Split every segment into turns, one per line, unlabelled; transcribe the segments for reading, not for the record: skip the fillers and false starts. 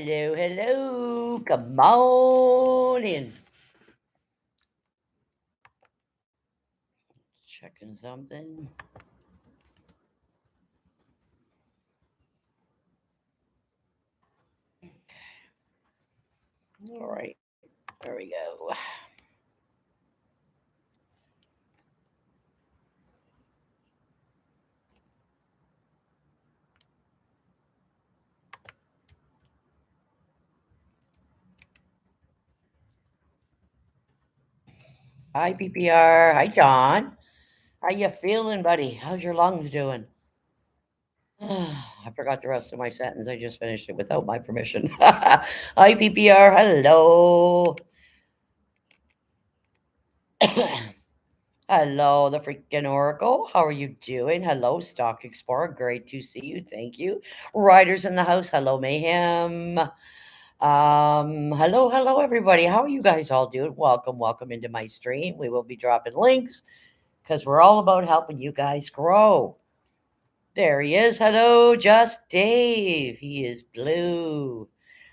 Hello, hello. Come on in. Checking something. All right. There we go. Hi, PPR. Hi, John. How you feeling, buddy? How's your lungs doing? I forgot the rest of my sentence. I just finished it without my permission. Hi, PPR. Hello. Hello, the freaking Oracle. How are you doing? Hello, Stock Explorer. Great to see you. Thank you. Riders in the house. Hello, Mayhem. Hello, everybody. How are you guys all doing? Welcome into my stream. We will be dropping links because we're all about helping you guys grow. There he is. Hello, just Dave. He is blue.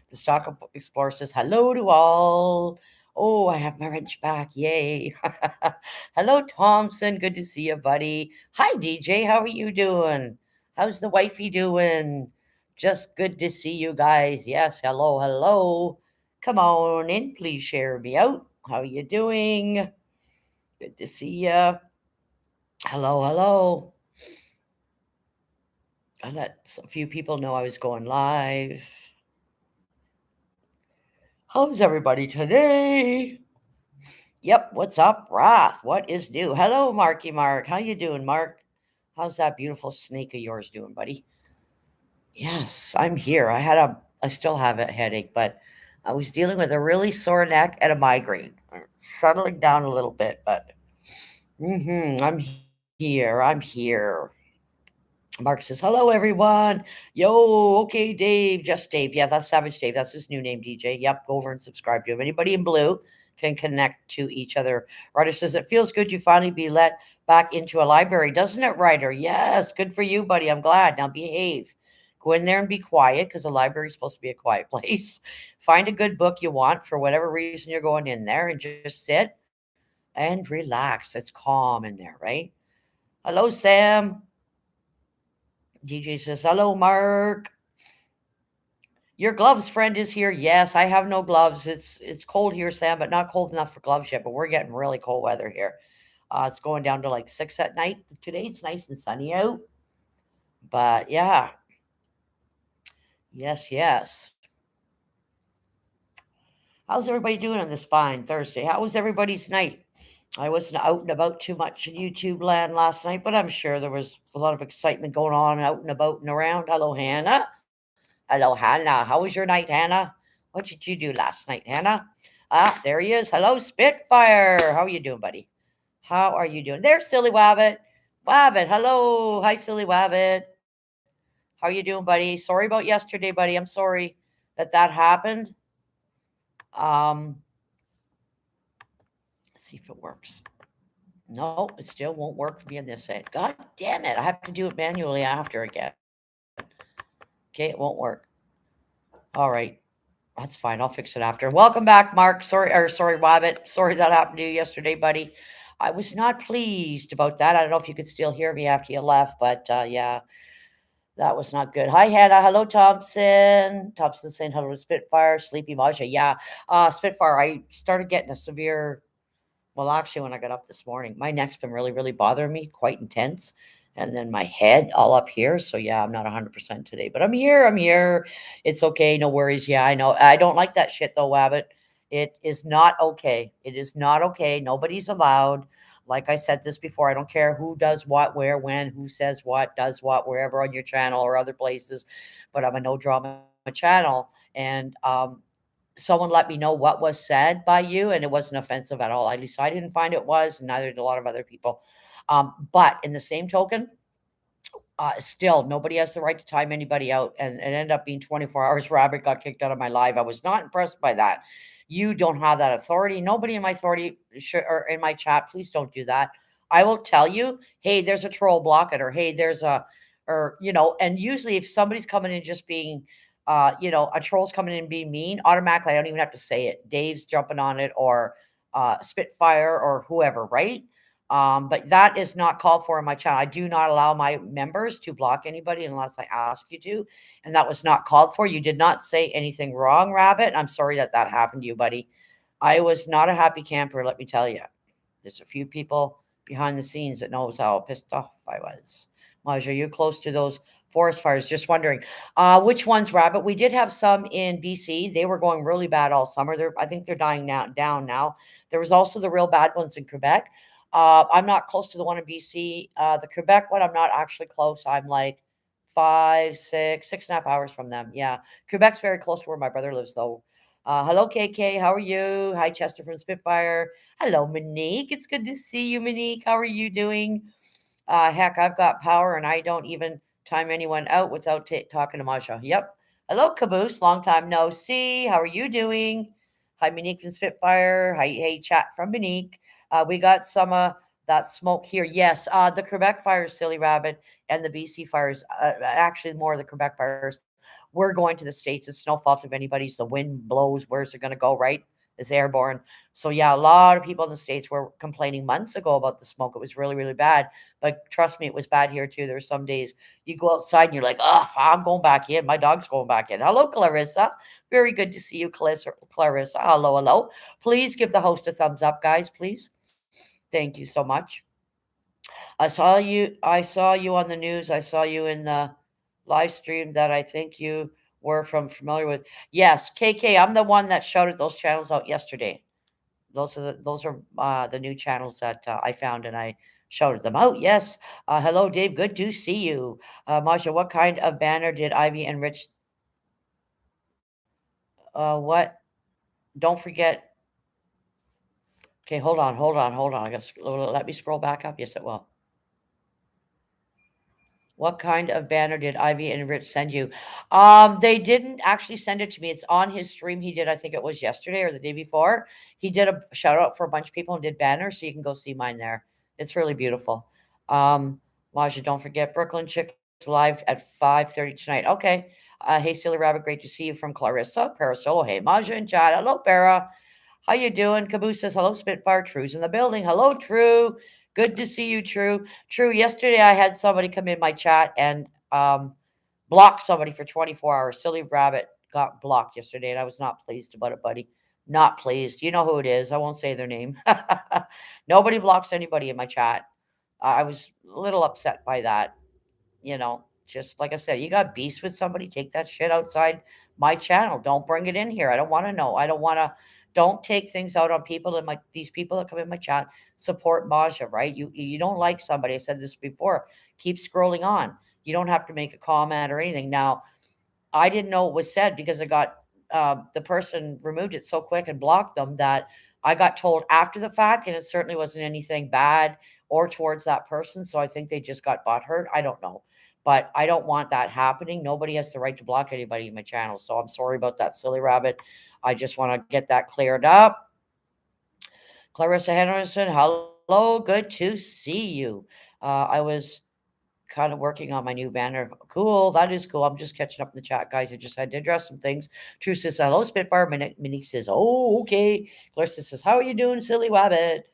The Stock Explorer says hello to all. Oh, I have my wrench back. Yay. Hello, Thompson. Good to see you, buddy. Hi, DJ. How are you doing? How's the wifey doing? Just good to see you guys. Yes, hello. Come on in. Please share me out. How are you doing? Good to see you. Hello. I let a few people know I was going live. How's everybody today? Yep, what's up, Wrath? What is new? Hello, Marky Mark. How you doing, Mark? How's that beautiful snake of yours doing, buddy? Yes, I'm here. I still have a headache, but I was dealing with a really sore neck and a migraine. Settling down a little bit, but I'm here. I'm here. Mark says, hello, everyone. Yo, okay, Dave, just Dave. Yeah, that's Savage Dave. That's his new name, DJ. Yep, go over and subscribe to him. Anybody in blue can connect to each other. Ryder says, it feels good to finally be let back into a library, doesn't it, Ryder? Yes, good for you, buddy. I'm glad. Now behave. Go in there and be quiet because the library is supposed to be a quiet place. Find a good book you want for whatever reason you're going in there and just sit and relax. It's calm in there, right? Hello, Sam. DJ says, hello, Mark. Your gloves friend is here. Yes, I have no gloves. It's cold here, Sam, but not cold enough for gloves yet. But we're getting really cold weather here. It's going down to like 6 at night. Today it's nice and sunny out. But yeah, yes. How's everybody doing on this fine Thursday? How was everybody's night? I wasn't out and about too much in YouTube land last night, but I'm sure there was a lot of excitement going on out and about and around. Hello, Hannah. Hello, Hannah. How was your night, Hannah? What did you do last night, Hannah? Ah, there he is. Hello, Spitfire. How are you doing, buddy? How are you doing? There's Silly Wabbit. Wabbit, hello. Hi, Silly Wabbit. How are you doing, buddy? Sorry about yesterday, buddy. I'm sorry that happened. Um, let's see if it works. No, it still won't work for me on this end. God damn it. I have to do it manually after again. Okay, it won't work. All right. That's fine. I'll fix it after. Welcome back, Mark. Sorry, Wabbit. Sorry that happened to you yesterday, buddy. I was not pleased about that. I don't know if you could still hear me after you left, but yeah, that was not good. Hi, Hannah. Hello, Thompson. Thompson saying hello to Spitfire. Sleepy Maja. Yeah, Spitfire. I started getting a severe. Well, actually, when I got up this morning, my neck's been really bothering me, quite intense. And then my head all up here. So yeah, I'm not 100% today, but I'm here. I'm here. It's okay. No worries. Yeah, I know. I don't like that shit though, Wabbit. It is not okay. It is not okay. Nobody's allowed. Like I said this before, I don't care who does what, where, when, who says what, does what, wherever on your channel or other places, but I'm a no drama channel. And someone let me know what was said by you, and it wasn't offensive at all. At least I didn't find it was, and neither did a lot of other people. But in the same token, still nobody has the right to time anybody out, and it ended up being 24 hours. Rabbit got kicked out of my live. I was not impressed by that. You don't have that authority. Nobody in my authority or in my chat, please don't do that. I will tell you, hey, there's a troll, block it, or hey, there's a, or and usually if somebody's coming in just being a troll's coming in and being mean, automatically I don't even have to say it. Dave's jumping on it, or Spitfire, or whoever, right? But that is not called for in my channel. I do not allow my members to block anybody unless I ask you to, and that was not called for. You did not say anything wrong, Rabbit. I'm sorry that that happened to you, buddy. I was not a happy camper, let me tell you. There's a few people behind the scenes that knows how pissed off I was. Maj, are you close to those forest fires? Just wondering. Which ones, Rabbit? We did have some in BC. They were going really bad all summer. I think they're dying now down now. There was also the real bad ones in Quebec. I'm not close to the one in BC. The Quebec one, I'm not actually close. I'm like 6.5 hours from them. Yeah. Quebec's very close to where my brother lives, though. Hello, KK. How are you? Hi, Chester from Spitfire. Hello, Monique. It's good to see you, Monique. How are you doing? Heck, I've got power and I don't even time anyone out without talking to Masha. Yep. Hello, Caboose. Long time no see. How are you doing? Hi, Monique from Spitfire. Hi, hey, chat from Monique. We got some that smoke here. Yes, the Quebec fires, Silly Rabbit, and the BC fires, actually more of the Quebec fires. We're going to the States. It's no fault of anybody's. The wind blows. Where's it going to go, right? It's airborne. So, yeah, a lot of people in the States were complaining months ago about the smoke. It was really, really bad. But trust me, it was bad here too. There were some days you go outside and you're like, oh, I'm going back in. My dog's going back in. Hello, Clarissa. Very good to see you, Clarissa. Hello, hello. Please give the host a thumbs up, guys, please. Thank you so much. I saw you on the news. I saw you in the live stream that I think you were from familiar with. Yes, KK, I'm the one that shouted those channels out yesterday. Those are the new channels that I found, and I shouted them out. Yes. Hello, Dave. Good to see you. Masha, what kind of banner did Ivy and Rich? What? Don't forget. Okay, hold on. I got to let me scroll back up. Yes, it will. What kind of banner did Ivy and Rich send you? They didn't actually send it to me. It's on his stream. He did, I think it was yesterday or the day before. He did a shout out for a bunch of people and did banners, so you can go see mine there. It's really beautiful. Maja, don't forget Brooklyn Chick live at 5:30 tonight. Okay. Hey, Silly Rabbit, great to see you from Clarissa. Parasolo. Hey, Maja and Chad. Hello, Para. How you doing? Caboose says, hello, Spitfire. True's in the building. Hello, True. Good to see you, True. True, yesterday I had somebody come in my chat and block somebody for 24 hours. Silly Rabbit got blocked yesterday, and I was not pleased about it, buddy. Not pleased. You know who it is. I won't say their name. Nobody blocks anybody in my chat. I was a little upset by that. Just like I said, you got beefs with somebody, take that shit outside my channel. Don't bring it in here. I don't want to know. I don't want to. Don't take things out on people in my these people that come in my chat. Support Maja, right? You don't like somebody. I said this before. Keep scrolling on. You don't have to make a comment or anything. Now, I didn't know it was said because I got the person removed it so quick and blocked them that I got told after the fact, and it certainly wasn't anything bad or towards that person. So I think they just got butthurt. I don't know, but I don't want that happening. Nobody has the right to block anybody in my channel. So I'm sorry about that, Silly Rabbit. I just want to get that cleared up. Clarissa Henderson, hello, good to see you. I was kind of working on my new banner. Cool. That is cool. I'm just catching up in the chat, guys. I just had to address some things. True says, hello, Spitfire. Monique says, oh, okay. Clarissa says, how are you doing, Silly Rabbit?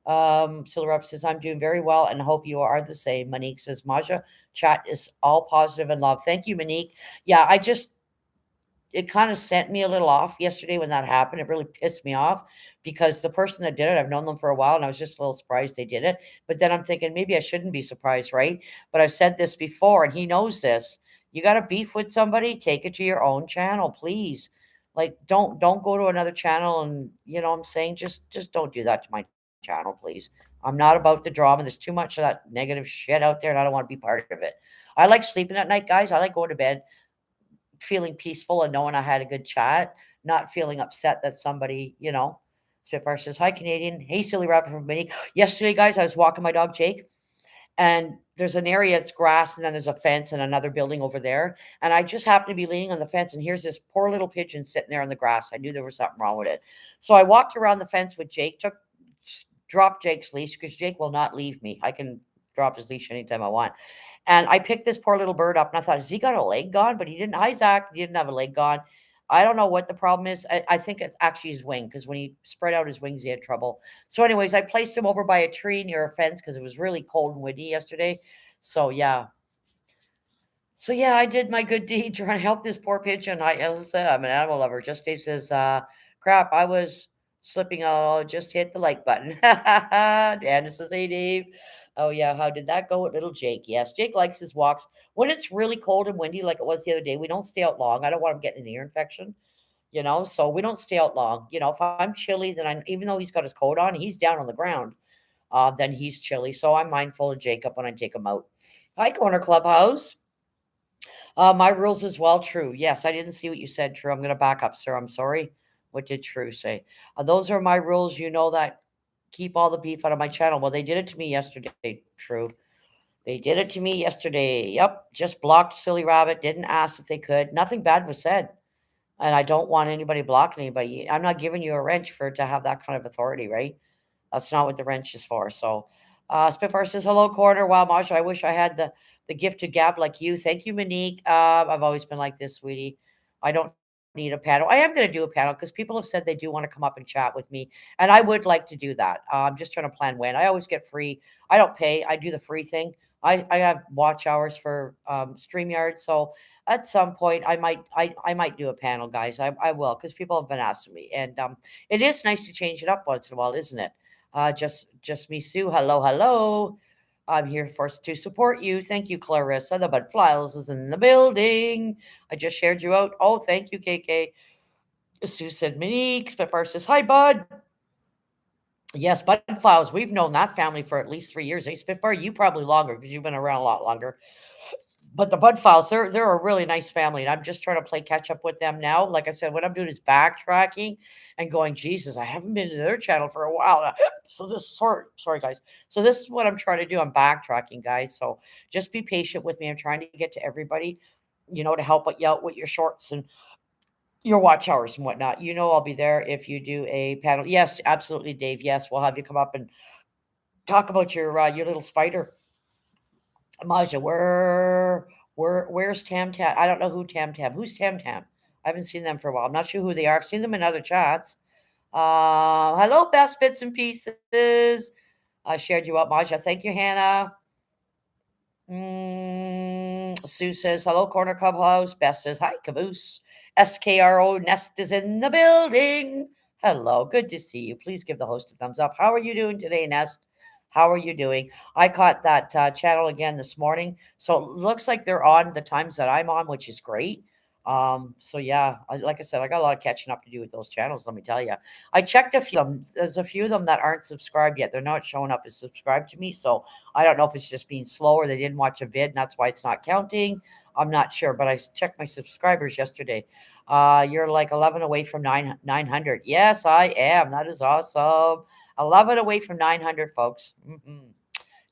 Silly Rabbit says, I'm doing very well and hope you are the same. Monique says, Maja, chat is all positive and love. Thank you, Monique. Yeah, it kind of sent me a little off yesterday when that happened. It really pissed me off because the person that did it, I've known them for a while and I was just a little surprised they did it. But then I'm thinking maybe I shouldn't be surprised, right? But I've said this before and he knows this. You got a beef with somebody, take it to your own channel, please. Like don't go to another channel and what I'm saying, just don't do that to my channel, please. I'm not about the drama. There's too much of that negative shit out there and I don't want to be part of it. I like sleeping at night, guys. I like going to bed feeling peaceful and knowing I had a good chat, not feeling upset that somebody. Spitfire says, hi, Canadian. Hey, Silly Rabbit from Minnie. Yesterday, guys, I was walking my dog, Jake, and there's an area, it's grass, and then there's a fence and another building over there. And I just happened to be leaning on the fence, and here's this poor little pigeon sitting there on the grass. I knew there was something wrong with it. So I walked around the fence with Jake, dropped Jake's leash because Jake will not leave me. I can drop his leash anytime I want. And I picked this poor little bird up and I thought, has he got a leg gone? But he didn't. Hi, Zach. He didn't have a leg gone. I don't know what the problem is. I think it's actually his wing because when he spread out his wings, he had trouble. So, anyways, I placed him over by a tree near a fence because it was really cold and windy yesterday. So, yeah. So, yeah, I did my good deed trying to help this poor pigeon. As I said, I'm an animal lover. Just Dave says, crap, I was slipping. Oh, just hit the like button. Dan says, hey, Dave. Oh, yeah, how did that go with little Jake? Yes, Jake likes his walks. When it's really cold and windy, like it was the other day, we don't stay out long. I don't want him getting an ear infection, so we don't stay out long. If I'm chilly, then even though he's got his coat on, he's down on the ground. Then he's chilly. So I'm mindful of Jacob when I take him out. Hi, Corner Clubhouse. My rules as well, True. Yes, I didn't see what you said, True. I'm going to back up, sir. I'm sorry. What did True say? Those are my rules. You know that. Keep all the beef out of my channel. Well, they did it to me yesterday, True. They did it to me yesterday. Yep. Just blocked Silly Rabbit. Didn't ask if they could. Nothing bad was said. And I don't want anybody blocking anybody. I'm not giving you a wrench for to have that kind of authority, right? That's not what the wrench is for. So, Spitfire says, hello, Corner. Wow, Masha, I wish I had the gift to gab like you. Thank you, Monique. I've always been like this, sweetie. I don't need a panel. I am going to do a panel because people have said they do want to come up and chat with me. And I would like to do that. I'm just trying to plan when. I always get free. I don't pay. I do the free thing. I have watch hours for StreamYard. So at some point I might do a panel, guys. I will because people have been asking me. And it is nice to change it up once in a while, isn't it? Just me, Sue. Hello, hello. I'm here for to support you. Thank you, Clarissa. The Bud Files is in the building. I just shared you out. Oh, thank you, KK. Sue said, Monique. Spitfire says, hi, Bud. Yes, Bud Files. We've known that family for at least 3 years. Hey, Spitfire, you probably longer because you've been around a lot longer. But the Bud Files, they're a really nice family, and I'm just trying to play catch up with them now. Like I said, what I'm doing is backtracking and going, Jesus, I haven't been to their channel for a while. So this sorry guys. So this is what I'm trying to do. I'm backtracking, guys. So just be patient with me. I'm trying to get to everybody, to help you out with your shorts and your watch hours and whatnot. I'll be there if you do a panel. Yes, absolutely, Dave. Yes, we'll have you come up and talk about your little spider. Maja, where's Tam Tam? I don't know who Tam Tam. Who's Tam Tam? I haven't seen them for a while. I'm not sure who they are. I've seen them in other chats. Hello, best bits and pieces. I shared you up, Maja. Thank you, Hannah. Sue says, hello, Corner Clubhouse. Beth says, hi, Caboose. SKRO Nest is in the building. Hello, good to see you. Please give the host a thumbs up. How are you doing today, Nest? How are you doing? I caught that channel again this morning. So it looks like they're on the times that I'm on, which is great. So yeah, like I said, I got a lot of catching up to do with those channels. Let me tell you, I checked a few of them. There's a few of them that aren't subscribed yet. They're not showing up as subscribed to me. So I don't know if it's just being slow or they didn't watch a vid and that's why it's not counting. I'm not sure, but I checked my subscribers yesterday. You're like 11 away from 900. Yes, I am. That is awesome. 11 away from 900, folks.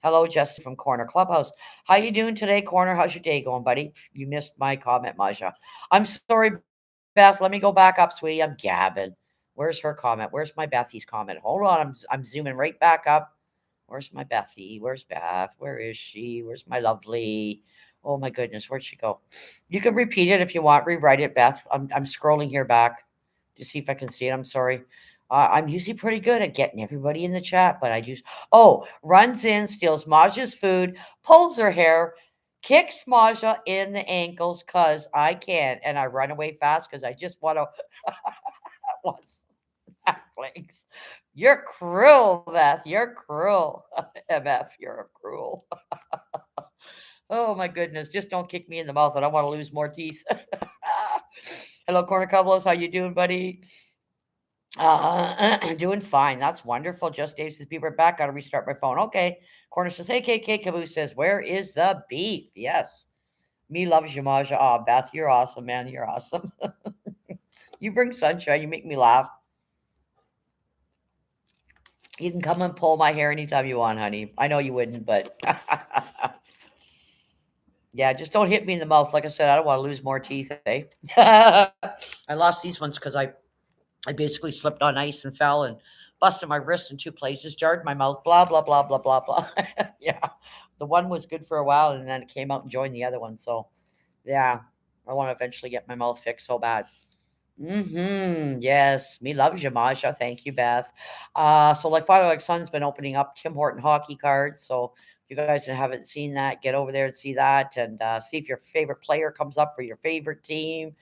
Hello, Jesse from Corner Clubhouse. How you doing today, Corner? How's your day going, buddy? You missed my comment, Maja. I'm sorry, Beth. Let me go back up, sweetie. I'm gabbing. Where's her comment? Where's my Bethy's comment? Hold on. I'm zooming right back up. Where's my Bethy? Where's Beth? Where is she? Where's my lovely? Oh my goodness, where'd she go? You can repeat it if you want. Rewrite it, Beth. I'm scrolling here back to see if I can see it. I'm sorry. I'm usually pretty good at getting everybody in the chat, but I just runs in, steals Maja's food, pulls her hair, kicks Maja in the ankles because I can, and I run away fast because I just want to legs. You're cruel, Beth. You're cruel. MF, you're cruel. Oh my goodness. Just don't kick me in the mouth. I don't want to lose more teeth. Hello, Corner Coblos. How you doing, buddy? Doing fine. That's wonderful. Just Dave says, be right back. Got to restart my phone. Okay. Corner says, hey, KK. Caboose says, where is the beef? Yes. Me loves you, Maja. Oh, Beth, you're awesome, man. You're awesome. You bring sunshine. You make me laugh. You can come and pull my hair anytime you want, honey. I know you wouldn't, but yeah, just don't hit me in the mouth. Like I said, I don't want to lose more teeth, eh? I lost these ones because I basically slipped on ice and fell and busted my wrist in 2 places, jarred my mouth, blah, blah, blah, blah, blah, blah. Yeah. The one was good for a while and then it came out and joined the other one. So, yeah, I want to eventually get my mouth fixed so bad. Yes, me loves you, Maja. Thank you, Beth. So like Father Like Son's been opening up Tim Horton hockey cards. So if you guys haven't seen that, get over there and see that, and see if your favorite player comes up for your favorite team.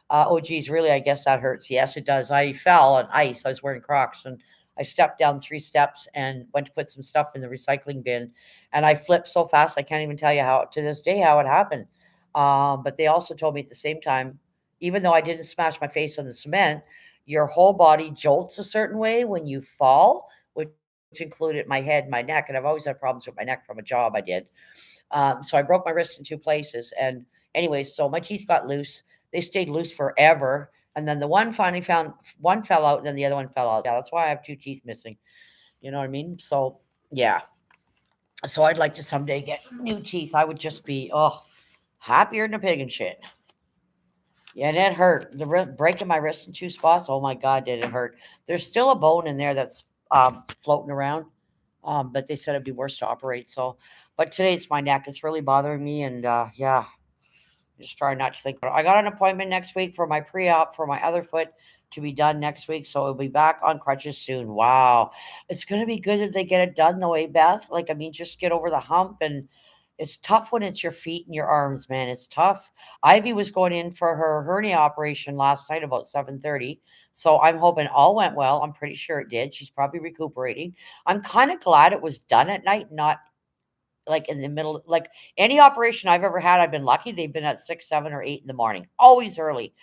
Oh, geez, really? I guess that hurts. Yes, it does. I fell on ice. I was wearing Crocs and I stepped down 3 steps and went to put some stuff in the recycling bin. And I flipped so fast, I can't even tell you how, to this day, how it happened. But they also told me at the same time, even though I didn't smash my face on the cement, your whole body jolts a certain way when you fall, which included my head and my neck. And I've always had problems with my neck from a job I did. So I broke my wrist in 2 places. And anyways, so my teeth got loose. They stayed loose forever. And then the one finally found one fell out, and then the other one fell out. Yeah, that's why I have 2 teeth missing. You know what I mean? So yeah. So I'd like to someday get new teeth. I would just be happier than a pig and shit. Yeah, and it hurt. Breaking my wrist in 2 spots. Oh my god, did it hurt? There's still a bone in there that's floating around. But they said it'd be worse to operate. So, but today it's my neck. It's really bothering me, and yeah, just try not to think about it. I got an appointment next week for my pre-op for my other foot to be done next week, so it'll be back on crutches soon. Wow, it's gonna be good if they get it done though, eh, Beth? Like, I mean, just get over the hump, and it's tough when it's your feet and your arms, man. It's tough. Ivy was going in for her hernia operation last night about 7:30. So I'm hoping all went well. I'm pretty sure it did. She's probably recuperating. I'm kind of glad it was done at night, not like in the middle. Like any operation I've ever had, I've been lucky. They've been at 6, 7, or 8 in the morning, always early.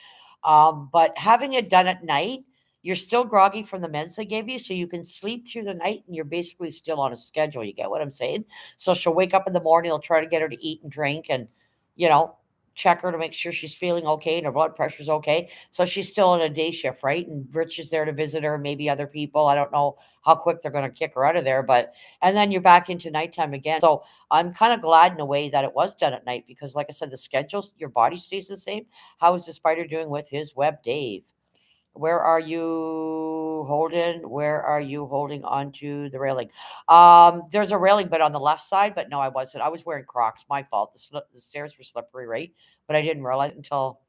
But having it done at night, you're still groggy from the meds they gave you, so you can sleep through the night and you're basically still on a schedule. You get what I'm saying? So she'll wake up in the morning, they'll try to get her to eat and drink and, you know, check her to make sure she's feeling okay and her blood pressure's okay. So she's still on a day shift, right? And Rich is there to visit her, maybe other people. I don't know how quick they're going to kick her out of there, but and then you're back into nighttime again. So I'm kind of glad in a way that it was done at night because, like I said, the schedule, your body stays the same. How is the spider doing with his web, Dave? Where are you holding? Where are you holding onto the railing? There's a railing, but on the left side. But no, I wasn't. I was wearing Crocs. My fault. The stairs were slippery, right? But I didn't realize it until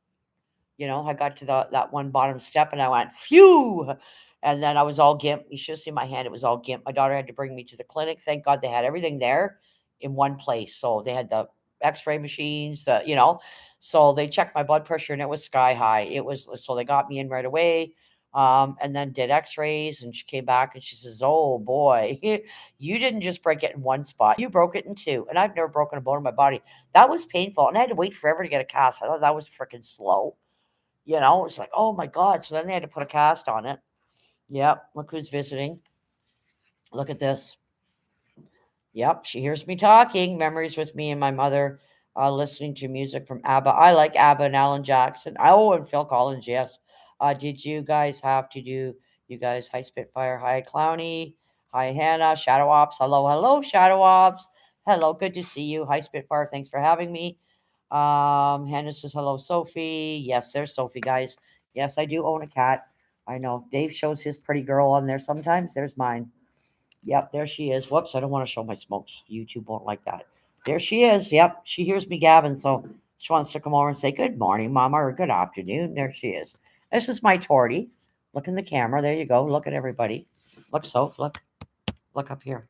I got to that one bottom step and I went, phew. And then I was all gimp. You should have seen my hand. It was all gimp. My daughter had to bring me to the clinic. Thank God they had everything there in one place. So they had the x-ray machines, so they checked my blood pressure and it was sky high. So they got me in right away. And then did x-rays and she came back and she says, oh boy, you didn't just break it in one spot. You broke it in two. And I've never broken a bone in my body. That was painful. And I had to wait forever to get a cast. I thought that was freaking slow. It's like, oh my God. So then they had to put a cast on it. Yep. Look who's visiting. Look at this. Yep. She hears me talking. Memories with me and my mother listening to music from ABBA. I like ABBA and Alan Jackson. Oh, and Phil Collins. Yes. Did you guys have to do, you guys, hi Spitfire, hi Clowny, hi Hannah, Shadow Ops. Hello, hello, Shadow Ops. Hello. Good to see you. Hi Spitfire. Thanks for having me. Hannah says, hello, Sophie. Yes, there's Sophie, guys. Yes, I do own a cat. I know. Dave shows his pretty girl on there sometimes. There's mine. Yep, there she is. Whoops, I don't want to show my smokes. YouTube won't like that. There she is. Yep, she hears me gabbing, so she wants to come over and say, good morning, Mama, or good afternoon. There she is. This is my tortie. Look in the camera. There you go. Look at everybody. Look, Soph. Look up here.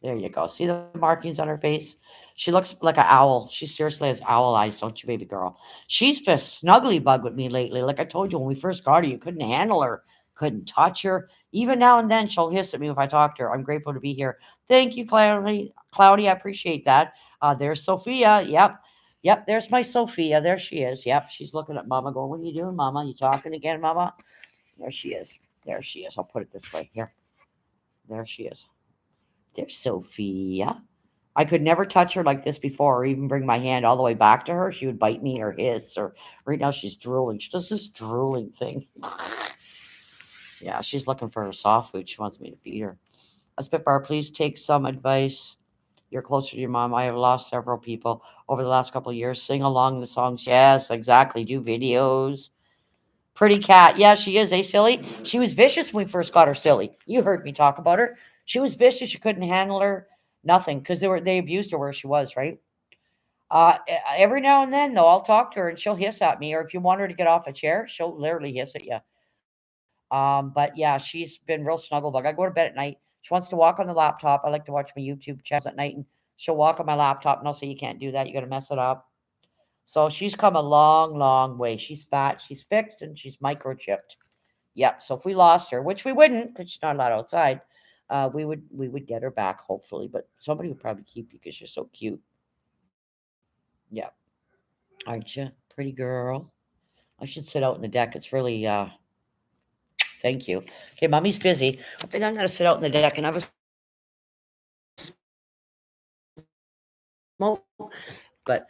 There you go. See the markings on her face? She looks like an owl. She seriously has owl eyes, don't you, baby girl? She's just snuggly bug with me lately. Like I told you, when we first got her, you couldn't handle her, couldn't touch her. Even now and then, she'll hiss at me if I talk to her. I'm grateful to be here. Thank you, Cloudy. Cloudy, I appreciate that. There's Sophia. Yep. There's my Sophia. There she is. Yep. She's looking at Mama, going, "What are you doing, Mama? You talking again, Mama?" There she is. There she is. I'll put it this way. Here. There she is. There's Sophia. I could never touch her like this before or even bring my hand all the way back to her. She would bite me or hiss, or right now she's drooling. She does this drooling thing. Yeah, she's looking for her soft food. She wants me to feed her. A Spitfire, please take some advice. You're closer to your mom. I have lost several people over the last couple of years. Sing along the songs. Yes, exactly. Do videos. Pretty cat. Yeah, she is, silly? She was vicious when we first got her, silly. You heard me talk about her. She was vicious. You couldn't handle her. Nothing. Because they abused her where she was, right? Every now and then, though, I'll talk to her and she'll hiss at me. Or if you want her to get off a chair, she'll literally hiss at you. But yeah, she's been real snuggle bug. I go to bed at night. She wants to walk on the laptop. I like to watch my YouTube channels at night, and she'll walk on my laptop, and I'll say, "You can't do that. You got to mess it up." So she's come a long, long way. She's fat, she's fixed, and she's microchipped. Yep. So if we lost her, which we wouldn't, because she's not allowed outside, we would get her back hopefully. But somebody would probably keep you because you're so cute. Yeah, aren't you, pretty girl? I should sit out in the deck. It's really Thank you. Okay, mommy's busy. I think I'm gonna sit out in the deck and have a smoke. But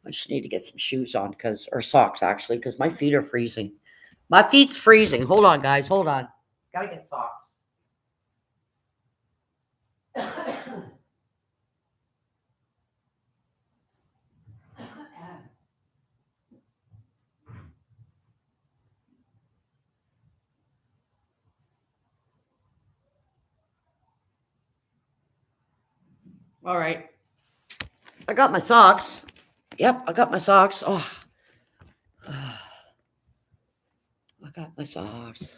I just need to get some shoes on or socks actually, because my feet are freezing. My feet's freezing. Hold on, guys. Hold on. Gotta get socks. All right. I got my socks. Yep, I got my socks. Oh, I got my socks.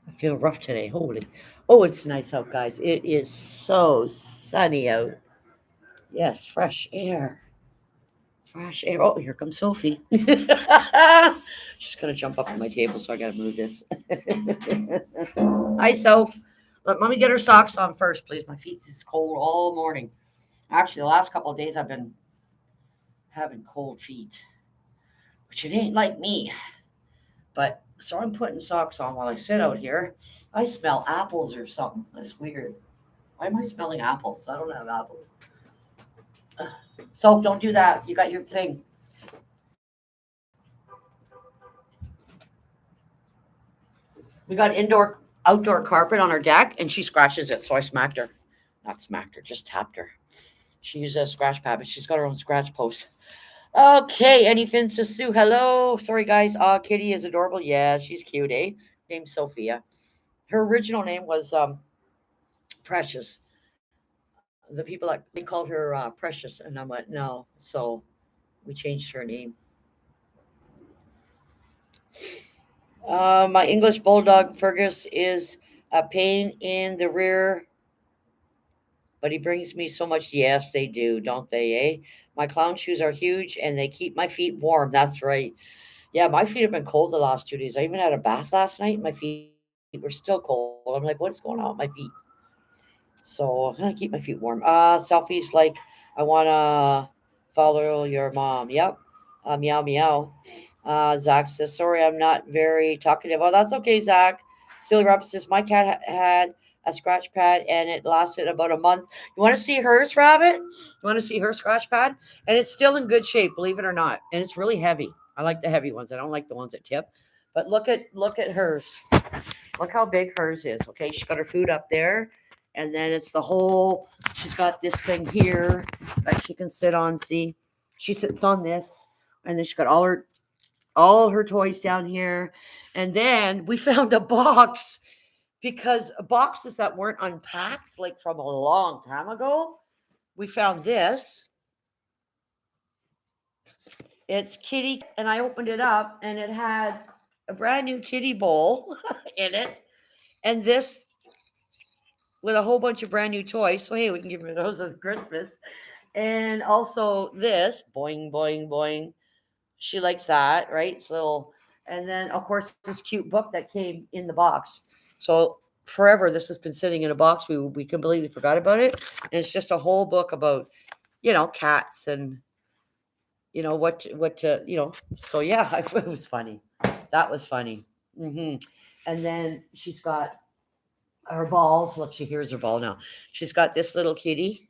I feel rough today. Holy. Oh, it's nice out, guys. It is so sunny out. Yes, fresh air. Fresh air. Oh, here comes Sophie. She's gonna jump up on my table, so I gotta move this. Hi, Soph. Let mommy get her socks on first, please. My feet is cold all morning. Actually, the last couple of days I've been having cold feet, which it ain't like me. But so I'm putting socks on while I sit out here. I smell apples or something. That's weird. Why am I smelling apples? I don't have apples. Soph, don't do that. You got your thing. We got outdoor carpet on our deck, and she scratches it. So I smacked her. Not smacked her, just tapped her. She used a scratch pad, but she's got her own scratch post. Okay, anything, Sue? Hello. Sorry, guys. Kitty is adorable. Yeah, she's cute, eh? Named Sophia. Her original name was Precious. The people that they called her Precious, and I went no. So we changed her name. My English bulldog Fergus is a pain in the rear, but he brings me so much. Yes, they do, don't they? Eh? My clown shoes are huge, and they keep my feet warm. That's right. Yeah, my feet have been cold the last 2 days. I even had a bath last night. My feet were still cold. I'm like, what's going on with my feet? So I'm gonna keep my feet warm. Selfies like I wanna follow your mom. Yep. Meow meow. Zach says, sorry, I'm not very talkative. Oh, that's okay, Zach. Silly Rob says, my cat had a scratch pad and it lasted about a month. You want to see hers, Rabbit? You want to see her scratch pad? And it's still in good shape, believe it or not. And it's really heavy. I like the heavy ones. I don't like the ones that tip. But look at hers. Look how big hers is. Okay, she's got her food up there, and then it's the whole. She's got this thing here that she can sit on. See, she sits on this, and then she's got all her toys down here. And then we found a box because boxes that weren't unpacked, like from a long time ago. We found this. It's kitty, and I opened it up, and it had a brand new kitty bowl in it, and this with a whole bunch of brand new toys. So hey, we can give her those as Christmas. And also this, boing, boing, boing. She likes that, right? It's little, and then of course this cute book that came in the box. So forever this has been sitting in a box. We completely forgot about it. And it's just a whole book about, cats and what to. So yeah, it was funny. That was funny. And then she's got her balls. Look, she hears her ball now. She's got this little kitty.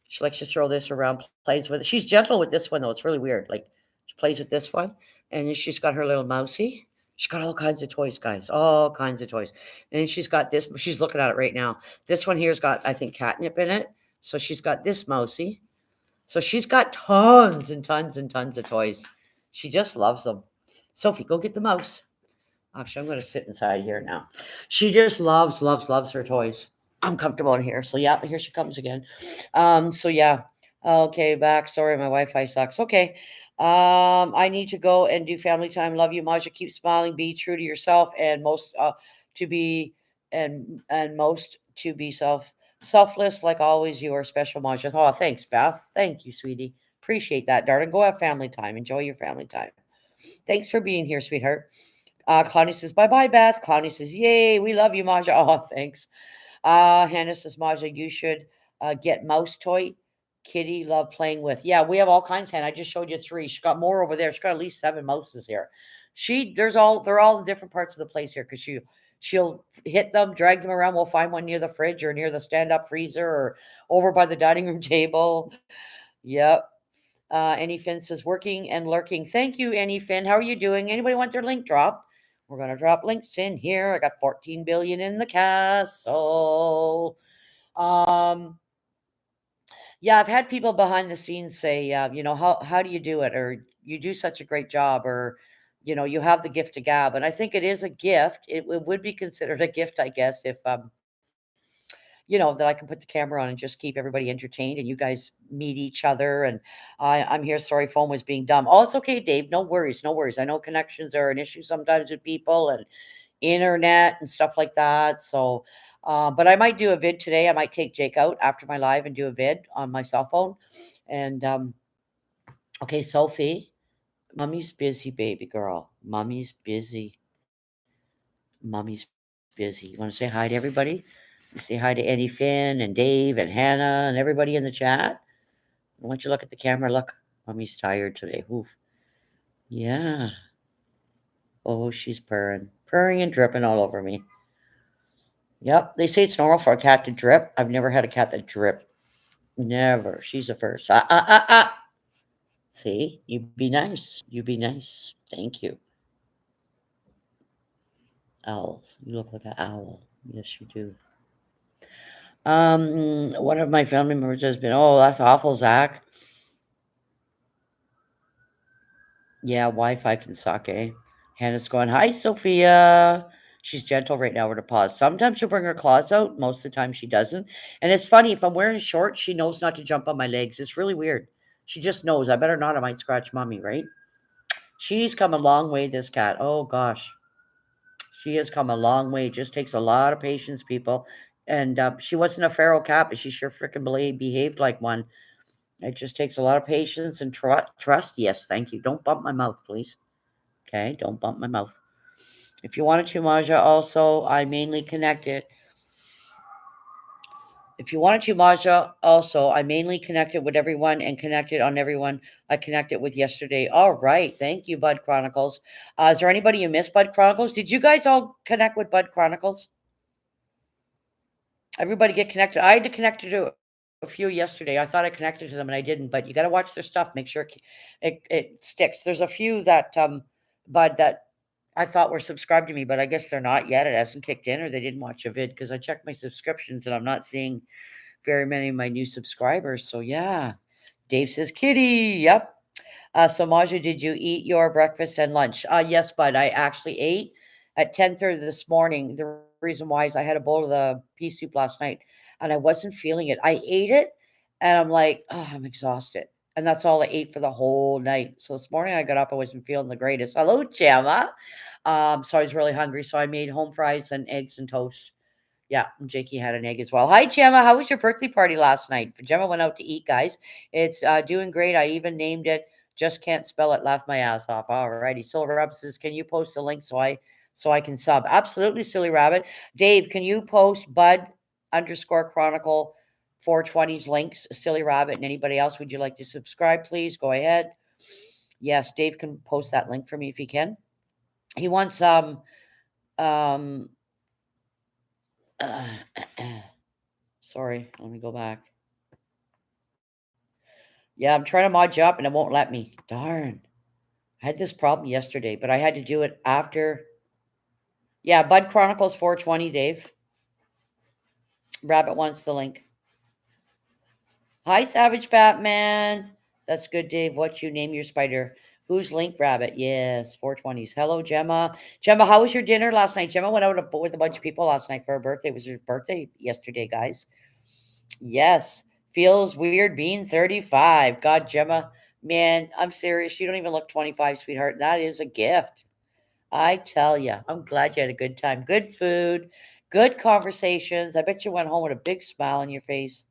She likes to throw this around, plays with it. She's gentle with this one though. It's really weird. Like she plays with this one, and then she's got her little mousy. She's got all kinds of toys, guys. All kinds of toys. And then she's got this. She's looking at it right now. This one here's got, I think, catnip in it. So she's got this mousy. So she's got tons and tons and tons of toys. She just loves them. Sophie, go get the mouse. Actually, I'm going to sit inside here now. She just loves, loves, loves her toys. I'm comfortable in here. So, yeah, here she comes again. So, yeah. Okay, back. Sorry, my Wi Fi sucks. Okay. I need to go and do family time. Love you, Maja. Keep smiling. Be true to yourself and most to be and most to be selfless like always. You are special, Maja. Oh, thanks, Beth. Thank you, sweetie. Appreciate that, darling. Go have family time. Enjoy your family time. Thanks for being here, sweetheart. Connie says, bye bye, Beth. Connie says, yay, we love you, Maja. Oh, thanks. Hannah says, Maja, you should get mouse toy. Kitty love playing with. Yeah, we have all kinds, Hannah. I just showed you three. She's got more over there. She's got at least 7 mouses here. They're all in different parts of the place here because she'll hit them, drag them around. We'll find one near the fridge or near the stand-up freezer or over by the dining room table. Yep. Any Finn says working and lurking. Thank you, Any Finn. How are you doing? Anybody want their link dropped? We're gonna drop links in here. I got 14 billion in the castle. Um, yeah, I've had people behind the scenes say, how do you do it, or you do such a great job, or you have the gift of gab, and I think it is a gift. It would be considered a gift, I guess, if that I can put the camera on and just keep everybody entertained and you guys meet each other. And I'm here. Sorry, phone was being dumb. Oh, it's okay, Dave. No worries. No worries. I know connections are an issue sometimes with people and internet and stuff like that. So, but I might do a vid today. I might take Jake out after my live and do a vid on my cell phone. And, okay, Sophie, mommy's busy, baby girl. Mommy's busy. Mommy's busy. You want to say hi to everybody? You say hi to Eddie Finn and Dave and Hannah and everybody in the chat. Why don't you look at the camera? Look, mommy's tired today. Oof. Yeah. Oh, she's purring. Purring and dripping all over me. Yep. They say it's normal for a cat to drip. I've never had a cat that dripped. Never. She's the first. See, you be nice. You be nice. Thank you. Owl. You look like an owl. Yes, you do. One of my family members has been, oh, that's awful, Zach. Yeah, Wi-Fi can suck, eh? Hannah's going, hi, Sophia. She's gentle right now with her paws. Sometimes she'll bring her claws out. Most of the time she doesn't. And it's funny, if I'm wearing shorts, she knows not to jump on my legs. It's really weird. She just knows. I better not. I might scratch mommy, right? She's come a long way, this cat. Oh, gosh. She has come a long way. It just takes a lot of patience, people. And she wasn't a feral cat, but she sure freaking behaved like one. It just takes a lot of patience and trust. Yes, thank you. Don't bump my mouth, please. Okay, don't bump my mouth. If you wanted to, Maja, also, I mainly connected. If you wanted to, Maja, also, I mainly connected with everyone and connected on everyone I connected with yesterday. All right. Thank you, Bud Chronicles. Is there anybody you missed, Bud Chronicles? Did you guys all connect with Bud Chronicles? Everybody get connected. I had to connect to a few yesterday. I thought I connected to them and I didn't, but you got to watch their stuff. Make sure it sticks. There's a few that, Bud, that I thought were subscribed to me, but I guess they're not yet. It hasn't kicked in or they didn't watch a vid because I checked my subscriptions and I'm not seeing very many of my new subscribers. So yeah. Dave says, Kitty. Yep. So Maja, did you eat your breakfast and lunch? Yes, Bud. I actually ate at 10:30 this morning. The reason why is I had a bowl of the pea soup last night and I wasn't feeling it. I ate it and I'm like, oh, I'm exhausted. And that's all I ate for the whole night. So this morning I got up, I wasn't feeling the greatest. Hello, Gemma. So I was really hungry. So I made home fries and eggs and toast. Yeah, and Jakey had an egg as well. Hi, Gemma. How was your birthday party last night? Gemma went out to eat, guys. It's doing great. I even named it. Just can't spell it. Laughed my ass off. All righty. Silver Rub says, can you post a link so I can sub? Absolutely, Silly Rabbit. Dave, can you post Bud underscore Chronicle 420's links, Silly Rabbit, and anybody else? Would you like to subscribe? Please go ahead. Yes, Dave can post that link for me if he can. He wants um sorry, let me go back. Yeah, I'm trying to mod you up and it won't let me. Darn. I had this problem yesterday, but I had to do it after. Yeah, Bud Chronicles 420, Dave. Rabbit wants the link. Hi, Savage Batman. That's good, Dave. What you name your spider? Who's Link Rabbit? Yes, 420s. Hello, Gemma. Gemma, how was your dinner last night? Gemma went out with a bunch of people last night for her birthday. It was her birthday yesterday, guys. Yes. Feels weird being 35. God, Gemma, man, I'm serious. You don't even look 25, sweetheart. That is a gift. I tell you, I'm glad you had a good time. Good food, good conversations. I bet you went home with a big smile on your face.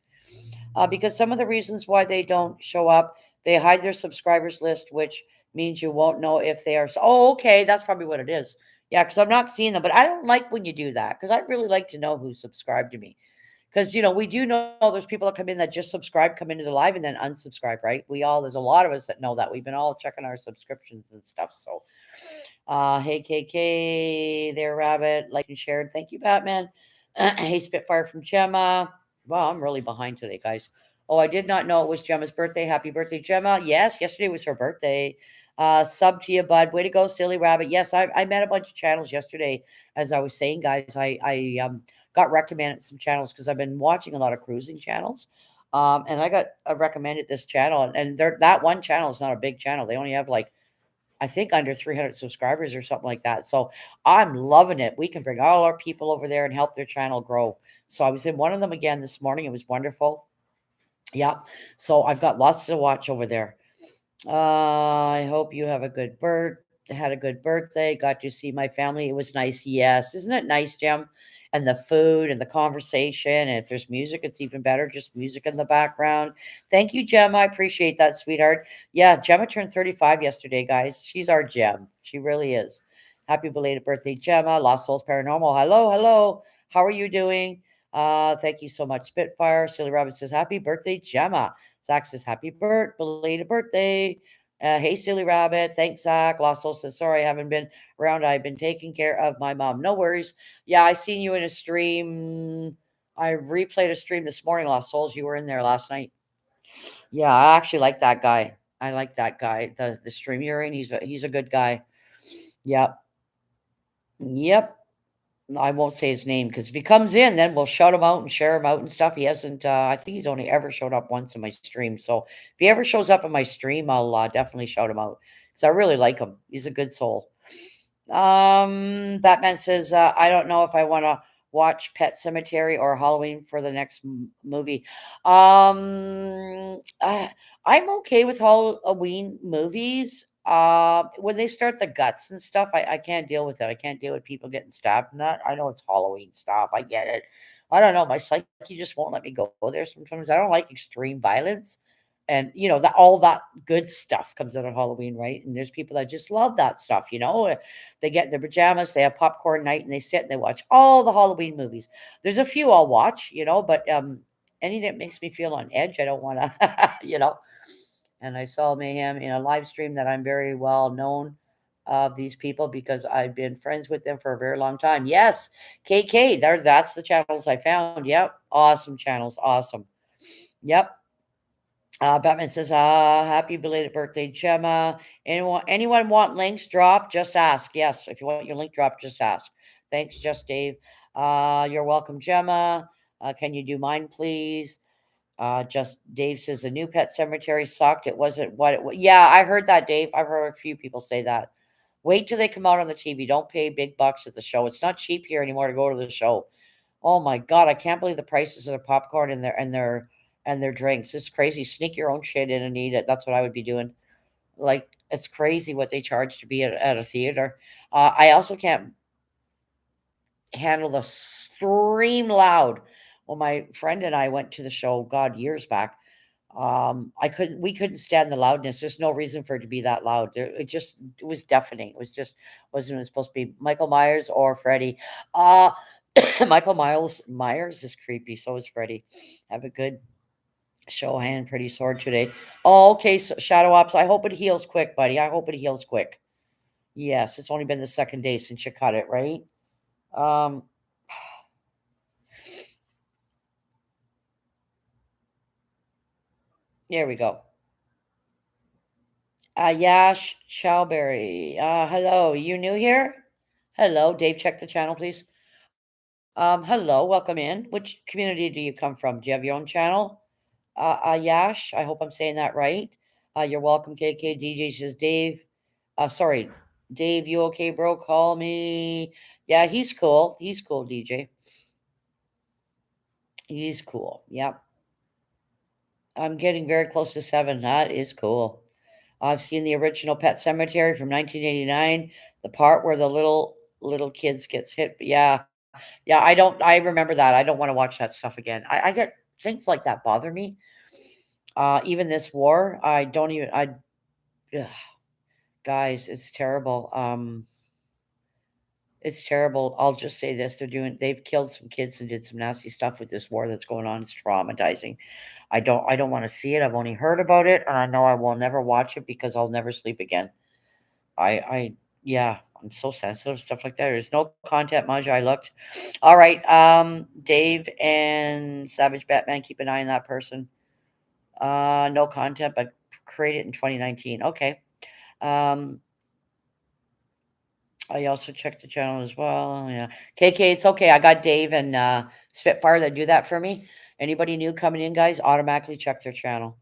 Because some of the reasons why they don't show up, they hide their subscribers list, which means you won't know if they are. Oh, okay, that's probably what it is. Yeah, because I'm not seeing them, but I don't like when you do that because I really like to know who subscribed to me. Because we do know there's people that come in that just subscribe, come into the live, and then unsubscribe, right? There's a lot of us that know that. We've been all checking our subscriptions and stuff. So hey, KK, there, Rabbit, like and shared. Thank you, Batman. Hey, Spitfire from Gemma. Wow, I'm really behind today, guys. Oh, I did not know it was Gemma's birthday. Happy birthday, Gemma. Yes, yesterday was her birthday. Sub to you, bud. Way to go, silly rabbit. Yes, I met a bunch of channels yesterday. As I was saying, guys, I got recommended some channels because I've been watching a lot of cruising channels. And I got recommended this channel, and that one channel is not a big channel. They only have like I think under 300 subscribers or something like that. So I'm loving it. We can bring all our people over there and help their channel grow. So I was in one of them again this morning. It was wonderful. Yeah. So I've got lots to watch over there. I hope you have a good had a good birthday. Got to see my family. It was nice. Yes. Isn't it nice, Jim? And the food and the conversation. And if there's music, it's even better. Just music in the background. Thank you, Gem. I appreciate that, sweetheart. Yeah, Gemma turned 35 yesterday, guys. She's our gem. She really is. Happy belated birthday, Gemma. Lost Souls Paranormal. Hello, hello. How are you doing? Thank you so much, Spitfire. Silly Rabbit says, Happy birthday, Gemma. Zach says, Happy belated birthday. Hey, Silly Rabbit. Thanks, Zach. Lost Soul says, Sorry, I haven't been around. I've been taking care of my mom. No worries. Yeah, I seen you in a stream. I replayed a stream this morning, Lost Souls. You were in there last night. Yeah, I actually like that guy. I like that guy. The stream you're in, he's a good guy. Yep. Yep. I won't say his name because if he comes in, then we'll shout him out and share him out and stuff. He hasn't. I think he's only ever showed up once in my stream. So if he ever shows up in my stream, I'll definitely shout him out because I really like him. He's a good soul. Batman says, I don't know if I want to watch Pet Cemetery or Halloween for the next movie. I'm okay with Halloween movies. When they start the guts and stuff, I can't deal with it. I can't deal with people getting stabbed. Not, I know it's Halloween stuff. I get it. I don't know. My psyche just won't let me go there sometimes. I don't like extreme violence. And that all that good stuff comes out of Halloween, right? And there's people that just love that stuff, They get in their pajamas, they have popcorn night, and they sit and they watch all the Halloween movies. There's a few I'll watch, but any that makes me feel on edge, I don't want to, And I saw Mayhem in a live stream that I'm very well known of these people because I've been friends with them for a very long time. Yes, KK, that's the channels I found. Yep, awesome channels, awesome. Yep. Batman says, happy belated birthday, Gemma. Anyone want links drop? Just ask. Yes, if you want your link drop, just ask. Thanks, Just Dave. You're welcome, Gemma. Can you do mine, please? Just Dave says the new Pet Cemetery sucked. It wasn't what it was. Yeah, I heard that, Dave. I've heard a few people say that. Wait till they come out on the TV. Don't pay big bucks at the show. It's not cheap here anymore to go to the show. Oh my god, I can't believe the prices of their popcorn and their drinks. It's crazy. Sneak your own shit in and eat it. That's what I would be doing. Like it's crazy what they charge to be at a theater. I also can't handle the scream loud. Well, my friend and I went to the show, God, years back. We couldn't stand the loudness. There's no reason for it to be that loud. It was deafening. It was just wasn't supposed to be Michael Myers or Freddy. Uh, Michael Myers is creepy. So is Freddy. Have a good show hand, pretty sore today. Oh, okay, so Shadow Ops. I hope it heals quick, buddy. I hope it heals quick. Yes, it's only been the second day since you cut it, right? Um, There we go. Yash Chowberry. Hello. You new here? Hello. Dave, check the channel, please. Hello. Welcome in. Which community do you come from? Do you have your own channel? Yash. I hope I'm saying that right. You're welcome, KK. DJ says Dave. Sorry, Dave, you okay, bro? Call me. Yeah, he's cool. He's cool, DJ. He's cool. Yep. I'm getting very close to 7. That is cool. I've seen the original Pet Cemetery from 1989, the part where the little kids gets hit. Yeah, yeah. I remember that. I don't want to watch that stuff again. I get things like that bother me. Even this war, I don't even. Ugh, guys, it's terrible. It's terrible. I'll just say this: they've killed some kids and did some nasty stuff with this war that's going on. It's traumatizing. I don't want to see it. I've only heard about it, and I know I will never watch it because I'll never sleep again. I yeah, I'm so sensitive, stuff like that. There's no content, Maja. I looked. All right. Dave and Savage Batman, keep an eye on that person. No content, but create it in 2019. Okay. Um, I also checked the channel as well. Yeah. KK, it's okay. I got Dave and Spitfire that do that for me. Anybody new coming in, guys, automatically check their channel.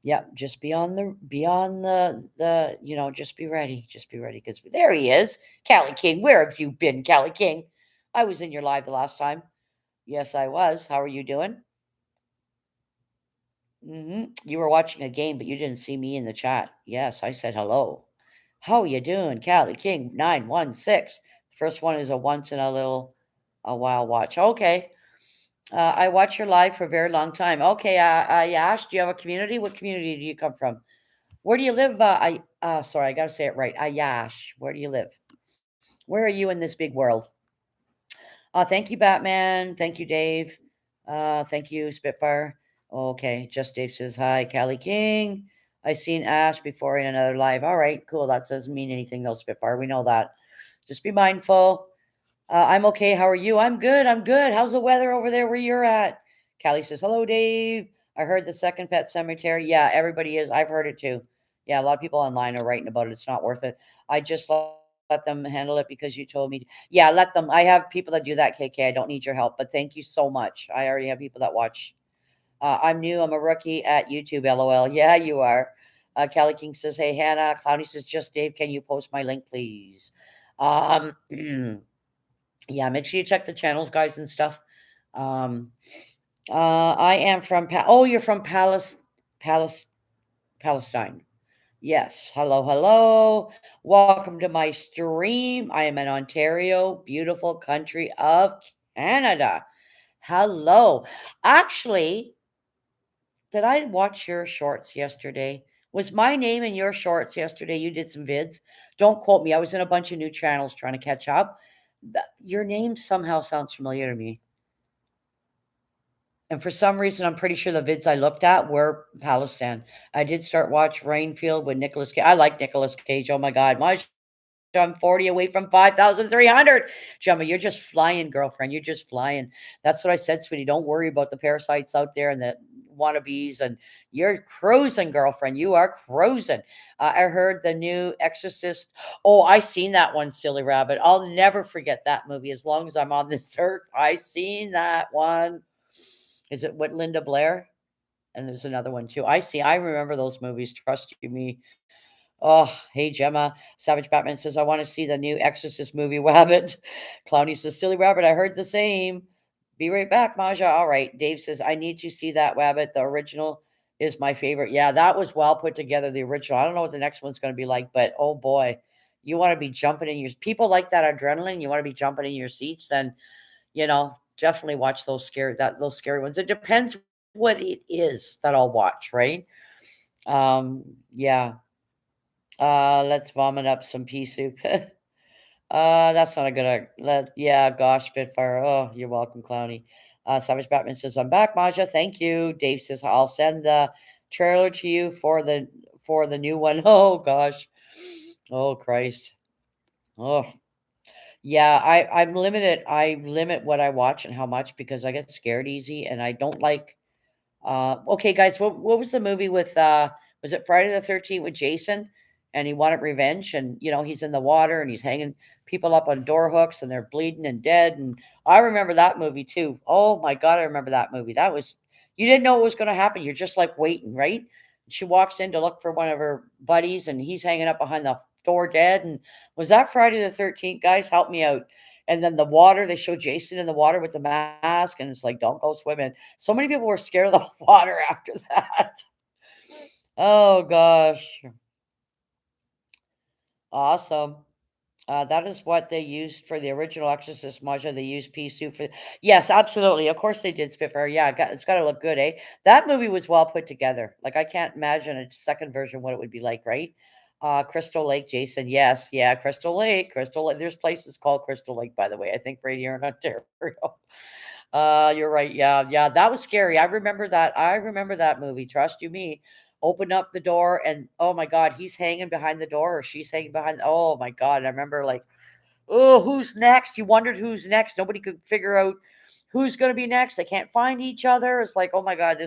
Yep, just be on the just be ready. Just be ready because there he is. Callie King. Where have you been, Callie King? I was in your live the last time. Yes, I was. How are you doing? You were watching a game, but you didn't see me in the chat. Yes, I said hello. How are you doing, Callie King 916? First one is a once in a while watch. Okay. I watch your live for a very long time. Okay, Yash, do you have a community? What community do you come from? Where do you live? Sorry, I gotta say it right. Ayash, where do you live? Where are you in this big world? Thank you, Batman. Thank you, Dave. Thank you, Spitfire. Okay, just Dave says hi, Callie King. I seen Ash before in another live. All right, cool. That doesn't mean anything though, Spitfire. We know that. Just be mindful. I'm okay. How are you? I'm good. I'm good. How's the weather over there where you're at? Callie says, hello, Dave. I heard the second pet cemetery. Yeah, everybody is. I've heard it too. Yeah, a lot of people online are writing about it. It's not worth it. I just let them handle it because you told me. Yeah, let them. I have people that do that, KK. I don't need your help, but thank you so much. I already have people that watch. I'm new. I'm a rookie at YouTube, LOL. Yeah, you are. Callie King says, hey, Hannah. Cloudy says, just Dave, can you post my link, please? Um, yeah, make sure you check the channels, guys, and stuff. Um, I am from oh, you're from Palace, Palestine. Yes. Hello, hello. Welcome to my stream. I am in Ontario, beautiful country of Canada. Hello. Actually, did I watch your shorts yesterday? Was my name in your shorts yesterday? You did some vids. Don't quote me. I was in a bunch of new channels trying to catch up. Your name somehow sounds familiar to me. And for some reason, I'm pretty sure the vids I looked at were Palestine. I did start watch Rainfield with Nicolas Cage. I like Nicolas Cage. Oh my God. I'm 40 away from 5,300. Gemma, you're just flying, girlfriend. You're just flying. That's what I said, sweetie. Don't worry about the parasites out there and the wannabes. And you're cruising, girlfriend. You are cruising. I heard the new Exorcist. Oh, I seen that one, Silly Rabbit. I'll never forget that movie as long as I'm on this earth. I seen that one. Is it what Linda Blair? And there's another one too. I see. I remember those movies. Trust you me. Oh, hey Gemma. Savage Batman says, I want to see the new Exorcist movie, Rabbit. Clowny says, Silly Rabbit, I heard the same. Be right back, Maja. All right. Dave says, I need to see that Rabbit. The original is my favorite. Yeah, that was well put together, the original. I don't know what the next one's going to be like, but oh boy, you want to be jumping in your people like that adrenaline, you want to be jumping in your seats, then definitely watch those scary ones. It depends what it is that I'll watch, right? Yeah. Let's vomit up some pea soup. That's not a good. Yeah, gosh, Spitfire. Oh, you're welcome, Clowny. Savage Batman says, "I'm back, Maja. Thank you." Dave says, "I'll send the trailer to you for the new one." Oh gosh. Oh Christ. Oh yeah. I'm limited. I limit what I watch and how much because I get scared easy, and I don't like okay, guys, what was the movie with was it Friday the 13th with Jason? And he wanted revenge, and he's in the water and he's hanging people up on door hooks and they're bleeding and dead. And I remember that movie too. Oh my god, I remember that movie. That was you didn't know what was gonna happen. You're just like waiting, right? She walks in to look for one of her buddies and he's hanging up behind the Thor dead, and was that Friday the 13th, guys? Help me out. And then the water, they show Jason in the water with the mask, and it's like, don't go swimming. So many people were scared of the water after that. Oh gosh. Awesome. That is what they used for the original Exorcist module. They used pea soup for. Yes, absolutely. Of course they did Spitfire. Yeah, it's got to look good, eh? That movie was well put together. Like I can't imagine a second version what it would be like, right? Crystal Lake, Jason. Yes, yeah, Crystal Lake, Crystal Lake. There's places called Crystal Lake, by the way. I think right here in Ontario. You're right. Yeah, yeah, that was scary. I remember that. I remember that movie. Trust you me. Open up the door and oh my God, he's hanging behind the door or she's hanging behind. Oh my God. I remember like, oh, who's next? You wondered who's next. Nobody could figure out who's going to be next. They can't find each other. It's like, oh my God,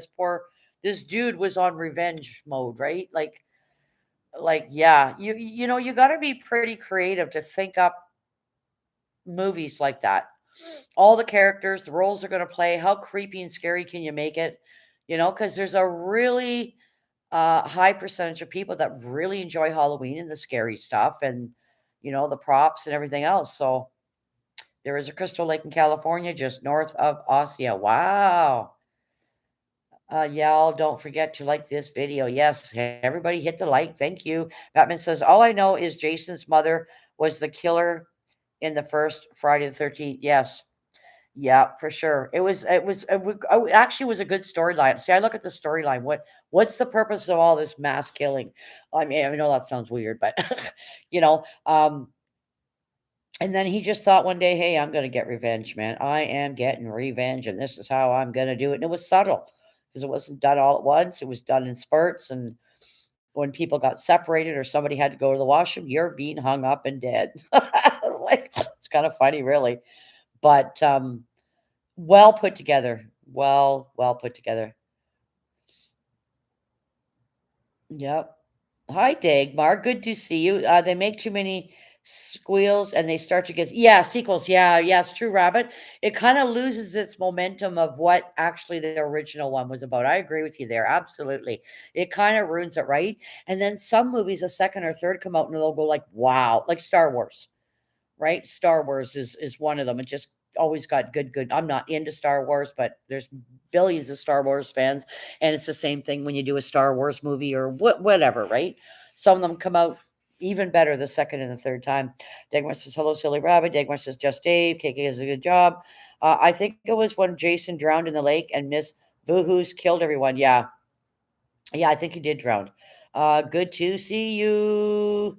this dude was on revenge mode, right? Like, yeah, you got to be pretty creative to think up movies like that. All the characters, the roles they're going to play, how creepy and scary can you make it? Because there's a really high percentage of people that really enjoy Halloween and the scary stuff and, the props and everything else. So there is a Crystal Lake in California, just north of Osceola. Wow. Y'all don't forget to like this video. Yes, everybody hit the like. Thank you. Batman says, all I know is Jason's mother was the killer in the first Friday the 13th. Yes. Yeah, for sure. It actually was a good storyline. See, I look at the storyline. What's the purpose of all this mass killing? I mean, I know that sounds weird, but you know, um, and then he just thought one day, hey, I'm gonna get revenge, man. I am getting revenge, and this is how I'm gonna do it. And it was subtle because it wasn't done all at once. It was done in spurts, and when people got separated or somebody had to go to the washroom, you're being hung up and dead. Like it's kind of funny, really. But well put together. Well put together. Yep. Hi, Dagmar. Good to see you. They make too many squeals and they start to get, yeah, sequels. Yeah, yeah, it's true, Rabbit. It kind of loses its momentum of what actually the original one was about. I agree with you there. Absolutely. It kind of ruins it, right? And then some movies, a second or third come out and they'll go like, wow, like Star Wars. Right? Star Wars is one of them. It just always got good. I'm not into Star Wars, but there's billions of Star Wars fans, and it's the same thing when you do a Star Wars movie or whatever, right? Some of them come out even better the second and the third time. Dagmar says, hello, silly rabbit. Dagmar says, just Dave. KK does a good job. I think it was when Jason drowned in the lake and Miss Boohoo's killed everyone. Yeah. Yeah, I think he did drown. Good to see you.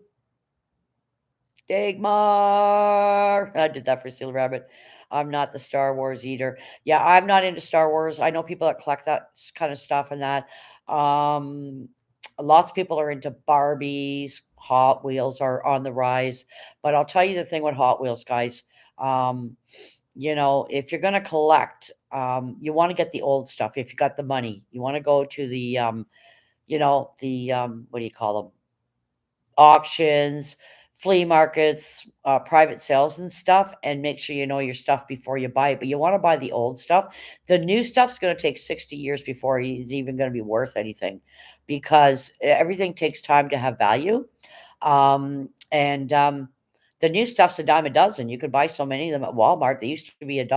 Dagmar. I did that for Seal Rabbit. I'm not the Star Wars eater. Yeah, I'm not into Star Wars. I know people that collect that kind of stuff and that. Um, Lots of people are into Barbies. Hot Wheels are on the rise. But I'll tell you the thing with Hot Wheels, guys. Um, if you're going to collect, you want to get the old stuff. If you got the money, you want to go to what do you call them? Auctions, flea markets, private sales and stuff, and make sure you know your stuff before you buy it. But you want to buy the old stuff. The new stuff's going to take 60 years before it's even going to be worth anything because everything takes time to have value. And The new stuff's a dime a dozen. You could buy so many of them at Walmart. They used to be $1.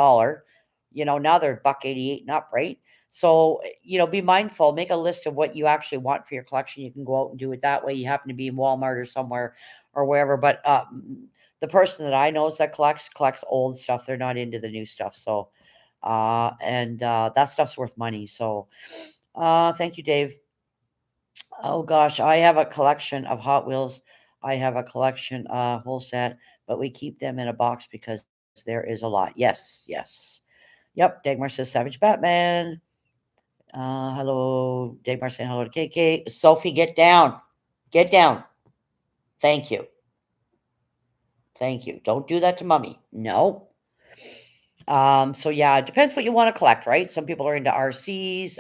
Now they're $1.88 and up, right? So, be mindful, make a list of what you actually want for your collection. You can go out and do it that way. You happen to be in Walmart or somewhere or wherever. But the person that I know is that collects old stuff. They're not into the new stuff. So, and that stuff's worth money. So, thank you, Dave. Oh gosh, I have a collection of Hot Wheels. I have a collection, whole set, but we keep them in a box because there is a lot. Yes, yes. Yep, Dagmar says Savage Batman. Hello, Dagmar saying hello to KK. Sophie, get down. Get down. Thank you. Thank you. Don't do that to mommy. No. So yeah, it depends what you want to collect, right? Some people are into RCs.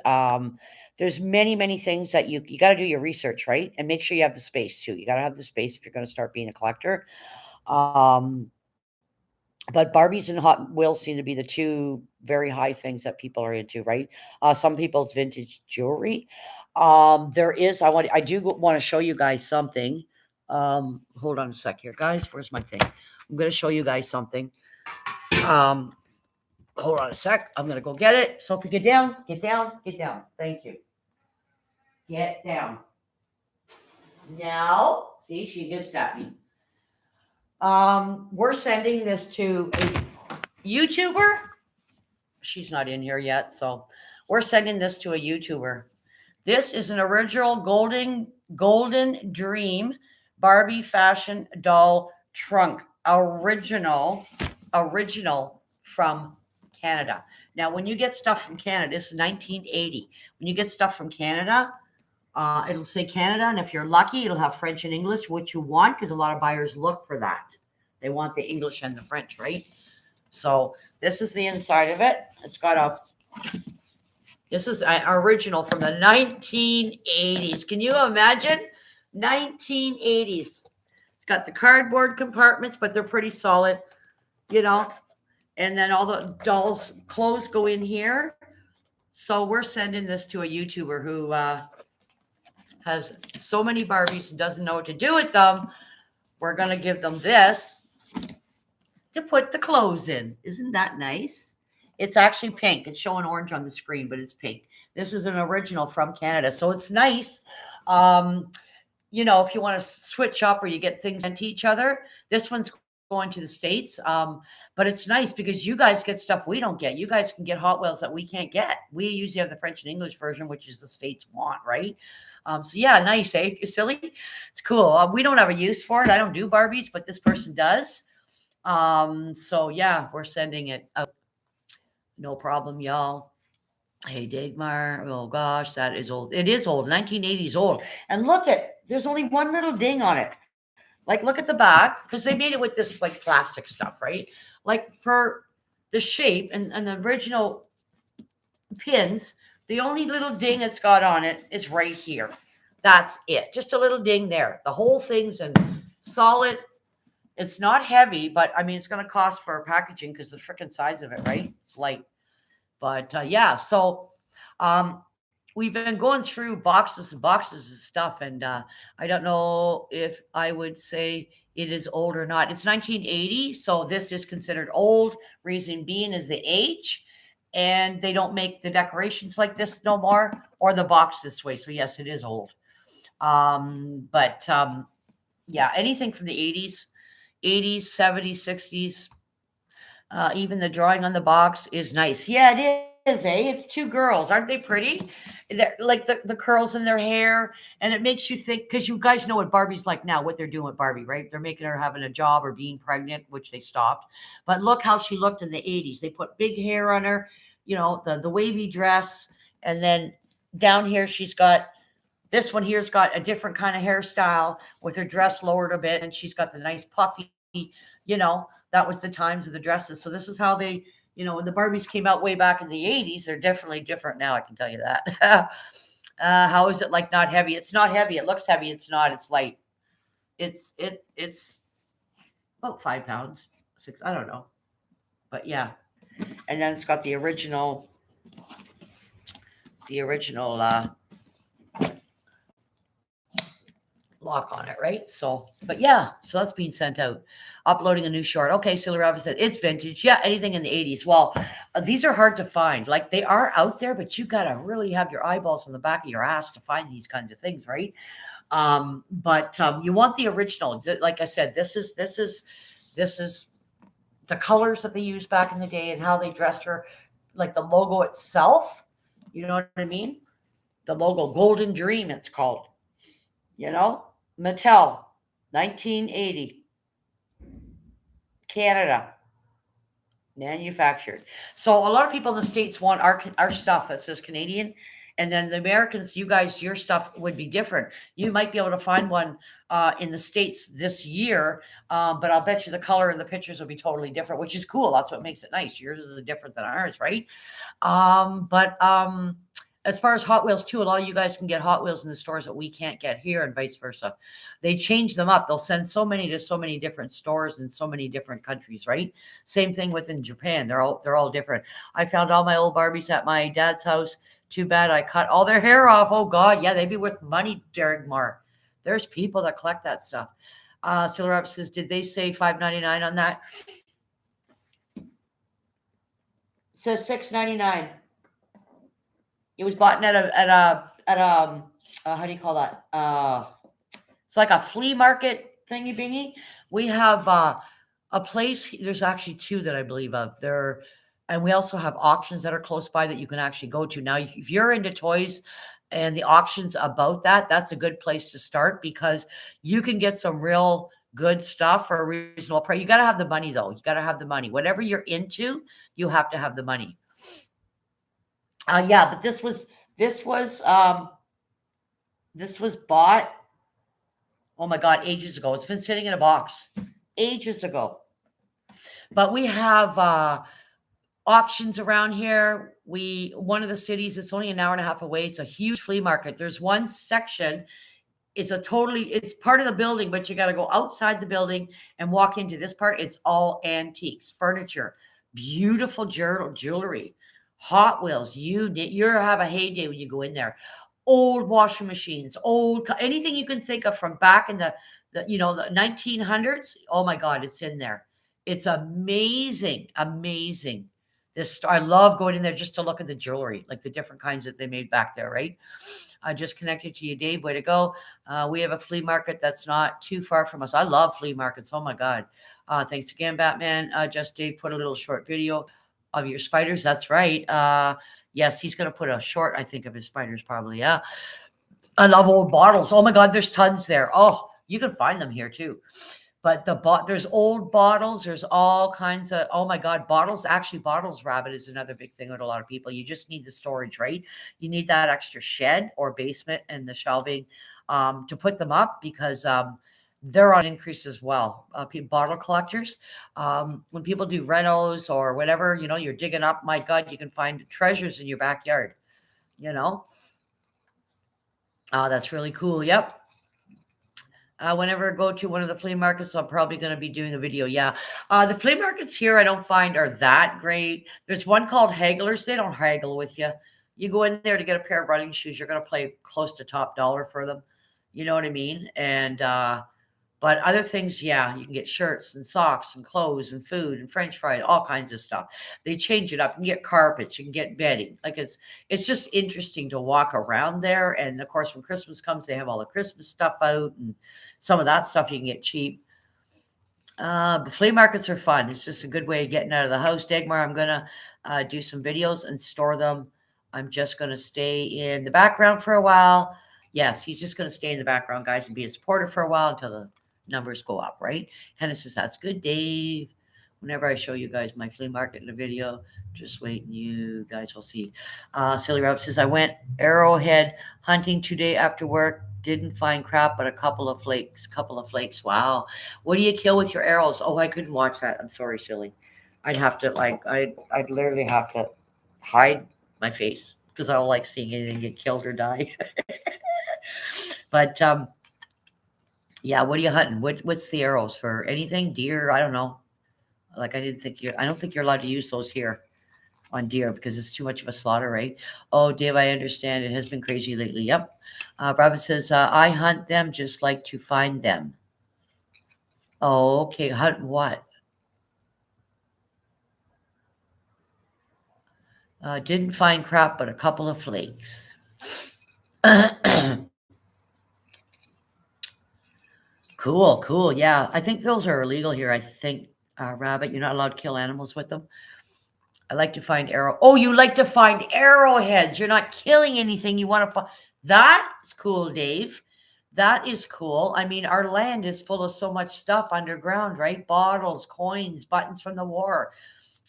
There's many things that you got to do your research, right? And make sure you have the space too. You got to have the space if you're going to start being a collector. Um, but Barbies and Hot Wheels seem to be the two very high things that people are into, right? Some people's vintage jewelry. I do want to show you guys something. Hold on a sec here, guys. Where's my thing? I'm going to show you guys something. Hold on a sec. I'm going to go get it. Sophie, get down, get down, get down. Thank you. Get down. Now, see, she just at me. We're sending this to a YouTuber. She's not in here yet, so we're sending this to a YouTuber. This is an original golden dream Barbie fashion doll trunk. Original from Canada. Now, when you get stuff from Canada, this is 1980. When you get stuff from Canada, it'll say Canada, and if you're lucky, it'll have French and English, which you want, because a lot of buyers look for that. They want the English and the French, right? So this is the inside of it. It's got this is an original from the 1980s. Can you imagine? 1980s. It's got the cardboard compartments, but they're pretty solid, you know. And then all the dolls' clothes go in here. So we're sending this to a YouTuber who has so many Barbies and doesn't know what to do with them. We're going to give them this to put the clothes in. Isn't that nice? It's actually pink. It's showing orange on the screen, but it's pink. This is an original from Canada. So it's nice. You know, if you want to switch up or you get things sent to each other, this one's going to the States. But it's nice because you guys get stuff we don't get. You guys can get Hot Wheels that we can't get. We usually have the French and English version, which is the States want, right? So yeah, nice, eh? You're silly. It's cool. We don't have a use for it. I don't do Barbies, but this person does. So yeah, we're sending it out. No problem, y'all. Hey, Dagmar. Oh gosh, that is old. It is old. 1980s old. And look there's only one little ding on it. Like, look at the back, because they made it with this like plastic stuff, right? Like for the shape and the original pins, the only little ding it's got on it is right here. That's it. Just a little ding there. The whole thing's in solid. It's not heavy, but I mean, it's going to cost for packaging because the freaking size of it, right? It's light. But yeah, so we've been going through boxes and boxes of stuff, and I don't know if I would say it is old or not. It's 1980, so this is considered old. Reason being is the age, and they don't make the decorations like this no more, or the box this way. So yes, it is old. But yeah, anything from the 80s, 70s, 60s. Even the drawing on the box is nice. Yeah, it is, eh? It's two girls. Aren't they pretty? They're like the curls in their hair. And it makes you think, because you guys know what Barbie's like now, what they're doing with Barbie, right? They're making her having a job or being pregnant, which they stopped. But look how she looked in the 80s. They put big hair on her, you know, the wavy dress. And then down here, she's got this one here's got a different kind of hairstyle with her dress lowered a bit. And she's got the nice puffy, you know. That was the times of the dresses. So this is how they, you know, when the Barbies came out way back in the 80s, they're definitely different now. I can tell you that. How is it like not heavy? It's not heavy. It looks heavy. It's not. It's light. It's about 5 pounds, 6. I don't know, but yeah. And then it's got the original lock on it, right? So, but yeah, so that's being sent out. Uploading a new short. Okay, Silly Rabbit said it's vintage. Yeah, anything in the 80s. Well, these are hard to find. Like, they are out there, but you gotta really have your eyeballs on the back of your ass to find these kinds of things, right? But you want the original. Like I said, this is the colors that they used back in the day and how they dressed her, like the logo itself. You know what I mean? The logo, Golden Dream, it's called. You know, Mattel, 1980, Canada, manufactured. So a lot of people in the States want our stuff that says Canadian. And then the Americans, you guys, your stuff would be different. You might be able to find one in the States this year, but I'll bet you the color and the pictures will be totally different, which is cool. That's what makes it nice. Yours is different than ours, right? But as far as Hot Wheels too, a lot of you guys can get Hot Wheels in the stores that we can't get here, and vice versa. They change them up. They'll send so many to so many different stores in so many different countries, right? Same thing within Japan. They're all different. I found all my old Barbies at my dad's house. Too bad I cut all their hair off. Oh God, yeah, they'd be worth money, Derek Marr. There's people that collect that stuff. Silver Up says, did they say $5.99 on that? It says $6.99. It was bought at a how do you call that? It's like a flea market thingy bingy. We have a place. There's actually two that I believe of there, and we also have auctions that are close by that you can actually go to. Now, if you're into toys and the auctions about that, that's a good place to start because you can get some real good stuff for a reasonable price. You got to have the money though. You got to have the money. Whatever you're into, you have to have the money. Yeah, but this was bought, oh my God, ages ago. It's been sitting in a box ages ago. But we have auctions around here. One of the cities, it's only an hour and a half away. It's a huge flea market. There's one section. It's part of the building, but you got to go outside the building and walk into this part. It's all antiques, furniture, beautiful jewelry, Hot Wheels. You have a heyday when you go in there. Old washing machines, anything you can think of from back in the 1900s. Oh my God, it's in there. It's amazing, amazing. I love going in there just to look at the jewelry, like the different kinds that they made back there, right? I just connected to you, Dave. Way to go. We have a flea market that's not too far from us. I love flea markets. Oh my God. Thanks again, Batman. Just Dave put a little short video of your spiders. That's right. Yes, he's going to put a short, I think, of his spiders probably. Yeah. I love old bottles. Oh my God, there's tons there. Oh, you can find them here too. But there's old bottles. There's all kinds of, oh my God, bottles. Actually, bottles, Rabbit, is another big thing with a lot of people. You just need the storage, right? You need that extra shed or basement and the shelving to put them up because they're on increase as well. Bottle collectors, when people do renos or whatever, you're digging up, my God, you can find treasures in your backyard, Oh, that's really cool. Yep. Whenever I go to one of the flea markets, I'm probably going to be doing a video. Yeah. The flea markets here I don't find are that great. There's one called Hagglers. They don't haggle with you. You go in there to get a pair of running shoes. You're going to pay close to top dollar for them. You know what I mean? And, but other things, yeah, you can get shirts and socks and clothes and food and French fries, all kinds of stuff. They change it up. You can get carpets, you can get bedding. Like it's just interesting to walk around there. And of course, when Christmas comes, they have all the Christmas stuff out, and some of that stuff you can get cheap. The flea markets are fun. It's just a good way of getting out of the house. Dagmar, I'm gonna do some videos and store them. I'm just gonna stay in the background for a while. Yes, he's just gonna stay in the background, guys, and be a supporter for a while until the numbers go up, right? Hannah says, that's good, Dave. Whenever I show you guys my flea market in a video, just wait and you guys will see. Silly Rob says, I went arrowhead hunting today after work. Didn't find crap, but a couple of flakes. Wow. What do you kill with your arrows? Oh, I couldn't watch that. I'm sorry, Silly. I'd have to I'd literally have to hide my face because I don't like seeing anything get killed or die. But yeah, what are you hunting? What's the arrows for? Anything? Deer? I don't know. Like I don't think you're allowed to use those here on deer because it's too much of a slaughter, right? Oh, Dave, I understand. It has been crazy lately. Yep. Robert says, I hunt them, just like to find them. Oh, okay. Hunt what? Didn't find crap, but a couple of flakes. Cool. Yeah, I think those are illegal here. I think, Rabbit, you're not allowed to kill animals with them. I like to find Oh, you like to find arrowheads. You're not killing anything. You want to find. That's cool, Dave. That is cool. I mean, our land is full of so much stuff underground, right? Bottles, coins, buttons from the war,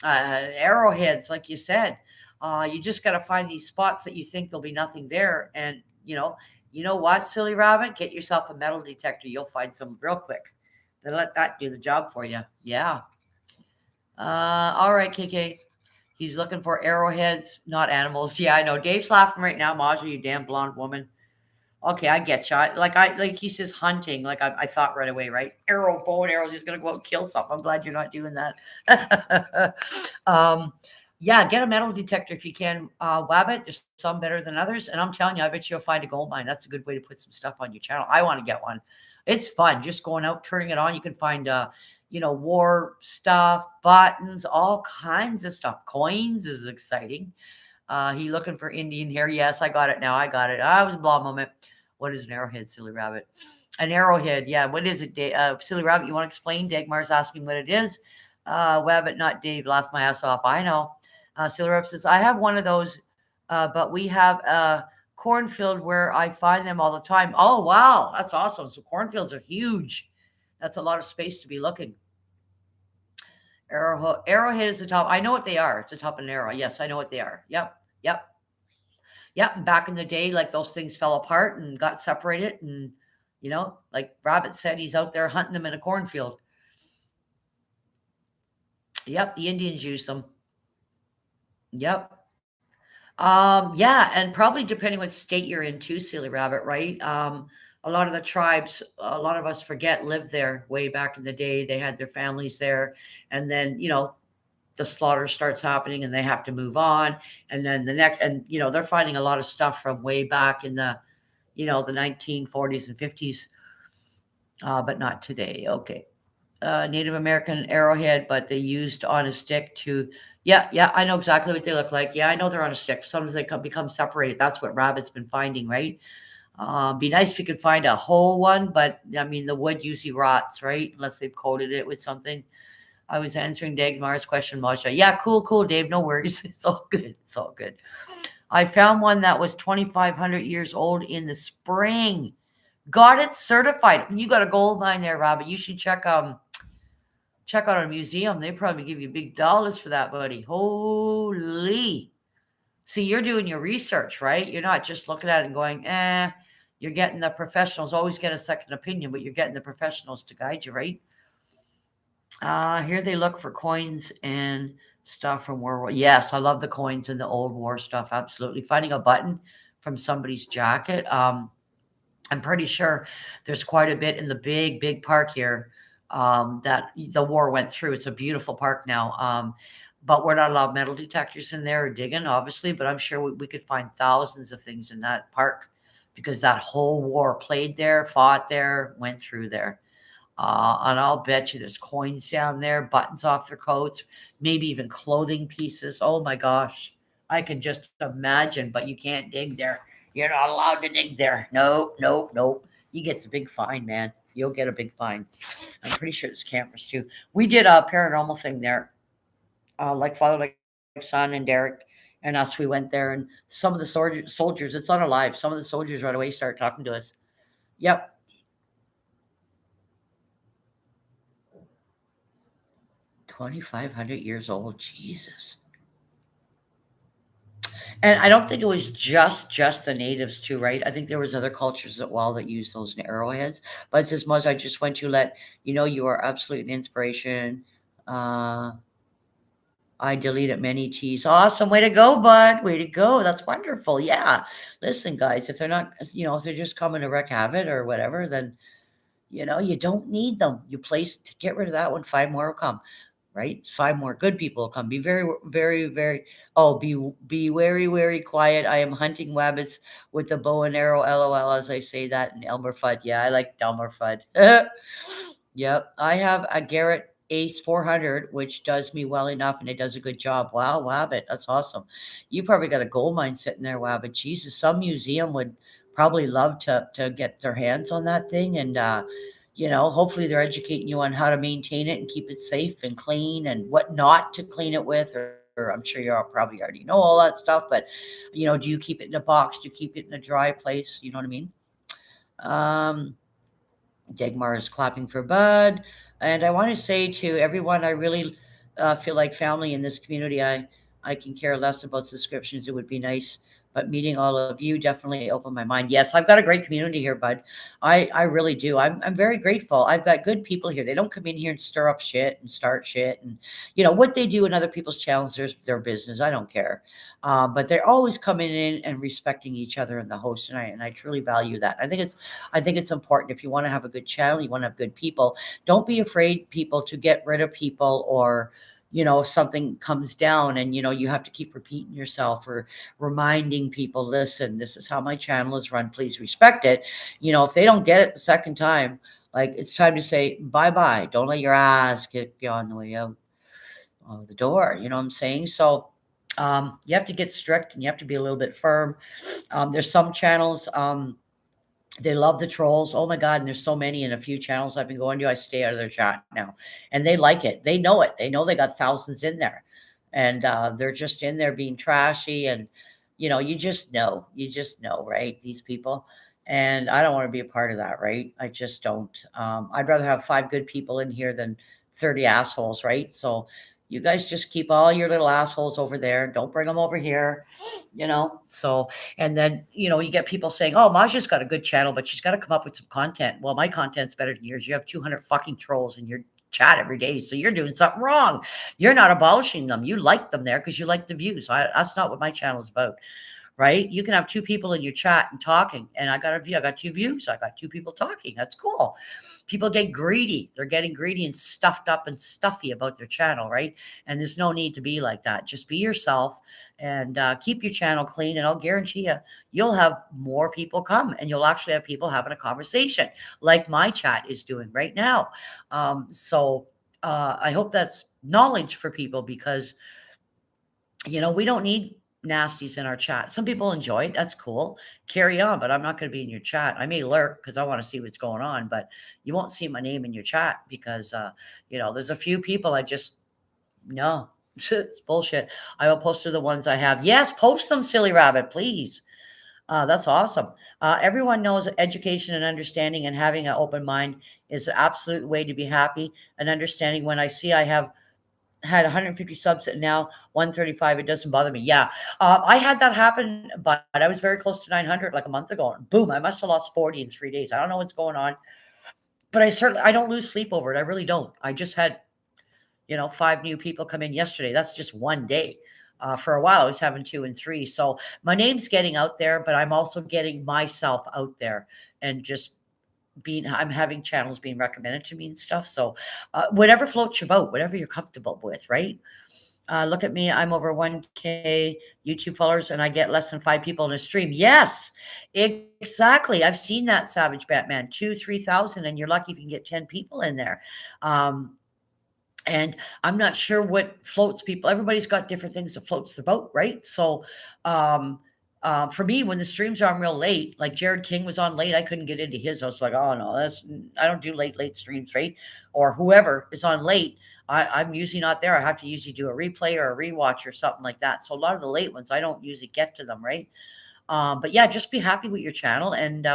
arrowheads, like you said. You just got to find these spots that you think there'll be nothing there. And, you know what, Silly Rabbit? Get yourself a metal detector. You'll find some real quick. Then let that do the job for you. Yeah. All right, KK. He's looking for arrowheads, not animals. Yeah, I know. Dave's laughing right now. Maja, you damn blonde woman. Okay, I get you. Like he says hunting. Like I thought right away, right? Bow and arrows. He's gonna go out and kill something. I'm glad you're not doing that. Yeah, get a metal detector if you can. Wabbit, there's some better than others, and I'm telling you, I bet you'll find a gold mine. That's a good way to put some stuff on your channel. I want to get one. It's fun just going out, turning it on. You can find, war stuff, buttons, all kinds of stuff. Coins is exciting. He looking for Indian hair. Yes, I got it now. I got it. I was a blah moment. What is an arrowhead, silly rabbit? An arrowhead. Yeah. What is it, silly rabbit? You want to explain? Dagmar's asking what it is. Wabbit, not Dave. Laughed my ass off. I know. Silly rabbit says I have one of those, but we have a cornfield where I find them all the time. Oh wow, that's awesome. So cornfields are huge. That's a lot of space to be looking. Arrowhead is the top. I know what they are. It's the top of an arrow. Yes, I know what they are. Yep. Yep. Yep. And back in the day, like those things fell apart and got separated. And, like Rabbit said, he's out there hunting them in a cornfield. Yep. The Indians use them. Yep. Yeah. And probably depending what state you're in too, Silly Rabbit, right? A lot of the tribes, a lot of us forget, lived there way back in the day. They had their families there. And then, the slaughter starts happening and they have to move on. And then the next, and, they're finding a lot of stuff from way back in the 1940s and 50s, but not today. Okay. Native American arrowhead, but they used on a stick to, yeah, yeah, I know exactly what they look like. Yeah, I know they're on a stick. Sometimes they become separated. That's what Rabbit's been finding, right? Be nice if you could find a whole one, but I mean, the wood usually rots, right? Unless they've coated it with something. I was answering Dagmar's question, Masha. Yeah, cool, cool, Dave. No worries. It's all good. It's all good. I found one that was 2,500 years old in the spring. Got it certified. You got a gold mine there, Robert. You should check out a museum. They probably give you big dollars for that, buddy. Holy. See, you're doing your research, right? You're not just looking at it and going, You're getting the professionals. Always get a second opinion, but you're getting the professionals to guide you, right? Here they look for coins and stuff from World War. Yes, I love the coins and the old war stuff. Absolutely. Finding a button from somebody's jacket. I'm pretty sure there's quite a bit in the big, big park here, that the war went through. It's a beautiful park now. But we're not allowed metal detectors in there or digging, obviously. But I'm sure we could find thousands of things in that park because that whole war played there, fought there, went through there. And I'll bet you there's coins down there, buttons off their coats, maybe even clothing pieces. Oh my gosh. I can just imagine, but you can't dig there. You're not allowed to dig there. No, no, no. You get a big fine, man. You'll get a big fine. I'm pretty sure there's cameras too. We did a paranormal thing there, like Father, like Son, and Derek and us. We went there, and some of the soldiers, it's on a live. Some of the soldiers right away start talking to us. Yep. 2,500 years old. Jesus. And I don't think it was just the natives too, right? I think there was other cultures as well that used those arrowheads. But it says, Muzz, I just want to let you know you are absolute an inspiration. Uh, I deleted many T's. Awesome. Way to go, bud. Way to go. That's wonderful. Yeah. Listen, guys, if they're not, if they're just coming to wreak havoc or whatever, then, you don't need them. You place to get rid of that one, five more will come, right? Five more good people will come. Be very, very, very. Oh, be very, very quiet. I am hunting rabbits with the bow and arrow. LOL. As I say that in Elmer Fudd. Yeah, I like Elmer Fudd. Yep, I have a Garrett Ace 400, which does me well enough, and it does a good job. Wow, Wabbit, that's awesome. You probably got a gold mine sitting there, Wabbit. Jesus, some museum would probably love to get their hands on that thing, and hopefully they're educating you on how to maintain it and keep it safe and clean and what not to clean it with. Or I'm sure you all probably already know all that stuff, but do you keep it in a box? Do you keep it in a dry place? You know what I mean? Um, Dagmar is clapping for Bud. And I want to say to everyone, I really feel like family in this community. I can care less about subscriptions. It would be nice. But meeting all of you definitely opened my mind. Yes, I've got a great community here, Bud. I really do. I'm very grateful. I've got good people here. They don't come in here and stir up shit and start shit. And, what they do in other people's channels, their business. I don't care. But they're always coming in and respecting each other and the host. And I truly value that. I think it's important. If you want to have a good channel, you want to have good people. Don't be afraid, people, to get rid of people or if something comes down and you have to keep repeating yourself or reminding people, listen, this is how my channel is run, please respect it. If they don't get it the second time, like, it's time to say bye bye. Don't let your ass get you on the way out of the door. You know what I'm saying? So you have to get strict and you have to be a little bit firm. There's some channels, they love the trolls. Oh my God. And there's so many in a few channels I've been going to. I stay out of their chat now. And they like it. They know it. They know they got thousands in there. And they're just in there being trashy. And, you just know, right? These people. And I don't want to be a part of that, right? I just don't. I'd rather have 5 good people in here than 30 assholes, right? So you guys just keep all your little assholes over there. Don't bring them over here, So, and then, you get people saying, oh, Maja's got a good channel, but she's got to come up with some content. Well, my content's better than yours. You have 200 fucking trolls in your chat every day. So you're doing something wrong. You're not abolishing them. You like them there because you like the views. That's not what my channel is about, right? You can have 2 people in your chat and talking, and I got a view. I got 2 views. I got 2 people talking. That's cool. People get greedy. They're getting greedy and stuffed up and stuffy about their channel, right? And there's no need to be like that. Just be yourself and keep your channel clean. And I'll guarantee you'll have more people come, and you'll actually have people having a conversation like my chat is doing right now. So I hope that's knowledge for people, because we don't need nasties in our chat. Some people enjoy it. That's cool. Carry on, but I'm not going to be in your chat. I may lurk because I want to see what's going on, but you won't see my name in your chat because, there's a few people I just, no, it's bullshit. I will post to the ones I have. Yes, post them, silly rabbit, please. That's awesome. Everyone knows education and understanding and having an open mind is the absolute way to be happy and understanding. When I see I have had 150 subs and now 135, it doesn't bother me. Yeah. I had that happen, but I was very close to 900 like a month ago. And boom, I must have lost 40 in 3 days. I don't know what's going on, but I don't lose sleep over it. I really don't. I just had, 5 new people come in yesterday. That's just one day. For a while, I was having 2 and 3. So my name's getting out there, but I'm also getting myself out there and just I'm having channels being recommended to me and stuff. So whatever floats your boat, whatever you're comfortable with, right? Look at me. I'm over 1K YouTube followers and I get less than 5 people in a stream. Yes, exactly. I've seen that, Savage Batman. 3,000, and you're lucky if you can get 10 people in there. And I'm not sure what floats people. Everybody's got different things that floats their boat, right? So, um, for me, when the streams are on real late, like Jared King was on late, I couldn't get into his. I was like, oh no, I don't do late streams, right? Or whoever is on late, I'm usually not there. I have to usually do a replay or a rewatch or something like that. So a lot of the late ones, I don't usually get to them, right? But yeah, just be happy with your channel. And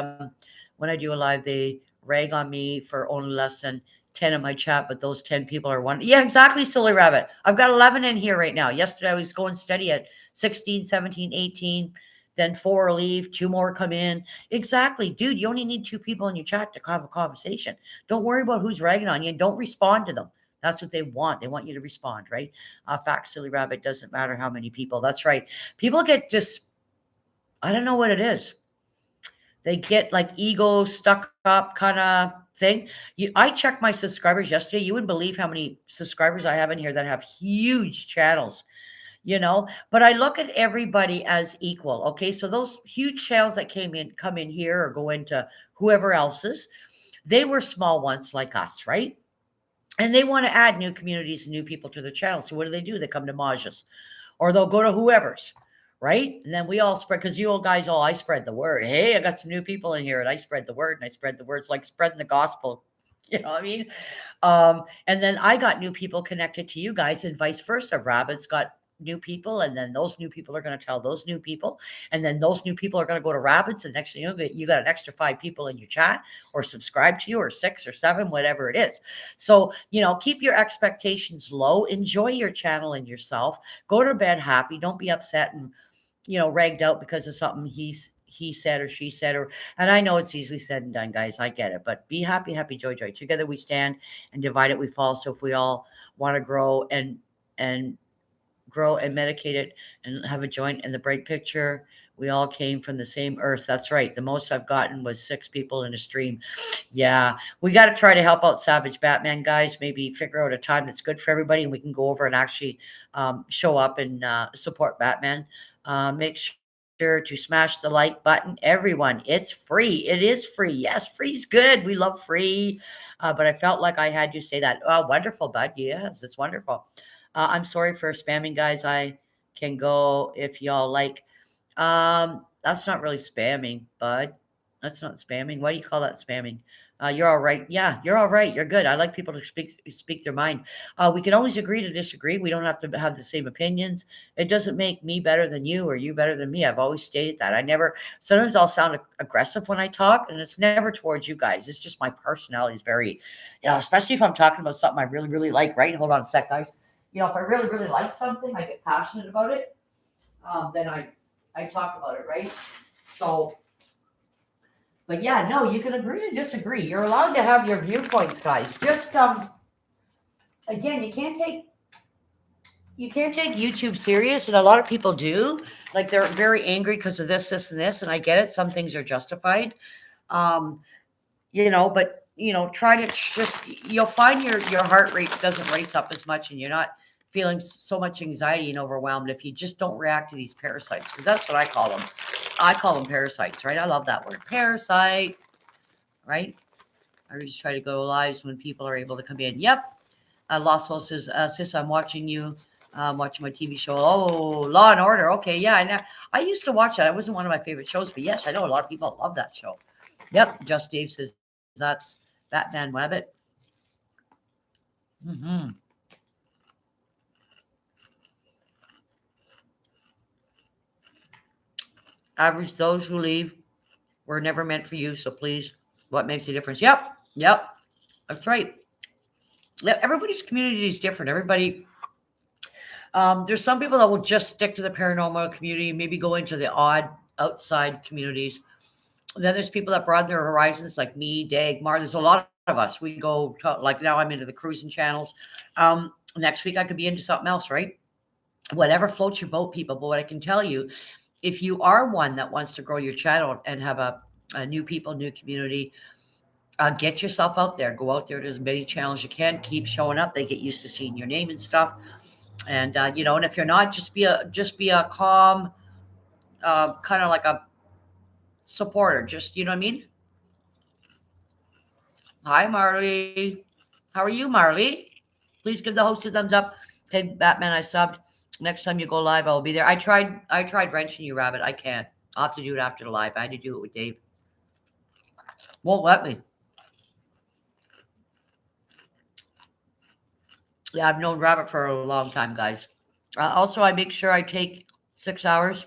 when I do a live, they rag on me for only less than 10 in my chat, but those 10 people are one. Yeah, exactly, silly rabbit. I've got 11 in here right now. Yesterday I was going steady at 16, 17, 18. Then 4 leave, 2 more come in. Exactly, dude. You only need 2 people in your chat to have a conversation. Don't worry about who's ragging on you, and don't respond to them. That's what they want. They want you to respond, right? Fact, silly rabbit, doesn't matter how many people. That's right. People get just, I don't know what it is. They get like ego stuck up kind of thing. I checked my subscribers yesterday. You wouldn't believe how many subscribers I have in here that have huge channels, but I look at everybody as equal. Okay. So those huge channels that come in here or go into whoever else's, they were small ones like us, right? And they want to add new communities and new people to their channel. So what do? They come to Maja's, or they'll go to whoever's, right? And then we all spread, because you all guys I spread the word. Hey, I got some new people in here, and I spread the word, and I spread the words like spreading the gospel. You know what I mean? And then I got new people connected to you guys, and vice versa. Rabbit's got new people, and then those new people are going to tell those new people, and then those new people are going to go to Rabbits, and next thing you know, you got an extra 5 people in your chat, or subscribe to you, or 6 or 7, whatever it is. So keep your expectations low, enjoy your channel and yourself, go to bed happy, don't be upset and ragged out because of something he said or she said, and I know it's easily said and done, guys. I get it, but be happy, happy, joy, joy. Together we stand, and divided we fall. So if we all want to grow and grow and medicate it and have a joint in the bright picture, We all came from the same earth. That's right. The most I've gotten was 6 people in a stream. Yeah, we got to try to help out Savage Batman, guys. Maybe figure out a time that's good for everybody, and we can go over and actually show up and support Batman. Make sure to smash the like button, everyone. It's free. It is free. Yes, free's good. We love free. But I felt like I had to say that. Oh, wonderful, bud. Yes, it's wonderful. I'm sorry for spamming, guys. I can go if y'all like. That's not really spamming, bud. That's not spamming. Why do you call that spamming? You're all right. Yeah, you're all right. You're good. I like people to speak their mind. We can always agree to disagree. We don't have to have the same opinions. It doesn't make me better than you or you better than me. I've always stated that. I never. Sometimes I'll sound aggressive when I talk, and it's never towards you guys. It's just my personality is very, especially if I'm talking about something I really, really like. Right? Hold on a sec, guys. If I really, really like something, I get passionate about it. Then I talk about it, right? So, but yeah, no, you can agree to disagree. You're allowed to have your viewpoints, guys. Just again, you can't take YouTube serious, and a lot of people do. Like they're very angry because of this, this, and this, and I get it. Some things are justified. Um, but try to just you'll find your heart rate doesn't race up as much, and you're not feeling so much anxiety and overwhelmed if you just don't react to these parasites, because that's what I call them. I call them parasites, right? I love that word, parasite, right? I just try to go lives when people are able to come in. Yep. Lasso says, sis, I'm watching you. Watching my TV show. Oh, Law and Order. Okay, yeah, I used to watch that. It wasn't one of my favorite shows, but yes, I know a lot of people love that show. Yep. Just Dave says that's Batman Wabbit. Mm-hmm. Average those who leave were never meant for you. So please, what makes a difference? Yep. Yep. That's right. Yeah, everybody's community is different. Everybody, there's some people that will just stick to the paranormal community, maybe go into the odd outside communities. Then there's people that broaden their horizons, like me, Dagmar. There's a lot of us. We go to, like now I'm into the cruising channels. Next week I could be into something else, right? Whatever floats your boat, people. But what I can tell you, if you are one that wants to grow your channel and have a new people, new community, get yourself out there. Go out there to as many channels you can. Keep showing up. They get used to seeing your name and stuff. And and if you're not, just be a calm, kind of like a supporter. Just you know what I mean. Hi, Marley. How are you, Marley? Please give the host a thumbs up. Hey, Batman, I subbed. Next time you go live, I'll be there. I tried wrenching you, Rabbit. I can't. I'll have to do it after the live. I had to do it with Dave. Won't let me. Yeah, I've known Rabbit for a long time, guys. Also, I make sure I take 6 hours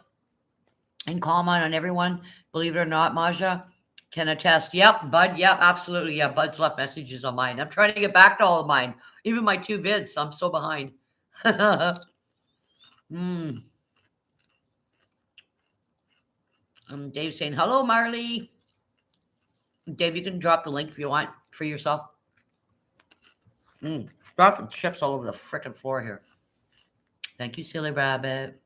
and comment on everyone. Believe it or not, Maja can attest. Yep, Bud. Yep, absolutely. Yeah, Bud's left messages on mine. I'm trying to get back to all of mine, even my 2 vids. I'm so behind. mm. Dave saying hello, Marley. Dave, you can drop the link if you want for yourself. Dropping chips all over the frickin' floor here. Thank you, silly rabbit.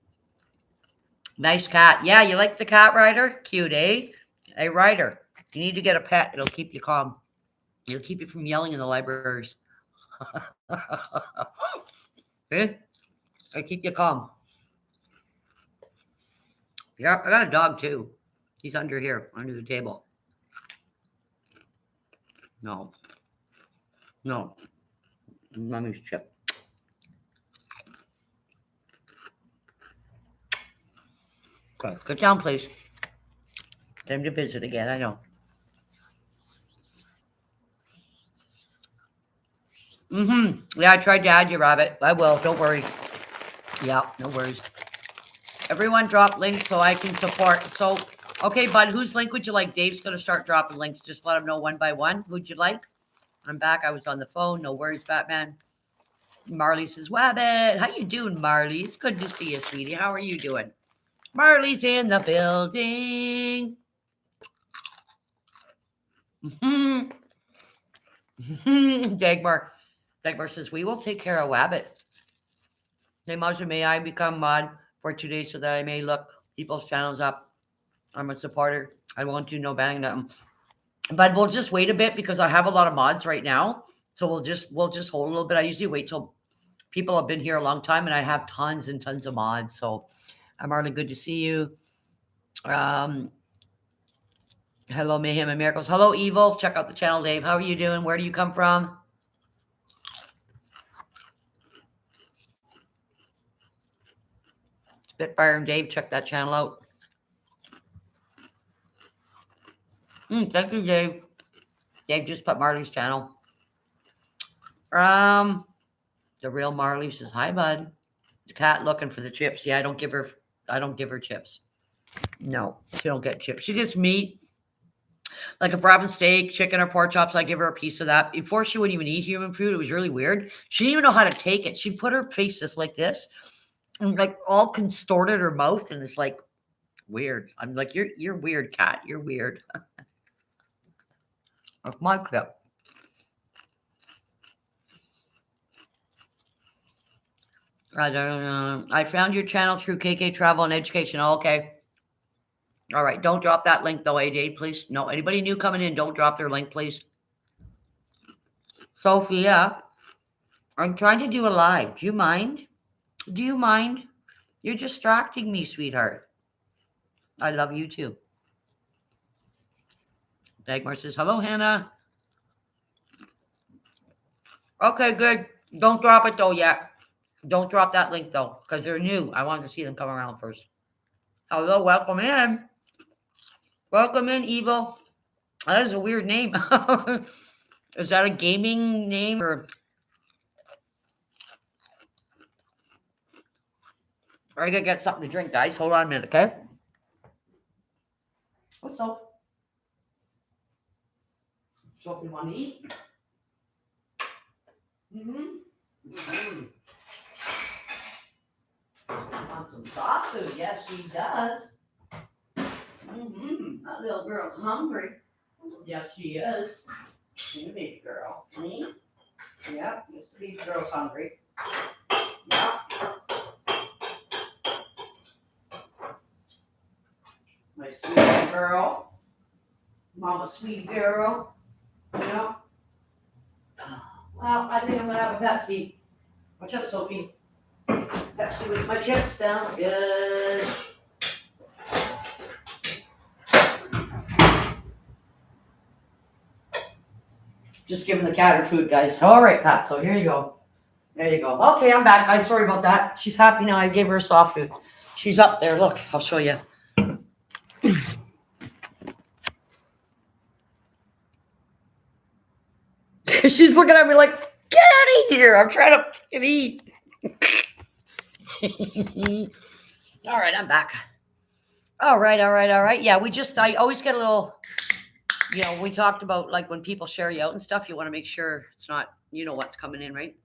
Nice cat. Yeah, you like the cat, Ryder? Cute, eh? Hey, Ryder, you need to get a pet. It'll keep you calm. It'll keep you from yelling in the libraries. Okay? It'll keep you calm. Yeah, I got a dog too. He's under here, under the table. No. No. Mommy's chip. Okay, get down, please. Time to visit again, I know. Yeah, I tried to add you, Rabbit. I will, don't worry. Yeah, no worries. Everyone drop links so I can support. So, okay, Bud, whose link would you like? Dave's going to start dropping links. Just let him know one by one. Who'd you like? I'm back. I was on the phone. No worries, Batman. Marley says, Wabbit. How you doing, Marley? It's good to see you, sweetie. How are you doing? Marley's in the building. Dagmar. Dagmar says, we will take care of Wabbit. Hey, Maja, may I become mod for today so that I may look people's channels up? I'm a supporter. I won't do no banning nothing. But we'll just wait a bit because I have a lot of mods right now. So we'll just hold a little bit. I usually wait till people have been here a long time, and I have tons and tons of mods. So Marley, good to see you. Hello, Mayhem and Miracles. Hello, Evil. Check out the channel, Dave. How are you doing? Where do you come from? Spitfire and Dave, check that channel out. Thank you, Dave. Dave just put Marley's channel. The real Marley says, hi, bud. The cat looking for the chips. Yeah, I don't give her chips. No, she don't get chips. She gets meat. Like if we're having steak, chicken, or pork chops, I give her a piece of that. Before she wouldn't even eat human food. It was really weird. She didn't even know how to take it. She'd put her face just like this and like all contorted her mouth, and it's like weird. I'm like, you're weird, cat. You're weird. That's my clip. I don't know. I found your channel through KK Travel and Education. Oh, okay. All right. Don't drop that link though, AJ, please. No, anybody new coming in, don't drop their link, please. Sophia, I'm trying to do a live. Do you mind? Do you mind? You're distracting me, sweetheart. I love you too. Dagmar says, hello, Hannah. Okay, good. Don't drop it though yet. Don't drop that link though, because they're new. I wanted to see them come around first. Hello, welcome in. Welcome in, Evil. That is a weird name. Is that a gaming name or? I gotta get something to drink, guys. Hold on a minute, okay? What's up? Something you want to eat? Want some soft food? Yes, she does. That little girl's hungry. Yes, she is. She's a baby girl. Yep, this baby girl's hungry. Yep. My sweet girl. Mama, sweet girl. Yep. Well, I think I'm going to have a Pepsi. Watch out, Sophie. Pepsi with my chips sounds good. Just giving the cat her food, guys. All right, Pat. So here you go. There you go. Okay, I'm back, guys. Sorry about that. She's happy now. I gave her soft food. She's up there. Look, I'll show you. She's looking at me like, get out of here. I'm trying to fucking eat. All right, I'm back. All right. Yeah, I always get a little, we talked about like when people share you out and stuff, you want to make sure it's not, what's coming in, right?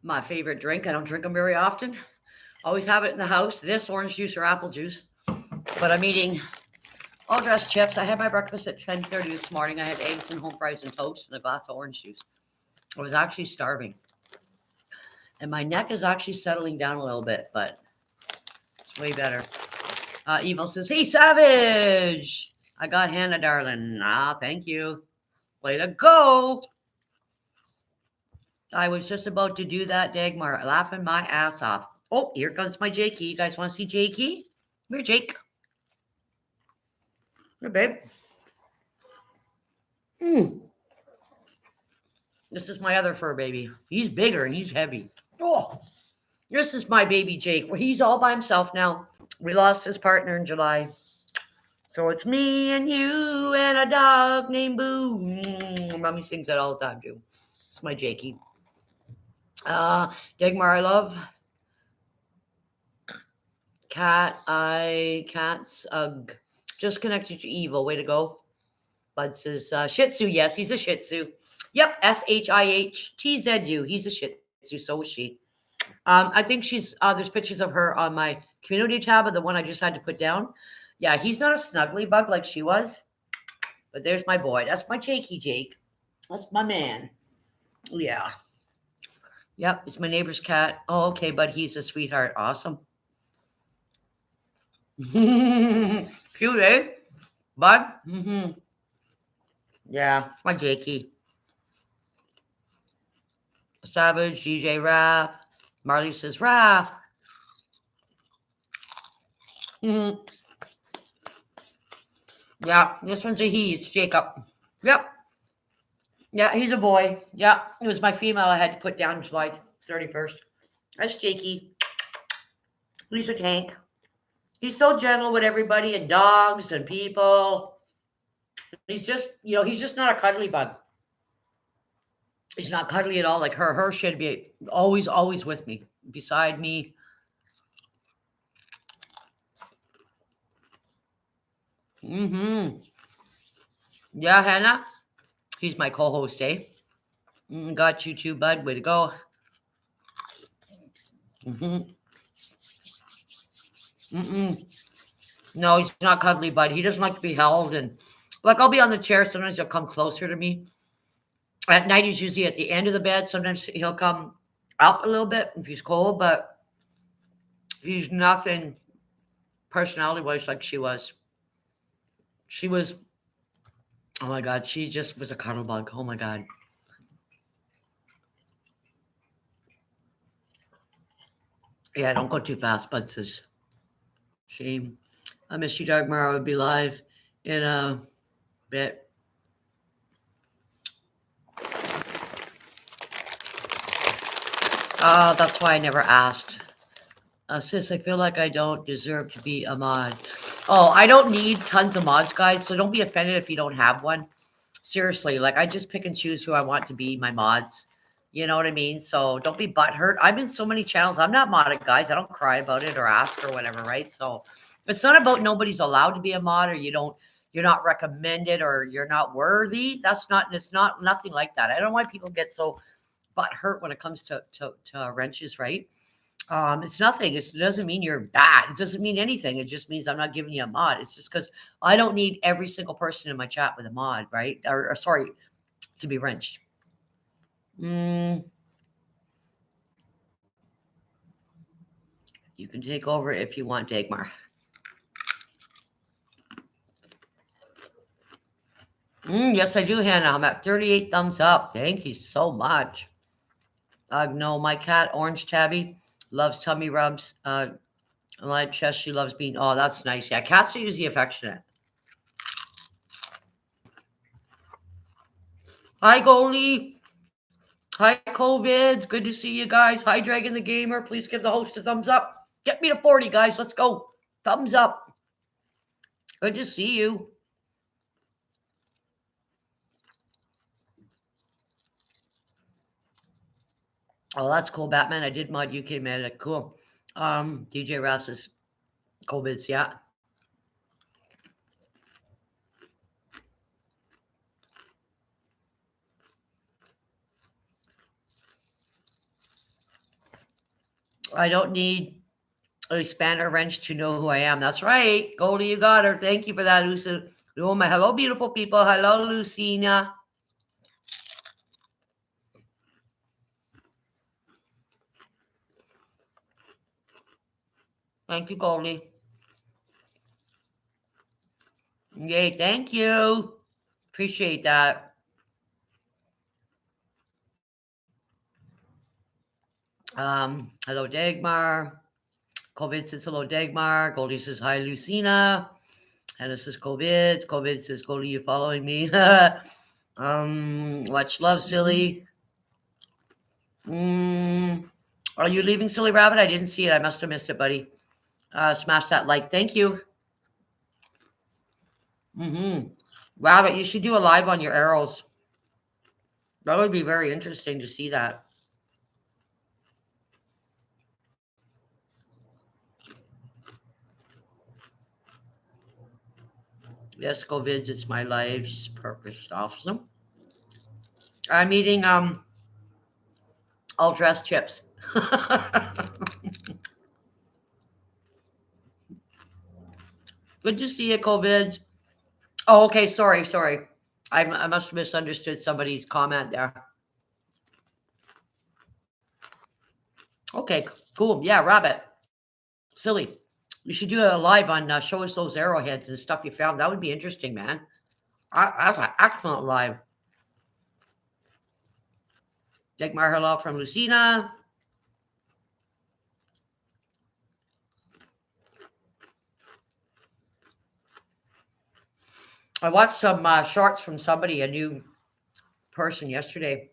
My favorite drink. I don't drink them very often. Always have it in the house. This orange juice or apple juice. But I'm eating all dressed chips. I had my breakfast at 10:30 this morning. I had eggs and home fries and toast and a glass of orange juice. I was actually starving. And my neck is actually settling down a little bit, but it's way better. Evil says, hey, Savage. I got Hannah, darling. Thank you. Way to go. I was just about to do that, Dagmar, laughing my ass off. Oh, here comes my Jakey. You guys want to see Jakey? Come here, Jake. Here, babe. This is my other fur baby. He's bigger and he's heavy. Oh, this is my baby Jake. Well, he's all by himself now. We lost his partner in July. So it's me and you and a dog named Boo. Mommy sings that all the time, too. It's my Jakey. Dagmar, I love cats. Just connected to Evil. Way to go. Bud says, Shih Tzu. Yes, he's a Shih Tzu. Yep, SHIHTZU. He's a Shih Tzu. So is she. I think there's pictures of her on my community tab of the one I just had to put down. Yeah, he's not a snuggly bug like she was. But there's my boy. That's my Jakey Jake. That's my man. Yeah. Yep, it's my neighbor's cat. Oh, okay, but he's a sweetheart. Awesome. Cute, eh? Bud? Yeah, my Jakey. Savage, DJ Raph. Marley says, Raph. Yeah, this one's a he. It's Jacob. Yep. Yeah, he's a boy. Yeah, it was my female I had to put down July 31st. That's Jakey. He's a tank. He's so gentle with everybody and dogs and people. He's just, he's just not a cuddly bug. He's not cuddly at all. Like her should be always with me, beside me. Yeah, Hannah. He's my co-host, eh? Got you too, bud. Way to go. No, he's not cuddly, bud. He doesn't like to be held. And like, I'll be on the chair. Sometimes he'll come closer to me. At night, he's usually at the end of the bed. Sometimes he'll come up a little bit if he's cold, but he's nothing personality-wise like she was. She was, oh my God, she just was a cuddle bug. Oh my God. Yeah, don't go too fast, bud says. Shame. I miss you, Dagmar. I would be live in a bit. Oh, that's why I never asked. Sis, I feel like I don't deserve to be a mod. Oh, I don't need tons of mods, guys, so don't be offended if you don't have one. Seriously, like I just pick and choose who I want to be my mods. You know what I mean? So don't be butthurt. I'm in so many channels. I'm not modded, guys. I don't cry about it or ask or whatever, right? So it's not about nobody's allowed to be a mod or you're not recommended or you're not worthy. It's not nothing like that. I don't know why people get so butthurt when it comes to wrenches, right? It's nothing. It doesn't mean you're bad. It doesn't mean anything. It just means I'm not giving you a mod. It's just because I don't need every single person in my chat with a mod, right? Or sorry, to be wrenched. You can take over if you want, Dagmar. Yes, I do, Hannah. I'm at 38 thumbs up. Thank you so much. No, my cat, Orange Tabby, loves tummy rubs. My chest, she loves being. Oh, that's nice. Yeah, cats are usually affectionate. Hi, Goldie. Hi, COVIDs. Good to see you guys. Hi, Dragon the Gamer. Please give the host a thumbs up. Get me to 40, guys. Let's go. Thumbs up. Good to see you. Oh, that's cool, Batman. I did mod UK Medic. Cool. DJ Raps' COVIDs, yeah. I don't need a spanner wrench to know who I am. That's right. Goldie, you got her. Thank you for that, Lucina. Hello, beautiful people. Hello, Lucina. Thank you, Goldie. Yay, thank you. Appreciate that. Hello, Dagmar. COVID says hello, Dagmar. Goldie says hi, Lucina. Hannah says COVID. COVID says Goldie, you following me? Much love, silly. Are you leaving, Silly Rabbit? I didn't see it. I must have missed it, buddy. Smash that like. Thank you. Rabbit, you should do a live on your arrows. That would be very interesting to see that. Yes, go visits my life's purpose. Awesome. I'm eating all dressed chips. Good to see you, COVID. Oh, okay. Sorry. I must have misunderstood somebody's comment there. Okay, cool. Yeah, Rabbit. Silly. You should do a live on show us those arrowheads and stuff you found. That would be interesting, man. That's an excellent live. Dagmar, hello from Lucina. I watched some shorts from somebody, a new person yesterday.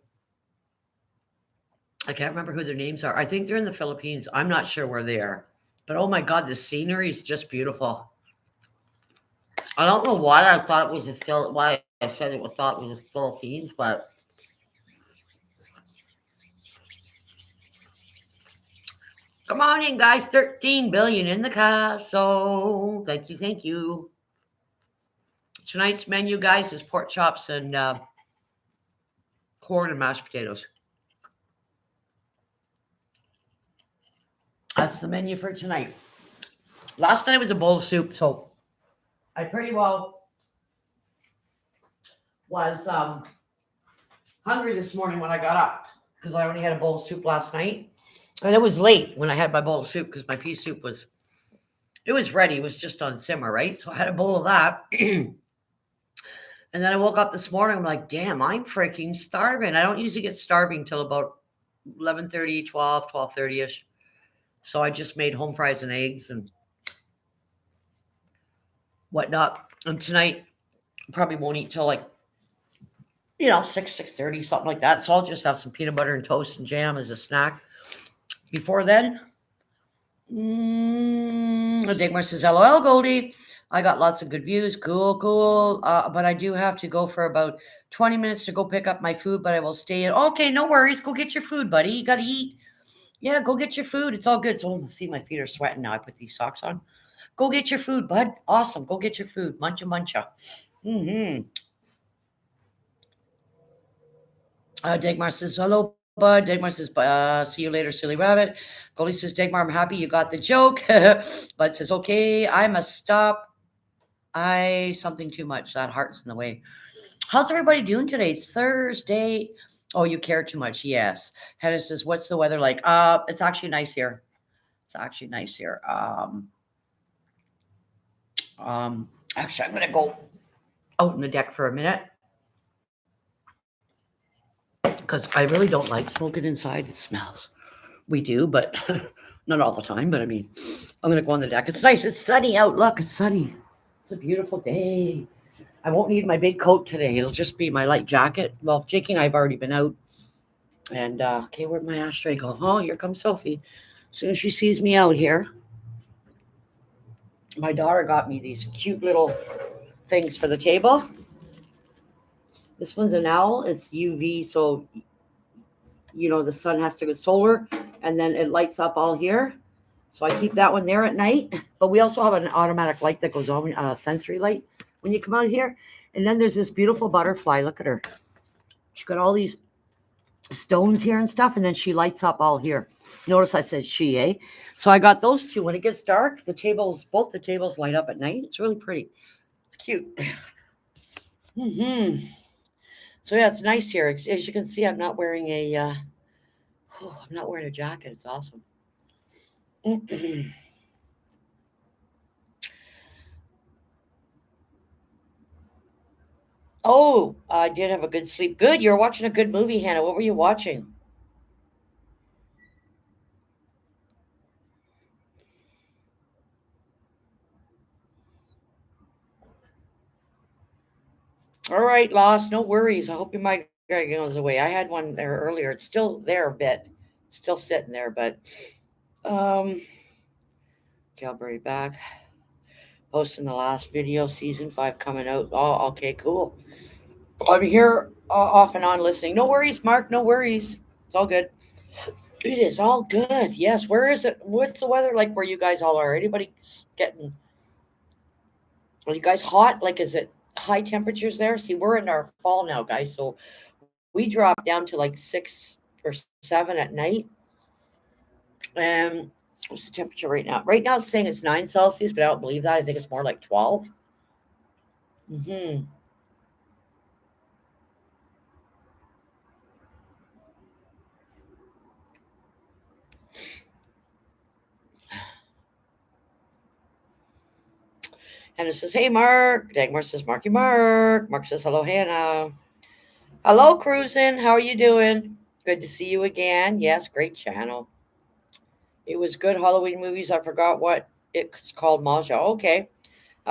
I can't remember who their names are. I think they're in the Philippines. I'm not sure where they are. But oh my God, the scenery is just beautiful. I don't know why I thought it was why I said it thought it was the Philippines, but come on in, guys. 13 billion in the castle. Thank you, thank you. Tonight's menu, guys, is pork chops and corn and mashed potatoes. That's the menu for tonight. Last night was a bowl of soup, so I pretty well was hungry this morning when I got up because I only had a bowl of soup last night. And it was late when I had my bowl of soup because my pea soup was ready. It was just on simmer, right? So I had a bowl of that. And then I woke up this morning. I'm like, damn, I'm freaking starving. I don't usually get starving till about 11:30, 12:30ish. So I just made home fries and eggs and whatnot. And tonight, probably won't eat till like 6:30, something like that. So I'll just have some peanut butter and toast and jam as a snack. Before then, Digmar says, LOL, Goldie. I got lots of good views. Cool. But I do have to go for about 20 minutes to go pick up my food, but I will stay in. Okay, no worries. Go get your food, buddy. You got to eat. Yeah, go get your food. It's all good. So, see, my feet are sweating now. I put these socks on. Go get your food, bud. Awesome. Go get your food. Muncha. Dagmar says, hello, bud. Dagmar says, see you later, silly rabbit. Goldie says, Dagmar, I'm happy you got the joke. Bud says, okay, I must stop. Something too much. That heart's in the way. How's everybody doing today? It's Thursday. Oh, you care too much. Yes. Hannah says, what's the weather like? It's actually nice here. Actually, I'm gonna go out in the deck for a minute because I really don't like smoking inside. It smells. We do, but not all the time. But I mean, I'm gonna go on the deck. It's nice. It's sunny out. Look, it's sunny. It's a beautiful day. I won't need my big coat today. It'll just be my light jacket. Well, Jake and I have already been out. And okay, where'd my ashtray go? Oh, here comes Sophie. As soon as she sees me out here, my daughter got me these cute little things for the table. This one's an owl. It's UV, so the sun has to go solar, and then it lights up all here. So I keep that one there at night. But we also have an automatic light that goes on, sensory light when you come out here. And then there's this beautiful butterfly. Look at her. She's got all these stones here and stuff, and then she lights up all here. Notice I said she, eh? So I got those two. When it gets dark, both the tables light up at night. It's really pretty. It's cute. So yeah, it's nice here. As you can see, I'm not wearing a jacket. It's awesome. Oh, I did have a good sleep. Good. You're watching a good movie, Hannah. What were you watching? All right, Lost. No worries. I hope your migraine goes away. I had one there earlier. It's still there a bit. Still sitting there, but okay, I'll bring it back. Posting the last video, season 5 coming out. Oh, okay, cool. I'm here off and on listening. No worries, Mark. No worries. It's all good. It is all good. Yes. Where is it? What's the weather like where you guys all are? Anybody getting? Are you guys hot? Like, is it high temperatures there? See, we're in our fall now, guys. So we drop down to like 6 or 7 at night. And what's the temperature right now? Right now, it's saying it's 9 Celsius, but I don't believe that. I think it's more like 12. Mm-hmm. Hannah says, hey, Mark. Dagmar says, Marky Mark. Mark says, hello, Hannah. Hello, Cruisin'. How are you doing? Good to see you again. Yes, great channel. It was good Halloween movies. I forgot what it's called, Maja. Okay.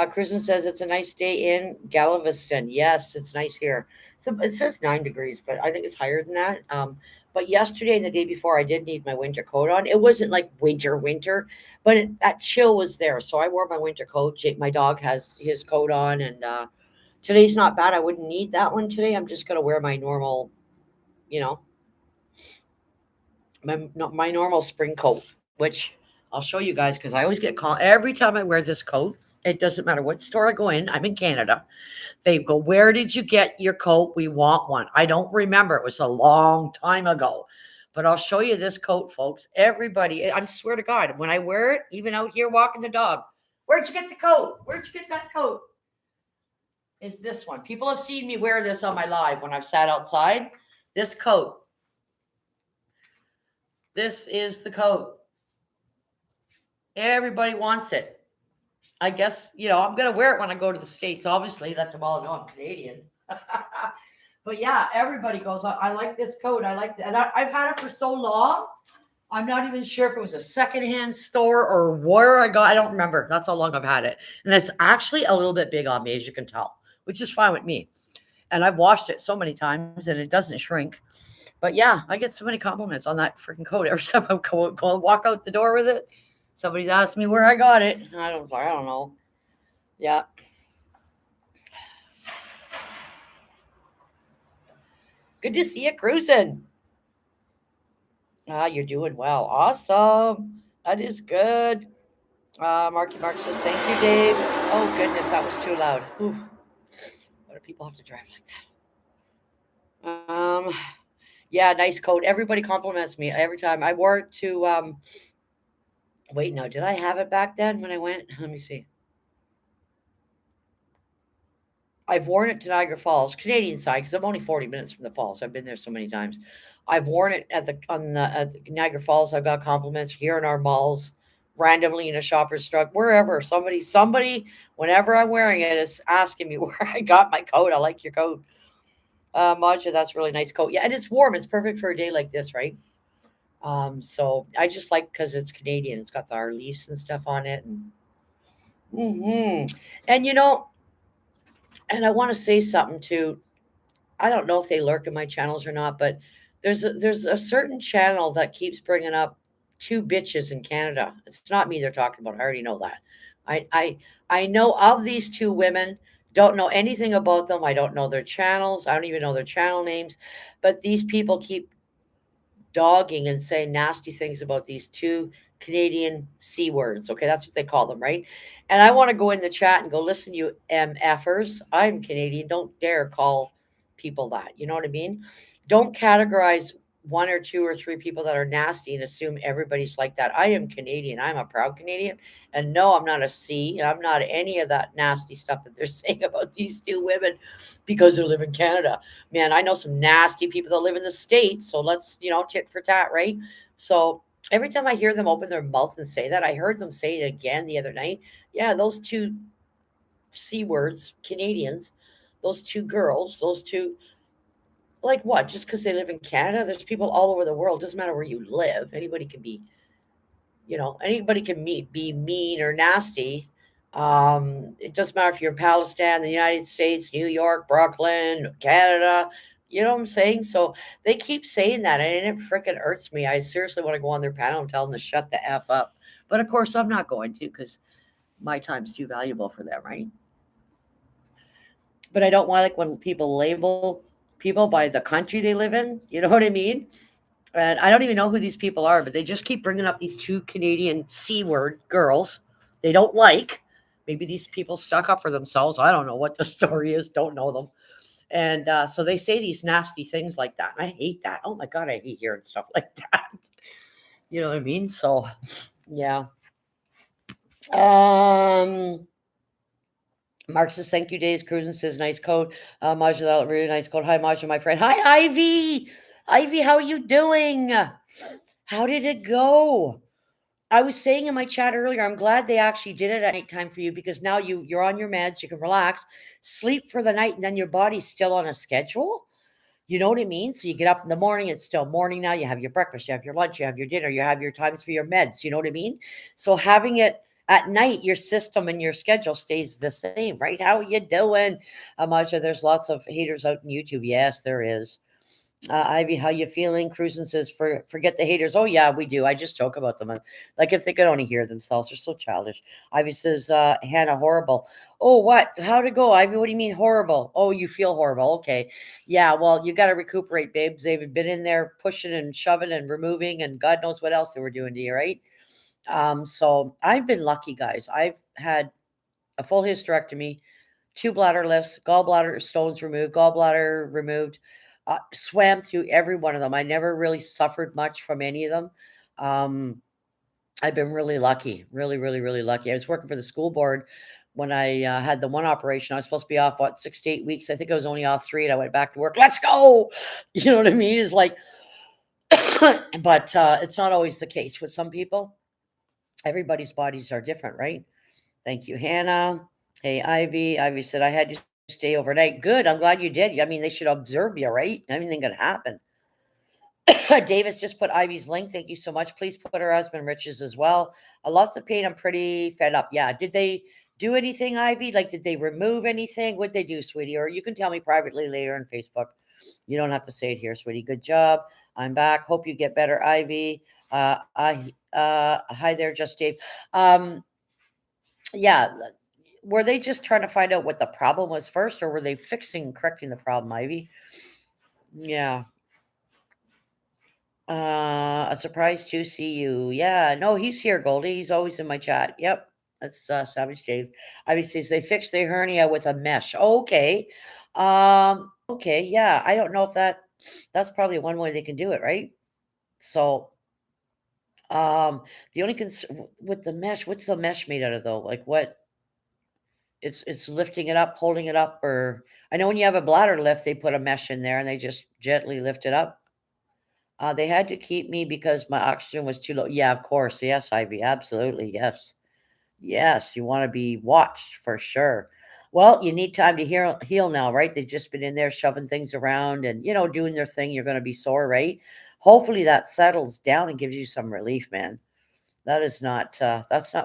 Kristen says it's a nice day in Galveston. Yes, it's nice here. So it says 9 degrees, but I think it's higher than that. But yesterday and the day before, I did need my winter coat on. It wasn't like winter, but that chill was there. So I wore my winter coat. My dog has his coat on, and today's not bad. I wouldn't need that one today. I'm just gonna wear my normal, you know, my normal spring coat, which I'll show you guys because I always get called every time I wear this coat. It doesn't matter what store I go in. I'm in Canada. They go, where did you get your coat? We want one. I don't remember. It was a long time ago. But I'll show you this coat, folks. Everybody, I swear to God, when I wear it, even out here walking the dog, where'd you get the coat? Where'd you get that coat? Is this one. People have seen me wear this on my live when I've sat outside. This coat. This is the coat. Everybody wants it. I guess, I'm going to wear it when I go to the States. Obviously, let them all know I'm Canadian. But yeah, everybody goes, I like this coat. I like that. And I've had it for so long. I'm not even sure if it was a secondhand store or where I got. I don't remember. That's how long I've had it. And it's actually a little bit big on me, as you can tell, which is fine with me. And I've washed it so many times and it doesn't shrink. But yeah, I get so many compliments on that freaking coat every time I walk out the door with it. Somebody's asked me where I got it. I don't know. Yeah. Good to see you cruising. You're doing well. Awesome. That is good. Marky Mark says, thank you, Dave. Oh, goodness, that was too loud. Ooh. Why do people have to drive like that? Yeah, nice coat. Everybody compliments me every time. I wore it to, wait, no, did I have it back then when I went? Let me see. I've worn it to Niagara Falls, Canadian side, because I'm only 40 minutes from the falls. I've been there so many times. I've worn it at the Niagara Falls. I've got compliments here in our malls, randomly in a shopper's truck, wherever. Somebody, whenever I'm wearing it, is asking me where I got my coat. I like your coat, Maja. That's a really nice coat. Yeah, and it's warm. It's perfect for a day like this, right? So I just like because it's Canadian. It's got our leaves and stuff on it, and and and I want to say something too. I don't know if they lurk in my channels or not, but there's a certain channel that keeps bringing up two bitches in Canada. It's not me they're talking about. I already know that. I I I know of these two women. Don't know anything about them. I don't know their channels. I don't even know their channel names. But these people keep dogging and saying nasty things about these two Canadian C words. Okay, that's what they call them, right? And I want to go in the chat and go, listen, you MFers, I'm Canadian. Don't dare call people that. You know what I mean? Don't categorize one or two or three people that are nasty and assume everybody's like that. I am Canadian. I'm a proud Canadian. And no, I'm not a C. And I'm not any of that nasty stuff that they're saying about these two women because they live in Canada. Man, I know some nasty people that live in the States. So let's, tit for tat, right? So every time I hear them open their mouth and say that, I heard them say it again the other night. Yeah, those two C words, Canadians, those two girls, those two, like what? Just because they live in Canada? There's people all over the world. Doesn't matter where you live. Anybody can be, anybody can be mean or nasty. It doesn't matter if you're in Palestine, the United States, New York, Brooklyn, Canada. You know what I'm saying? So they keep saying that, and it freaking hurts me. I seriously want to go on their panel and tell them to shut the F up. But of course, I'm not going to because my time's too valuable for them, right? But I don't want like when people label people by the country they live in. You know what I mean? And I don't even know who these people are, but they just keep bringing up these two Canadian C word girls they don't like. Maybe these people stuck up for themselves. I don't know what the story is. Don't know them. And so they say these nasty things like that. And I hate that. Oh my God, I hate hearing stuff like that. You know what I mean? So, yeah. Um, Mark says, thank you, Days. Cruising says, nice coat. Maja, that really nice coat. Hi, Maja, my friend. Hi, Ivy. Ivy, how are you doing? How did it go? I was saying in my chat earlier, I'm glad they actually did it at nighttime for you because now you're on your meds, you can relax, sleep for the night, and then your body's still on a schedule. You know what I mean? So you get up in the morning, it's still morning now. You have your breakfast, you have your lunch, you have your dinner, you have your times for your meds. You know what I mean? So having it at night, your system and your schedule stays the same, right? How you doing, Amaja? There's lots of haters out in YouTube. Yes, there is. Ivy, how you feeling? Cruising says, forget the haters. Oh yeah, we do. I just joke about them. Like if they could only hear themselves, they're so childish. Ivy says, Hannah, horrible. Oh, what? How'd it go, Ivy? What do you mean horrible? Oh, you feel horrible. Okay. Yeah, well, you got to recuperate, babes. They've been in there pushing and shoving and removing and God knows what else they were doing to you, right? So I've been lucky, guys. I've had a full hysterectomy, two bladder lifts, gallbladder stones removed, gallbladder removed, swam through every one of them. I never really suffered much from any of them. Um, I've been really lucky, really, really, really lucky. I was working for the school board when I had the one operation. I was supposed to be off, what, 6 to 8 weeks? I think I was only off 3, and I went back to work. Let's go. You know what I mean? It's like, but it's not always the case with some people. Everybody's bodies are different, right? Thank you, Hannah. Hey, Ivy. Ivy said, I had to stay overnight. Good. I'm glad you did. I mean, they should observe you, right? Anything could happen. Davis just put Ivy's link. Thank you so much. Please put her husband Rich's as well. Lots of pain. I'm pretty fed up. Yeah. Did they do anything, Ivy? Like, did they remove anything? What'd they do, sweetie? Or you can tell me privately later on Facebook. You don't have to say it here, sweetie. Good job. I'm back. Hope you get better, Ivy. Hi there, just Dave. Yeah, were they just trying to find out what the problem was first, or were they correcting the problem, Ivy? Yeah. A surprise to see you. Yeah, no, he's here, Goldie. He's always in my chat. Yep. That's Savage Dave. Ivy says they fixed the hernia with a mesh. Okay. Okay, yeah. I don't know if that's probably one way they can do it, right? So the only concern with the mesh, what's the mesh made out of though? Like what? It's lifting it up, holding it up, or I know when you have a bladder lift, they put a mesh in there and they just gently lift it up. They had to keep me because my oxygen was too low. Yeah, of course. Yes, Ivy. Absolutely. Yes. Yes. You want to be watched for sure. Well, you need time to heal now, right? They've just been in there shoving things around and, doing their thing. You're going to be sore, right? Hopefully that settles down and gives you some relief, man. That's not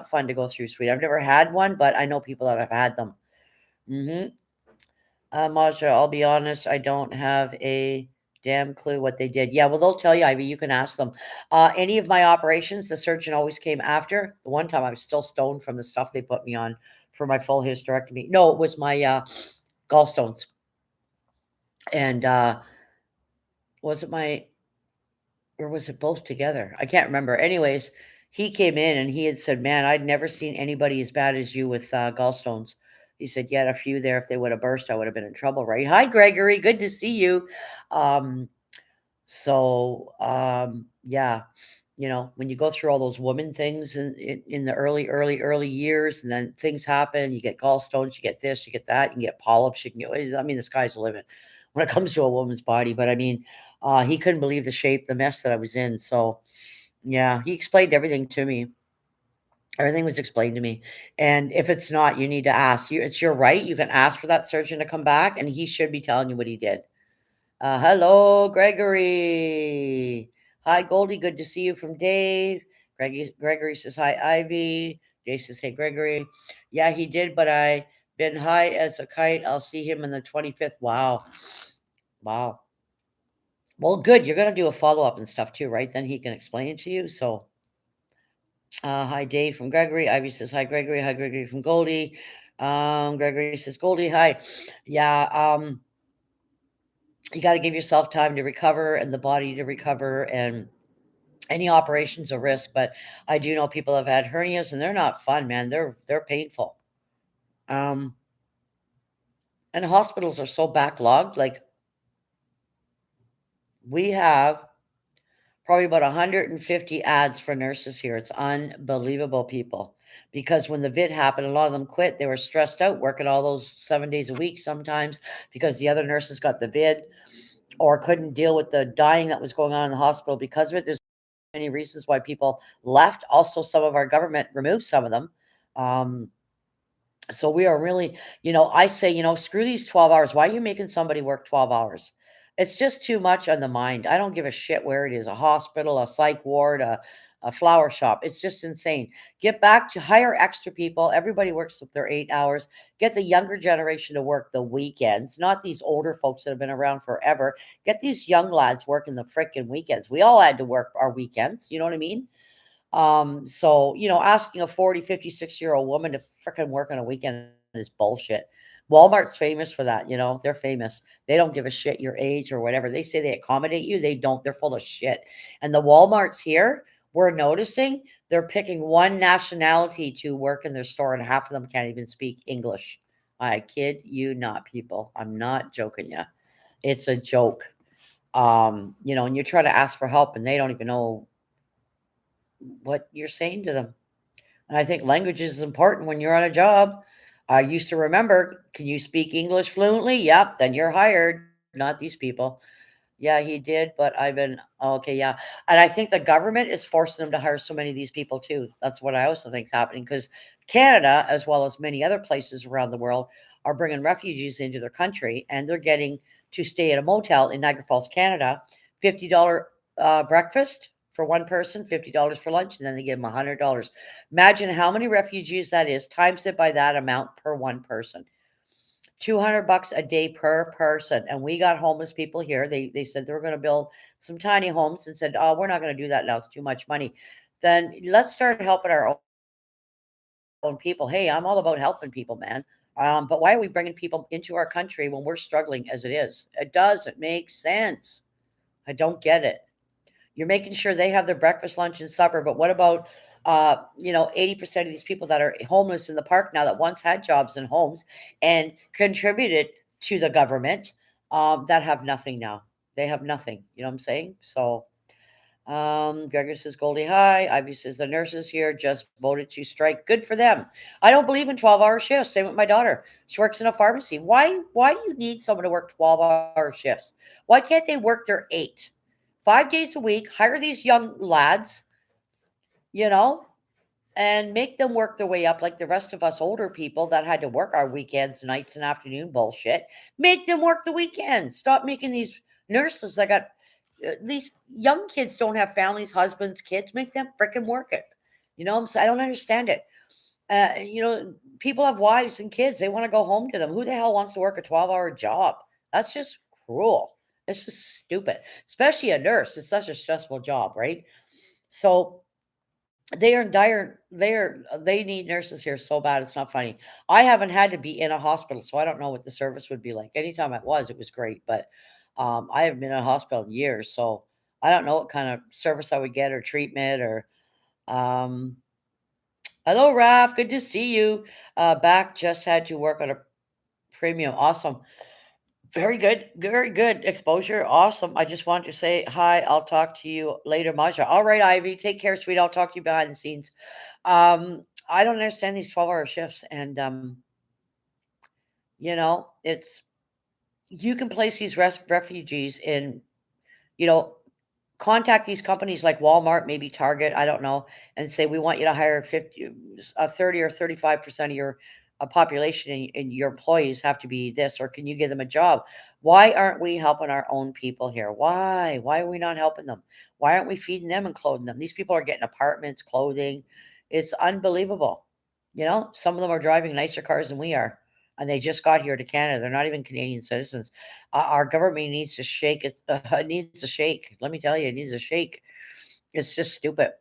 fun to go through, sweet. I've never had one, but I know people that have had them. Mm-hmm. Maja, I'll be honest, I don't have a damn clue what they did. Yeah, well, they'll tell you, Ivy. You can ask them. Any of my operations, the surgeon always came after. The one time I was still stoned from the stuff they put me on for my full hysterectomy. No, it was my gallstones. And was it my or was it both together? I can't remember. Anyways, he came in and he had said, "Man, I'd never seen anybody as bad as you with gallstones." He said, "You had a few there. If they would have burst, I would have been in trouble, right?" Hi, Gregory. Good to see you. Um, yeah, when you go through all those woman things in the early years, and then things happen, you get gallstones, you get this, you get that, you can get polyps, you can get, I mean, the sky's the limit when it comes to a woman's body. But I mean, he couldn't believe the shape, the mess that I was in. So yeah, he explained everything to me. Everything was explained to me. And if it's not, you need to ask. It's your right. You can ask for that surgeon to come back, and he should be telling you what he did. Hello, Gregory. Hi, Goldie. Good to see you from Dave. Gregory says hi, Ivy. Dave says hey, Gregory. Yeah, he did, but I been high as a kite. I'll see him on the 25th. Wow, wow. Well, good. You're gonna do a follow up and stuff too, right? Then he can explain it to you. So, hi, Dave from Gregory. Ivy says hi, Gregory. Hi, Gregory from Goldie. Gregory says Goldie. Hi. Yeah. You got to give yourself time to recover and the body to recover, and any operation's a risk. But I do know people have had hernias and they're not fun, man. They're painful. Um, and hospitals are so backlogged. Like we have probably about 150 ads for nurses here. It's unbelievable, people. Because when the vid happened, a lot of them quit. They were stressed out, working all those 7 days a week sometimes because the other nurses got the vid or couldn't deal with the dying that was going on in the hospital because of it. There's many reasons why people left. Also, some of our government removed some of them. Um, so we are really, I say, screw these 12 hours. Why are you making somebody work 12 hours? It's just too much on the mind. I don't give a shit where it is, a hospital, a psych ward, a flower shop. It's just insane. Get back to hire extra people. Everybody works with their 8 hours. Get the younger generation to work the weekends, not these older folks that have been around forever. Get these young lads working the freaking weekends. We all had to work our weekends. You know what I mean? So, asking a 40, 56-year-old woman to fricking work on a weekend is bullshit. Walmart's famous for that, they're famous. They don't give a shit your age or whatever. They say they accommodate you. They don't. They're full of shit. And the Walmarts here, we're noticing they're picking one nationality to work in their store, and half of them can't even speak English. I kid you not, people. I'm not joking you. It's a joke. And you try to ask for help and they don't even know what you're saying to them. And I think language is important when you're on a job. I used to remember, can you speak English fluently? Yep, then you're hired, not these people. Yeah, he did, but I've been okay, yeah. And I think the government is forcing them to hire so many of these people too. That's what I also think is happening because Canada, as well as many other places around the world, are bringing refugees into their country and they're getting to stay at a motel in Niagara Falls, Canada, $50 breakfast for one person, $50 for lunch, and then they give them $100. Imagine how many refugees that is, times it by that amount per one person. 200 bucks a day per person. And we got homeless people here. They said they were going to build some tiny homes and said, "Oh, we're not going to do that now. It's too much money." Then let's start helping our own people. Hey, I'm all about helping people, man. But why are we bringing people into our country when we're struggling as it is? It doesn't make sense. I don't get it. You're making sure they have their breakfast, lunch, and supper. But what about 80% of these people that are homeless in the park now that once had jobs and homes and contributed to the government that have nothing now? They have nothing. You know what I'm saying? So Gregor says Goldie High. Ivy says the nurses here just voted to strike. Good for them. I don't believe in 12-hour shifts. Same with my daughter. She works in a pharmacy. Why do you need someone to work 12-hour shifts? Why can't they work their 8? 5 days a week, hire these young lads, you know, and make them work their way up like the rest of us older people that had to work our weekends, nights, and afternoon bullshit. Make them work the weekends. Stop making these nurses that got these young kids don't have families, husbands, kids. Make them freaking work it. I don't understand it. People have wives and kids. They want to go home to them. Who the hell wants to work a 12-hour job? That's just cruel. It's just stupid, especially a nurse. It's such a stressful job, right? So they are in dire they need nurses here so bad, it's not funny. I haven't had to be in a hospital, so I don't know what the service would be like. Anytime it was great, but, I haven't been in a hospital in years, so I don't know what kind of service I would get or treatment or, um hello, Raf, good to see you. Back, just had to work on a premium. Awesome. Very good exposure. Awesome. I just want to say hi. I'll talk to you later, Maja. All right, Ivy. Take care, sweet. I'll talk to you behind the scenes. I don't understand these 12-hour shifts, and it's you can place these refugees in, you know, contact these companies like Walmart, maybe Target, I don't know, and say, we want you to hire 30 or 35% of your population and your employees have to be this, or can you give them a job? Why aren't we helping our own people here? Why are we not helping them? Why aren't we feeding them and clothing them? These people are getting apartments, clothing. It's unbelievable. Some of them are driving nicer cars than we are, and they just got here to Canada. They're not even Canadian citizens. Our government needs to shake it. It needs a shake. Let me tell you, it needs a shake. It's just stupid.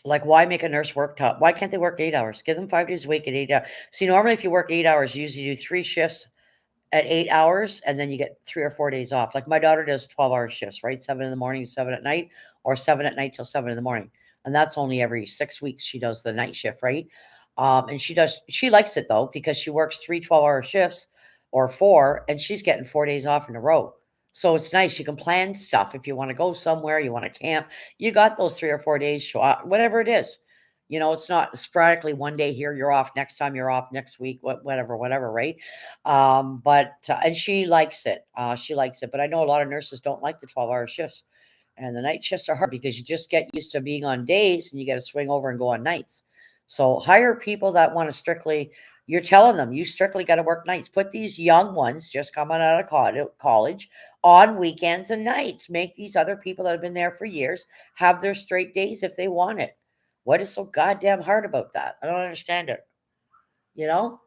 Like, why make a nurse work top? Why can't they work 8 hours? Give them 5 days a week at 8 hours. See, normally if you work 8 hours, you usually do 3 shifts at 8 hours, and then you get 3 or 4 days off. Like my daughter does 12-hour shifts, right? 7 in the morning, 7 at night, or 7 at night till 7 in the morning. And that's only every 6 weeks she does the night shift, right? And she likes it though, because she works 3 12-hour shifts or four, and she's getting 4 days off in a row. So it's nice. You can plan stuff if you want to go somewhere, you want to camp. You got those 3 or 4 days, show up, whatever it is. It's not sporadically one day here, you're off, next time you're off, next week, whatever, right? And she likes it. She likes it. But I know a lot of nurses don't like the 12-hour shifts. And the night shifts are hard because you just get used to being on days and you got to swing over and go on nights. So hire people that want to strictly, you're telling them you strictly got to work nights. Put these young ones just coming out of college on weekends and nights. Make these other people that have been there for years have their straight days if they want it. What is so goddamn hard about that? I don't understand it. You know?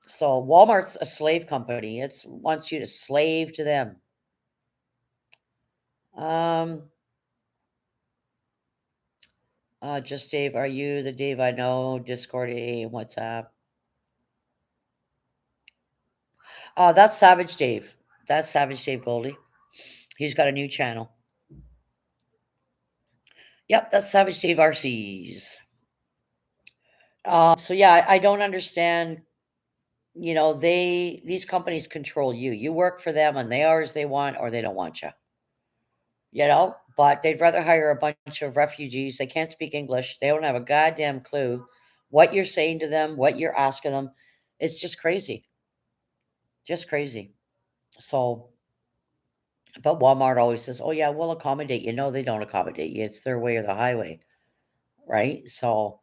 So Walmart's a slave company. It wants you to slave to them. Um, just Dave, are you the Dave I know? Discord, A, WhatsApp. That's Savage Dave. That's Savage Dave Goldie. He's got a new channel. Yep, that's Savage Dave RCs. So yeah, I don't understand. These companies control you. You work for them, and they are as they want, or they don't want you. But they'd rather hire a bunch of refugees. They can't speak English. They don't have a goddamn clue what you're saying to them, what you're asking them. It's just crazy. Just crazy. So, but Walmart always says, "Oh yeah, we'll accommodate you." No, they don't accommodate you. It's their way or the highway, right? So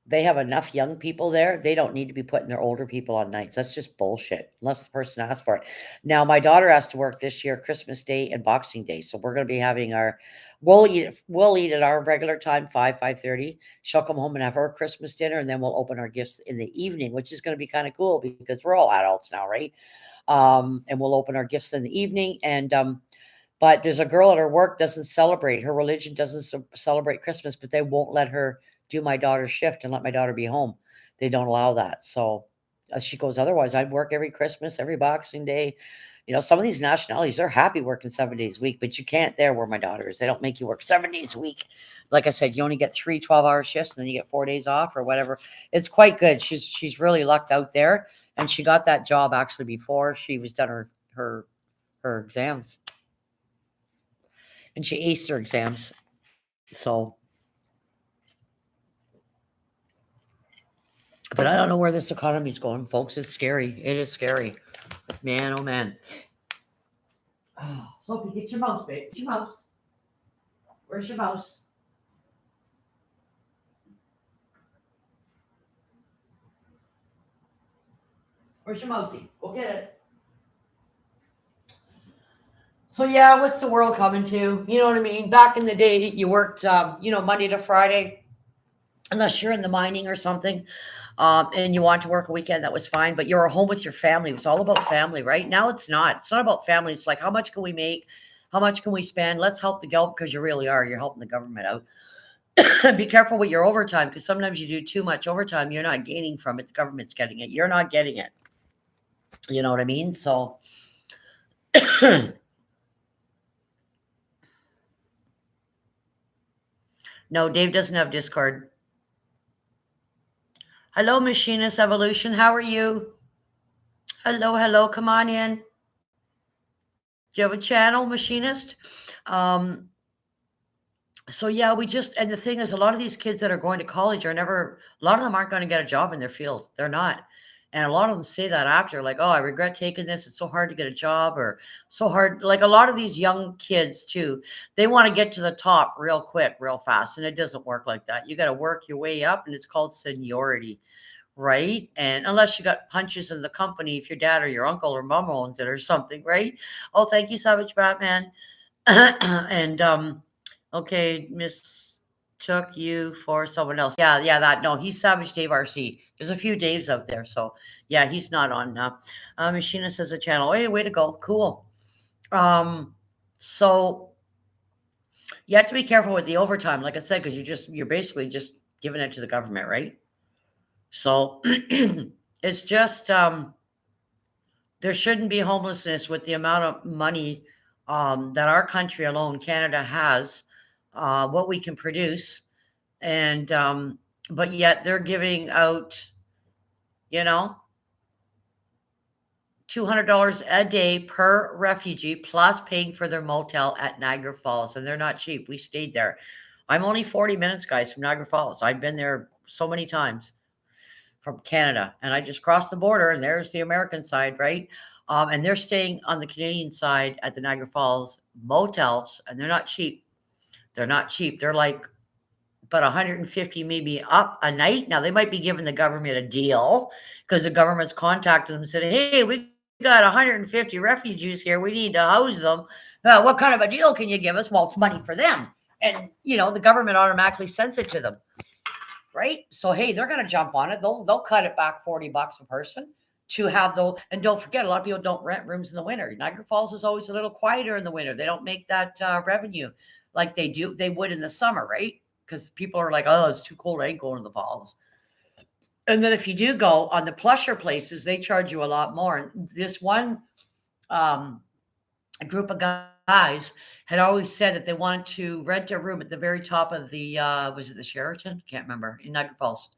they have enough young people there. They don't need to be putting their older people on nights. That's just bullshit, unless the person asks for it. Now, my daughter has to work this year, Christmas Day and Boxing Day. So we're going to be having we'll eat at our regular time, 5:30. She'll come home and have her Christmas dinner, and then we'll open our gifts in the evening, which is going to be kind of cool because we're all adults now, right? And we'll open our gifts in the evening. But there's a girl at her work doesn't celebrate. Her religion doesn't celebrate Christmas, but they won't let her do my daughter's shift and let my daughter be home. They don't allow that. So she goes, otherwise, I'd work every Christmas, every Boxing Day. Some of these nationalities, they're happy working 7 days a week, but you can't there where my daughter is. They don't make you work 7 days a week. Like I said, you only get 3 12-hour shifts and then you get 4 days off or whatever. It's quite good. She's really lucked out there. And she got that job actually before she was done her exams. And she aced her exams. So, but I don't know where this economy's going, folks. It's scary. It is scary. Man, oh man. Oh, Sophie, get your mouse, babe. Get your mouse. Where's your mouse? Where's your mousey? Go get it. So yeah, what's the world coming to? You know what I mean? Back in the day, you worked, Monday to Friday, unless you're in the mining or something, and you want to work a weekend, that was fine. But you're home with your family. It was all about family, right? Now it's not. It's not about family. It's like how much can we make? How much can we spend? Let's help the government because you really are. You're helping the government out. Be careful with your overtime because sometimes you do too much overtime. You're not gaining from it. The government's getting it. You're not getting it. You know what I mean? So, no, Dave doesn't have Discord. Hello, Machinist Evolution. How are you? Hello, hello. Come on in. Do you have a channel, Machinist? Um, so yeah, and the thing is, a lot of these kids that are going to college a lot of them aren't going to get a job in their field. They're not. And a lot of them say that after, like, oh, I regret taking this. It's so hard to get a job or so hard. Like a lot of these young kids too, they want to get to the top real quick, real fast. And it doesn't work like that. You got to work your way up and it's called seniority. Right. And unless you got punches in the company, if your dad or your uncle or mom owns it or something, right? Oh, thank you, Savage Batman. And okay, mistook you for someone else. Yeah, that no, he's Savage Dave RC. There's a few Daves out there, so yeah, he's not on Machinist has a channel. Hey, way to go, cool. So you have to be careful with the overtime, like I said, because you're basically just giving it to the government, right? So it's just there shouldn't be homelessness with the amount of money that our country alone, Canada, has, what we can produce, and but yet they're giving out, you know, $200 a day per refugee, plus paying for their motel at Niagara Falls, and they're not cheap. We stayed there. I'm only 40 minutes, guys, from Niagara Falls. I've been there so many times from Canada, and I just crossed the border, and there's the American side, right? And they're staying on the Canadian side at the Niagara Falls motels, and they're not cheap. They're not cheap. They're like about 150 maybe up a night. Now they might be giving the government a deal because the government's contacted them and said, "Hey, we got 150 refugees here. We need to house them. What kind of a deal can you give us?" Well, it's money for them, and the government automatically sends it to them, right? So hey, they're going to jump on it. They'll cut it back $40 a person to have those. And don't forget, a lot of people don't rent rooms in the winter. Niagara Falls is always a little quieter in the winter. They don't make that revenue like they would in the summer, right? Because people are like, oh, it's too cold. I ain't going to the falls. And then if you do go on the plusher places, they charge you a lot more. And this one um, group of guys had always said that they wanted to rent a room at the very top of the was it the Sheraton? Can't remember, in Niagara Falls.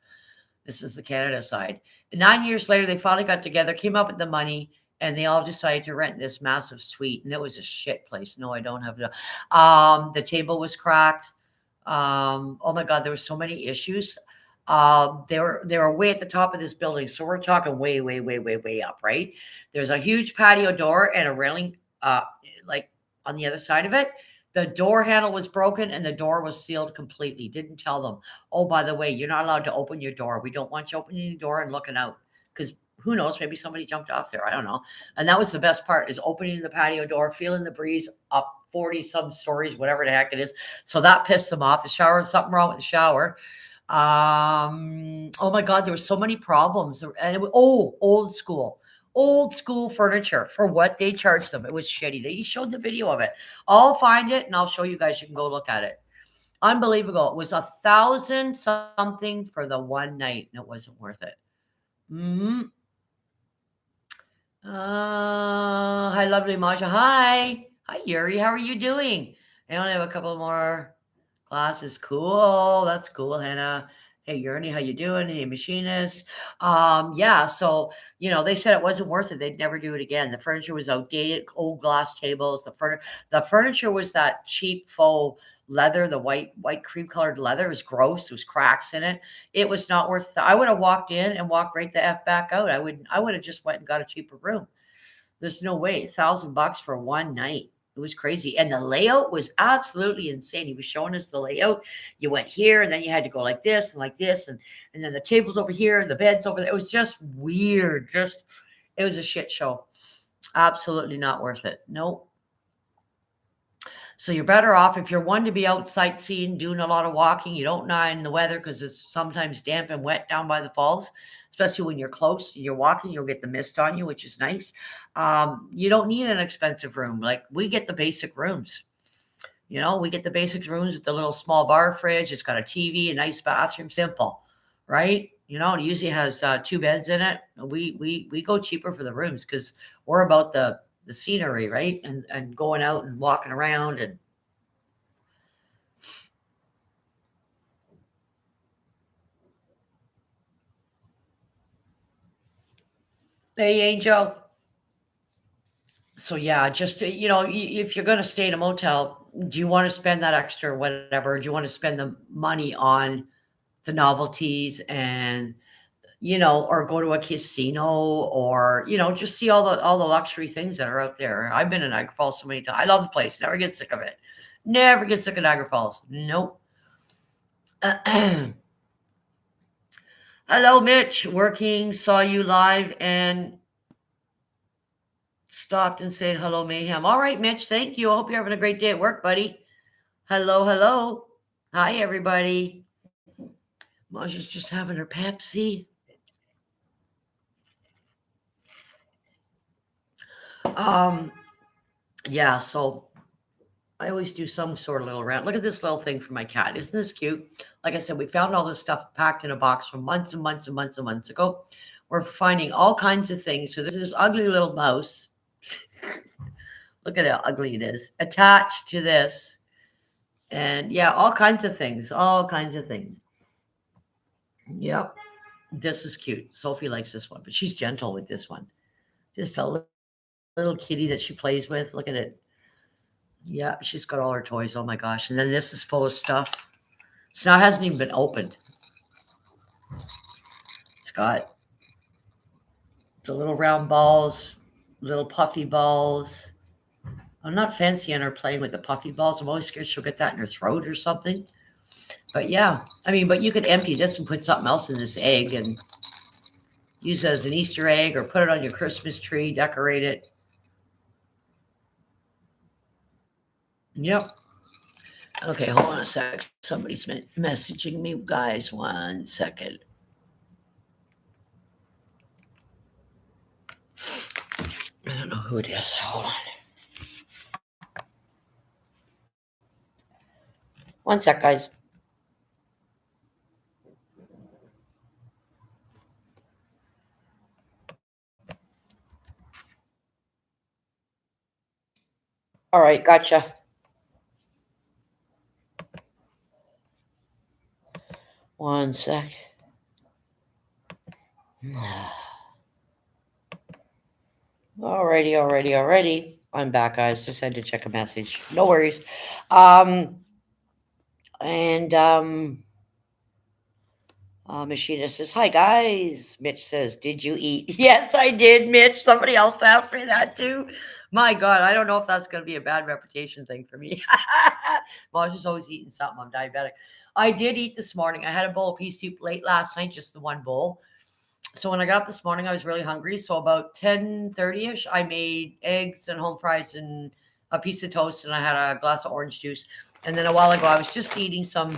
This is the Canada side. 9 years later, they finally got together, came up with the money, and they all decided to rent this massive suite. And it was a shit place. No, I don't have the. The table was cracked. Oh my God, there were so many issues. They were way at the top of this building, so we're talking way, way, way, way, way up. Right? There's a huge patio door and a railing, like on the other side of it. The door handle was broken and the door was sealed completely. Didn't tell them, oh, by the way, you're not allowed to open your door. We don't want you opening the door and looking out because who knows? Maybe somebody jumped off there. I don't know. And that was the best part, is opening the patio door, feeling the breeze up 40 some stories, whatever the heck it is. So that pissed them off. The shower, something wrong with the shower. Oh my God, there were so many problems. Old school furniture for what they charged them. It was shitty. They showed the video of it. I'll find it and I'll show you guys. You can go look at it. Unbelievable. It was 1,000 something for the one night, and it wasn't worth it. Hmm. Hi, lovely Masha. Hi. Hi, Yuri. How are you doing? I only have a couple more classes. Cool. That's cool, Hannah. Hey, Yuri, how you doing? Hey, machinist. Yeah, so they said it wasn't worth it. They'd never do it again. The furniture was outdated, old glass tables. The furniture was that cheap faux leather, the white cream colored leather. It was gross. There was cracks in it. It was not worth it. I would have walked in and walked right the F back out. I would have just went and got a cheaper room. There's no way. $1,000 for one night. It was crazy. And the layout was absolutely insane. He was showing us the layout. You went here and then you had to go like this and like this. And then the table's over here and the bed's over there. It was just weird. It was a shit show. Absolutely not worth it. Nope. So you're better off if you're one to be out sightseeing, doing a lot of walking. You don't mind the weather because it's sometimes damp and wet down by the falls, especially when you're close. You're walking, you'll get the mist on you, which is nice. You don't need an expensive room. Like we get the basic rooms. We get the basic rooms with the little small bar fridge. It's got a TV, a nice bathroom, simple, right? It usually has 2 beds in it. We go cheaper for the rooms because we're about the scenery, right? And going out and walking around and hey, Angel. So yeah, just if you're going to stay in a motel, do you want to spend that extra whatever? Do you want to spend the money on the novelties and or go to a casino or just see all the luxury things that are out there? I've been in Niagara Falls so many times. I love the place. Never get sick of it. Never get sick of Niagara Falls. Nope. Hello, Mitch. Working. Saw you live and stopped and said hello, Mayhem. All right, Mitch. Thank you. I hope you're having a great day at work, buddy. Hello, hello. Hi, everybody. Maja's just having her Pepsi. Yeah, so I always do some sort of little rant. Look at this little thing for my cat. Isn't this cute? Like I said, we found all this stuff packed in a box from months and months and months and months ago. We're finding all kinds of things. So there's this ugly little mouse. Look at how ugly it is. Attached to this. And yeah, all kinds of things. All kinds of things. Yep. This is cute. Sophie likes this one, but she's gentle with this one. Just a little kitty that she plays with. Look at it. Yeah, she's got all her toys. Oh my gosh. And then this is full of stuff. So now it hasn't even been opened. It's got the little round balls, little puffy balls. I'm not fancy on her playing with the puffy balls. I'm always scared she'll get that in her throat or something. But yeah, I mean, but you could empty this and put something else in this egg and use it as an Easter egg or put it on your Christmas tree, decorate it. Yep. Okay, hold on a sec. Somebody's messaging me, guys. 1 second. I don't know who it is. Hold on. 1 sec, guys. All right, gotcha. 1 sec. Alrighty. I'm back, guys. Just had to check a message. No worries. Um, and Machina says, "Hi guys." Mitch says, "Did you eat?" Yes, I did, Mitch. Somebody else asked me that too. My God, I don't know if that's going to be a bad reputation thing for me. Well, I'm just always eating something. I'm diabetic. I did eat this morning. I had a bowl of pea soup late last night, just the one bowl. So when I got up this morning, I was really hungry. So about 10:30ish, I made eggs and home fries and a piece of toast, and I had a glass of orange juice. And then a while ago, I was just eating some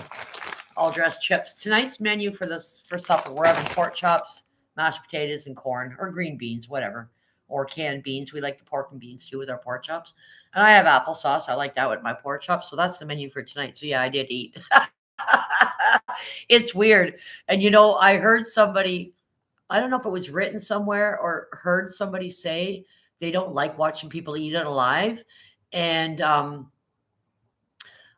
all dressed chips. Tonight's menu for supper, we're having pork chops, mashed potatoes, and corn or green beans, whatever, or canned beans. We like the pork and beans too with our pork chops. And I have applesauce. I like that with my pork chops. So that's the menu for tonight. So yeah, I did eat. It's weird. And I heard somebody, I don't know if it was written somewhere or heard somebody say they don't like watching people eat it alive. And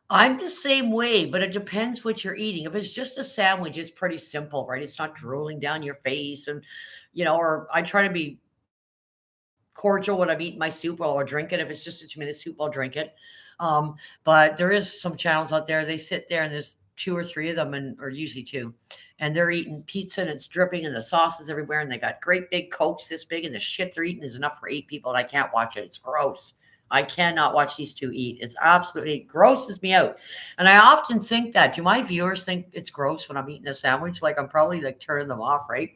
I'm the same way, but it depends what you're eating. If it's just a sandwich, it's pretty simple, right? It's not drooling down your face and or I try to be cordial when I'm eating my soup or drink it. If it's just a 2-minute soup, I'll drink it. But there is some channels out there, they sit there and there's two or three of them or usually two, and they're eating pizza and it's dripping and the sauce is everywhere and they got great big cokes this big and the shit they're eating is enough for 8 people and I can't watch it. It's gross. I cannot watch these two eat. It's absolutely grosses me out. And I often think that, do my viewers think it's gross when I'm eating a sandwich? Like I'm probably like turning them off, right?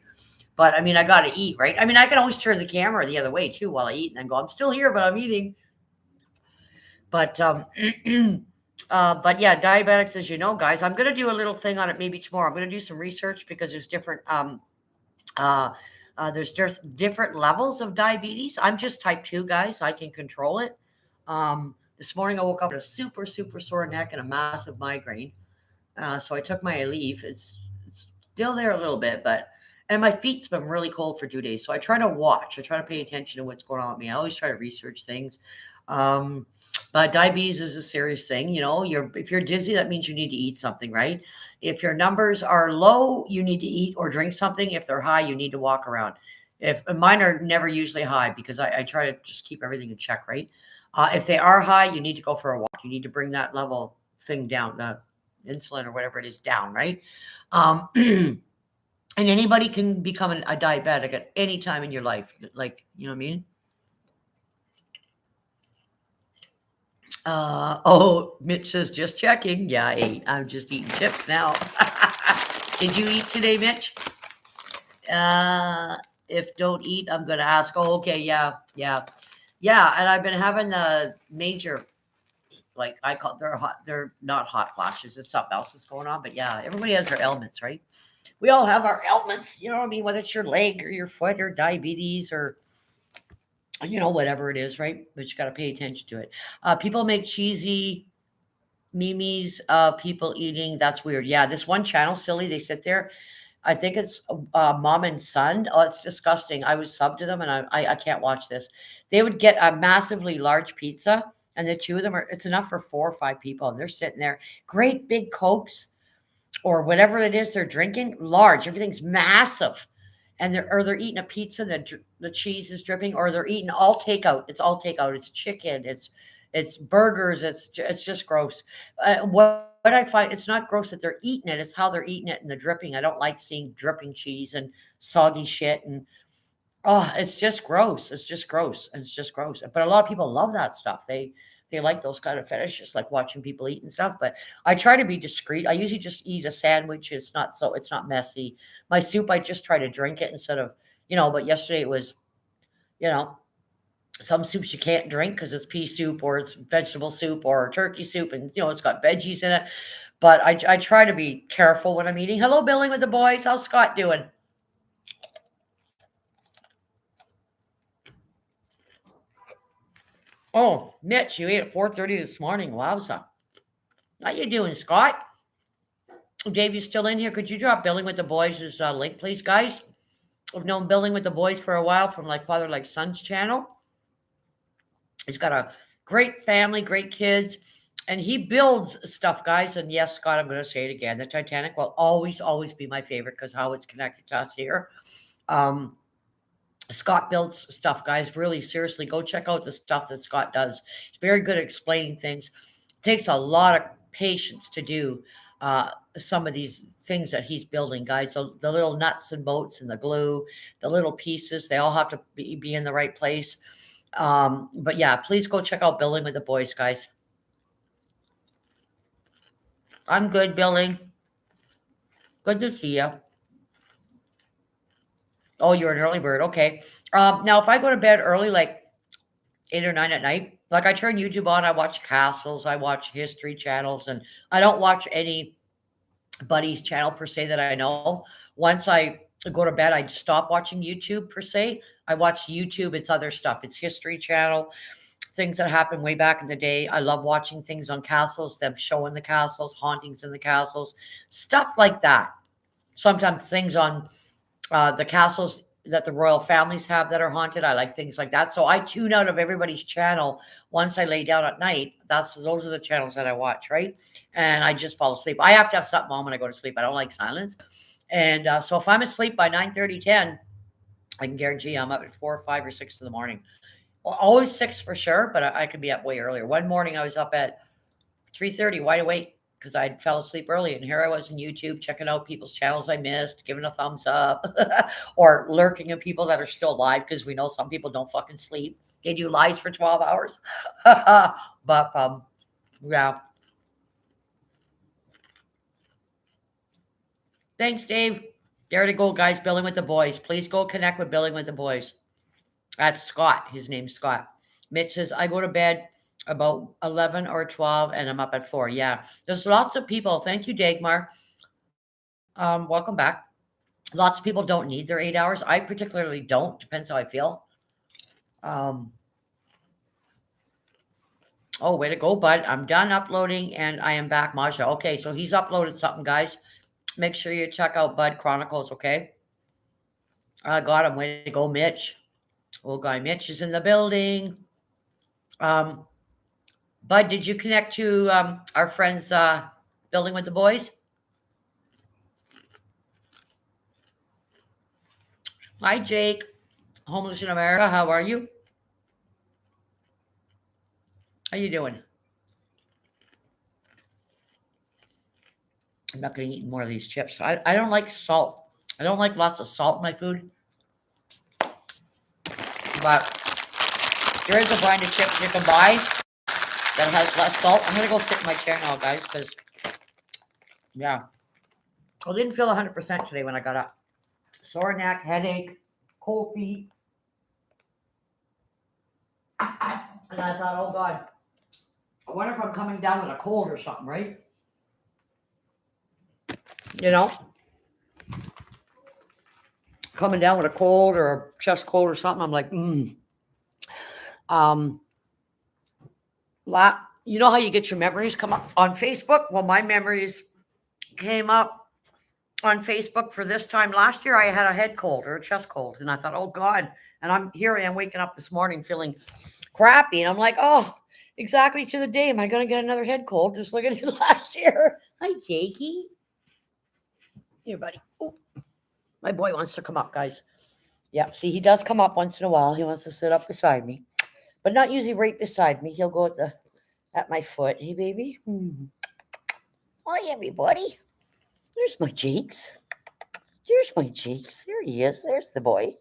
But I mean, I got to eat, right? I mean, I can always turn the camera the other way too while I eat and then go, I'm still here, but I'm eating. But but yeah, diabetics, as you know, guys, I'm going to do a little thing on it maybe tomorrow. I'm going to do some research because there's different uh, there's different levels of diabetes. I'm just type 2, guys. I can control it. This morning I woke up with a super sore neck and a massive migraine. So I took my leave. It's still there a little bit, but and my feet's been really cold for 2 days. So I try to watch. I try to pay attention to what's going on with me. I always try to research things. Um, but diabetes is a serious thing. If you're dizzy, that means you need to eat something, right? If your numbers are low, you need to eat or drink something. If they're high, you need to walk around. If mine are never usually high because I try to just keep everything in check, right? If they are high, you need to go for a walk. You need to bring that level thing down, the insulin or whatever it is down, right? And anybody can become a diabetic at any time in your life. Like, you know what I mean? Oh, Mitch says, just checking. Yeah, I ate. I'm just eating chips now. Did you eat today, Mitch? If don't eat, I'm going to ask. Oh, okay. Yeah. And I've been having the major, like I call they're not hot flashes. It's something else that's going on. But yeah, everybody has their ailments, right? We all have our ailments. You know what I mean? Whether it's your leg or your foot or diabetes or whatever it is, right? But you got to pay attention to it. People make cheesy memes of people eating. That's weird. Yeah, this one channel, silly. They sit there. I think it's mom and son. Oh, it's disgusting. I was sub to them, and I can't watch this. They would get a massively large pizza, and the two of them are. It's enough for 4 or 5 people, and they're sitting there. Great big cokes or whatever it is they're drinking. Large. Everything's massive and they're eating a pizza that the cheese is dripping, or they're eating all takeout. It's all takeout. It's chicken. It's burgers. It's just gross. What I find, it's not gross that they're eating it. It's how they're eating it and the dripping. I don't like seeing dripping cheese and soggy shit. And Oh, it's just gross. It's just gross. It's just gross. But a lot of people love that stuff. They like those kind of fetishes, like watching people eat and stuff. But I try to be discreet. I usually just eat a sandwich. It's not messy. My soup, I just try to drink it instead of, but yesterday it was, you know, some soups you can't drink because it's pea soup or it's vegetable soup or turkey soup, and it's got veggies in it. But I try to be careful when I'm eating. Hello, Billing with the boys. How's Scott doing? Oh, Mitch, you ate at 4:30 this morning. Wowza. How you doing, Scott? Dave, you still in here? Could you drop Billing with the Boys' link, please, guys? I've known Billing with the Boys for a while from like Father Like Son's channel. He's got a great family, great kids, and he builds stuff, guys. And yes, Scott, I'm going to say it again. The Titanic will always, always be my favorite because how it's connected to us here. Um, Scott builds stuff, guys. Really, seriously, go check out the stuff that Scott does. He's very good at explaining things. It takes a lot of patience to do some of these things that he's building, guys. So the little nuts and bolts and the glue, the little pieces, they all have to be in the right place. But yeah, please go check out Building with the Boys, guys. I'm good, Billing. Good to see you. Oh, you're an early bird. Okay. Now, if I go to bed early, like 8 or 9 at night, like I turn YouTube on, I watch castles, I watch history channels, and I don't watch anybody's channel per se that I know. Once I go to bed, I stop watching YouTube per se. I watch YouTube, it's other stuff, it's history channel, things that happened way back in the day. I love watching things on castles, them showing the castles, hauntings in the castles, stuff like that. Sometimes things on the castles that the royal families have that are haunted. I like things like that. So I tune out of everybody's channel once I lay down at night. Those are the channels that I watch, right? And I just fall asleep. I have to have something on when I go to sleep. I don't like silence. And so if I'm asleep by 9:30, 10, I can guarantee I'm up at 4 or 5 or 6 in the morning. Well, always 6 for sure, but I could be up way earlier. One morning I was up at 3:30, wide awake, because I fell asleep early. And here I was in YouTube checking out people's channels I missed, giving a thumbs up, or lurking at people that are still alive because we know some people don't fucking sleep. They do lives for 12 hours. But yeah. Thanks, Dave. There to go, guys. Billing with the Boys. Please go connect with Billing with the Boys. That's Scott. His name's Scott. Mitch says, I go to bed about 11 or 12 and I'm up at 4. Yeah. There's lots of people. Thank you, Dagmar. Welcome back. Lots of people don't need their 8 hours. I particularly don't. Depends how I feel. Um, oh, way to go, bud. I'm done uploading and I am back, Masha. Okay, so he's uploaded something, guys. Make sure you check out Bud Chronicles, okay? I got him. Way to go, Mitch. Old guy Mitch is in the building. Um, Bud, did you connect to our friends building with the boys? Hi, Jake. Homeless in America. How are you? How you doing? I'm not going to eat more of these chips. I don't like salt. I don't like lots of salt in my food. But there is a brand of chips you can buy that has less salt. I'm going to go sit in my chair now, guys, because, yeah. I didn't feel 100% today when I got up. Sore neck, headache, cold feet. And I thought, oh, God, I wonder if I'm coming down with a cold or something, right? You know? Coming down with a cold or a chest cold or something. I'm like, Um, you know how you get your memories come up on Facebook? Well, my memories came up on Facebook for this time last year. I had a head cold or a chest cold, and I thought, oh God. And I am waking up this morning feeling crappy, and I'm like, oh, exactly to the day. Am I going to get another head cold? Just look at it last year. Hi, Jakey. Here, buddy. Oh, my boy wants to come up, guys. Yeah, see, he does come up once in a while. He wants to sit up beside me, but not usually right beside me. He'll go at my foot. Hey, baby. Hi, everybody. There's my Jakes. There's my Jakes. There he is. There's the boy.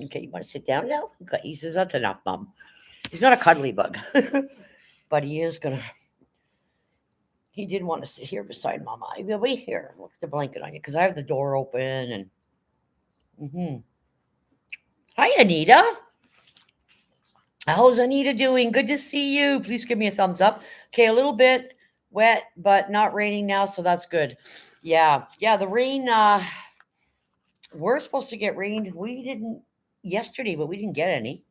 Okay, you want to sit down now? Okay, he says, that's enough, Mom. He's not a cuddly bug, but he is going to. He did want to sit here beside Mama. He'll be here. Look at the blanket on you because I have the door open and. Hmm. Hi, Anita. How's Anita doing? Good to see you. Please give me a thumbs up. Okay, a little bit wet, but not raining now, so that's good. Yeah, yeah, the rain, we're supposed to get rain. We didn't yesterday, but we didn't get any.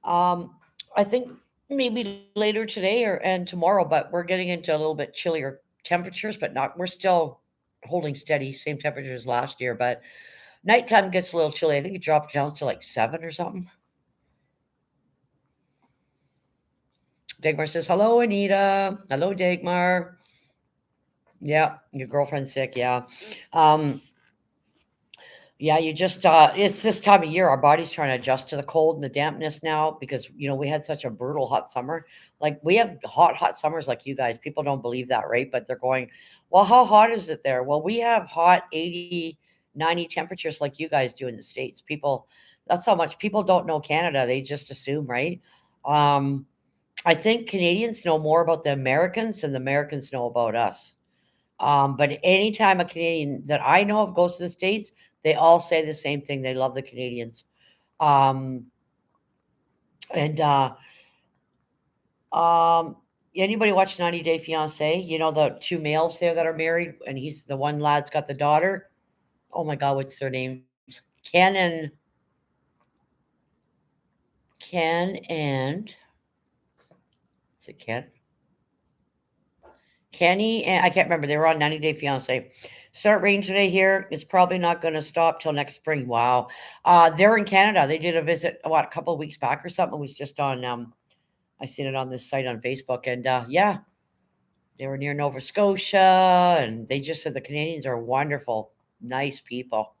Um, I think maybe later today or and tomorrow, but we're getting into a little bit chillier temperatures, but not we're still holding steady, same temperatures as last year, but nighttime gets a little chilly. I think it dropped down to like 7 or something. Dagmar says, "Hello, Anita. Hello, Dagmar. Yeah, your girlfriend's sick. Yeah. Um, yeah, you just, it's this time of year. Our body's trying to adjust to the cold and the dampness now because, we had such a brutal hot summer. Like, we have hot summers like you guys. People don't believe that, right? But they're going, well, how hot is it there? Well, we have hot 80, 90 temperatures like you guys do in the States. That's how much people don't know Canada. They just assume, right? Um, I think Canadians know more about the Americans than the Americans know about us. But anytime a Canadian that I know of goes to the States, they all say the same thing. They love the Canadians. Um, and um, Anybody watch 90 Day Fiance? You know the two males there that are married, and he's the one lad's got the daughter. Oh my God, what's their names? Ken and Ken and is it Ken? Kenny and I can't remember. They were on 90 Day Fiance. Start rain today here. It's probably not going to stop till next spring. Wow. They're in Canada. They did a visit, what, a couple of weeks back or something. It was just on, I seen it on this site on Facebook. And yeah, they were near Nova Scotia. And they just said the Canadians are wonderful, nice people.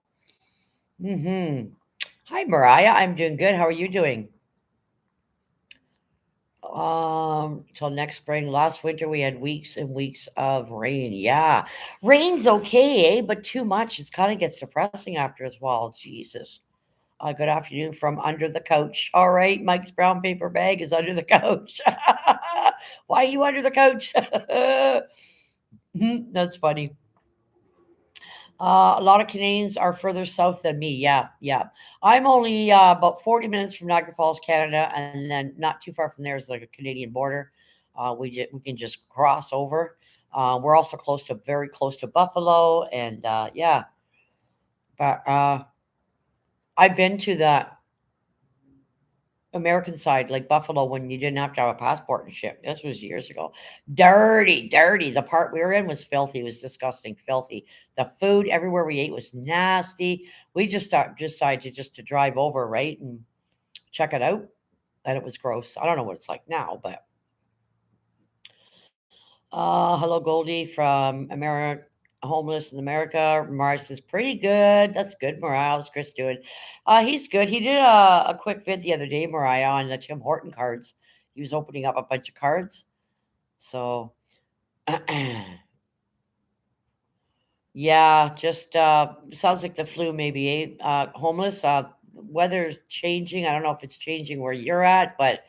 Hmm. Hi, Mariah. I'm doing good. How are you doing? Till next spring. Last winter we had weeks and weeks of rain. Yeah. Rain's okay, but too much. It kind of gets depressing after as well. Jesus. Good afternoon from under the couch. All right, Mike's brown paper bag is under the couch. Why are you under the couch? That's funny. A lot of Canadians are further south than me. Yeah, yeah. I'm only about 40 minutes from Niagara Falls, Canada, and then not too far from there is like a Canadian border. We can just cross over. We're also very close to Buffalo, and yeah. But I've been to the American side, like Buffalo, when you didn't have to have a passport and shit. This was years ago. Dirty, dirty. The part we were in was filthy. It was disgusting, filthy. The food everywhere we ate was nasty. We just decided just to drive over, right, and check it out. And it was gross. I don't know what it's like now, but hello, Goldie from America. Homeless in America. Mariah says, pretty good. That's good, Mariah. How's Chris doing? He's good. He did a quick vid the other day, Mariah, on the Tim Horton cards. He was opening up a bunch of cards. So, yeah, just sounds like the flu, maybe. Homeless. Weather's changing. I don't know if it's changing where you're at, but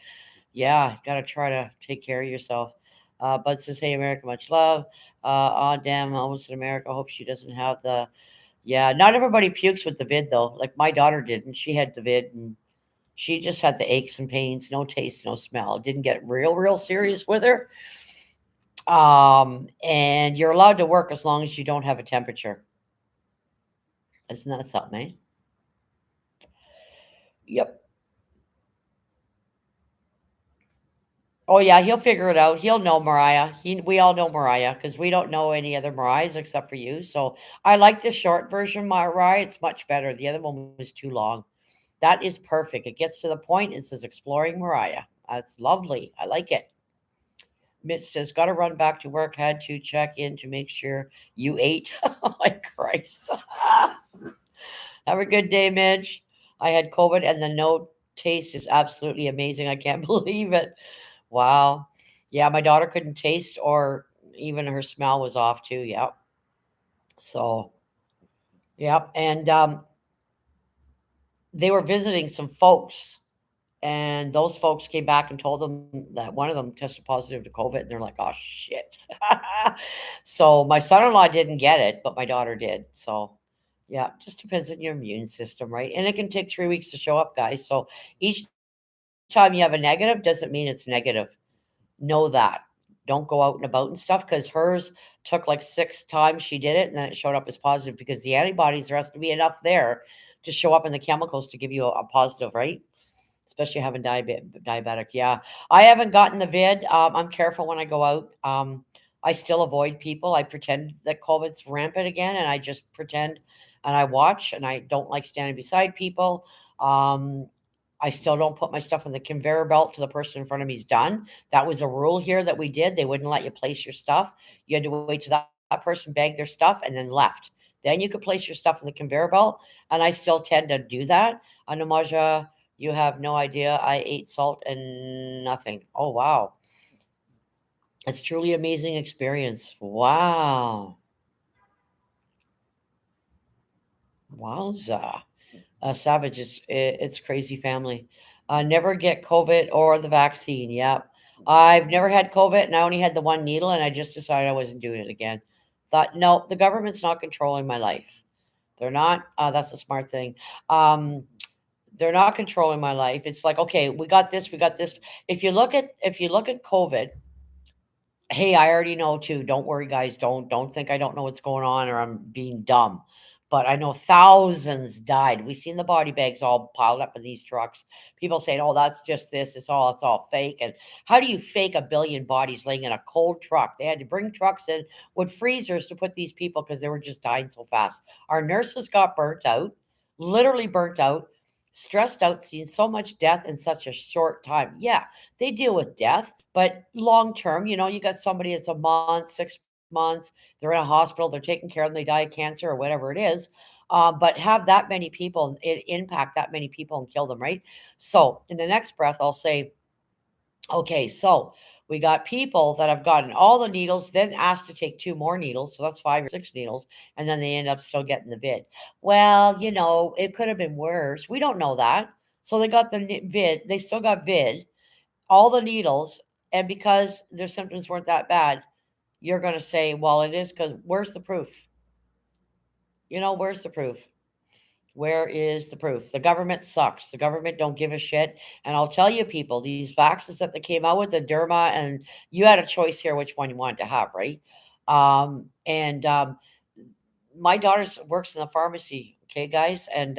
yeah, gotta try to take care of yourself. Bud says, "Hey, America, much love." Damn, almost in America. Hope she doesn't have the. Yeah, not everybody pukes with the vid though. Like my daughter did, and she had the vid, and she just had the aches and pains, no taste, no smell. Didn't get real serious with her. And you're allowed to work as long as you don't have a temperature. Isn't that something, eh? Yep. Oh yeah, he'll figure it out. He'll know Mariah. We all know Mariah because we don't know any other Mariahs except for you. So I like the short version, Mariah. It's much better. The other one was too long. That is perfect. It gets to the point. It says exploring Mariah. That's lovely. I like it. Mitch says, got to run back to work. Had to check in to make sure you ate. Oh my Christ. Have a good day, Mitch. I had COVID and the no taste is absolutely amazing. I can't believe it. Wow. Yeah, my daughter couldn't taste or even her smell was off too. Yep. So, yep. And they were visiting some folks, and those folks came back and told them that one of them tested positive to COVID, and they're like, "Oh shit!" So my son-in-law didn't get it, but my daughter did. So yeah, just depends on your immune system, right? And it can take 3 weeks to show up, guys. So each time you have a negative doesn't mean it's negative. Know that. Don't go out and about and stuff because hers took like 6 times she did it, and then it showed up as positive because the antibodies, there has to be enough there to show up in the chemicals to give you a positive, right? Especially having diabetic. Yeah, I haven't gotten the vid. I'm careful when I go out. I still avoid people. I pretend that COVID's rampant again, and I just pretend and I watch, and I don't like standing beside people. Um, I still don't put my stuff on the conveyor belt till the person in front of me is done. That was a rule here that we did. They wouldn't let you place your stuff. You had to wait till that person bagged their stuff and then left. Then you could place your stuff on the conveyor belt, and I still tend to do that. Anamaja, you have no idea. I ate salt and nothing. Oh, wow. It's truly amazing experience. Wow. Wowza. Savage, it's crazy family. Never get COVID or the vaccine. Yep. I've never had COVID and I only had the one needle and I just decided I wasn't doing it again. Thought, no, the government's not controlling my life. They're not. That's a smart thing. Um, they're not controlling my life. It's like, okay, we got this, we got this. If you look at COVID, hey, I already know too. Don't worry, guys. Don't think I don't know what's going on or I'm being dumb. But I know thousands died. We've seen the body bags all piled up in these trucks. People saying, "Oh, that's just this. It's all fake." And how do you fake a billion bodies laying in a cold truck? They had to bring trucks in with freezers to put these people because they were just dying so fast. Our nurses got burnt out, literally burnt out, stressed out, seeing so much death in such a short time. Yeah, they deal with death, but long term, you got somebody that's a month, 6 months, they're in a hospital, they're taking care of them, they die of cancer or whatever it is. But have that many people, it impact that many people and kill them, right? So in the next breath, I'll say, okay, so we got people that have gotten all the needles, then asked to take 2 more needles. So that's 5 or 6 needles. And then they end up still getting the vid. Well, it could have been worse. We don't know that. So they got the vid, they still got vid, all the needles, and because their symptoms weren't that bad, you're going to say, well, it is because where's the proof? Where's the proof? Where is the proof? The government sucks. The government don't give a shit. And I'll tell you, people, these vaccines that they came out with, the Derma, and you had a choice here which one you wanted to have, right? And my daughter works in the pharmacy, okay, guys, and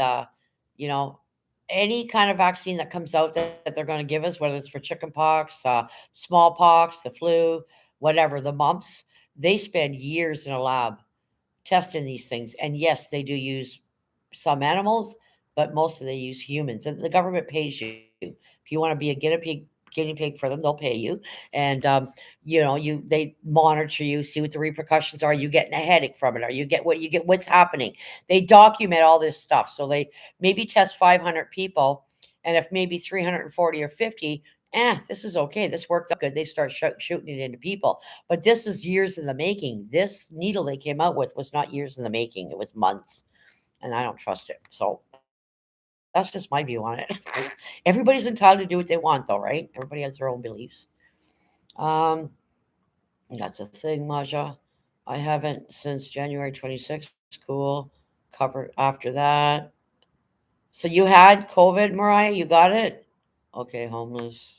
you know, any kind of vaccine that comes out that they're going to give us, whether it's for chickenpox, smallpox, the flu, whatever, the mumps, they spend years in a lab testing these things. And yes, they do use some animals, but mostly they use humans. And the government pays you. If you want to be a guinea pig for them, they'll pay you. And they monitor you, see what the repercussions are. You getting a headache from it? Are you get what's happening? They document all this stuff. So they maybe test 500 people, and if maybe 340 or 50, this is okay. This worked out good. They start shooting it into people. But this is years in the making. This needle they came out with was not years in the making. It was months, and I don't trust it. So that's just my view on it. Everybody's entitled to do what they want, though, right? Everybody has their own beliefs. Um, that's a thing, Maja. I haven't since January 26th. Cool. Covered after that. So you had COVID, Mariah? You got it? Okay, homeless.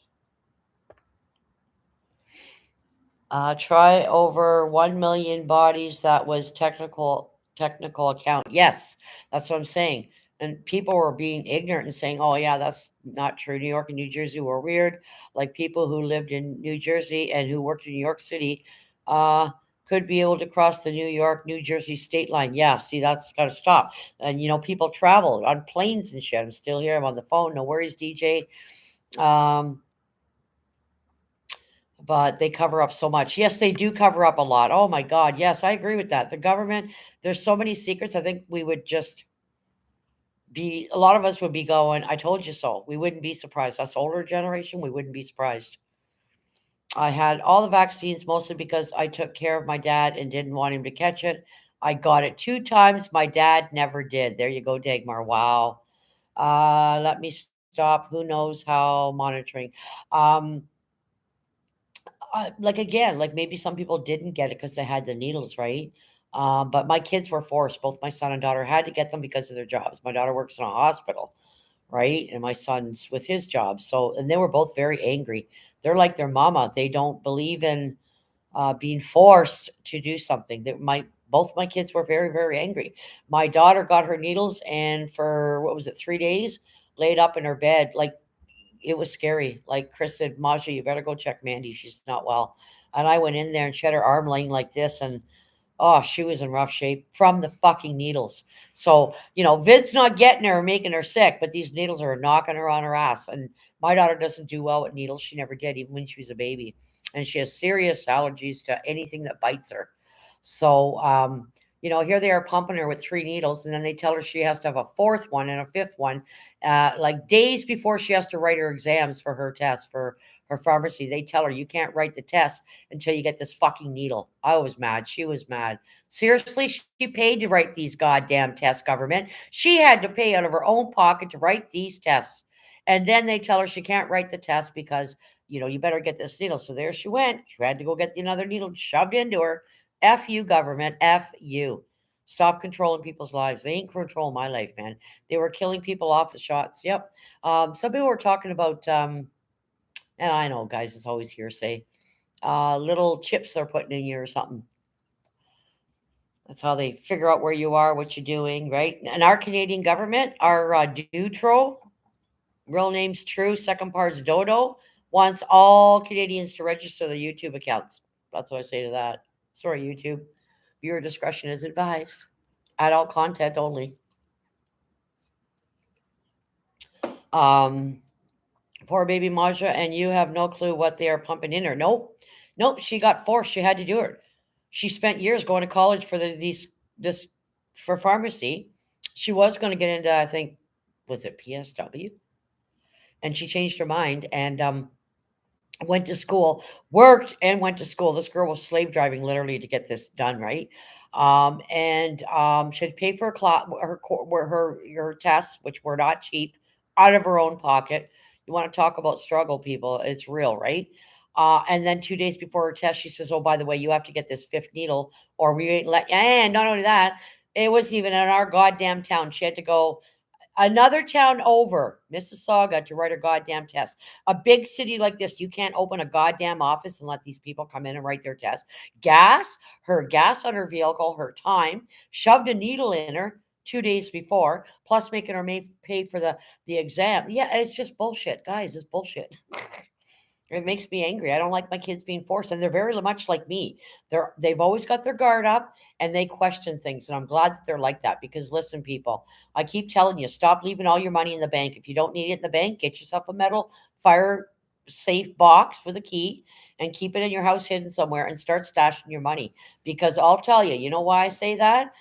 Try over 1 million bodies. That was technical account. Yes, that's what I'm saying. And people were being ignorant and saying, "Oh yeah, that's not true. New York and New Jersey were weird." Like people who lived in New Jersey and who worked in New York City, uh, could be able to cross the New York New Jersey state line. Yeah, see, that's got to stop. And people travel on planes and shit. I'm still here. I'm on the phone. No worries, DJ. Um, but they cover up so much. Yes, they do cover up a lot. Oh my God. Yes, I agree with that. The government, there's so many secrets. I think we would just a lot of us would be going, I told you so. We wouldn't be surprised. Us older generation, we wouldn't be surprised. I had all the vaccines mostly because I took care of my dad and didn't want him to catch it. I got it 2 times. My dad never did. There you go, Dagmar. Wow. Let me stop. Who knows how monitoring? Um, like again, like maybe some people didn't get it because they had the needles, right? But my kids were forced. Both my son and daughter had to get them because of their jobs. My daughter works in a hospital, right? And my son's with his job. So, and they were both very angry. They're like their mama. They don't believe in being forced to do something. That my both my kids were very, very angry. My daughter got her needles, and for what was it, 3 days, laid up in her bed like it was scary. Like Chris said, Maja, you better go check Mandy. She's not well. And I went in there and she had her arm laying like this, and oh, she was in rough shape from the fucking needles. So, Vid's not getting her or making her sick, but these needles are knocking her on her ass. And my daughter doesn't do well with needles. She never did, even when she was a baby. And she has serious allergies to anything that bites her. So, here they are pumping her with 3 needles, and then they tell her she has to have a fourth one and a fifth one, like days before she has to write her exams for her test for her pharmacy. They tell her you can't write the test until you get this fucking needle. I was mad. She was mad. Seriously, she paid to write these goddamn tests, government. She had to pay out of her own pocket to write these tests. And then they tell her she can't write the test because, you better get this needle. So there she went. She had to go get another needle shoved into her. F you, government. F you. Stop controlling people's lives. They ain't controlling my life, man. They were killing people off the shots. Yep. Some people were talking about, and I know, guys, it's always hearsay, little chips they're putting in you or something. That's how they figure out where you are, what you're doing, right? And our Canadian government, our Dutro, real name's True, second part's Dodo, wants all Canadians to register their YouTube accounts. That's what I say to that. Sorry, YouTube. Viewer discretion is advised. Adult content only. Um, Poor baby Maja, and you have no clue what they are pumping in her. Nope. Nope. She got forced. She had to do it. She spent years going to college for this for pharmacy. She was going to get into, I think, was it PSW? And she changed her mind and went to school, worked and went to school. This girl was slave driving literally to get this done, right? And she had to pay for her tests, which were not cheap, out of her own pocket. You want to talk about struggle, people? It's real, right? And then 2 days before her test, she says, "Oh, by the way, you have to get this fifth needle, or we ain't let." And not only that, it wasn't even in our goddamn town. She had to go another town over, Mississauga, to write her goddamn test. A big city like this, you can't open a goddamn office and let these people come in and write their test. Gas on her vehicle, her time, shoved a needle in her 2 days before, plus making her pay for the exam. Yeah, it's just bullshit, guys. It's bullshit. It makes me angry. I don't like my kids being forced, and they're very much like me. They've always got their guard up and they question things, and I'm glad that they're like that because listen, people, I keep telling you, stop leaving all your money in the bank. If you don't need it in the bank, get yourself a metal fire safe box with a key and keep it in your house hidden somewhere and start stashing your money. Because I'll tell you, you know why I say that?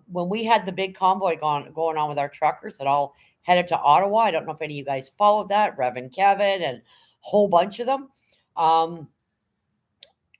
When we had the big convoy going on with our truckers that all headed to Ottawa, I don't know if any of you guys followed that, Reverend Kevin and whole bunch of them. Um,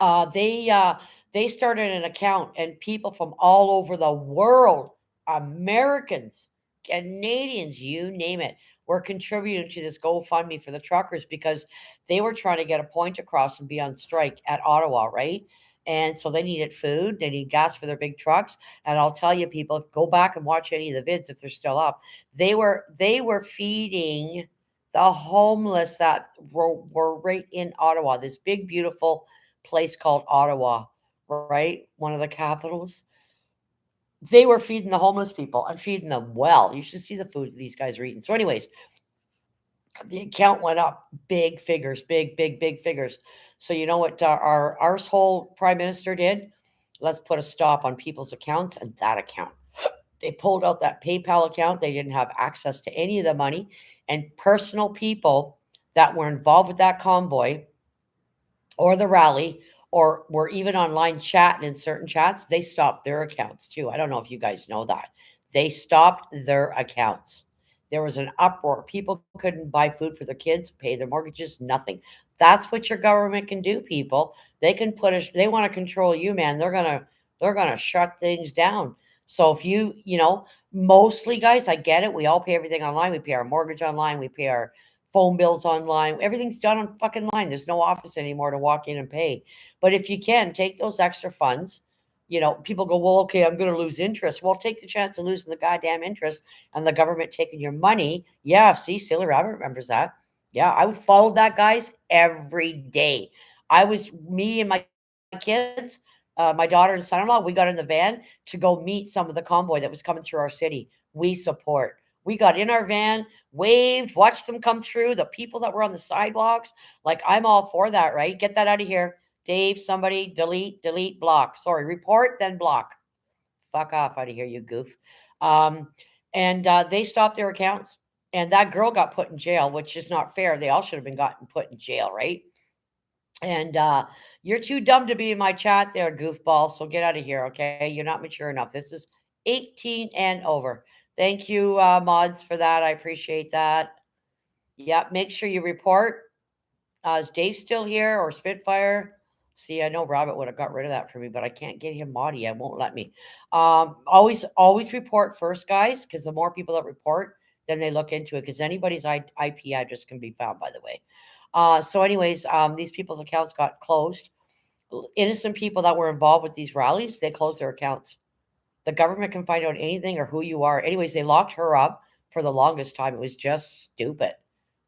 uh, they uh, they started an account, and people from all over the world, Americans, Canadians, you name it, were contributing to this GoFundMe for the truckers because they were trying to get a point across and be on strike at Ottawa, right? And so they needed food, they need gas for their big trucks. And I'll tell you, people, go back and watch any of the vids if they're still up. They were feeding the homeless that were right in Ottawa, this big, beautiful place called Ottawa, right? One of the capitals. They were feeding the homeless people and feeding them well. You should see the food these guys are eating. So, anyways, the account went up big figures, big, big, big figures. So, you know what our arsehole prime minister did? Let's put a stop on people's accounts and that account. They pulled out that PayPal account. They didn't have access to any of the money. And personal people that were involved with that convoy or the rally or were even online chatting in certain chats, they stopped their accounts too. I don't know if you guys know that. They stopped their accounts. There was an uproar. People couldn't buy food for their kids, pay their mortgages, nothing. That's what your government can do, people. They can they want to control you, man. They're gonna shut things down. So if mostly guys, I get it. We all pay everything online. We pay our mortgage online. We pay our phone bills online. Everything's done on fucking line. There's no office anymore to walk in and pay. But if you can take those extra funds, people go, well, okay, I'm going to lose interest. Well, take the chance of losing the goddamn interest and the government taking your money. Yeah, see, Silly Rabbit remembers that. Yeah, I would follow that, guys, every day. Me and my kids, my daughter and son in law, we got in the van to go meet some of the convoy that was coming through our city. We support. We got in our van, waved, watched them come through, the people that were on the sidewalks. Like, I'm all for that, right? Get that out of here. Dave, somebody delete, delete, block. Sorry, report, then block. Fuck off out of here, you goof. Um, and they stopped their accounts. And that girl got put in jail, which is not fair. They all should have been gotten put in jail, right? And you're too dumb to be in my chat there, goofball. So get out of here, okay? You're not mature enough. This is 18 and over. Thank you, mods, for that. I appreciate that. Yep, make sure you report. Is Dave still here or Spitfire? See, I know Robert would have got rid of that for me, but I can't get him moddy. I won't let me. Always report first, guys, because the more people that report, then they look into it. Because anybody's IP address can be found, by the way. Anyways, these people's accounts got closed. Innocent people that were involved with these rallies, they closed their accounts. The government can find out anything or who you are. Anyways, they locked her up for the longest time. It was just stupid.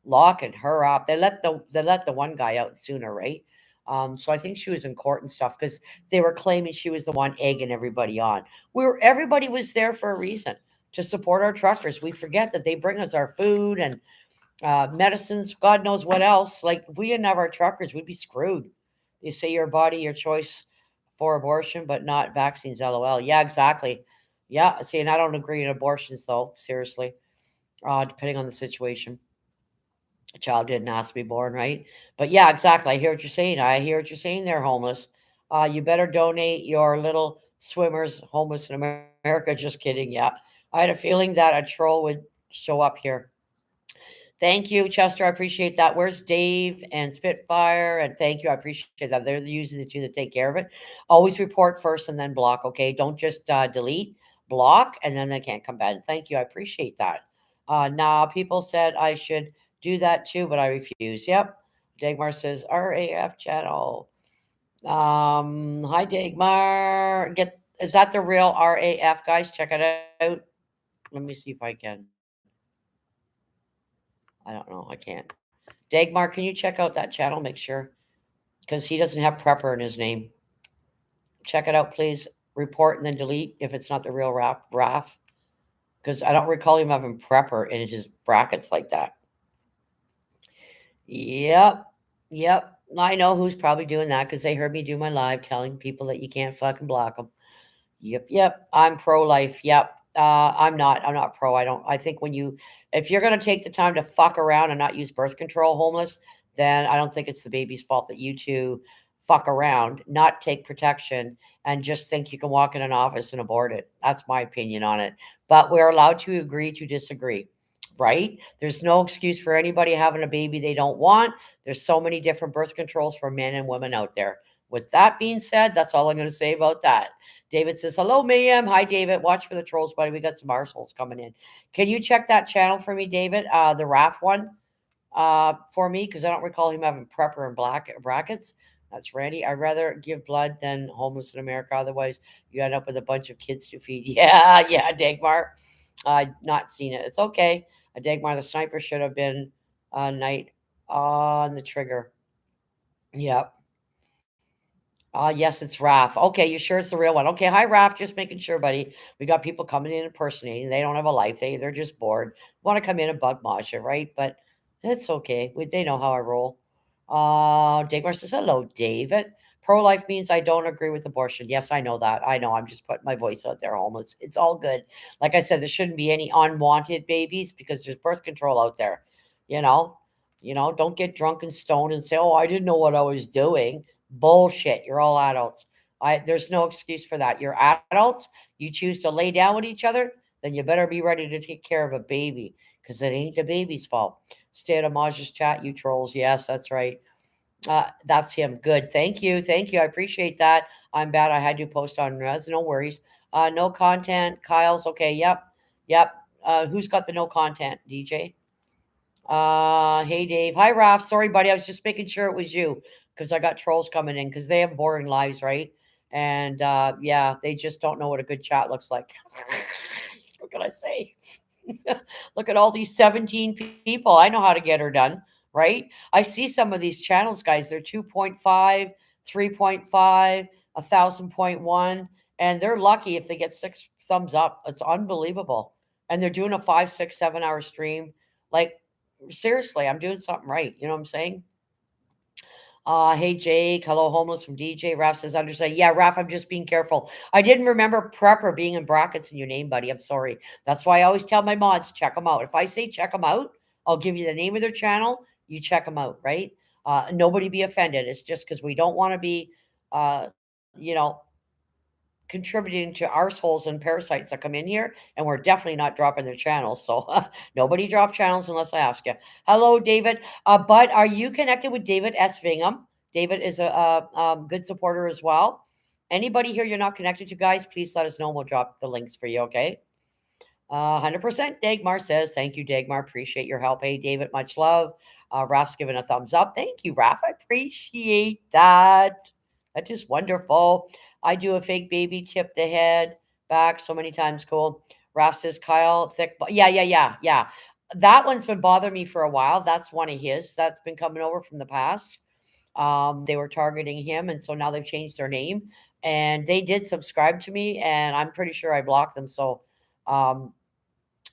Locking her up. They let the one guy out sooner, right? So I think she was in court and stuff because they were claiming she was the one egging everybody on. Everybody was there for a reason to support our truckers. We forget that they bring us our food and medicines, God knows what else. Like, if we didn't have our truckers, we'd be screwed. They say your body, your choice for abortion, but not vaccines. LOL. Yeah, exactly. Yeah. See, and I don't agree in abortions, though. Seriously, depending on the situation, a child didn't ask to be born, right? But yeah, exactly. I hear what you're saying. I hear what you're saying. They're homeless. You better donate your little swimmers homeless in America. Just kidding. Yeah, I had a feeling that a troll would show up here. Thank you, Chester. I appreciate that. Where's Dave and Spitfire? And thank you. I appreciate that. They're usually the two that take care of it. Always report first and then block, okay? Don't just delete, block, and then they can't come back. Thank you. I appreciate that. Nah, people said I should do that too, but I refuse. Yep. Dagmar says RAF channel. Hi, Dagmar. Is that the real RAF, guys? Check it out. Let me see if I can. I don't know. I can't. Dagmar, can you check out that channel? Make sure. Because he doesn't have Prepper in his name. Check it out, please. Report and then delete if it's not the real RAF. Because I don't recall him having Prepper in his brackets like that. Yep. Yep. I know who's probably doing that because they heard me do my live telling people that you can't fucking block them. Yep, yep. I'm pro life. Yep. I'm not. I'm not pro. I don't. I think if you're gonna take the time to fuck around and not use birth control, homeless, then I don't think it's the baby's fault that you two fuck around, not take protection, and just think you can walk in an office and abort it. That's my opinion on it. But we're allowed to agree to disagree, right? There's no excuse for anybody having a baby they don't want. There's so many different birth controls for men and women out there. With that being said, that's all I'm going to say about that. David says, hello, Mayhem. Hi, David. Watch for the trolls, buddy. We got some arseholes coming in. Can you check that channel for me, David? The RAF one for me, because I don't recall him having Prepper and black brackets. That's Randy. I'd rather give blood than homeless in America. Otherwise, you end up with a bunch of kids to feed. Yeah, yeah, Dagmar. Not seen it. It's okay. Dagmar, the sniper should have been night on the trigger. Yep. Yes, it's Raf. Okay, you sure it's the real one? Okay, hi Raf. Just making sure, buddy. We got people coming in impersonating. They don't have a life. They're just bored. Want to come in and bug Masha, right? But it's okay. They know how I roll. Dagmar says, hello, David. Pro life means I don't agree with abortion. Yes, I know that. I know. I'm just putting my voice out there, homeless. It's all good. Like I said, there shouldn't be any unwanted babies because there's birth control out there. You know, don't get drunk and stoned and say, "Oh, I didn't know what I was doing." Bullshit. You're all adults. There's no excuse for that. You're adults. You choose to lay down with each other, then you better be ready to take care of a baby because it ain't the baby's fault. Stay at Amaj's chat, you trolls. Yes, that's right. That's him. Good. Thank you. Thank you. I appreciate that. I'm bad. I had to post on res. No worries. No content. Kyle's okay. Yep. Yep. Who's got the no content? DJ. Hey Dave. Hi Raf. Sorry, buddy. I was just making sure it was you because I got trolls coming in because they have boring lives, right? And yeah, they just don't know what a good chat looks like. What can I say? Look at all these 17 people. I know how to get her done, right? I see some of these channels, guys. They're 2.5, 3.5, 1,000.1, and they're lucky if they get 6 thumbs up. It's unbelievable. And they're doing a 5, 6, 7 hour stream. Like, seriously, I'm doing something right. You know what I'm saying? Hey Jake, hello homeless from DJ. Raf says understand. Yeah, Raf, I'm just being careful. I didn't remember prepper being in brackets in your name, buddy. I'm sorry. That's why I always tell my mods check them out. If I say check them out, I'll give you the name of their channel. You check them out, right? Nobody be offended. It's just because we don't want to be, uh, you know, contributing to arseholes and parasites that come in here, and we're definitely not dropping their channels. So nobody drop channels unless I ask you. Hello, David. Bud, are you connected with David S. Vingham? David is a good supporter as well. Anybody here you're not connected to, guys, please let us know. We'll drop the links for you, okay? 100% Dagmar says, thank you, Dagmar. Appreciate your help. Hey, David, much love. Raf's giving a thumbs up. Thank you, Raf. I appreciate that. That is wonderful. I do a fake baby, tip the head back so many times. Cool. Raf says, Kyle, thick. Yeah, yeah, yeah, yeah. That one's been bothering me for a while. That's one of his that's been coming over from the past. They were targeting him, and so now they've changed their name. And they did subscribe to me, and I'm pretty sure I blocked them. So um,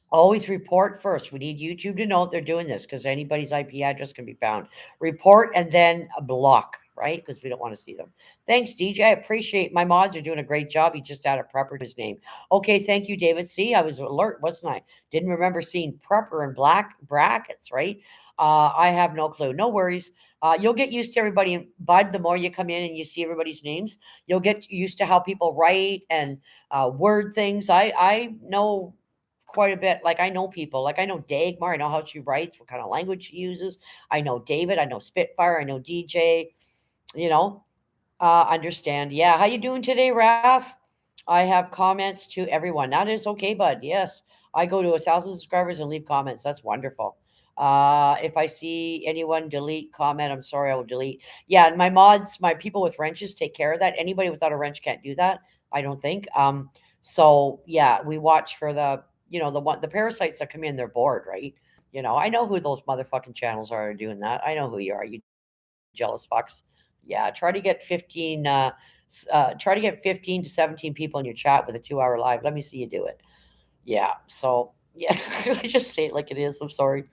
always report first. We need YouTube to know they're doing this because anybody's IP address can be found. Report and then block, right? Because we don't want to see them. Thanks, DJ. I appreciate my mods are doing a great job. He just added Prepper to his name. Okay, thank you, David. See, I was alert, wasn't I? Didn't remember seeing Prepper in black brackets, right? I have no clue. No worries. You'll get used to everybody. Bud, the more you come in and you see everybody's names, you'll get used to how people write and word things. I know quite a bit. Like I know people. Like I know Dagmar. I know how she writes, what kind of language she uses. I know David. I know Spitfire. I know DJ. You know, understand. Yeah. How you doing today, Raf? I have comments to everyone. That is okay, bud. Yes, I go to 1,000 subscribers and leave comments. That's wonderful. If I see anyone delete comment, I'm sorry, I will delete. Yeah, and my mods, my people with wrenches take care of that. Anybody without a wrench can't do that. I don't think. So yeah, we watch for the parasites that come in. They're bored, right? I know who those motherfucking channels are doing that. I know who you are. You jealous fucks. Yeah, try to get 15 to 17 people in your chat with a 2 hour live. Let me see you do it. Yeah. So yeah, I just say it like it is. I'm sorry.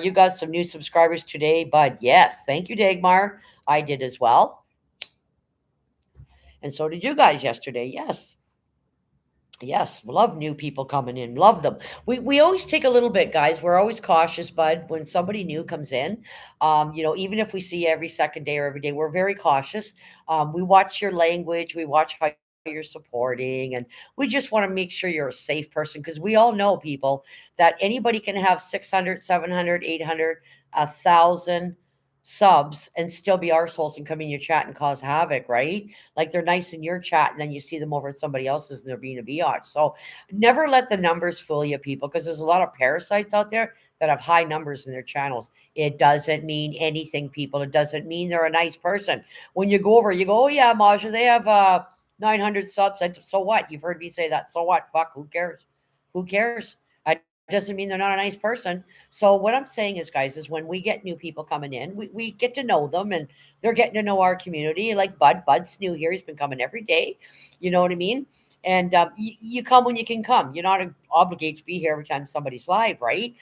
You got some new subscribers today, bud. Yes. Thank you, Dagmar. I did as well. And so did you guys yesterday. Yes. Yes, love new people coming in. Love them. We always take a little bit, guys. We're always cautious, bud. When somebody new comes in, even if we see every second day or every day, we're very cautious. We watch your language. We watch how you're supporting, and we just want to make sure you're a safe person because we all know people that anybody can have 600, 700, 800, 1,000 subs and still be arseholes and come in your chat and cause havoc, right? Like they're nice in your chat and then you see them over at somebody else's and they're being a biatch. So never let the numbers fool you, people, because there's a lot of parasites out there that have high numbers in their channels. It doesn't mean anything, people. It doesn't mean they're a nice person. When you go over, you go, oh yeah, Maja, they have 900 subs. So what? You've heard me say that. So what? Fuck, who cares? Who cares? It doesn't mean they're not a nice person. So what I'm saying is, guys, is when we get new people coming in, we get to know them and they're getting to know our community. Like Bud. Bud's new here. He's been coming every day. You know what I mean? And you come when you can come. You're not obligated to be here every time somebody's live, right?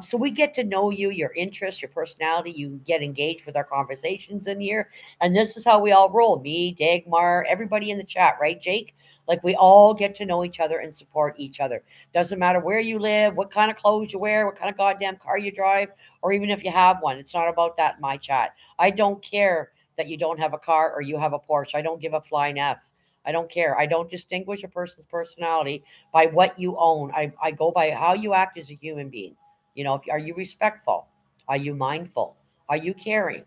So we get to know you, your interests, your personality. You get engaged with our conversations in here. And this is how we all roll. Me, Dagmar, everybody in the chat, right, Jake? Like we all get to know each other and support each other. Doesn't matter where you live, what kind of clothes you wear, what kind of goddamn car you drive, or even if you have one. It's not about that in my chat. I don't care that you don't have a car or you have a Porsche. I don't give a flying F. I don't care. I don't distinguish a person's personality by what you own. I go by how you act as a human being. Are you respectful? Are you mindful? Are you caring?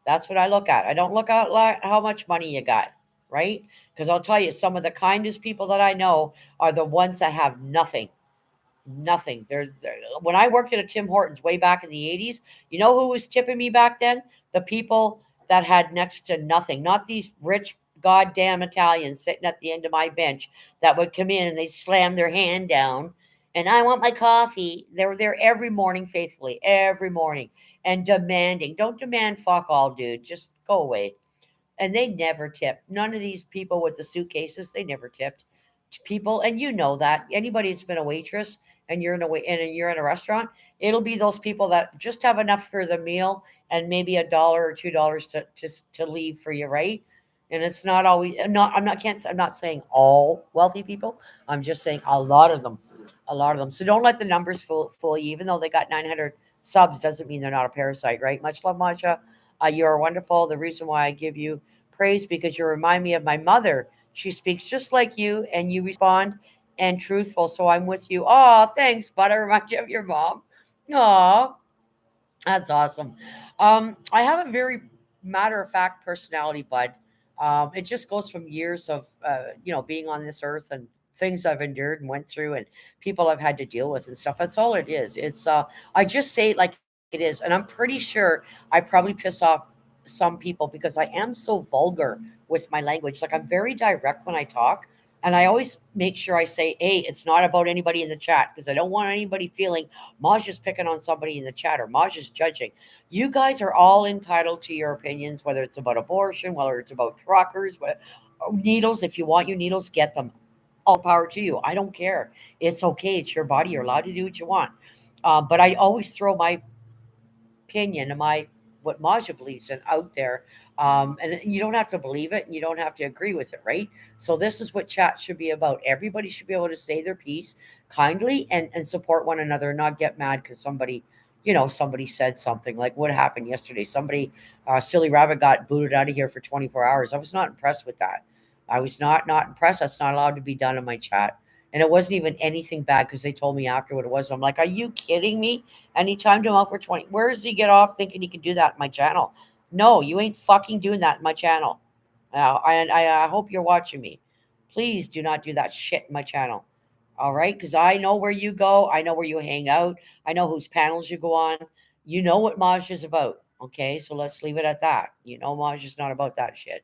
That's what I look at. I don't look at how much money you got. right? Because I'll tell you, some of the kindest people that I know are the ones that have nothing. Nothing. When I worked at a Tim Hortons way back in the 80s, you know who was tipping me back then? The people that had next to nothing. Not these rich goddamn Italians sitting at the end of my bench that would come in and they slam their hand down and I want my coffee. They were there every morning faithfully, every morning and demanding. Don't demand fuck all, dude. Just go away. And they never tipped. None of these people with the suitcases, they never tipped people, and you know that. Anybody that's been a waitress and you're in a restaurant, it'll be those people that just have enough for the meal and maybe a dollar or $2 to leave for you, right? And it's not always not I'm not can't I'm not saying all wealthy people. I'm just saying a lot of them. A lot of them. So don't let the numbers fool you. Even though they got 900 subs doesn't mean they're not a parasite, right? Much love, Masha. You are wonderful. The reason why I give you praise because you remind me of my mother. She speaks just like you, and you respond and truthful. So I'm with you. Oh, thanks, bud. I remind you of your mom. Aw, that's awesome. I have a very matter of fact personality, bud. It just goes from years of being on this earth and things I've endured and went through and people I've had to deal with and stuff. That's all it is. It's I just say it like it is, and I'm pretty sure I probably piss off some people because I am so vulgar with my language. Like I'm very direct when I talk. And I always make sure I say, hey, it's not about anybody in the chat because I don't want anybody feeling Maj is picking on somebody in the chat or Maj is judging. You guys are all entitled to your opinions, whether it's about abortion, whether it's about truckers, needles. If you want your needles, get them. All power to you. I don't care. It's okay. It's your body. You're allowed to do what you want. But I always throw my opinion and my what Maja believes in out there. And you don't have to believe it and you don't have to agree with it, right? So this is what chat should be about. Everybody should be able to say their piece kindly and support one another and not get mad because somebody said something like what happened yesterday. Somebody, silly rabbit got booted out of here for 24 hours. I was not impressed with that. I was not impressed. That's not allowed to be done in my chat. And it wasn't even anything bad because they told me after what it was. I'm like, are you kidding me? And he timed him out for 20. Where does he get off thinking he can do that in my channel? No, you ain't fucking doing that in my channel. I hope you're watching me. Please do not do that shit in my channel. All right? Because I know where you go. I know where you hang out. I know whose panels you go on. You know what Maj is about. Okay? So let's leave it at that. You know, Maj is not about that shit.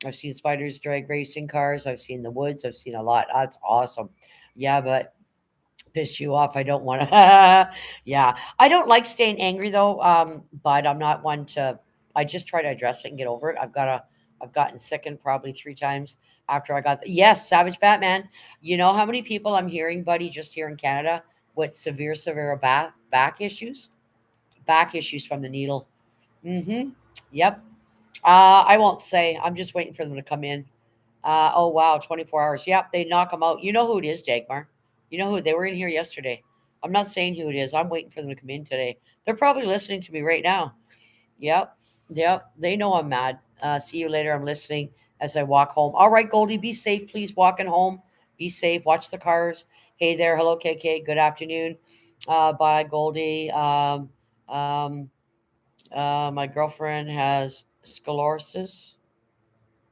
I've seen spiders drag racing cars. I've seen the woods. I've seen a lot. That's awesome. Yeah, but piss you off. I don't want to. Yeah, I don't like staying angry though. But I'm not one to. I just try to address it and get over it. I've gotten sickened probably 3 times after I got. Yes, Savage Batman. You know how many people I'm hearing, buddy, just here in Canada with severe back issues, back issues from the needle. Mm-hmm. Yep. I won't say. I'm just waiting for them to come in. Oh wow, 24 hours. Yep, they knock them out. You know who it is, Dagmar. You know who they were in here yesterday. I'm not saying who it is. I'm waiting for them to come in today. They're probably listening to me right now. Yep, yep. They know I'm mad. See you later. I'm listening as I walk home. All right, Goldie, be safe, please. Walking home, be safe. Watch the cars. Hey there, hello, KK. Good afternoon. Bye, Goldie. Um, my girlfriend has sclerosis.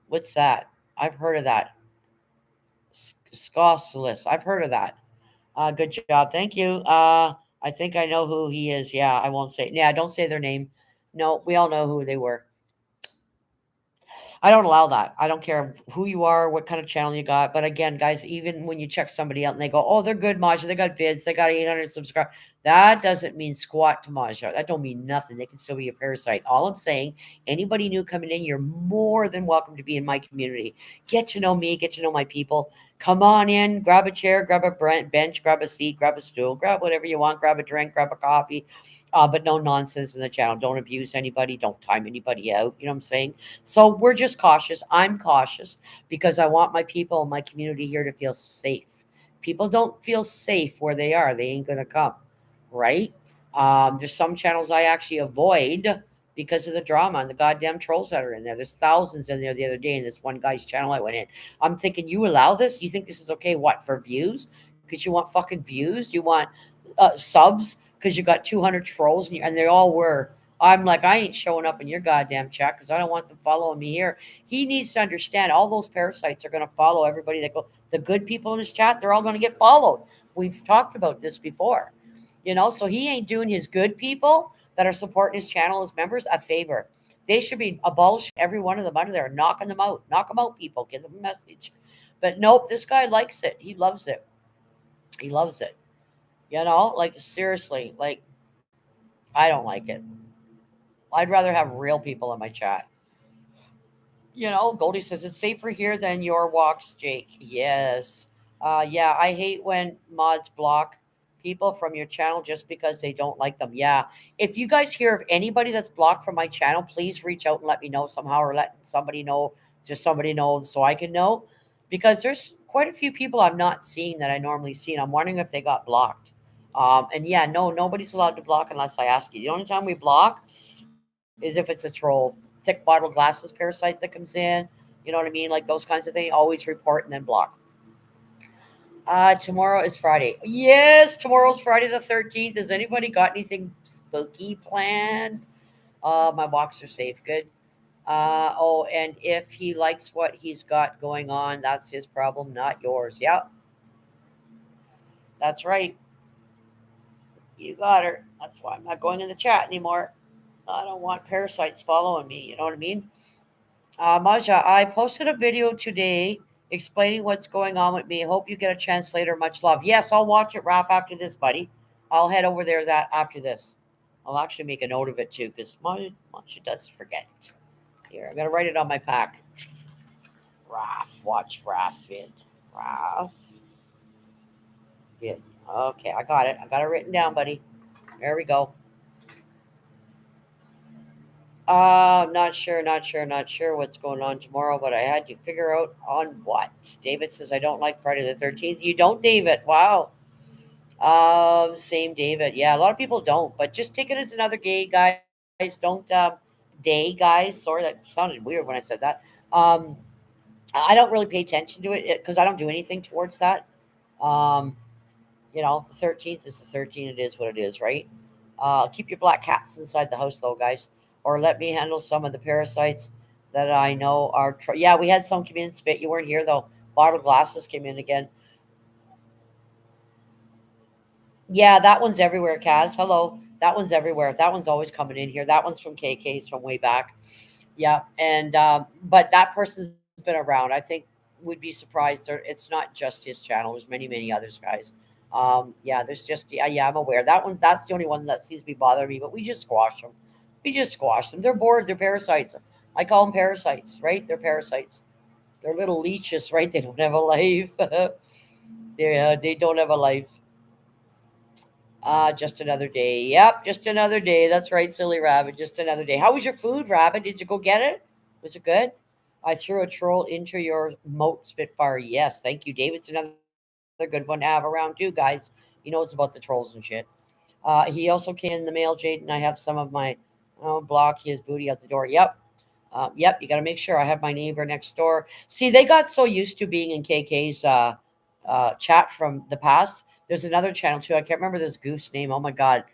What's that? I've heard of that. Scossless. I've heard of that. Good job. Thank you. I think I know who he is. Yeah, I won't say. Yeah, don't say their name. No, we all know who they were. I don't allow that. I don't care who you are, what kind of channel you got. But again, guys, even when you check somebody out and they go, "Oh, they're good, Maja. They got vids. They got 800 subscribers," that doesn't mean squat to Maja. That don't mean nothing. They can still be a parasite. All I'm saying, anybody new coming in, you're more than welcome to be in my community. Get to know me. Get to know my people. Come on in. Grab a chair. Grab a bench. Grab a seat. Grab a stool. Grab whatever you want. Grab a drink. Grab a coffee. But no nonsense in the channel. Don't abuse anybody. Don't time anybody out. You know what I'm saying? So we're just cautious. I'm cautious because I want my people, my community here to feel safe. People don't feel safe where they are. They ain't going to come, right? There's some channels I actually avoid because of the drama and the goddamn trolls that are in there. There's thousands in there the other day in this one guy's channel I went in. I'm thinking, you allow this? You think this is okay? What, for views? Because you want fucking views? You want subs? Because you got 200 trolls and they all were I'm like, I ain't showing up in your goddamn chat because I don't want them following me here. He needs to understand all those parasites are going to follow everybody that go. The good people in his chat, they're all going to get followed. We've talked about this before, so he ain't doing his good people that are supporting his channel as members a favor. They should be abolishing every one of them out of there, knocking them out. Knock them out, people. Give them a message. But nope, this guy likes it. He loves it. He loves it. Like seriously, like I don't like it. I'd rather have real people in my chat. Goldie says it's safer here than your walks, Jake. Yes. Yeah, I hate when mods block people from your channel just because they don't like them. Yeah. If you guys hear of anybody that's blocked from my channel, please reach out and let me know somehow, or let somebody know so I can know. Because there's quite a few people I'm not seeing that I normally see, and I'm wondering if they got blocked. And yeah, no, nobody's allowed to block unless I ask you. The only time we block is if it's a troll, thick bottle glasses parasite that comes in. You know what I mean? Like those kinds of things. Always report and then block. Tomorrow is Friday. Yes, tomorrow's Friday the 13th. Has anybody got anything spooky planned? My walks are safe. Good. Oh, and if he likes what he's got going on, that's his problem, not yours. Yep, that's right. You got her. That's why I'm not going in the chat anymore. I don't want parasites following me. You know what I mean? Maja, I posted a video today explaining what's going on with me. Hope you get a chance later. Much love. Yes, I'll watch it, Ralph, after this, buddy. I'll head over there that after this. I'll actually make a note of it too, because Maja does forget. Here, I'm gonna write it on my pack. Ralph, watch Ralph's vid. Ralph vid. Okay, I got it. I got it written down, buddy. There we go. Not sure what's going on tomorrow, but I had to figure out on what. David says I don't like Friday the 13th. You don't, David? Wow. Same, David. Yeah, a lot of people don't, but just take it as another gay, guys. Don't day, guys. Sorry, that sounded weird when I said that. Um, I don't really pay attention to it because I don't do anything towards that. Um, the 13th is the 13th. It is what it is, right? Keep your black cats inside the house, though, guys. Or let me handle some of the parasites that I know are. Yeah, we had some come in. Spit, you weren't here, though. Bottle glasses came in again. Yeah, that one's everywhere, Kaz. Hello. That one's everywhere. That one's always coming in here. That one's from KK's from way back. Yeah, and but that person's been around. I think we'd be surprised. It's not just his channel. There's many others, guys. Yeah, there's just yeah. I'm aware that one. That's the only one that seems to be bothering me. But we just squash them. We just squash them. They're bored. They're parasites. I call them parasites, right? They're parasites. They're little leeches, right? They don't have a life. They don't have a life. Just another day. Yep, just another day. That's right, silly rabbit. Just another day. How was your food, rabbit? Did you go get it? Was it good? I threw a troll into your moat Spitfire. Yes, thank you, David. It's another good one to have around too, guys. He knows about the trolls and shit. He also came in the mail, Jaden. I have some of my block his booty out the door. Yep. Yep, you got to make sure. I have my neighbor next door. See, they got so used to being in KK's chat from the past. There's another channel too. I can't remember this goof's name. Oh my god.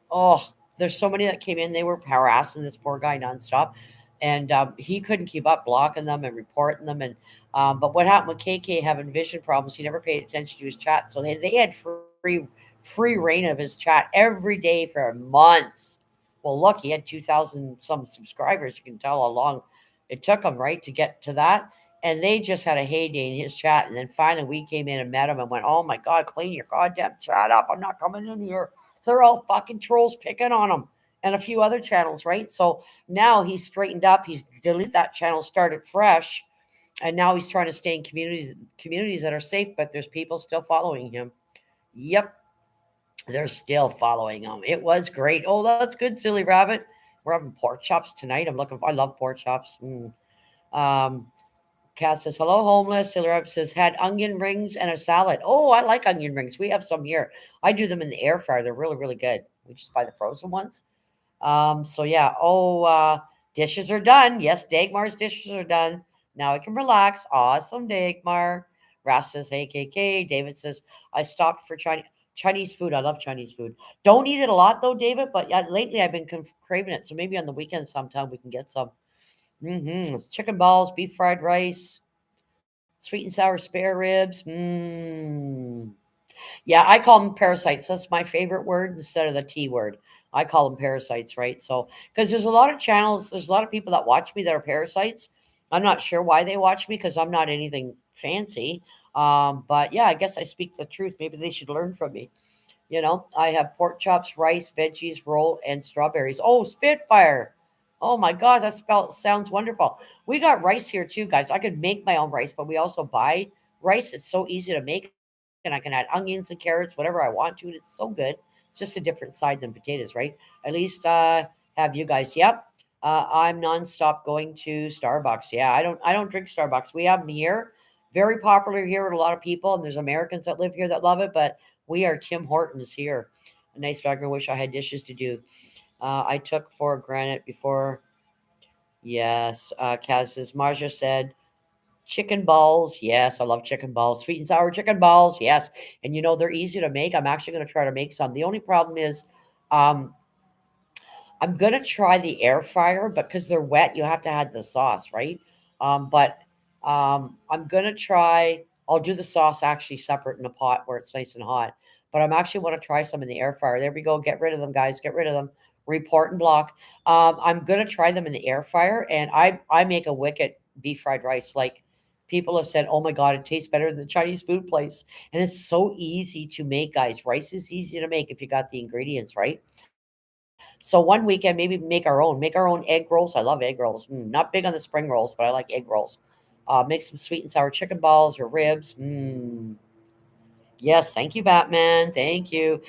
Oh, there's so many that came in. They were harassing this poor guy nonstop, and he couldn't keep up, blocking them and reporting them. And but what happened with KK having vision problems? He never paid attention to his chat, so they had free reign of his chat every day for months. Well, look, he had 2,000 some subscribers. You can tell how long it took him, right, to get to that. And they just had a heyday in his chat. And then finally we came in and met him and went, oh my God, clean your goddamn chat up. I'm not coming in here. They're all fucking trolls picking on him and a few other channels, right? So now he's straightened up. He's deleted that channel, started fresh. And now he's trying to stay in communities that are safe, but there's people still following him. Yep, they're still following him. It was great. Oh, that's good, silly rabbit. We're having pork chops tonight. I love pork chops. Um, Cass says, hello, homeless. Silly rabbit says, had onion rings and a salad. Oh, I like onion rings. We have some here. I do them in the air fryer. They're really good. We just buy the frozen ones. So yeah. Oh, dishes are done. Yes, Dagmar's dishes are done. Now I can relax. Awesome, Dagmar. Ralph says, hey, KK. David says, I stopped for Chinese. Chinese food. I love Chinese food. Don't eat it a lot though, David. But yeah, lately I've been craving it. So maybe on the weekend sometime we can get some. Chicken balls, beef fried rice, sweet and sour spare ribs. Yeah, I call them parasites. That's my favorite word instead of the T word. I call them parasites, right? So, because there's a lot of channels, there's a lot of people that watch me that are parasites. I'm not sure why they watch me because I'm not anything fancy. But yeah, I guess I speak the truth. Maybe they should learn from me. I have pork chops, rice, veggies, roll, and strawberries. Oh, Spitfire. Oh my God, sounds wonderful. We got rice here too, guys. I could make my own rice, but we also buy rice. It's so easy to make, and I can add onions and carrots, whatever I want to, and it's so good. It's just a different side than potatoes, right? At least have you guys. Yep. I'm nonstop going to Starbucks. Yeah, I don't drink Starbucks. We have them here. Very popular here with a lot of people, and there's Americans that live here that love it, but we are Tim Hortons here. A nice dog. I wish I had dishes to do. I took for granted before. Yes. Kaz says, Marja said, chicken balls. Yes, I love chicken balls. Sweet and sour chicken balls. Yes. And they're easy to make. I'm actually going to try to make some. The only problem is, um, I'm gonna try the air fryer, but because they're wet, you have to add the sauce, right? But I'm gonna try. I'll do the sauce actually separate in a pot where it's nice and hot. But I'm actually want to try some in the air fryer. There we go. Get rid of them, guys. Get rid of them. Report and block. I'm gonna try them in the air fryer, and I make a wicked beef fried rice. Like people have said, oh my god, it tastes better than the Chinese food place, and it's so easy to make, guys. Rice is easy to make if you got the ingredients right. So one weekend, maybe make our own egg rolls. I love egg rolls. Not big on the spring rolls, but I like egg rolls. Make some sweet and sour chicken balls or ribs. Yes, thank you, Batman. Thank you.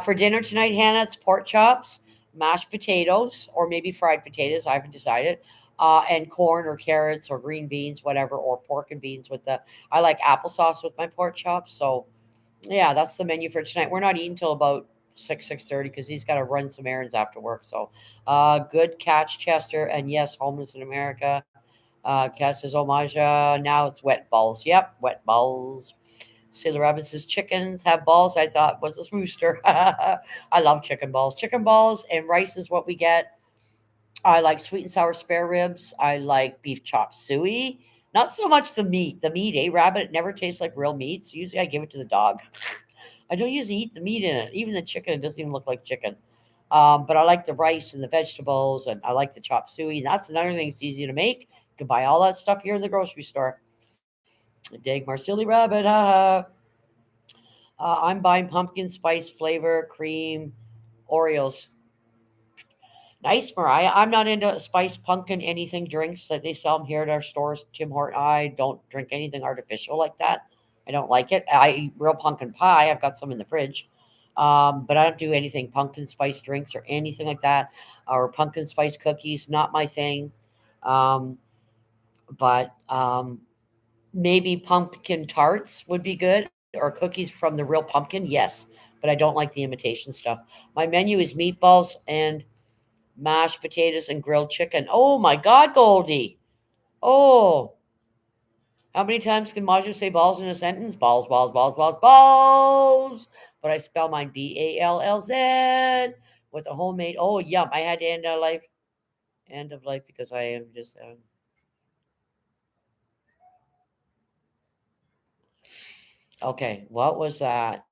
For dinner tonight, Hannah, it's pork chops, mashed potatoes, or maybe fried potatoes. I haven't decided. And corn or carrots or green beans, whatever, or pork and beans with the. I like applesauce with my pork chops. So yeah, that's the menu for tonight. We're not eating till about 6:30 because he's got to run some errands after work. So, good catch, Chester. And yes, homeless in America. Cass says, "Oh, Maja, now it's wet balls." Yep, wet balls. Sailor Rabbit says, "Chickens have balls." I thought was a rooster. I love chicken balls. Chicken balls and rice is what we get. I like sweet and sour spare ribs. I like beef chop suey. Not so much the meat. The meat, rabbit, it never tastes like real meat. So usually I give it to the dog. I don't usually eat the meat in it. Even the chicken, it doesn't even look like chicken. But I like the rice and the vegetables, and I like the chop suey. And that's another thing. It's easy to make. You can buy all that stuff here in the grocery store. Dig Marsilli Rabbit, haha. I'm buying pumpkin spice flavor cream Oreos. Nice, Mariah. I'm not into spice pumpkin anything drinks that they sell them here at our stores. Tim Horton. I don't drink anything artificial like that. I don't like it. I eat real pumpkin pie. I've got some in the fridge. But I don't do anything pumpkin spice drinks or anything like that, or pumpkin spice cookies. Not my thing. Um, but maybe pumpkin tarts would be good, or cookies from the real pumpkin. Yes, but I don't like the imitation stuff. My menu is meatballs and mashed potatoes and grilled chicken. Oh my God, Goldie. Oh, how many times can Maju say balls in a sentence? Balls, balls, balls, balls, balls. But I spell mine Ballz with a homemade. Oh, yum. I had to end of life because I am just. Okay, what was that?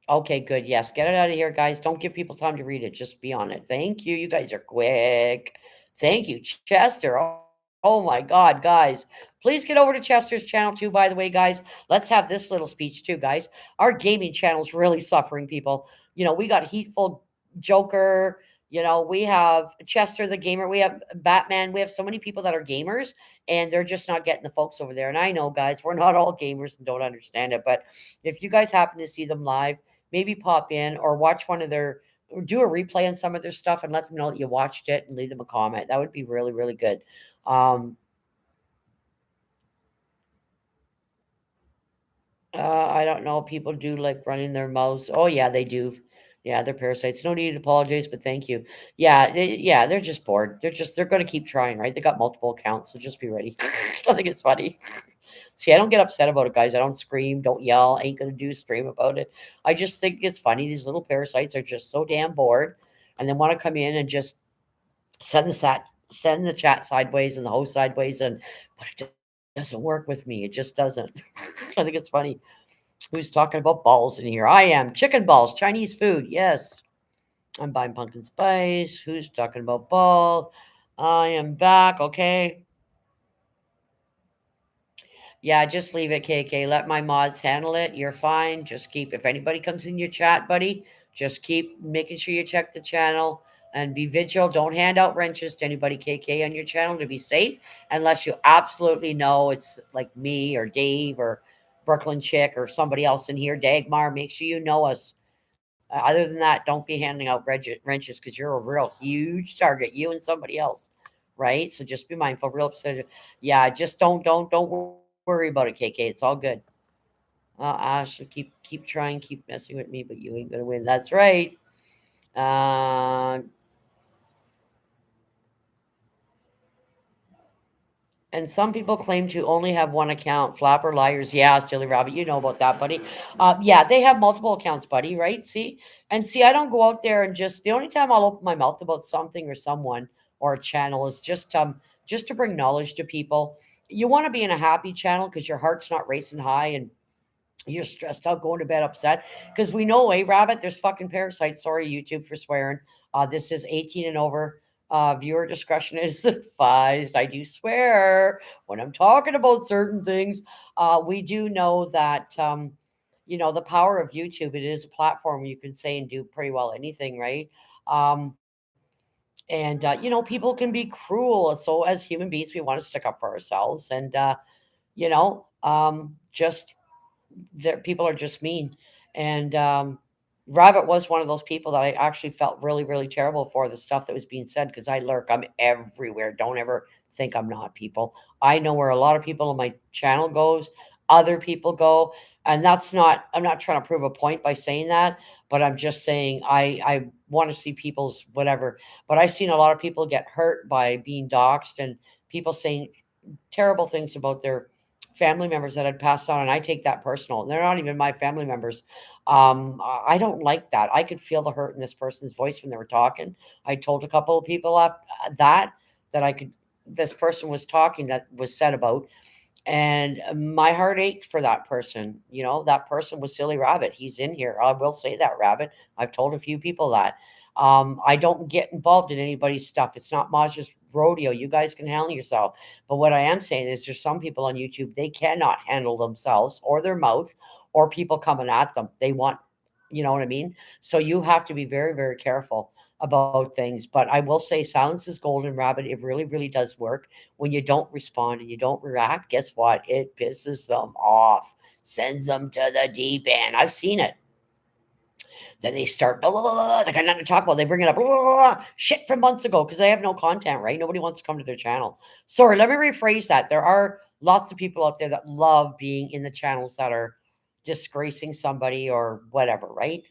Okay, good. Yes, get it out of here, guys. Don't give people time to read it. Just be on it. Thank you. You guys are quick. Thank you, Chester. Oh my God, guys. Please get over to Chester's channel too, by the way, guys. Let's have this little speech too, guys. Our gaming channel's really suffering, people. We got Heatful Joker. We have Chester the gamer. We have Batman. We have so many people that are gamers, and they're just not getting the folks over there. And I know, guys, we're not all gamers and don't understand it. But if you guys happen to see them live, maybe pop in or watch one of their or do a replay on some of their stuff and let them know that you watched it and leave them a comment. That would be really, really good. Um, I don't know. People do like running their mouths. Oh yeah, they do. Yeah, they're parasites. No need to apologize, but thank you. Yeah, they're just bored. They're going to keep trying, right? They got multiple accounts, so just be ready. I think it's funny. See, I don't get upset about it, guys. I don't scream, don't yell, ain't gonna do stream about it. I just think it's funny. These little parasites are just so damn bored and they want to come in and just send the chat sideways and the host sideways and but it doesn't work with me. It just doesn't. I think it's funny. Who's talking about balls in here? I am. Chicken balls, Chinese food. Yes. I'm buying pumpkin spice. Who's talking about balls? I am back. Okay. Yeah, just leave it, KK. Let my mods handle it. You're fine. Just keep, if anybody comes in your chat, buddy, just keep making sure you check the channel and be vigilant. Don't hand out wrenches to anybody, KK, on your channel to be safe unless you absolutely know it's like me or Dave or Brooklyn Chick or somebody else in here. Dagmar, make sure you know us. Other than that, don't be handing out wrenches because you're a real huge target, you and somebody else, right? So just be mindful. Real upset. Yeah, just don't worry about it, KK. It's all good. Ash, keep trying, keep messing with me, but you ain't gonna win. That's right. Uh, and some people claim to only have one account. Flapper liars. Yeah, silly rabbit. You know about that, buddy. Yeah, they have multiple accounts, buddy. Right? See, and see, I don't go out there and just. The only time I'll open my mouth about something or someone or a channel is just to bring knowledge to people. You want to be in a happy channel because your heart's not racing high and you're stressed out, going to bed upset because we know, Rabbit, there's fucking parasites. Sorry, YouTube, for swearing. This is 18 and over. Viewer discretion is advised. I do swear when I'm talking about certain things. We do know that, the power of YouTube. It is a platform where you can say and do pretty well anything, right? Um, and people can be cruel. So as human beings, we want to stick up for ourselves, and just there people are just mean. And Rabbit was one of those people that I actually felt really, really terrible for the stuff that was being said because I lurk. I'm everywhere. Don't ever think I'm not, people. I know where a lot of people on my channel goes, other people go, and that's not. I'm not trying to prove a point by saying that, but I'm just saying I want to see people's whatever. But I've seen a lot of people get hurt by being doxxed and people saying terrible things about their family members that had passed on, and I take that personal. They're not even my family members. I don't like that. I could feel the hurt in this person's voice when they were talking. I told a couple of people that I could. This person was talking that was said about, and my heart ached for that person. That person was Silly Rabbit. He's in here. I will say that, Rabbit. I've told a few people that. I don't get involved in anybody's stuff. It's not Maj's rodeo. You guys can handle yourself. But what I am saying is there's some people on YouTube, they cannot handle themselves or their mouth or people coming at them. They want, you know what I mean? So you have to be very, very careful about things. But I will say silence is golden, Rabbit. It really, really does work. When you don't respond and you don't react, guess what? It pisses them off, sends them to the deep end. I've seen it. Then they start blah, blah, blah, blah, they got nothing to talk about. They bring it up shit from months ago because they have no content, right? Nobody wants to come to their channel. Sorry, let me rephrase that. There are lots of people out there that love being in the channels that are disgracing somebody or whatever, right?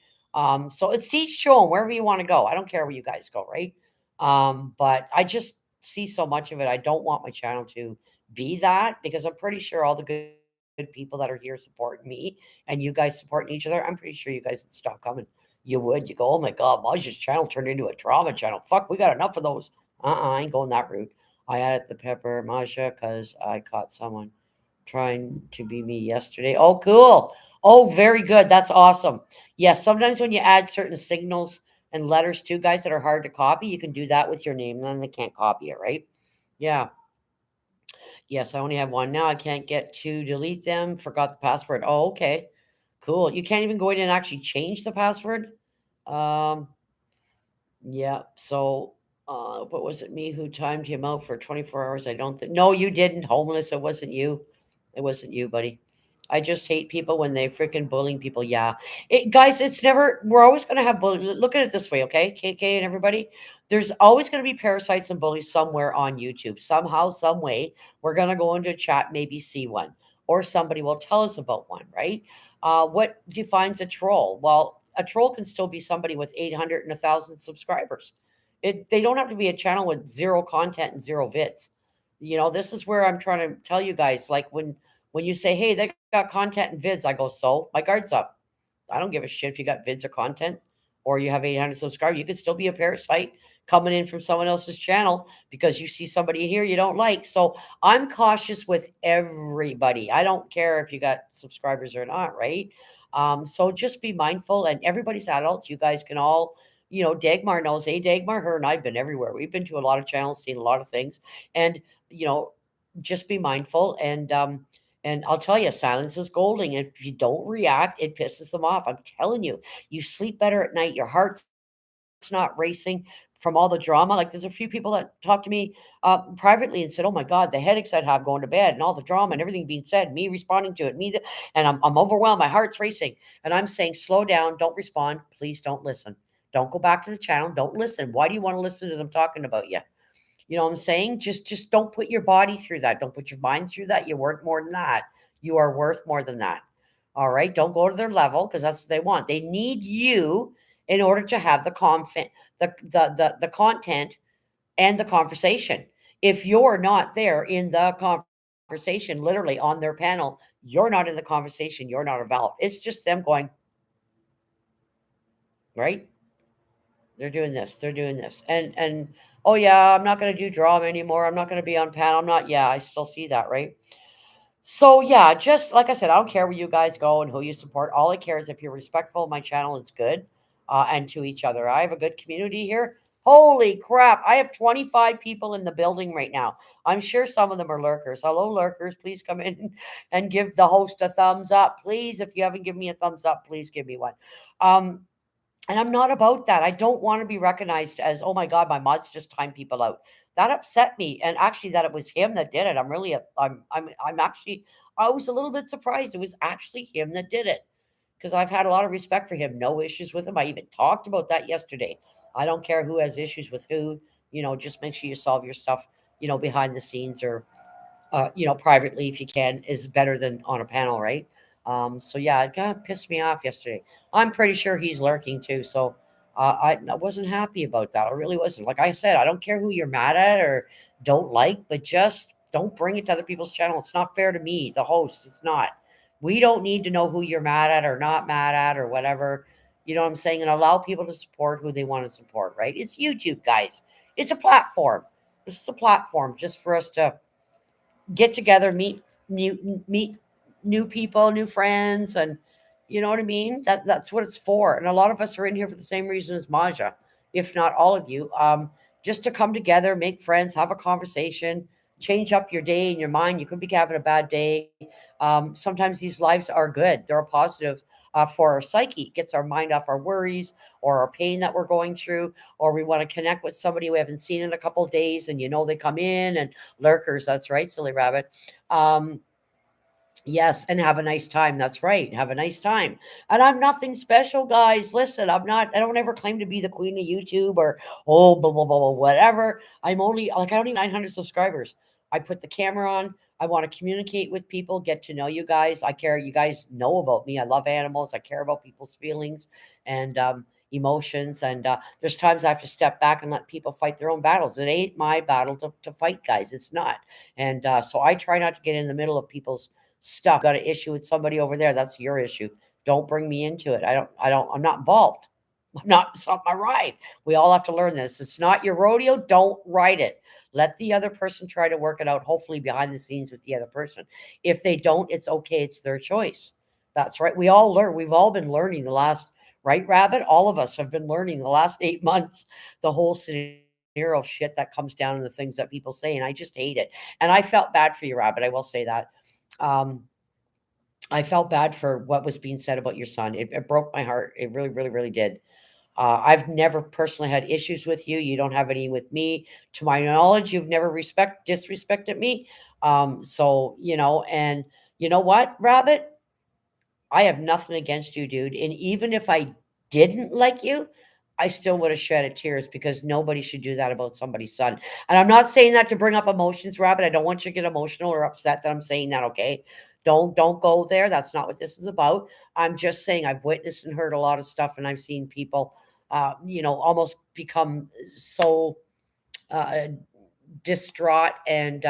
So it's to each your own, wherever you want to go. I don't care where you guys go, right? But I just see so much of it. I don't want my channel to be that because I'm pretty sure all the good people that are here supporting me and you guys supporting each other, I'm pretty sure you guys would stop coming. You would. You go, oh my God, Maja's channel turned into a trauma channel. Fuck, we got enough of those. I ain't going that route. I added the pepper Maja because I caught someone trying to be me yesterday. Oh, cool. Oh, very good. That's awesome. Yes, sometimes when you add certain signals and letters too, guys, that are hard to copy, you can do that with your name, and then they can't copy it, right? Yeah. Yes, I only have one now. I can't get to delete them. Forgot the password. Oh, okay. Cool. You can't even go in and actually change the password. Um, yeah. So, what was it? Me who timed him out for 24 hours? I don't think. No, you didn't. Homeless. It wasn't you. It wasn't you, buddy. I just hate people when they freaking bullying people. Yeah, guys, it's never. We're always going to have bully. Look at it this way, okay, KK and everybody. There's always going to be parasites and bullies somewhere on YouTube. Somehow, some way, we're going to go into a chat, maybe see one, or somebody will tell us about one, right? What defines a troll? Well, a troll can still be somebody with 800 and 1,000 subscribers. They don't have to be a channel with zero content and zero vids. This is where I'm trying to tell you guys, like When you say, hey, they got content and vids, I go, so my guard's up. I don't give a shit if you got vids or content or you have 800 subscribers. You could still be a parasite coming in from someone else's channel because you see somebody here you don't like. So I'm cautious with everybody. I don't care if you got subscribers or not, right? So just be mindful, and everybody's adults. You guys can all, Dagmar knows. Hey, Dagmar, her and I've been everywhere. We've been to a lot of channels, seen a lot of things, and you know, just be mindful. And I'll tell you, silence is golden. If you don't react, it pisses them off. I'm telling you, you sleep better at night. Your heart's not racing from all the drama. Like there's a few people that talked to me privately and said, "Oh my God, the headaches I'd have going to bed and all the drama and everything being said, me responding to it, and I'm overwhelmed. My heart's racing." And I'm saying, slow down, don't respond, please don't listen. Don't go back to the channel. Don't listen. Why do you want to listen to them talking about you? You know what I'm saying? Just don't put your body through that. Don't put your mind through that. You're worth more than that. You are worth more than that. All right. Don't go to their level because that's what they want. They need you in order to have the content and the conversation. If you're not there in the conversation, literally on their panel, you're not in the conversation. You're not involved. It's just them going, right? They're doing this. They're doing this. And oh yeah, I'm not going to do drama anymore. I'm not going to be on panel. I'm not. Yeah, I still see that, right? So yeah, just like I said, I don't care where you guys go and who you support. All I care is if you're respectful of my channel, it's good, and to each other. I have a good community here. Holy crap! I have 25 people in the building right now. I'm sure some of them are lurkers. Hello, lurkers. Please come in and give the host a thumbs up. Please, if you haven't given me a thumbs up, please give me one. Um, and I'm not about that. I don't want to be recognized as, oh my God, my mods just time people out. That upset me. And actually that it was him that did it. I'm actually, I was a little bit surprised. It was actually him that did it because I've had a lot of respect for him. No issues with him. I even talked about that yesterday. I don't care who has issues with who, just make sure you solve your stuff, behind the scenes or privately if you can, is better than on a panel, right? So yeah, it kind of pissed me off yesterday. I'm pretty sure he's lurking too. So I wasn't happy about that. I really wasn't. Like I said, I don't care who you're mad at or don't like, but just don't bring it to other people's channel. It's not fair to me, the host. It's not. We don't need to know who you're mad at or not mad at or whatever. You know what I'm saying? And allow people to support who they want to support, right? It's YouTube, guys. It's a platform. This is a platform just for us to get together, meet new people, new friends, and you know what I mean. That's what it's for. And a lot of us are in here for the same reason as Maja, if not all of you, just to come together, make friends, have a conversation, change up your day and your mind. You could be having a bad day. Sometimes these lives are good; they're a positive. For our psyche, it gets our mind off our worries or our pain that we're going through, or we want to connect with somebody we haven't seen in a couple of days, and they come in and lurkers. That's right, silly rabbit. Um, Yes, and have a nice time. That's right. Have a nice time. And I'm nothing special, guys. Listen, I don't ever claim to be the queen of YouTube or, oh, blah, blah, blah, blah, whatever. I'm only, like, I don't even 900 subscribers. I put the camera on. I want to communicate with people, get to know you guys. I care. You guys know about me. I love animals. I care about people's feelings and emotions. And there's times I have to step back and let people fight their own battles. It ain't my battle to fight, guys. It's not. And so I try not to get in the middle of people's stuff. Got an issue with somebody over there. That's your issue. Don't bring me into it. I'm not involved. It's not my ride. We all have to learn this. It's not your rodeo. Don't ride it. Let the other person try to work it out, hopefully behind the scenes with the other person. If they don't, it's okay. It's their choice. That's right. We all learn. We've all been learning the last, right, Rabbit? All of us have been learning the last 8 months, the whole scenario shit that comes down and the things that people say. And I just hate it. And I felt bad for you, Rabbit. I will say that. Um, I felt bad for what was being said about your son. It broke my heart. It really, really, really did. I've never personally had issues with you. You don't have any with me. To my knowledge, you've never disrespected me. So and you know what, Rabbit? I have nothing against you, dude. And even if I didn't like you, I still would have shedded tears because nobody should do that about somebody's son. And I'm not saying that to bring up emotions, Rabbit. I don't want you to get emotional or upset that I'm saying that, okay? Don't go there. That's not what this is about. I'm just saying I've witnessed and heard a lot of stuff and I've seen people almost become so uh distraught and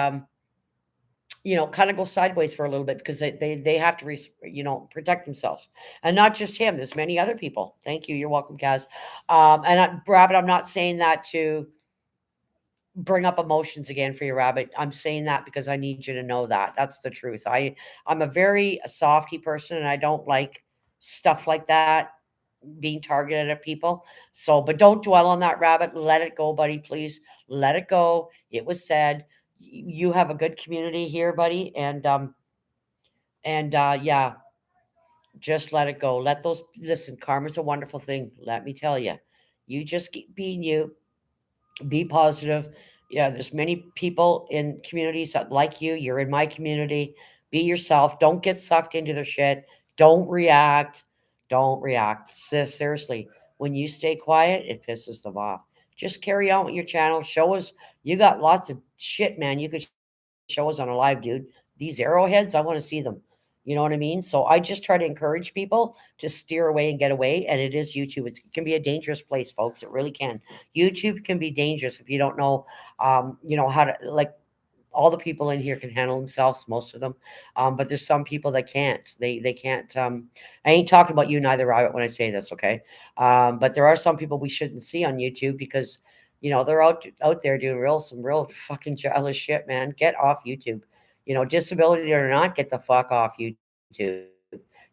kind of go sideways for a little bit because they have to protect themselves, and not just him. There's many other people. Thank you. You're welcome, Kaz. Rabbit, I'm not saying that to bring up emotions again for you, Rabbit. I'm saying that because I need you to know that that's the truth. I'm a very softy person, and I don't like stuff like that being targeted at people. So, but don't dwell on that, Rabbit. Let it go, buddy. Please let it go. It was said. You have a good community here, buddy, and yeah, just let it go. Let those listen. Karma's a wonderful thing. Let me tell you. You just keep being you. Be positive. Yeah, there's many people in communities that like you. You're in my community. Be yourself. Don't get sucked into their shit. Don't react. Don't react. Seriously, when you stay quiet, it pisses them off. Just carry on with your channel. Show us you got lots of shit, man. You could show us on a live, dude. These arrowheads, I want to see them. You know what I mean? So I just try to encourage people to steer away and get away. And it is YouTube. It can be a dangerous place, folks. It really can. YouTube can be dangerous if you don't know, how to like. All the people in here can handle themselves, most of them, but there's some people that can't. They can't. I ain't talking about you neither, Robert, when I say this, okay? But there are some people we shouldn't see on YouTube because they're out there doing some real fucking jealous shit, man. Get off YouTube. Disability or not, get the fuck off YouTube.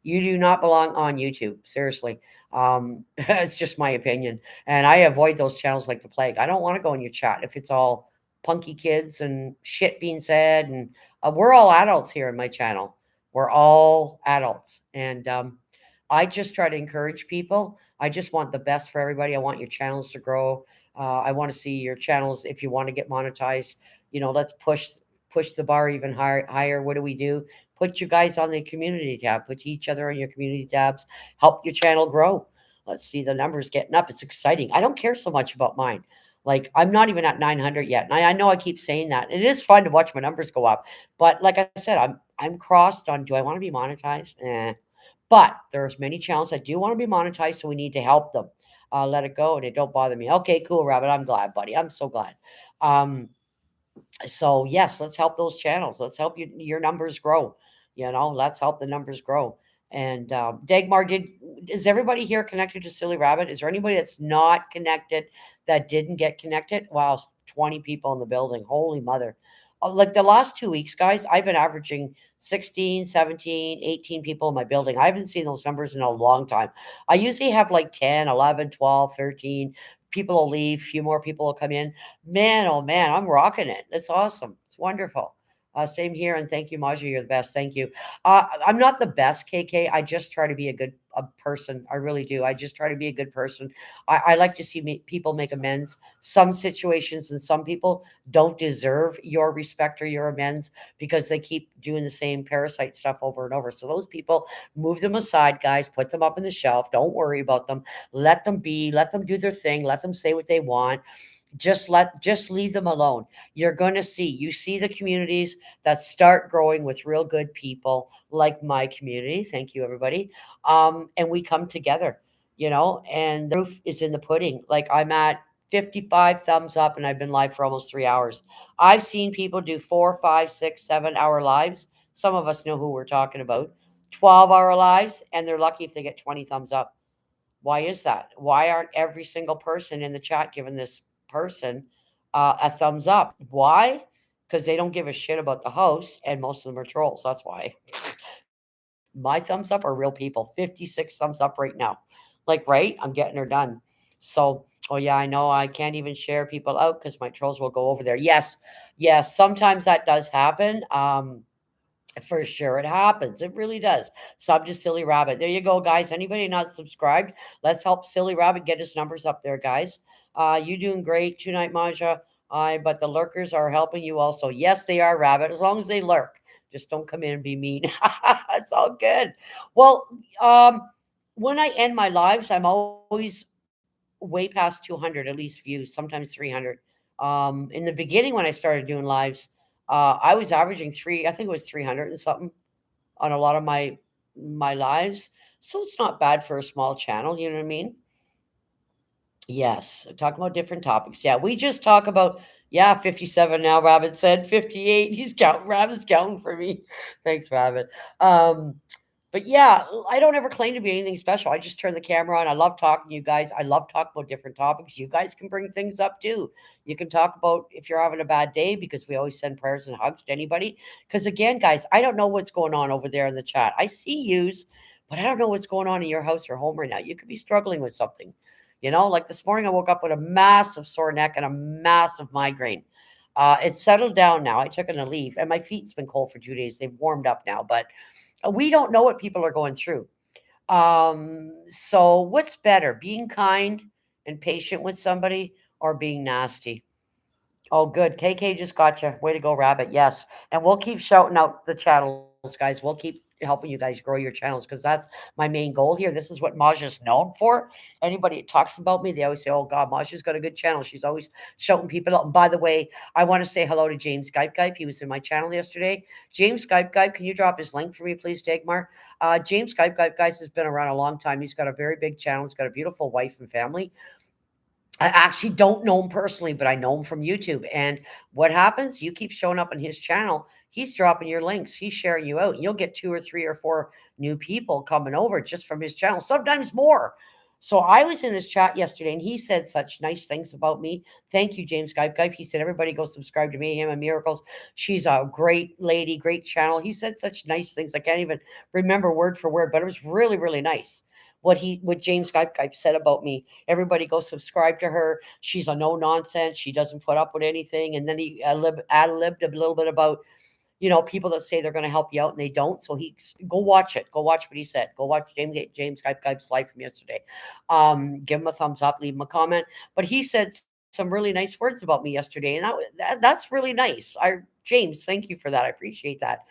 You do not belong on YouTube. Seriously. It's just my opinion. And I avoid those channels like the plague. I don't want to go in your chat if it's all punky kids and shit being said. And we're all adults here in my channel. We're all adults. And I just try to encourage people. I just want the best for everybody. I want your channels to grow. I want to see your channels if you want to get monetized. Let's push the bar even higher. What do we do? Put you guys on the community tab. Put each other on your community tabs. Help your channel grow. Let's see the numbers getting up. It's exciting. I don't care so much about mine. Like I'm not even at 900 yet, and I know I keep saying that. It is fun to watch my numbers go up, but like I said, I'm crossed on. Do I want to be monetized? But there's many channels that do want to be monetized, so we need to help them. Let it go, and it don't bother me. Okay, cool, Rabbit. I'm glad, buddy. I'm so glad. Um, so yes, let's help those channels. Let's help your numbers grow. Let's help the numbers grow. And Dagmar, is everybody here connected to Silly Rabbit? Is there anybody that's not connected that didn't get connected? Wow, 20 people in the building. Holy mother. Like the last 2 weeks, guys, I've been averaging 16, 17, 18 people in my building. I haven't seen those numbers in a long time. I usually have like 10, 11, 12, 13. People will leave, few more people will come in. Man, oh man, I'm rocking it. It's awesome. It's wonderful. Same here, and thank you, Maja. You're the best. Thank you. I'm not the best, KK. I just try to be a person. I really do. I just try to be a good person. I like to see people make amends. Some situations and some people don't deserve your respect or your amends because they keep doing the same parasite stuff over and over. So those people, move them aside, guys. Put them up in the shelf. Don't worry about them. Let them be. Let them do their thing. Let them say what they want. Just leave them alone. You're going to see, you see the communities that start growing with real good people like my community. Thank you, everybody. And we come together, and the proof is in the pudding. Like I'm at 55 thumbs up, and I've been live for almost 3 hours. I've seen people do 4, 5, 6, 7 hour lives. Some of us know who we're talking about. 12-hour lives, and they're lucky if they get 20 thumbs up. Why is that? Why aren't every single person in the chat giving this person a thumbs up? Why? Because they don't give a shit about the host, and most of them are trolls. That's why. My thumbs up are real people. 56 thumbs up right now. Like, right? I'm getting her done. So, oh yeah, I know I can't even share people out because my trolls will go over there. Yes, yes, sometimes that does happen. For sure, it happens. It really does. Sub to Silly Rabbit. There you go, guys. Anybody not subscribed? Let's help Silly Rabbit get his numbers up there, guys. You doing great tonight, Maja. But the lurkers are helping you also. Yes, they are, Rabbit. As long as they lurk, just don't come in and be mean. It's all good. Well, when I end my lives, I'm always way past 200 at least views, sometimes 300. In the beginning, when I started doing lives, I was averaging I think it was 300 and something on a lot of my lives. So it's not bad for a small channel, you know what I mean? Yes, talk about different topics. Yeah, we just talk about, yeah, 57 now, Rabbit said. 58. He's counting. Rabbit's counting for me. Thanks, Rabbit. Um, but yeah, I don't ever claim to be anything special. I just turn the camera on. I love talking to you guys. I love talking about different topics. You guys can bring things up too. You can talk about if you're having a bad day, because we always send prayers and hugs to anybody. Because again, guys, I don't know what's going on over there in the chat. I see yous, but I don't know what's going on in your house or home right now. You could be struggling with something. Like this morning, I woke up with a massive sore neck and a massive migraine. It's settled down now. I took an leave, and my feet's been cold for 2 days. They've warmed up now, but we don't know what people are going through. So what's better, being kind and patient with somebody or being nasty? Oh, good. KK just got you. Way to go, Rabbit. Yes. And we'll keep shouting out the channels, guys. We'll keep helping you guys grow your channels because that's my main goal here. This is what Maja's known for. Anybody that talks about me, they always say, oh, God, Maja's got a good channel. She's always shouting people out. And by the way, I want to say hello to James Guype. He was in my channel yesterday. James Guype, can you drop his link for me, please, Dagmar? James Guype, guys, has been around a long time. He's got a very big channel. He's got a beautiful wife and family. I actually don't know him personally, but I know him from YouTube. And what happens? You keep showing up on his channel. He's dropping your links. He's sharing you out. You'll get 2 or 3 or 4 new people coming over just from his channel, sometimes more. So I was in his chat yesterday, and he said such nice things about me. Thank you, James Guype. He said everybody go subscribe to me, him and Miracles. She's a great lady, great channel. He said such nice things. I can't even remember word for word, but it was really, really nice what James Guype said about me. Everybody go subscribe to her. She's a no nonsense. She doesn't put up with anything. And then he ad-libbed a little bit about people that say they're going to help you out and they don't. So he go watch it. Go watch what he said. Go watch James Guype's live from yesterday. Give him a thumbs up. Leave him a comment. But he said some really nice words about me yesterday, and that's really nice. James, thank you for that. I appreciate that.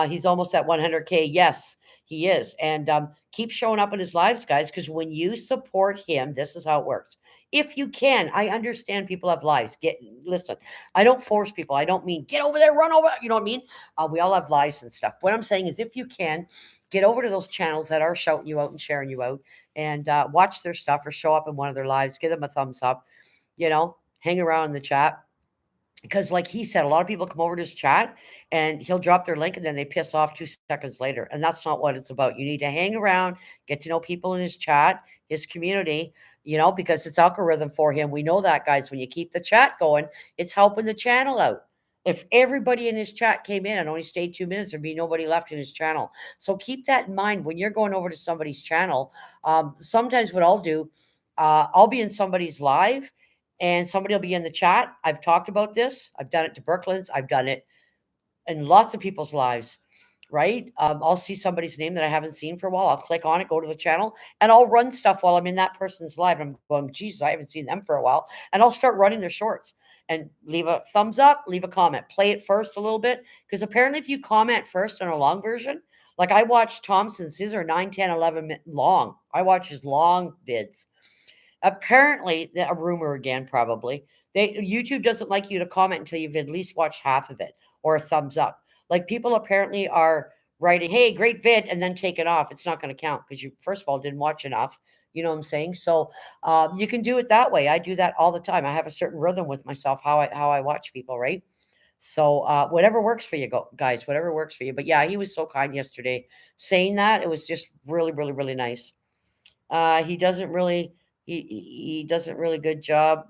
He's almost at 100K. Yes, he is. And keep showing up in his lives, guys, because when you support him, this is how it works. If you can, I understand people have lives. Listen. I don't force people. I don't mean get over there, run over. You know what I mean? We all have lives and stuff. What I'm saying is, if you can, get over to those channels that are shouting you out and sharing you out, and watch their stuff or show up in one of their lives. Give them a thumbs up. Hang around in the chat, because like he said, a lot of people come over to his chat and he'll drop their link and then they piss off 2 seconds later, and that's not what it's about. You need to hang around, get to know people in his chat, his community, because it's algorithm for him. We know that, guys. When you keep the chat going, it's helping the channel out. If everybody in his chat came in and only stayed 2 minutes, there'd be nobody left in his channel. So keep that in mind when you're going over to somebody's channel. Sometimes what I'll do, I'll be in somebody's live and somebody will be in the chat. I've talked about this. I've done it to Brooklyn's. I've done it in lots of people's lives, right? I'll see somebody's name that I haven't seen for a while. I'll click on it, go to the channel, and I'll run stuff while I'm in that person's live. I'm going, Jesus, I haven't seen them for a while. And I'll start running their shorts and leave a thumbs up, leave a comment, play it first a little bit. Because apparently, if you comment first on a long version, like I watched Thompson's, his are 9, 10, 11 minutes long. I watch his long vids. Apparently, a rumor again, probably. YouTube doesn't like you to comment until you've at least watched half of it or a thumbs up. Like people apparently are writing, "Hey, great vid," and then take it off. It's not going to count because you, first of all, didn't watch enough. You know what I'm saying? So you can do it that way. I do that all the time. I have a certain rhythm with myself how I watch people, right? So whatever works for you, guys. Whatever works for you. But yeah, he was so kind yesterday, saying that. It was just really, really, really nice. He doesn't really he does a really good job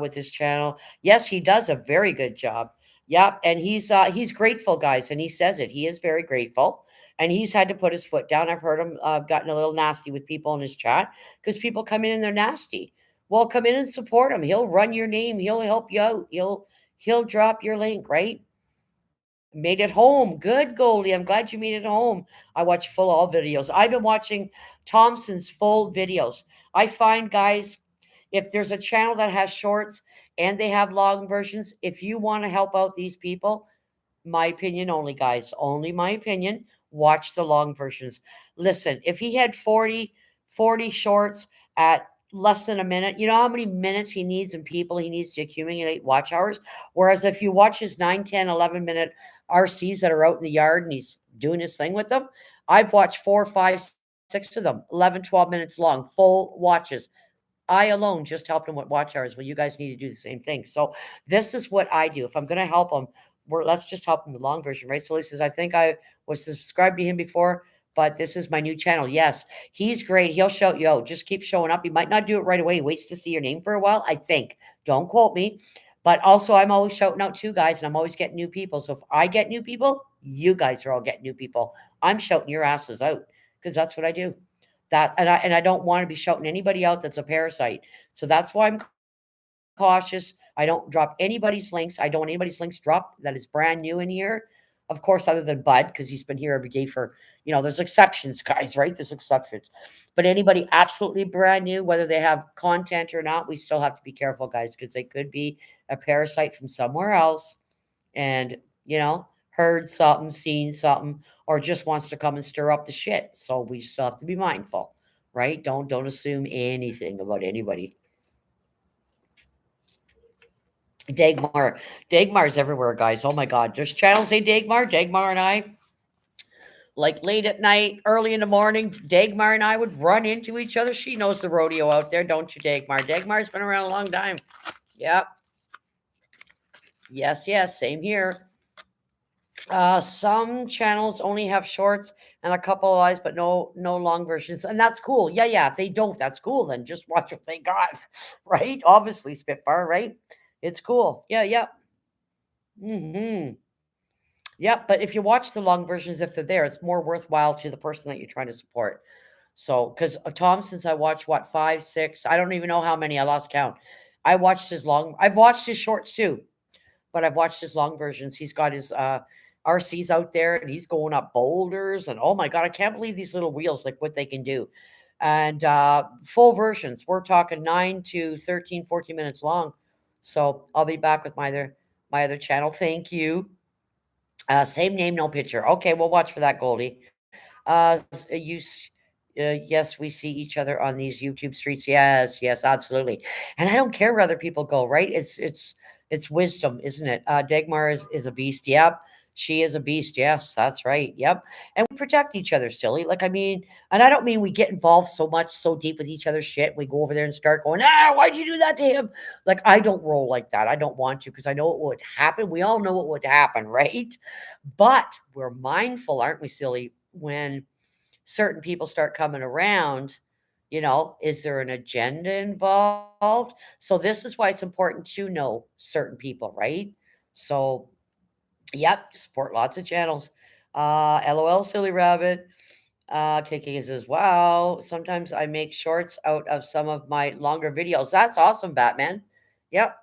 with his channel. Yes, he does a very good job. Yep, and he's grateful, guys, and he says it. He is very grateful, and he's had to put his foot down. I've heard him gotten a little nasty with people in his chat because people come in and they're nasty. Well, come in and support him. He'll run your name. He'll help you out. He'll drop your link, right? Made it home. Good, Goldie. I'm glad you made it home. I watch full all videos. I've been watching Thompson's full videos. I find, guys, if there's a channel that has shorts and they have long versions, if you want to help out these people, my opinion only, guys, only my opinion, watch the long versions. Listen, if he had 40 shorts at less than a minute, you know how many minutes he needs and people he needs to accumulate watch hours? Whereas if you watch his 9, 10, 11 minute RCs that are out in the yard and he's doing his thing with them, I've watched 4, 5, 6 of them, 11, 12 minutes long, full watches. I alone just helped him with watch hours. Well, you guys need to do the same thing. So this is what I do. If I'm going to help him, let's just help him the long version, right? So he says, I think I was subscribed to him before, but this is my new channel. Yes, he's great. He'll shout you out. Just keep showing up. He might not do it right away. He waits to see your name for a while, I think. Don't quote me. But also, I'm always shouting out too, guys, and I'm always getting new people. So if I get new people, you guys are all getting new people. I'm shouting your asses out because that's what I do. And I don't want to be shouting anybody out that's a parasite. So that's why I'm cautious. I don't drop anybody's links. I don't want anybody's links dropped that is brand new in here. Of course, other than Bud, because he's been here every day for, there's exceptions, guys, right? There's exceptions. But anybody absolutely brand new, whether they have content or not, we still have to be careful, guys, because they could be a parasite from somewhere else and, heard something, seen something, or just wants to come and stir up the shit. So we still have to be mindful, right? Don't assume anything about anybody. Dagmar. Dagmar's everywhere, guys. Oh my God. There's channels, hey, Dagmar. Dagmar and I, like late at night, early in the morning, Dagmar and I would run into each other. She knows the rodeo out there, don't you, Dagmar? Dagmar's been around a long time. Yep. Yes, yes. Same here. Some channels only have shorts and a couple of lives, but no long versions, and that's cool. Yeah, yeah. If they don't, that's cool. Then just watch what they got, right? Obviously, Spitfire, right? It's cool. Yeah, yeah. Hmm. Yep, but if you watch the long versions, if they're there, it's more worthwhile to the person that you're trying to support. So, because Tom, since I watched what, five, six, I don't even know how many, I lost count. I've watched his shorts too, but I've watched his long versions. He's got his RCs out there and he's going up boulders. And oh my God, I can't believe these little wheels, like what they can do. And full versions, we're talking 9 to 13, 14 minutes long. So I'll be back with my other channel. Thank you. Same name, no picture. Okay, we'll watch for that, Goldie. Yes, we see each other on these YouTube streets. Yes, yes, absolutely. And I don't care where other people go, right? It's wisdom, isn't it? Dagmar is a beast. Yep. She is a beast. Yes, that's right. Yep. And we protect each other, silly. Like, I mean, and I don't mean we get involved so much, so deep with each other's shit. We go over there and start going, why'd you do that to him? Like, I don't roll like that. I don't want to because I know it would happen. We all know what would happen, right? But we're mindful, aren't we, silly, when certain people start coming around, is there an agenda involved? So this is why it's important to know certain people, right? So, yep, support lots of channels. LOL, silly rabbit. KK says, wow, sometimes I make shorts out of some of my longer videos. That's awesome, Batman. Yep.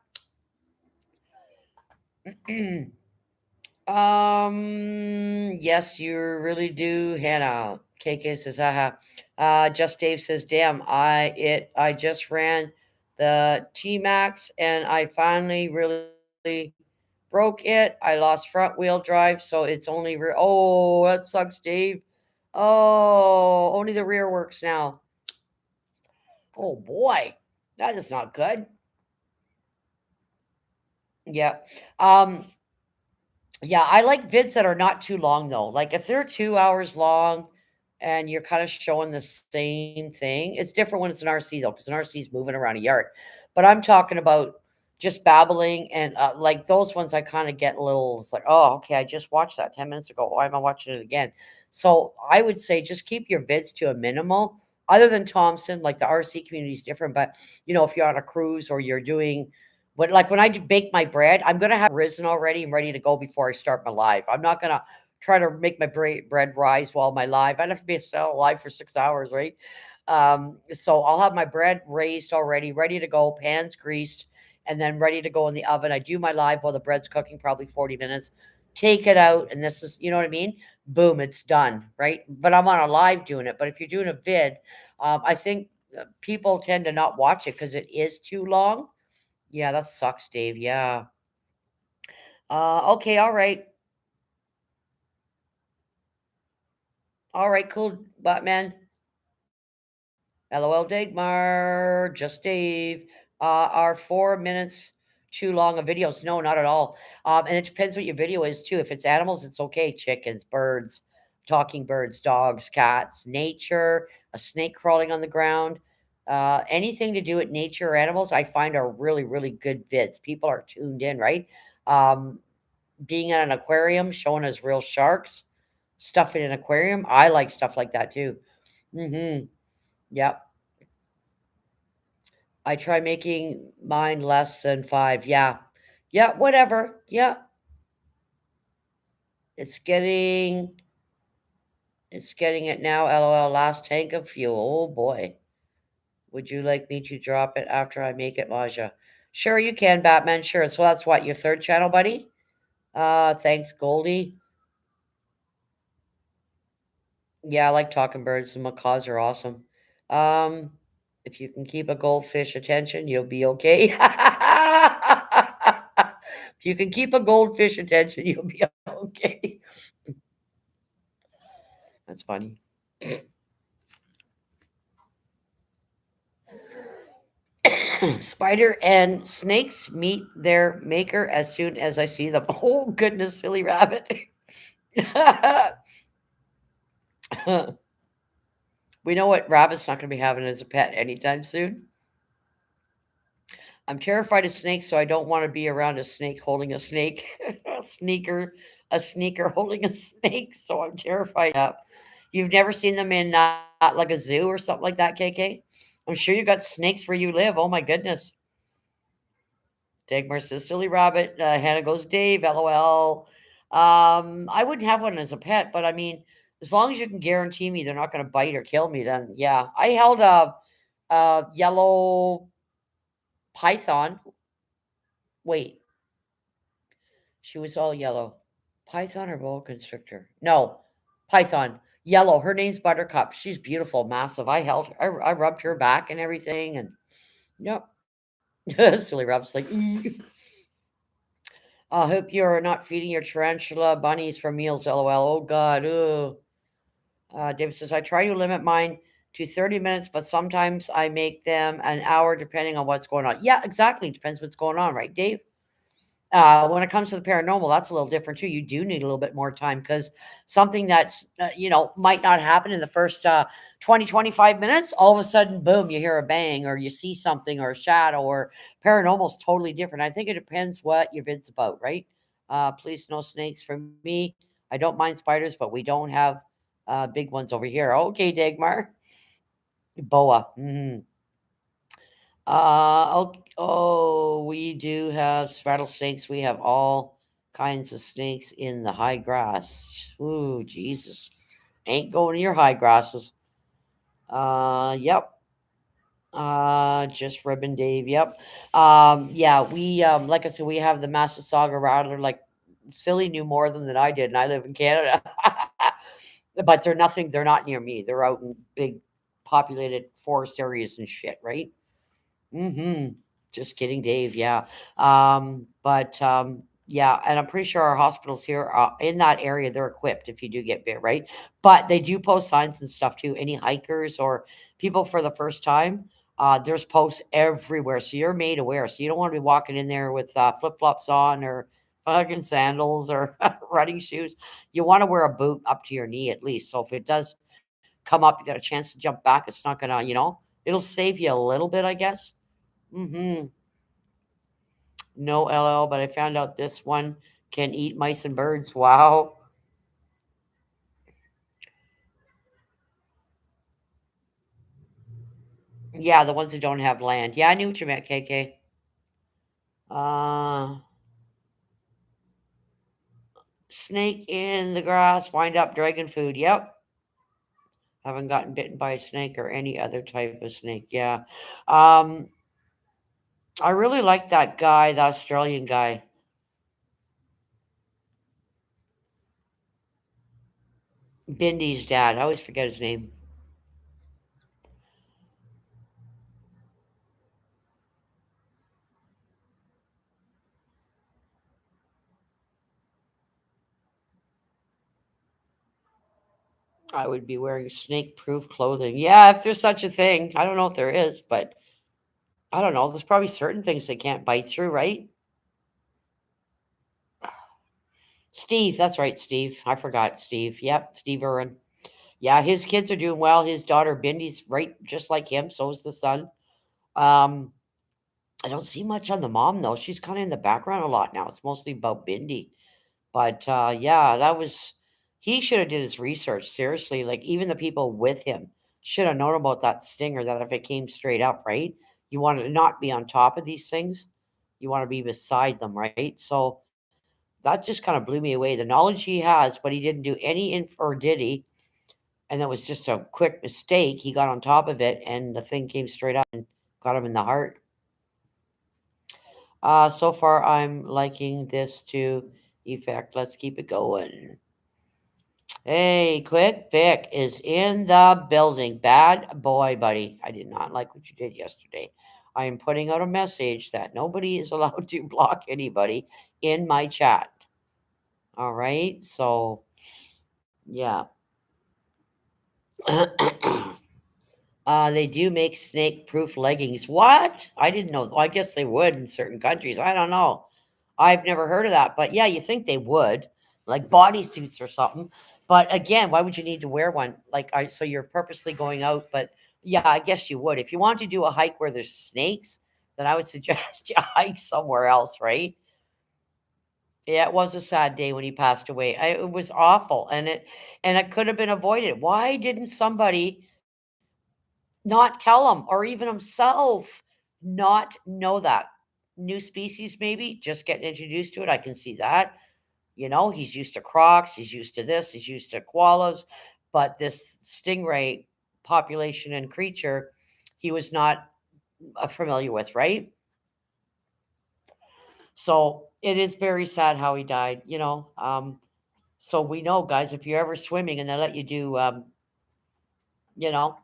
Yes, you really do, Hannah. KK says, haha. Just Dave says, damn, I just ran the T Max and I finally really broke it. I lost front wheel drive, so it's only rear. Oh, that sucks, Dave. Oh, only the rear works now. Oh boy, that is not good. Yeah. Um, Yeah, I like vids that are not too long though. Like if they're 2 hours long and you're kind of showing the same thing, it's different when it's an RC though, because an RC is moving around a yard. But I'm talking about just babbling and like those ones I kind of get a little, it's like, oh, okay, I just watched that 10 minutes ago. Why am I watching it again? So I would say just keep your vids to a minimal. Other than Thompson, like the RC community is different, but if you're on a cruise or you're doing like when I bake my bread, I'm gonna have risen already and ready to go before I start my live. I'm not gonna try to make my bread rise while my live. I'd have to be still live for 6 hours, right? So I'll have my bread raised already, ready to go, pans greased, and then ready to go in the oven. I do my live while the bread's cooking, probably 40 minutes. Take it out, and this is, you know what I mean? Boom, it's done, right? But I'm on a live doing it. But if you're doing a vid, I think people tend to not watch it because it is too long. Yeah, that sucks, Dave. Yeah. Okay, all right. All right, cool, Batman. LOL Dagmar, just Dave. Are 4 minutes too long of videos? No, not at all. And it depends what your video is too. If it's animals, it's okay. Chickens, birds, talking birds, dogs, cats, nature, a snake crawling on the ground. Anything to do with nature or animals, I find are really, really good vids. People are tuned in, right? Um, Being at an aquarium, showing us real sharks, stuff in an aquarium. I like stuff like that too. Mm-hmm. Yep. I try making mine less than 5. Yeah. Yeah, whatever. Yeah. It's getting it's getting it now. LOL. Last tank of fuel. Oh boy. Would you like me to drop it after I make it, Maja? Sure you can, Batman. Sure. So that's what, your third channel, buddy? Thanks, Goldie. Yeah, I like talking birds. The macaws are awesome. Um, if you can keep a goldfish attention, you'll be okay. If you can keep a goldfish attention, you'll be okay. That's funny. Spider and snakes meet their maker as soon as I see them. Oh, goodness, silly rabbit. We know what rabbit's not going to be having as a pet anytime soon. I'm terrified of snakes, so I don't want to be around a snake holding a snake. A sneaker holding a snake. So I'm terrified. You've never seen them in like a zoo or something like that, KK? I'm sure you got snakes where you live. Oh my goodness. Dagmar says, silly rabbit. Hannah goes, Dave, LOL. I wouldn't have one as a pet, but I mean, as long as you can guarantee me they're not going to bite or kill me, then yeah. I held a yellow python. Wait, she was all yellow. Python or boa constrictor? No, python. Yellow. Her name's Buttercup. She's beautiful, massive. I held her. I rubbed her back and everything, and yep. Silly Rob's like, "Ee." I hope you're not feeding your tarantula bunnies for meals, lol. Oh, God. Ugh. David says, I try to limit mine to 30 minutes, but sometimes I make them an hour depending on what's going on. Yeah, exactly. Depends what's going on, right, Dave? When it comes to the paranormal, that's a little different too. You do need a little bit more time because something that's, might not happen in the first 20, 25 minutes, all of a sudden, boom, you hear a bang or you see something or a shadow or paranormal is totally different. I think it depends what your vid's about, right? Please, no snakes for me. I don't mind spiders, but we don't have big ones over here. Okay, Dagmar. Boa. We do have rattlesnakes. We have all kinds of snakes in the high grass. Ooh, Jesus. Ain't going to your high grasses. Yep. Just Ribbon Dave. Yep. Yeah, like I said, we have the Massasauga rattler. Like, Silly knew more of them than I did, and I live in Canada. But they're not near me. They're out in big populated forest areas and shit, right? Mhm. Just kidding, Dave, yeah. Yeah, and I'm pretty sure our hospitals here, in that area, they're equipped if you do get bit, right? But they do post signs and stuff too. Any hikers or people for the first time, there's posts everywhere, so you're made aware. So you don't wanna be walking in there with, flip-flops on or fucking sandals or running shoes. You wanna wear a boot up to your knee at least, so if it does come up, you got a chance to jump back, it's not gonna, it'll save you a little bit, I guess. Mhm. No LL, but I found out this one can eat mice and birds. Wow. Yeah, the ones that don't have land. Yeah, I knew what you meant, KK. Uh, Snake in the grass, wind up dragon food. Yep. Haven't gotten bitten by a snake or any other type of snake. Yeah. Um, I really like that guy, the Australian guy. Bindy's dad. I always forget his name. I would be wearing snake proof clothing. Yeah, if there's such a thing. I don't know if there is, but I don't know. There's probably certain things they can't bite through, right? Steve, that's right, Steve. I forgot Steve. Yep, Steve Irwin. Yeah, his kids are doing well. His daughter Bindy's right just like him, so is the son. Um, I don't see much on the mom though. She's kind of in the background a lot now. It's mostly about Bindi. But yeah, that was he should have did his research seriously. Like even the people with him should have known about that stinger. That if it came straight up, right? You want to not be on top of these things. You want to be beside them, right? So that just kind of blew me away. The knowledge he has, but he didn't do any or did he? And that was just a quick mistake. He got on top of it, and the thing came straight up and got him in the heart. So far, I'm liking this to effect. Let's keep it going. Hey, Quick Vic is in the building. Bad boy, buddy. I did not like what you did yesterday. I am putting out a message that nobody is allowed to block anybody in my chat. All right, so yeah. They do make snake-proof leggings. What? I didn't know. Well, I guess they would in certain countries. I don't know. I've never heard of that, but yeah, you think they would, like bodysuits or something. But again, why would you need to wear one? Like, so you're purposely going out, but yeah, I guess you would. If you want to do a hike where there's snakes, then I would suggest you hike somewhere else, right? Yeah, it was a sad day when he passed away. It was awful, and it could have been avoided. Why didn't somebody not tell him, or even himself not know that? New species, maybe just getting introduced to it. I can see that. You know, he's used to crocs, he's used to this, he's used to koalas, but this stingray population and creature, he was not familiar with, right? So it is very sad how he died. So we know, guys, if you're ever swimming and they let you do, you know,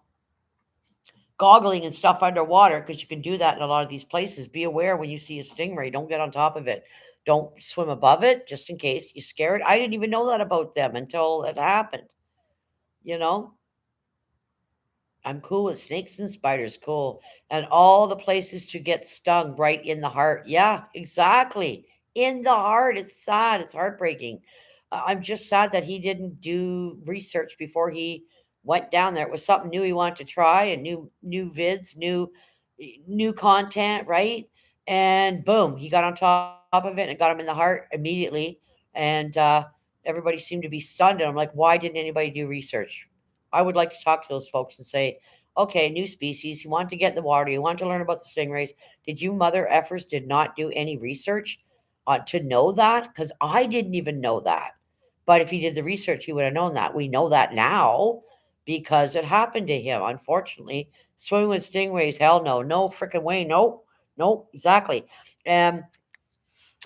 goggling and stuff underwater, because you can do that in a lot of these places, be aware when you see a stingray. Don't get on top of it. Don't swim above it, just in case you're scared. I didn't even know that about them until it happened. You know, I'm cool with snakes and spiders, cool. And all the places to get stung right in the heart. Yeah, exactly. In the heart. It's sad. It's heartbreaking. I'm just sad that he didn't do research before he went down there. It was something new he wanted to try, and new vids, new content, right? And boom, he got on top of it and it got him in the heart immediately. And everybody seemed to be stunned. And I'm like, why didn't anybody do research? I would like to talk to those folks and say, okay, new species. You want to get in the water. You want to learn about the stingrays. Did you mother effers did not do any research to know that? Because I didn't even know that. But if he did the research, he would have known that. We know that now because it happened to him, unfortunately. Swimming with stingrays, hell no. No freaking way. Nope. Nope. Exactly. Um,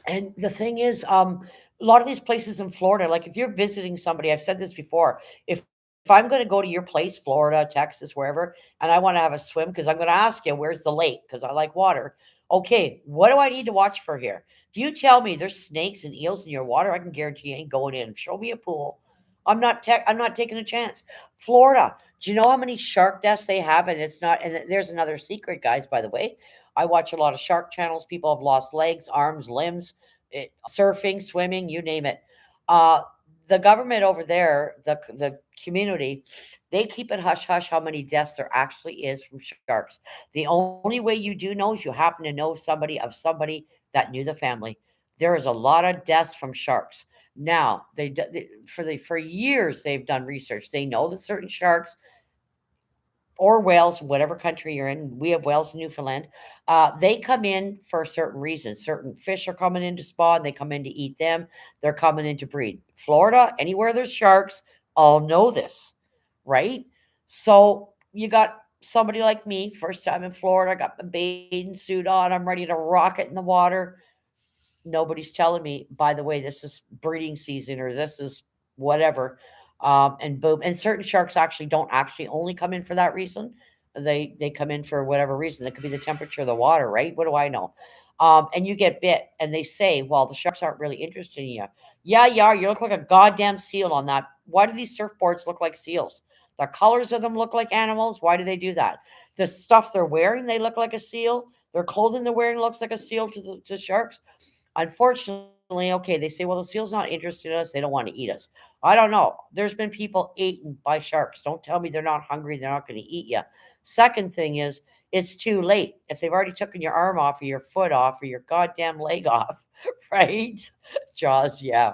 and the thing is, a lot of these places in Florida, like if you're visiting somebody, I've said this before, if I'm going to go to your place, Florida, Texas, wherever, and I want to have a swim, because I'm going to ask you, where's the lake? Because I like water. Okay, what do I need to watch for here? If you tell me there's snakes and eels in your water, I can guarantee you ain't going in. Show me a pool. I'm not taking a chance. Florida, do you know how many shark deaths they have? And it's not. And there's another secret, guys. By the way, I watch a lot of shark channels. People have lost legs, arms, limbs, surfing, swimming, you name it. Uh, the government over there, the community, they keep it hush hush how many deaths there actually is from sharks. The only way you do know is you happen to know somebody that knew the family. There is a lot of deaths from sharks. Now for years they've done research. They know that certain sharks or whales, whatever country you're in. We have whales in Newfoundland. They come in for certain reasons. Certain fish are coming in to spawn. They come in to eat them. They're coming in to breed. Florida, anywhere there's sharks, all know this, right? So you got somebody like me, first time in Florida, I got my bathing suit on. I'm ready to rock it in the water. Nobody's telling me, by the way, this is breeding season or this is whatever. And boom. And certain sharks actually don't actually only come in for that reason. They come in for whatever reason. That could be the temperature of the water, right? What do I know? And you get bit, and they say, well, the sharks aren't really interested in you. Yeah, you are. You look like a goddamn seal on that. Why do these surfboards look like seals? The colors of them look like animals. Why do they do that? The stuff they're wearing, they look like a seal. Their clothing they're wearing looks like a seal to sharks. Unfortunately, Okay, they say, well, the seal's not interested in us. They don't want to eat us. I don't know. There's been people eaten by sharks. Don't tell me they're not hungry. They're not going to eat you. Second thing is, it's too late. If they've already taken your arm off or your foot off or your goddamn leg off, right? Jaws, yeah.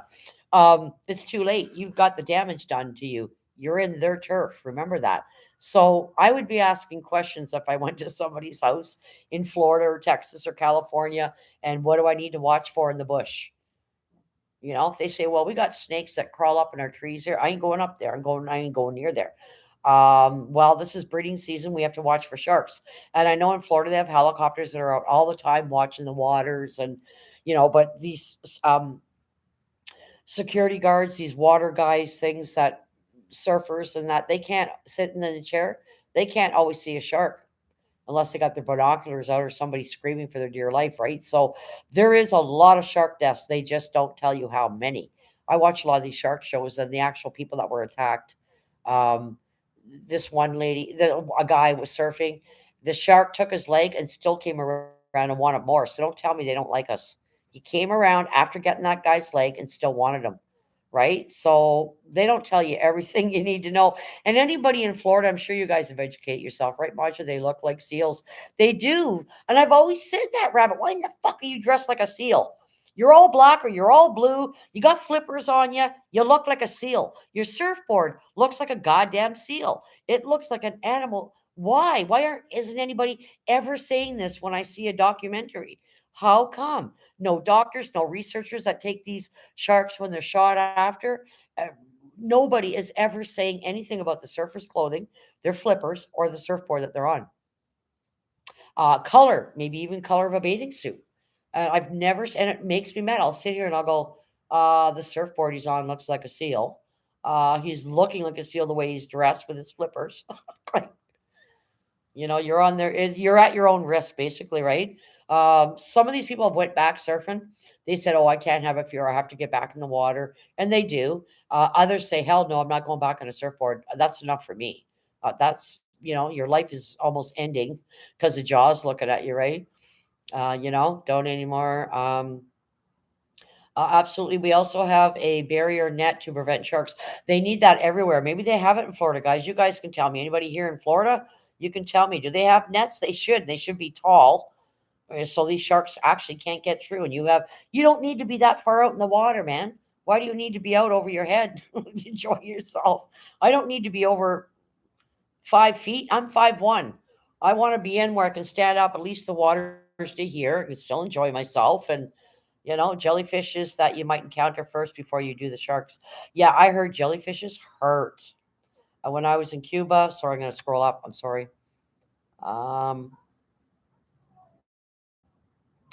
It's too late. You've got the damage done to you. You're in their turf. Remember that. So I would be asking questions if I went to somebody's house in Florida or Texas or California, and what do I need to watch for in the bush? If they say, "Well, we got snakes that crawl up in our trees here," I ain't going up there. I ain't going near there. Well, this is breeding season. We have to watch for sharks, and I know in Florida they have helicopters that are out all the time watching the waters, and but these security guards, these water guys, things that surfers and that they can't sit in the chair. They can't always see a shark unless they got their binoculars out or somebody screaming for their dear life, right? So there is a lot of shark deaths. They just don't tell you how many. I watch a lot of these shark shows and the actual people that were attacked. Um, this one lady, a guy was surfing. The shark took his leg and still came around and wanted more. So don't tell me they don't like us. He came around after getting that guy's leg and still wanted him, right? So they don't tell you everything you need to know. And anybody in Florida, I'm sure you guys have educated yourself, right, Marsha? They look like seals. They do. And I've always said that, Rabbit. Why in the fuck are you dressed like a seal? You're all black or you're all blue. You got flippers on you. You look like a seal. Your surfboard looks like a goddamn seal. It looks like an animal. Why? Isn't anybody ever saying this when I see a documentary? How come? No doctors, no researchers that take these sharks when they're shot after. Uh, Nobody is ever saying anything about the surfer's clothing, their flippers, or the surfboard that they're on. Color, maybe even color of a bathing suit. I've never, and it makes me mad. I'll sit here and I'll go, the surfboard he's on looks like a seal. He's looking like a seal the way he's dressed with his flippers. Right. You're on there is you're at your own risk, basically, right? Some of these people have went back surfing. They said, "Oh, I can't have a fear. I have to get back in the water," and they do. Others say, "Hell no, I'm not going back on a surfboard. That's enough for me." That's your life is almost ending because the jaws looking at you, right? Don't anymore. Absolutely. We also have a barrier net to prevent sharks. They need that everywhere. Maybe they have it in Florida, guys. You guys can tell me. Anybody here in Florida? You can tell me. Do they have nets? They should. They should be tall, so these sharks actually can't get through. And you don't need to be that far out in the water, man. Why do you need to be out over your head? Enjoy yourself. I don't need to be over 5 feet. I'm 5'1". I want to be in where I can stand up at least the waters to here and still enjoy myself. And jellyfishes that you might encounter first before you do the sharks. Yeah, I heard jellyfishes hurt. When I was in Cuba, sorry, I'm going to scroll up. I'm sorry. Um,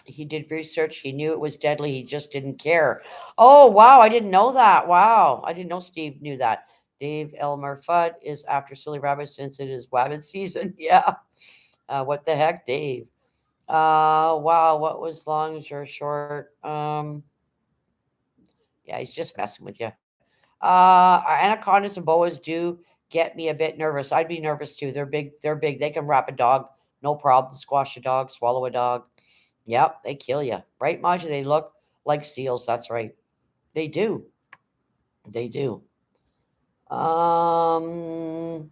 he did research. He knew it was deadly. He just didn't care. Oh, wow. I didn't know that. Wow. I didn't know Steve knew that. Dave Elmer Fudd is after Silly Rabbit since it is Wabbit season. Yeah. What the heck, Dave? Wow. What was long or short? Yeah, he's just messing with you. Anacondas and boas do get me a bit nervous. I'd be nervous too. They're big. They're big. They can wrap a dog, no problem. Squash a dog, swallow a dog. Yep, they kill you. Right, Maja? They look like seals. That's right. They do. They do. Um,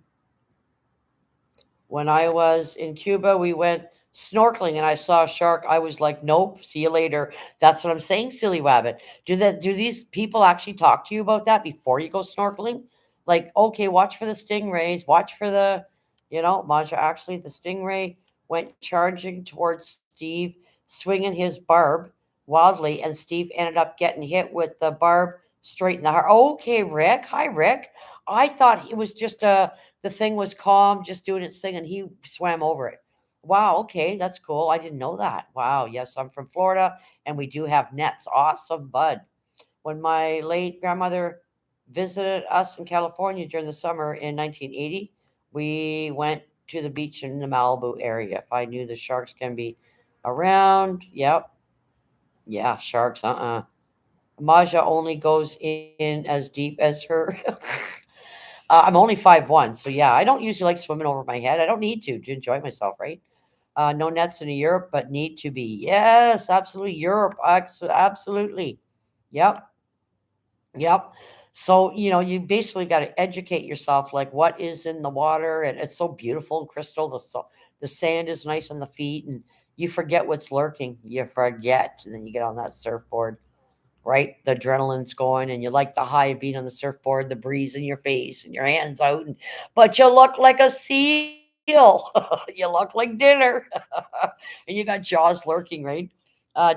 when I was in Cuba, we went snorkeling and I saw a shark. I was like, nope, see you later. That's what I'm saying, silly rabbit. Do these people actually talk to you about that before you go snorkeling? Like, okay, watch for the stingrays, watch for Maja, actually, the stingray went charging towards Steve, swinging his barb wildly, and Steve ended up getting hit with the barb straight in the heart. Okay, Rick. Hi, Rick. I thought it was just the thing was calm, just doing its thing, and he swam over it. Wow, okay, that's cool. I didn't know that. Wow, yes, I'm from Florida, and we do have nets. Awesome, bud. When my late grandmother visited us in California during the summer in 1980, we went to the beach in the Malibu area. If I knew the sharks can be around, yep, yeah, sharks. Maja only goes in as deep as her. I'm only 5'1", so yeah, I don't usually like swimming over my head. I don't need to enjoy myself, right? No nets in Europe, but need to be. Yes, absolutely. Europe, absolutely. Yep. Yep. So, you basically got to educate yourself like what is in the water, and it's so beautiful and crystal. The sand is nice on the feet, and you forget what's lurking. You forget, and then you get on that surfboard, right? The adrenaline's going, and you like the high of being on the surfboard, the breeze in your face, and your hands out, but you look like a seal. You look like dinner, and you got jaws lurking, right?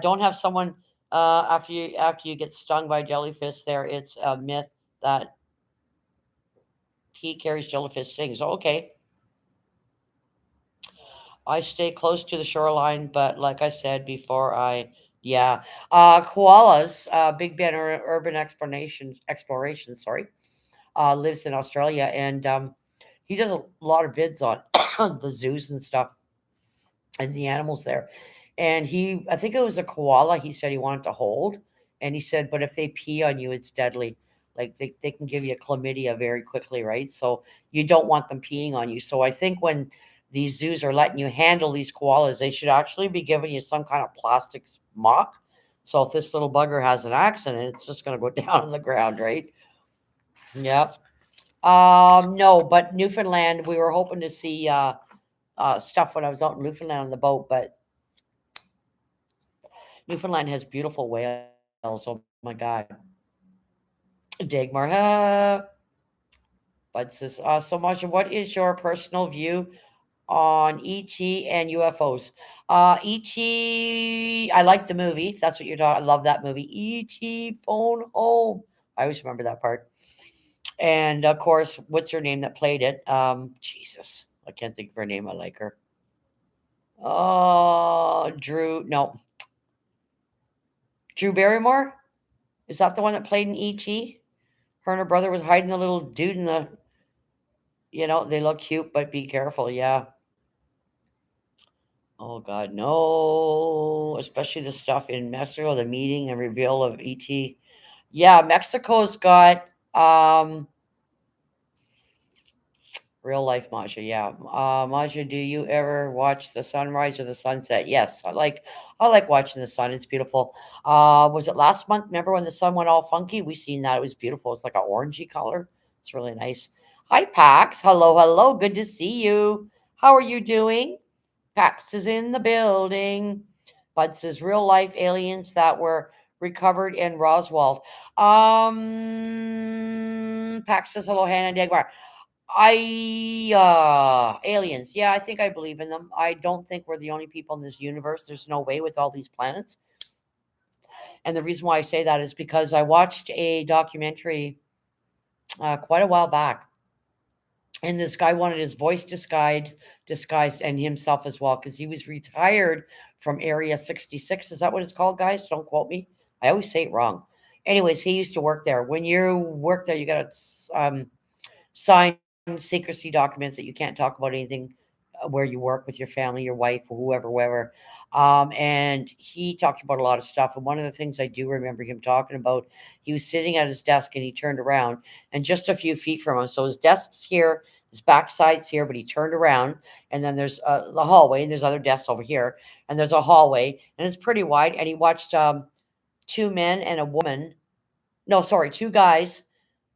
Don't have someone after you get stung by a jellyfish. There, it's a myth that he carries jellyfish stings. Okay, I stay close to the shoreline, but like I said before, yeah, koalas. Big Ben Urban Exploration. Sorry, lives in Australia, and he does a lot of vids on the zoos and stuff and the animals there. And I think it was a koala he said he wanted to hold. And he said, but if they pee on you, it's deadly. Like they can give you chlamydia very quickly, right? So you don't want them peeing on you. So I think when these zoos are letting you handle these koalas, they should actually be giving you some kind of plastic smock. So if this little bugger has an accident, it's just going to go down on the ground, right? Yep. No, but Newfoundland, we were hoping to see stuff when I was out in Newfoundland on the boat, but Newfoundland has beautiful whales. Oh my God. Dagmar, but says, so Masha, what is your personal view on ET and UFOs? ET, I like the movie. If that's what you're talking. I love that movie. ET Phone Home. I always remember that part. And of course, what's her name that played it? Jesus, I can't think of her name. I like her. Drew. No, Drew Barrymore. Is that the one that played in ET? Her and her brother was hiding the little dude in the. They look cute, but be careful. Yeah. Oh God, no! Especially the stuff in Mexico, the meeting and reveal of ET. Yeah, Mexico's got um real life Maja. Yeah, Maja, do you ever watch the sunrise or the sunset? Yes, I like watching the sun. It's beautiful. Was it last month? Remember when the sun went all funky? We seen that. It was beautiful. It's like an orangey color. It's really nice. Hi, Pax. Hello, hello. Good to see you. How are you doing? Pax is in the building. Bud says real life aliens that were recovered in Roswell. Pax says hello, Hannah and Dagmar. Aliens. Yeah, I think I believe in them. I don't think we're the only people in this universe. There's no way with all these planets. And the reason why I say that is because I watched a documentary quite a while back, and this guy wanted his voice disguised and himself as well because he was retired from Area 66. Is that what it's called, guys? Don't quote me. I always say it wrong. Anyways, he used to work there. When you work there, you got to sign secrecy documents that you can't talk about anything where you work with your family, your wife, or whoever. And he talked about a lot of stuff. And one of the things I do remember him talking about, he was sitting at his desk and he turned around, and just a few feet from him. So his desk's here, his backside's here, but he turned around, and then there's the hallway, and there's other desks over here, and there's a hallway, and it's pretty wide. And he watched two men and a woman. No, sorry, two guys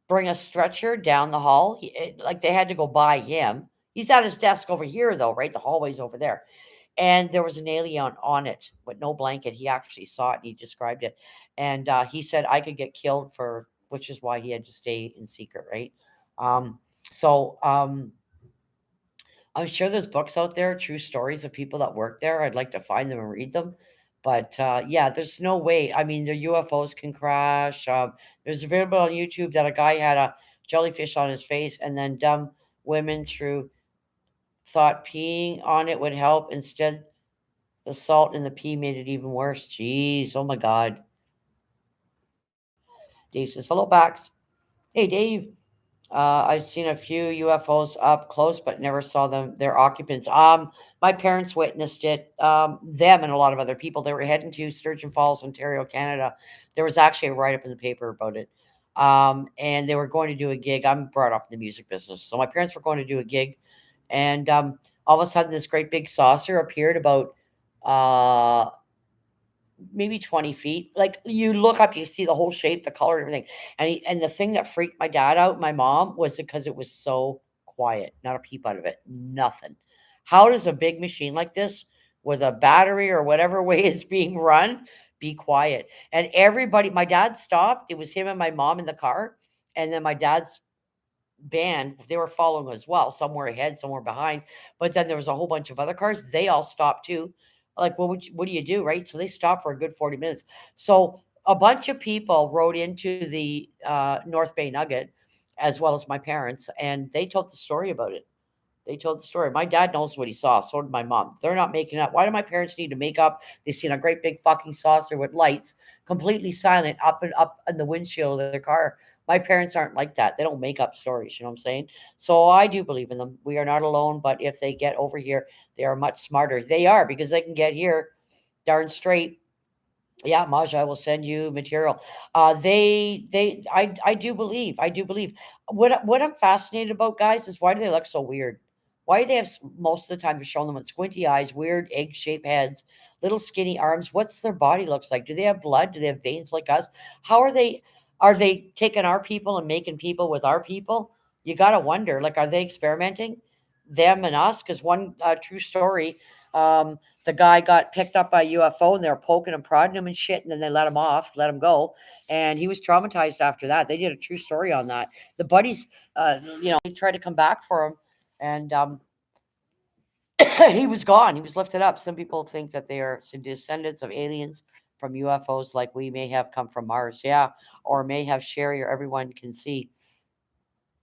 bring a stretcher down the hall. Like they had to go by him. He's at his desk over here, though, right? The hallway's over there. And there was an alien on it, but no blanket. He actually saw it and he described it. And he said, I could get killed for, which is why he had to stay in secret, right? Um, so I'm sure there's books out there, true stories of people that work there. I'd like to find them and read them. But yeah, there's no way. I mean, the UFOs can crash. There's a video on YouTube that a guy had a jellyfish on his face, and then dumb women through thought peeing on it would help. Instead, the salt in the pee made it even worse. Jeez, oh my God. Dave says, hello, Bax. Hey, Dave. I've seen a few UFOs up close, but never saw their occupants. My parents witnessed it. Them and a lot of other people. They were heading to Sturgeon Falls, Ontario, Canada. There was actually a write up in the paper about it. And they were going to do a gig. I'm brought up in the music business, so my parents were going to do a gig, and all of a sudden, this great big saucer appeared about maybe 20 feet. Like you look up, you see the whole shape, the color, and everything. And the thing that freaked my dad out, my mom, was because it was so quiet, not a peep out of it, nothing. How does a big machine like this, with a battery or whatever way it's being run, be quiet? And everybody, my dad stopped. It was him and my mom in the car, and then my dad's band, they were following as well. Some were ahead, some were behind. But then there was a whole bunch of other cars. They all stopped too. Like, what do you do, right? So they stopped for a good 40 minutes. So a bunch of people rode into the North Bay Nugget, as well as my parents, and they told the story about it. They told the story. My dad knows what he saw. So did my mom. They're not making up. Why do my parents need to make up? They seen a great big fucking saucer with lights, completely silent, up in the windshield of their car. My parents aren't like that. They don't make up stories. You know what I'm saying? So I do believe in them. We are not alone. But if they get over here, they are much smarter. They are, because they can get here darn straight. Yeah, Maja, I will send you material. I do believe. What I'm fascinated about, guys, is why do they look so weird? Why do they have most of the time they're showing them with squinty eyes, weird egg-shaped heads, little skinny arms? What's their body looks like? Do they have blood? Do they have veins like us? How are they? Are they taking our people and making people with our people? You gotta wonder. Like, are they experimenting them and us? Because one true story. The guy got picked up by a UFO and they were poking and prodding him and shit, and then they let him off, let him go, and he was traumatized after that. They did a true story on that. The buddies, they tried to come back for him, and he was gone. He was lifted up. Some people think that they are some descendants of aliens from UFOs, like we may have come from Mars, yeah, or may have Sherry or everyone can see.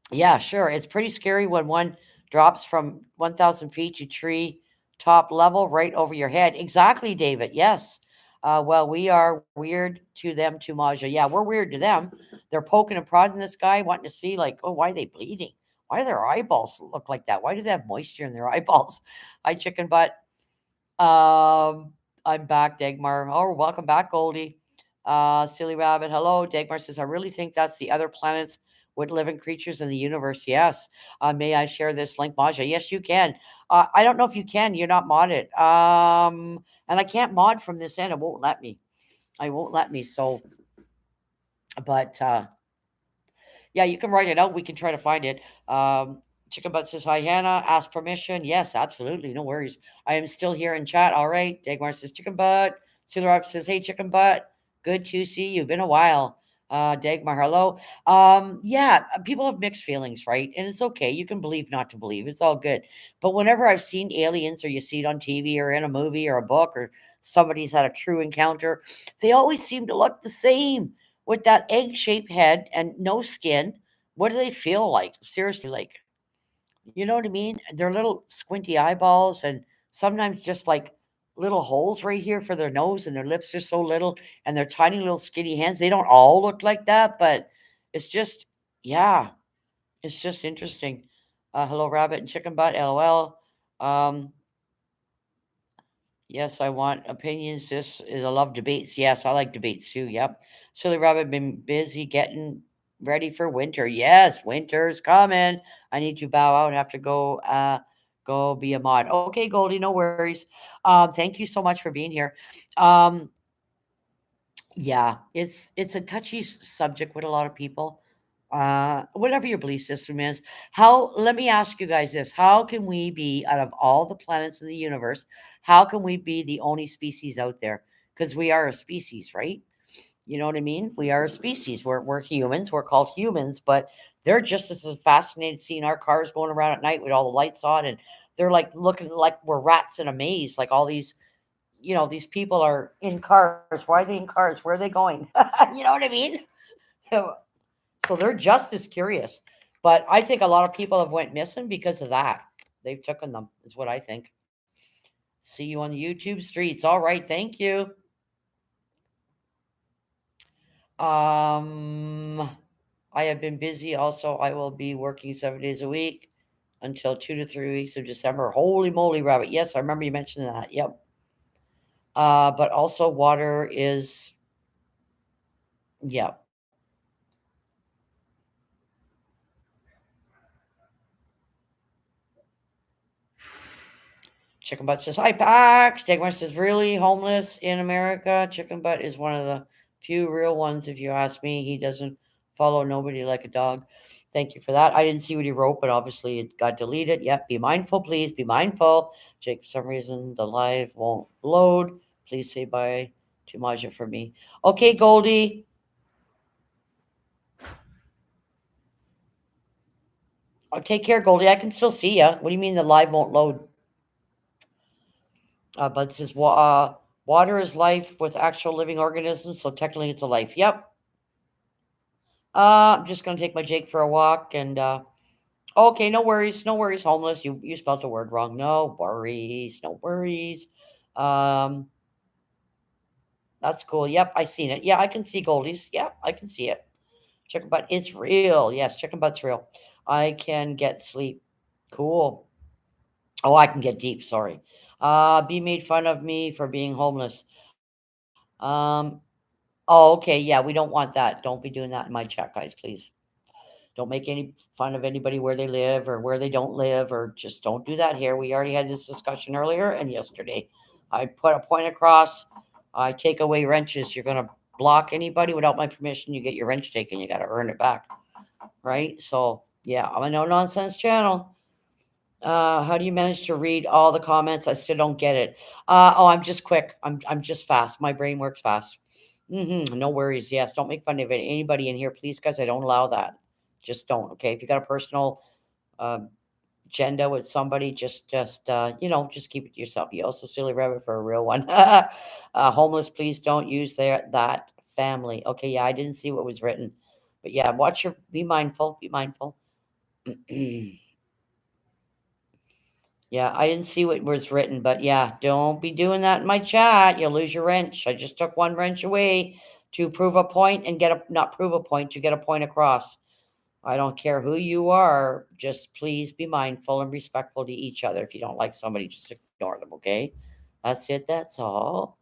Yeah, sure. It's pretty scary when one drops from 1,000 feet to tree top level right over your head. Exactly, David. Yes. Well, we are weird to them, to Maja. Yeah, we're weird to them. They're poking and prodding this guy, wanting to see, like, oh, why are they bleeding? Why do their eyeballs look like that? Why do they have moisture in their eyeballs? Hi, chicken butt. I'm back, Dagmar. Oh, welcome back, Goldie. Silly Rabbit. Hello, Dagmar says, I really think that's the other planets with living creatures in the universe. Yes. May I share this link, Maja? Yes, you can. I don't know if you can. You're not modded. And I can't mod from this end. It won't let me. I won't let me. So, but yeah, you can write it out. We can try to find it. Chicken Butt says, hi, Hannah. Ask permission. Yes, absolutely. No worries. I am still here in chat. All right. Dagmar says, Chicken Butt. Sealer says, hey, Chicken Butt. Good to see you. Been a while. Dagmar, hello. Yeah, people have mixed feelings, right? And it's okay. You can believe, not to believe. It's all good. But whenever I've seen aliens, or you see it on TV or in a movie or a book, or somebody's had a true encounter, they always seem to look the same, with that egg-shaped head and no skin. What do they feel like? Seriously, like, you know what I mean? Their little squinty eyeballs, and sometimes just like little holes right here for their nose, and their lips are so little, and their tiny little skinny hands. They don't all look like that, but it's just, yeah, it's just interesting. Hello, rabbit and chicken butt. LOL. Um, Yes, I want opinions. This is, I love debates. Yes, I like debates too. Yep. Silly Rabbit been busy getting ready for winter. Yes, winter's coming. I need to bow out. Have to go be a mod. Okay, Goldie, no worries. Thank you so much for being here. Um, yeah, it's a touchy subject with a lot of people. Whatever your belief system is, how let me ask you guys this. How can we be, out of all the planets in the universe, how can we be the only species out there? Because we are a species, right? You know what I mean? We are a species. We're humans. We're called humans, but they're just as fascinated seeing our cars going around at night with all the lights on, and they're like looking like we're rats in a maze. Like all these, these people are in cars. Why are they in cars? Where are they going? You know what I mean? So they're just as curious. But I think a lot of people have went missing because of that. They've taken them, is what I think. See you on the YouTube streets. All right, thank you. Um, I have been busy. Also, I will be working 7 days a week until 2 to 3 weeks of December. Holy moly, rabbit! Yes, I remember you mentioning that. Yep. But also, water is, yeah. Chicken Butt says, hi, Pax. Dagmar says, really homeless in America? Chicken Butt is one of the few real ones, if you ask me. He doesn't follow nobody like a dog. Thank you for that. I didn't see what he wrote, but obviously it got deleted. Yep, be mindful, please. Be mindful. Jake, for some reason, the live won't load. Please say bye to Maja for me. Okay, Goldie. Oh, take care, Goldie. I can still see you. What do you mean the live won't load? Bud says, water is life with actual living organisms, so technically it's a life. Yep. I'm just gonna take my Jake for a walk and okay, no worries, no worries, homeless. You spelled the word wrong. No worries, no worries. Um that's cool. Yep, I seen it. Yeah, I can see Goldies. Yep, I can see it. Chicken butt is real. Yes, chicken butt's real. I can get sleep. Cool. Oh, I can get deep, sorry. Be made fun of me for being homeless. Um oh, okay, yeah, we don't want that. Don't be doing that in my chat, guys, please. Don't make any fun of anybody where they live or where they don't live, or just don't do that here. We already had this discussion earlier and yesterday. I put a point across. I take away wrenches. You're going to block anybody without my permission. You get your wrench taken. You got to earn it back. Right? So, yeah, I'm a no nonsense channel. How do you manage to read all the comments? I still don't get it. Oh, I'm just quick. I'm just fast. My brain works fast. No worries. Yes, don't make fun of anybody in here, please, guys. I don't allow that. Just don't. Okay, if you got a personal uh, agenda with somebody, just keep it to yourself. You also silly rabbit for a real one. Homeless, please don't use that family. Okay, yeah, I didn't see what was written, but yeah, watch your. Be mindful. Be mindful. Yeah, I didn't see what was written, but yeah, don't be doing that in my chat. You'll lose your wrench. I just took one wrench away to prove a point and get a not prove a point to get a point across. I don't care who you are. Just please be mindful and respectful to each other. If you don't like somebody, just ignore them, okay? That's it. That's all.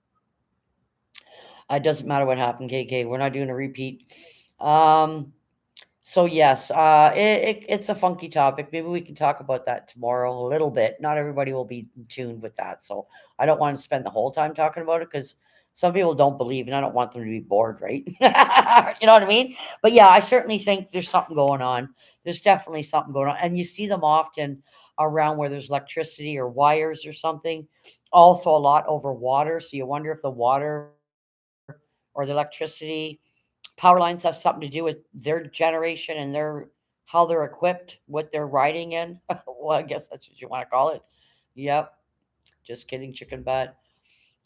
It doesn't matter what happened, KK. We're not doing a repeat. Um, so yes, it's a funky topic. Maybe we can talk about that tomorrow a little bit. Not everybody will be in tune with that, so I don't want to spend the whole time talking about it because some people don't believe, and I don't want them to be bored, right? You know what I mean? But yeah, I certainly think there's something going on. There's definitely something going on, and you see them often around where there's electricity or wires or something. Also, a lot over water, so you wonder if the water or the electricity power lines have something to do with their generation and their how they're equipped, what they're riding in. Well, I guess that's what you want to call it. Yep. Just kidding, chicken butt.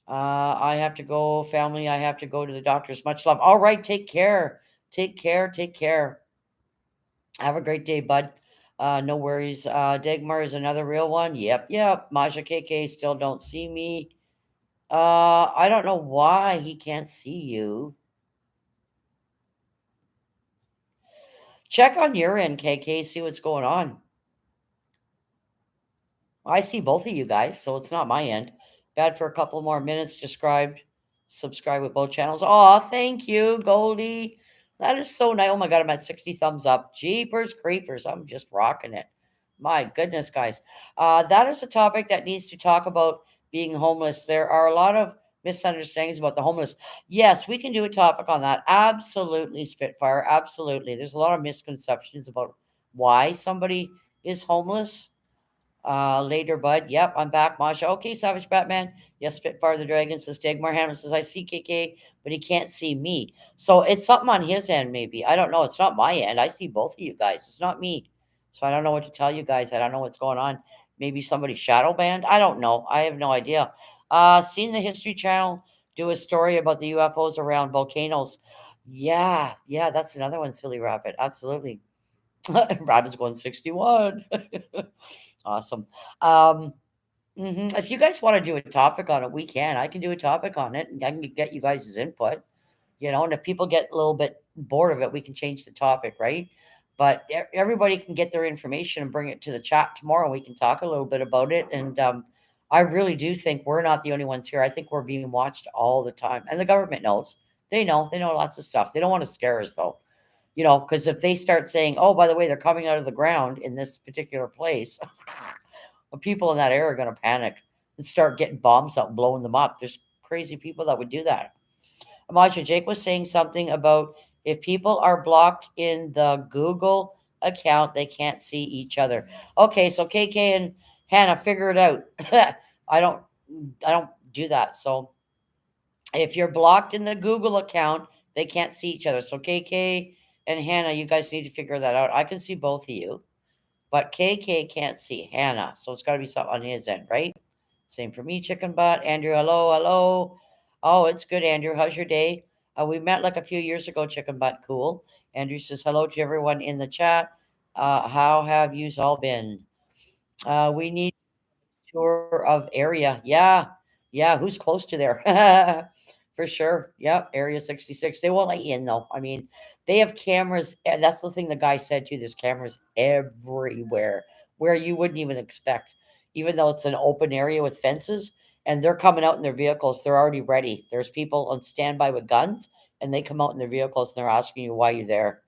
I have to go, family. I have to go to the doctor's. Much love. All right. Take care. Take care. Take care. Have a great day, bud. No worries. Dagmar is another real one. Yep. Yep. Maja KK still don't see me. I don't know why he can't see you. Check on your end, KK. See what's going on. I see both of you guys, so it's not my end. Bad for a couple more minutes. Described, subscribe with both channels. Oh, thank you, Goldie. That is so nice. Oh my god, I'm at 60 thumbs up. Jeepers creepers. I'm just rocking it. My goodness, guys. That is a topic that needs to talk about being homeless. There are a lot of misunderstandings about the homeless. Yes, we can do a topic on that. Absolutely, Spitfire. Absolutely. There's a lot of misconceptions about why somebody is homeless. Later, bud. Yep, I'm back, Masha. Okay, Savage Batman. Yes, Spitfire the Dragon says Dagmar Hammond says I see KK, but he can't see me. So it's something on his end, maybe. I don't know. It's not my end. I see both of you guys. It's not me. So I don't know what to tell you guys. I don't know what's going on. Maybe somebody shadow banned. I don't know. I have no idea. Seen the History Channel do a story about the UFOs around volcanoes. Yeah, yeah, that's another one, Silly Rabbit. Absolutely. Rabbit's going 61. Awesome. Um, If you guys want to do a topic on it, we can. I can do a topic on it, and I can get you guys' input. And if people get a little bit bored of it, we can change the topic, right? But everybody can get their information and bring it to the chat tomorrow. We can talk a little bit about it. And I really do think we're not the only ones here. I think we're being watched all the time, and the government knows. They know. They know lots of stuff. They don't want to scare us though. Because if they start saying, "Oh, by the way, they're coming out of the ground in this particular place," people in that area are going to panic. and start getting bombs out and blowing them up. There's crazy people that would do that. Amaja, Jake was saying something about if people are blocked in the Google account, they can't see each other. Okay, so KK and Hannah, figure it out. I don't I don't do that. So if you're blocked in the Google account, they can't see each other. So KK and Hannah, you guys need to figure that out. I can see both of you, but KK can't see Hannah. So it's got to be something on his end, right? Same for me, chicken butt. Andrew, hello, hello. Oh, it's good, Andrew. How's your day? We met like a few years ago, chicken butt. Cool. Andrew says hello to everyone in the chat. How have yous all been? We need tour of area. Yeah. Yeah. Who's close to there? For sure. Yep. Area 66. They won't let you in though. I mean, they have cameras. That's the thing the guy said too. There's cameras everywhere where you wouldn't even expect, even though it's an open area with fences and they're coming out in their vehicles. They're already ready. There's people on standby with guns and they come out in their vehicles and they're asking you why you're there.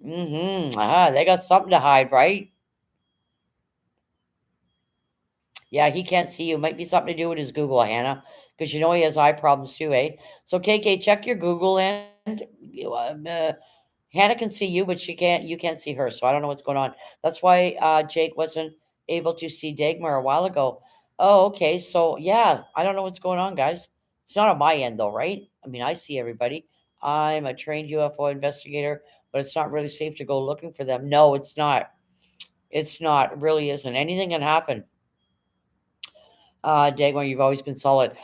They got something to hide, right? Yeah, he can't see you. Might be something to do with his Google, Hannah, because you know he has eye problems too, eh? So KK, check your Google and Hannah can see you, but she can't. You can't see her. So I don't know what's going on. That's why Jake wasn't able to see Dagmar a while ago. Oh, okay. So yeah, I don't know what's going on, guys. It's not on my end though, right? I mean, I see everybody. I'm a trained UFO investigator, but it's not really safe to go looking for them. No, it's not. It's not. It really isn't. Anything can happen. Dagmar, you've always been solid.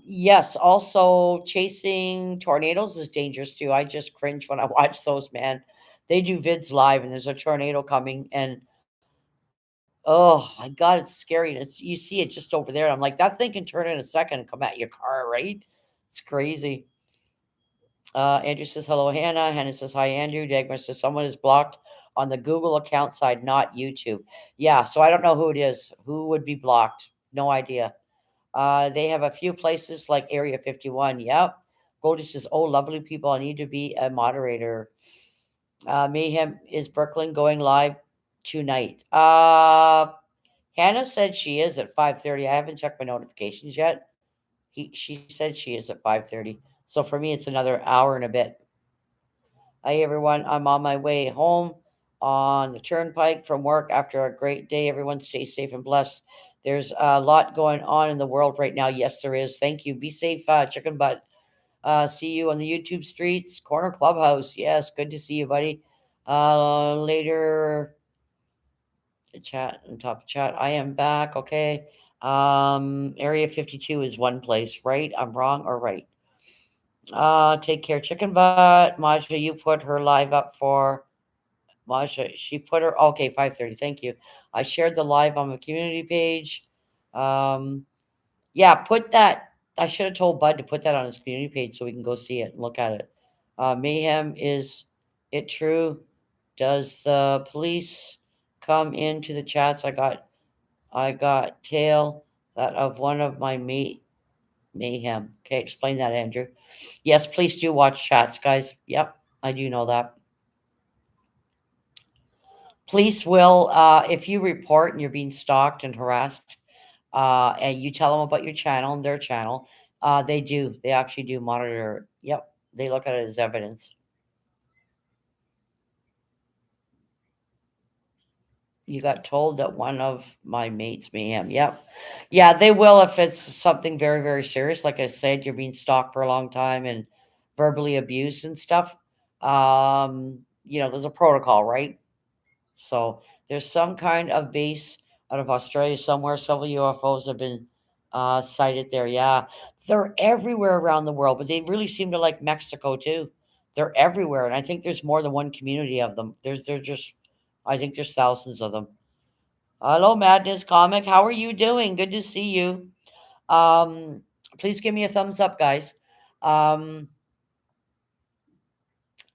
Yes, also chasing tornadoes is dangerous too. I just cringe when I watch those, man. They do vids live and there's a tornado coming and oh my god, it's scary. And it's you see it just over there. I'm like, that thing can turn in a second and come at your car, right? It's crazy. Andrew says hello, Hannah. Hannah says hi, Andrew. Dagmar says someone is blocked on the Google account side, not YouTube. Yeah, so I don't know who it is. Who would be blocked? No idea. They have a few places like Area 51. Yep. Goldie says, oh, lovely people. I need to be a moderator. Mayhem is Brooklyn going live tonight. Hannah said she is at 5:30. I haven't checked my notifications yet. She said she is at 5:30. So for me, it's another hour and a bit. Hi, everyone. I'm on my way home on the turnpike from work after a great day. Everyone stay safe and blessed. There's a lot going on in the world right now. Yes, there is. Thank you. Be safe, chicken butt. See you on the YouTube streets, Corner Clubhouse. Yes, good to see you, buddy. Later, chat and top of chat. I am back. Okay. Area 52 is one place, right? I'm wrong or right? Take care, chicken butt. Maja, you put her live up for Masha, she put her okay, 5:30. Thank you. I shared the live on the community page. Um, yeah, put that. I should have told Bud to put that on his community page so we can go see it and look at it. Mayhem, is it true? Does the police come into the chats? I got tail that of one of my mate mayhem. Okay, explain that, Andrew. Yes, please do watch chats, guys. Yep, I do know that. Police will, if you report and you're being stalked and harassed, and you tell them about your channel and their channel, they do. They actually do monitor it. Yep, they look at it as evidence. You got told that one of my mates mayhem. Yep. Yeah, they will if it's something very, very serious. Like I said, you're being stalked for a long time and verbally abused and stuff. There's a protocol, right? So there's some kind of base out of Australia somewhere. Several UFOs have been sighted there. Yeah, they're everywhere around the world, but they really seem to like Mexico too. They're everywhere, and I think there's more than one community of them. I think there's thousands of them. Hello, Madness Comic. How are you doing? Good to see you. Um, Please give me a thumbs up, guys. Um,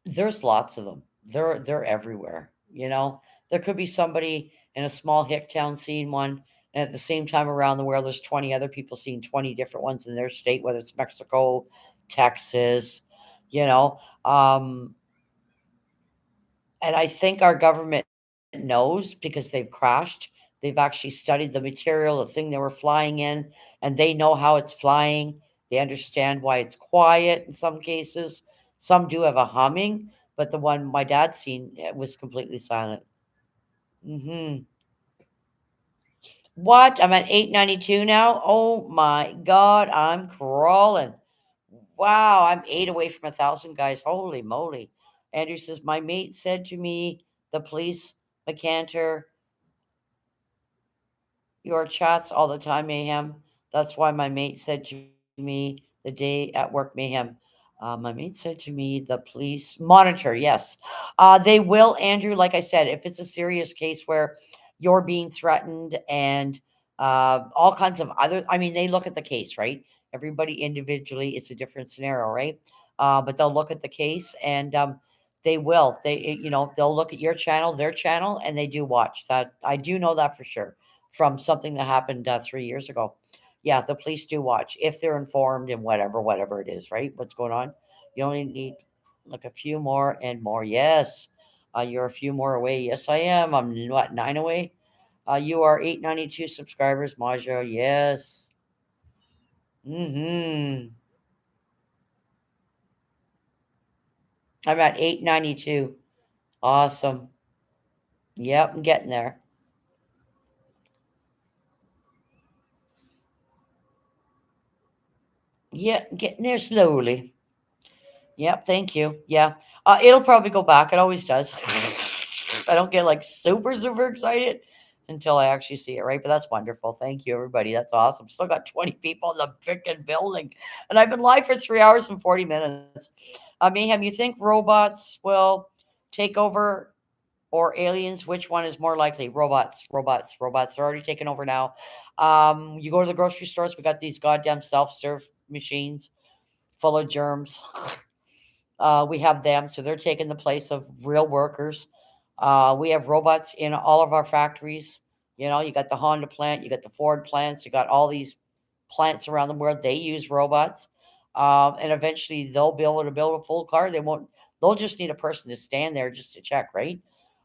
There's lots of them. They're everywhere, you know? There could be somebody in a small hick town seeing one, and at the same time around the world, there's 20 other people seeing 20 different ones in their state, whether it's Mexico, Texas, you know? And I think our government knows because they've crashed They've actually studied the material, the thing they were flying in, and they know how it's flying. They understand why it's quiet in some cases. Some do have a humming, but the one my dad seen was completely silent. Hmm. What? I'm at 892 now? Oh my God, I'm crawling. Wow, I'm 8 away from 1,000, guys. Holy moly. Andrew says, my mate said to me, the police, McCanter, your chats all the time, Mayhem. That's why my mate said to me the day at work, Mayhem. My mate said to me, the police monitor. Yes, they will, Andrew. Like I said, if it's a serious case where you're being threatened and all kinds of other, I mean, they look at the case, right? Everybody individually, it's a different scenario, right? But they'll look at the case and they will. They'll look at your channel, their channel, and they do watch that. I do know that for sure from something that happened 3 years ago. Yeah, the police do watch if they're informed and whatever it is, right? What's going on? You only need like a few more and more. Yes, you're a few more away. Yes, I am. I'm what 9 away. You are 892 subscribers, Maja. Yes. Mm-hmm. I'm at 892. Awesome. Yep, I'm getting there. Yeah, getting there slowly. Yep, thank you. Yeah. It'll probably go back. It always does. I don't get like super excited until I actually see it, right? But that's wonderful. Thank you, everybody. That's awesome. Still got 20 people in the freaking building. And I've been live for 3 hours and 40 minutes. Mayhem, you think robots will take over or aliens? Which one is more likely? Robots. They're already taking over now. You go to the grocery stores, we got these goddamn self-serve machines full of germs. We have them, so they're taking the place of real workers. We have robots in all of our factories. You got the Honda plant, you got the Ford plants, you got all these plants around the world. They use robots, and eventually they'll be able to build a full car. They won't. They'll just need a person to stand there just to check, right?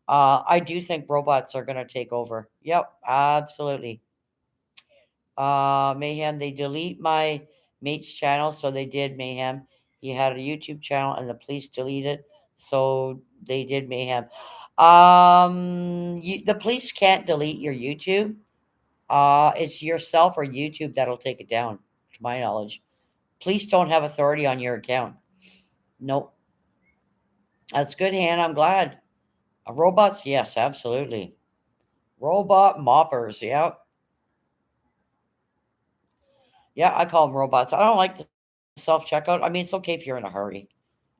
I do think robots are going to take over. Yep, absolutely. Mayhem, they delete my mate's channel, so they did, Mayhem. He had a YouTube channel and the police deleted it, so they did, Mayhem. The police can't delete your YouTube. It's yourself or YouTube that'll take it down, to my knowledge. Police don't have authority on your account. Nope. That's good, Hannah. I'm glad. Robots, yes, absolutely. Robot moppers, yep. Yeah, I call them robots. I don't like the self checkout. I mean, it's okay if you're in a hurry.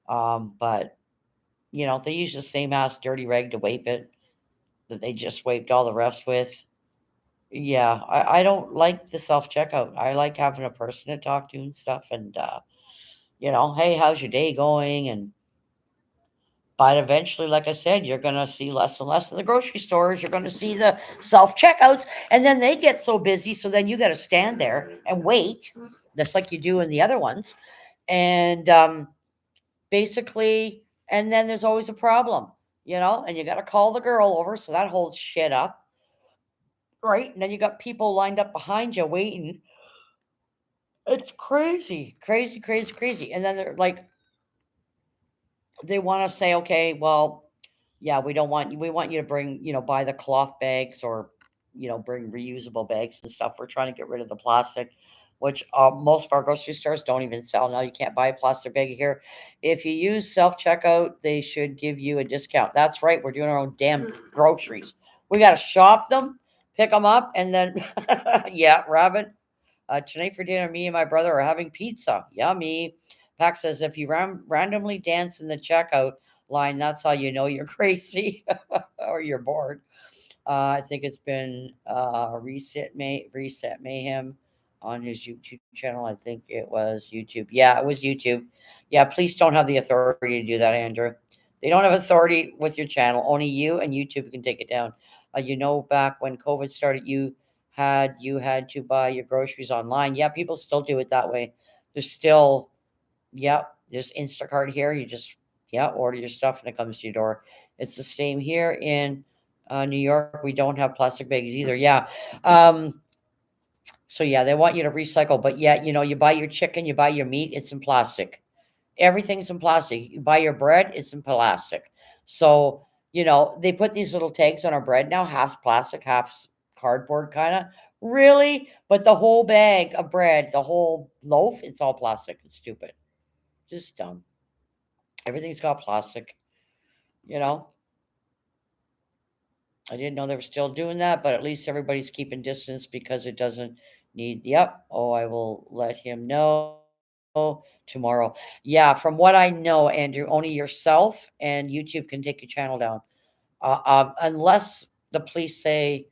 But they use the same ass dirty rag to wipe it that they just wiped all the rest with. Yeah, I don't like the self checkout. I like having a person to talk to and stuff. And hey, how's your day going? And but eventually, like I said, you're gonna see less and less in the grocery stores. You're gonna see the self checkouts, and then they get so busy, so then you got to stand there and wait, just like you do in the other ones. And basically, and then there's always a problem, and you got to call the girl over, so that holds shit up, right? And then you got people lined up behind you waiting. It's crazy, crazy, crazy, crazy. And then they're like, they want to say, okay, well, yeah, we want you to bring, buy the cloth bags or, bring reusable bags and stuff. We're trying to get rid of the plastic, which most of our grocery stores don't even sell now. You can't buy a plastic bag here. If you use self checkout, they should give you a discount. That's right. We're doing our own damn groceries. We got to shop them, pick them up, and then, yeah, Rabbit. Tonight for dinner, me and my brother are having pizza. Yummy. Pax says if you randomly dance in the checkout line, that's how you know you're crazy or you're bored. I think it's been Reset Mayhem on his YouTube channel. I think it was YouTube. Yeah, it was YouTube. Yeah, please don't have the authority to do that, Andrew. They don't have authority with your channel. Only you and YouTube can take it down. Back when COVID started, you had to buy your groceries online. Yeah, people still do it that way. There's still, yeah, there's Instacart here. You just, yeah, order your stuff and it comes to your door. It's the same here in New York, we don't have plastic bags either. Yeah. Um, so yeah, they want you to recycle, but yet, you buy your chicken, you buy your meat, it's in plastic. Everything's in plastic. You buy your bread, it's in plastic. So, they put these little tags on our bread now, half plastic, half cardboard kind of. Really? But the whole bag of bread, the whole loaf, it's all plastic. It's stupid. Just dumb. Everything's got plastic, you know? I didn't know they were still doing that, but at least everybody's keeping distance because it doesn't need. Yep. Oh, I will let him know tomorrow. Yeah, from what I know, Andrew, only yourself and YouTube can take your channel down. Unless the police say,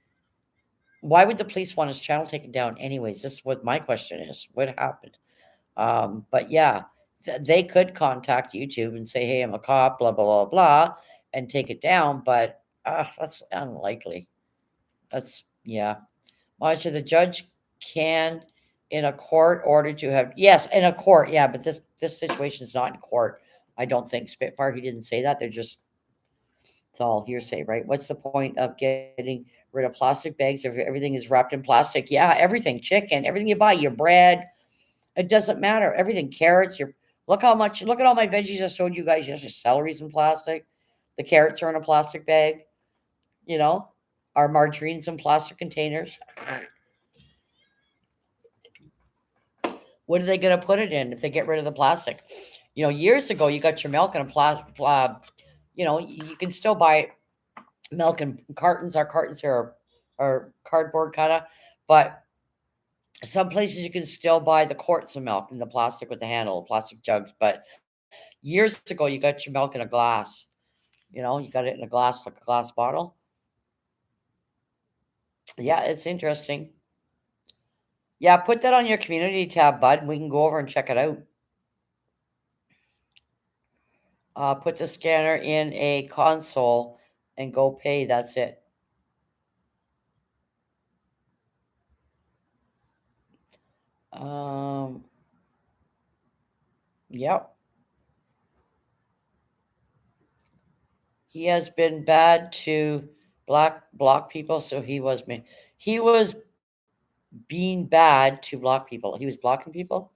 why would the police want his channel taken down anyways? This is what my question is. What happened? But yeah, they could contact YouTube and say, hey, I'm a cop, blah, blah, blah, blah, and take it down, but that's unlikely. That's yeah. Much of the judge can in a court order to have yes, in a court, yeah, but this situation is not in court. I don't think Spitfire, he didn't say that. They're just it's all hearsay, right? What's the point of getting rid of plastic bags if everything is wrapped in plastic? Yeah, everything, chicken, everything you buy, your bread, it doesn't matter. Everything, carrots, your look at all my veggies I showed you guys yesterday. Celery's in plastic. The carrots are in a plastic bag, you know. Our margarine's in plastic containers. What are they going to put it in if they get rid of the plastic? Years ago, you got your milk in a plastic. You can still buy milk in cartons. Our cartons here are cardboard kind of, but some places you can still buy the quarts of milk in the plastic with the handle, plastic jugs. But years ago, you got your milk in a glass. You got it in a glass, like a glass bottle. Yeah, it's interesting. Yeah, put that on your community tab, bud. We can go over and check it out. Put the scanner in a console and go pay. That's it. Um, yep. He has been bad to block people, so he was being bad to block people. He was blocking people.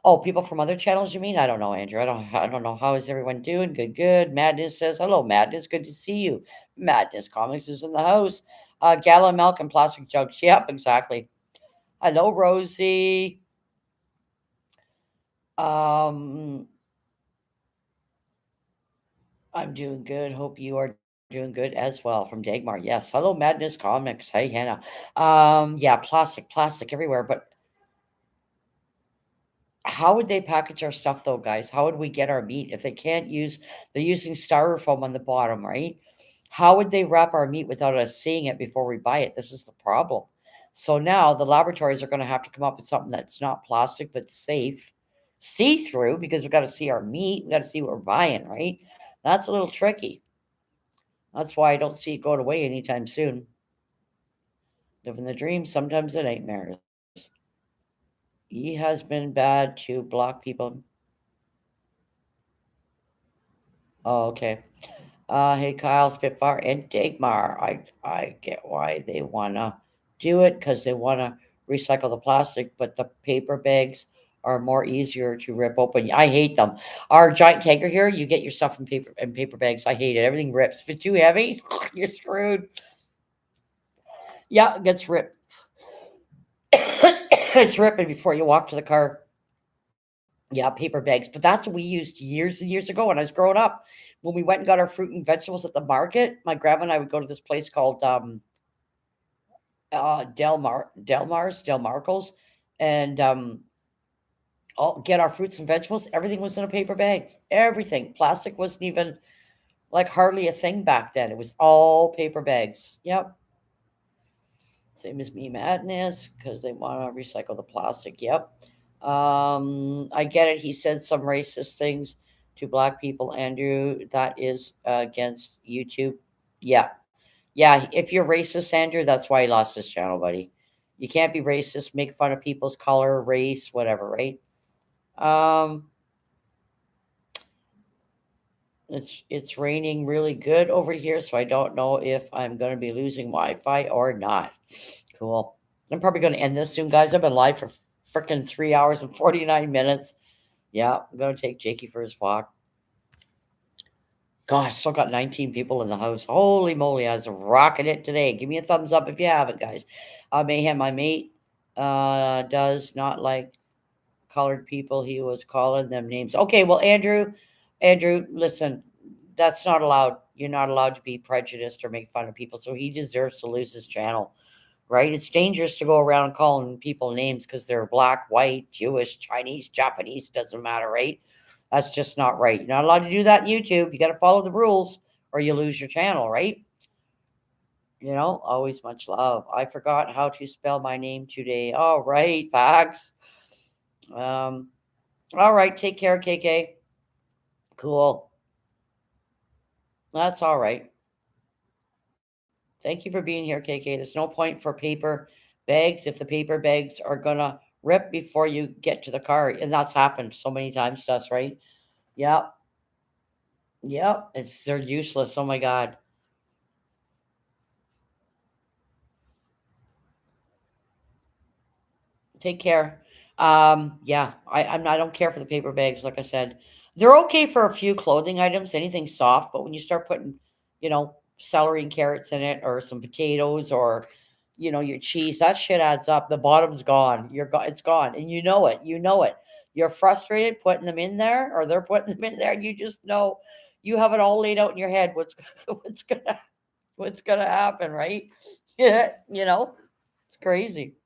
Oh, people from other channels, you mean? I don't know, Andrew. I don't know. How is everyone doing? Good, good. Madness says, hello, Madness. Good to see you. Madness Comics is in the house. Gallon milk and plastic jugs. Yep, exactly. Hello, Rosie. Um, I'm doing good. Hope you are doing good as well from Dagmar. Yes. Hello, Madness Comics. Hey, Hannah. Yeah, plastic everywhere. But how would they package our stuff though, guys? How would we get our meat if they're using styrofoam on the bottom, right? How would they wrap our meat without us seeing it before we buy it? This is the problem. So now the laboratories are going to have to come up with something that's not plastic but safe, see through because we've got to see our meat. We got to see what we're buying, right? That's a little tricky. That's why I don't see it going away anytime soon. Living the dream, sometimes the nightmares. He has been bad to block people. Oh, okay. Hey, Kyle, Spitfire, and Dagmar. I get why they wanna do it because they wanna recycle the plastic, but the paper bags are more easier to rip open. I hate them. Our giant tanker here, you get your stuff in paper bags. I hate it. Everything rips. If it's too heavy, you're screwed. Yeah, it gets ripped. It's ripping before you walk to the car. Yeah, paper bags. But that's what we used years and years ago when I was growing up. When we went and got our fruit and vegetables at the market, my grandma and I would go to this place called Del Marcos, and get our fruits and vegetables. Everything was in a paper bag. Everything. Plastic wasn't even like hardly a thing back then. It was all paper bags. Yep. Same as me, Madness, because they want to recycle the plastic. Yep. I get it. He said some racist things to black people, Andrew. That is against YouTube. Yeah. Yeah. If you're racist, Andrew, that's why he lost his channel, buddy. You can't be racist, make fun of people's color, race, whatever, right? Um, It's raining really good over here, so I don't know if I'm gonna be losing Wi-Fi or not. Cool. I'm probably gonna end this soon, guys. I've been live for freaking 3 hours and 49 minutes. Yeah, I'm gonna take Jakey for his walk. God, I still got 19 people in the house. Holy moly, I was rocking it today. Give me a thumbs up if you haven't, guys. Mayhem, my mate, does not like colored people. He was calling them names. Okay, well, Andrew, listen, that's not allowed. You're not allowed to be prejudiced or make fun of people. So he deserves to lose his channel, right? It's dangerous to go around calling people names because they're black, white, Jewish, Chinese, Japanese, doesn't matter, right? That's just not right. You're not allowed to do that in YouTube. You got to follow the rules or you lose your channel, right? Always much love. I forgot how to spell my name today. All right, Pax. Um, all right, take care, KK. Cool. That's all right. Thank you for being here, KK. There's no point for paper bags if the paper bags are gonna rip before you get to the car. And that's happened so many times to us, right? Yep. Yep. They're useless. Oh my God. Take care. Yeah, I don't care for the paper bags, like I said. They're okay for a few clothing items, anything soft, but when you start putting, celery and carrots in it or some potatoes or your cheese, that shit adds up. The bottom's gone. It's gone. And you know it. You know it. You're frustrated putting them in there or they're putting them in there. You just know you have it all laid out in your head what's gonna what's gonna happen, right? Yeah, it's crazy.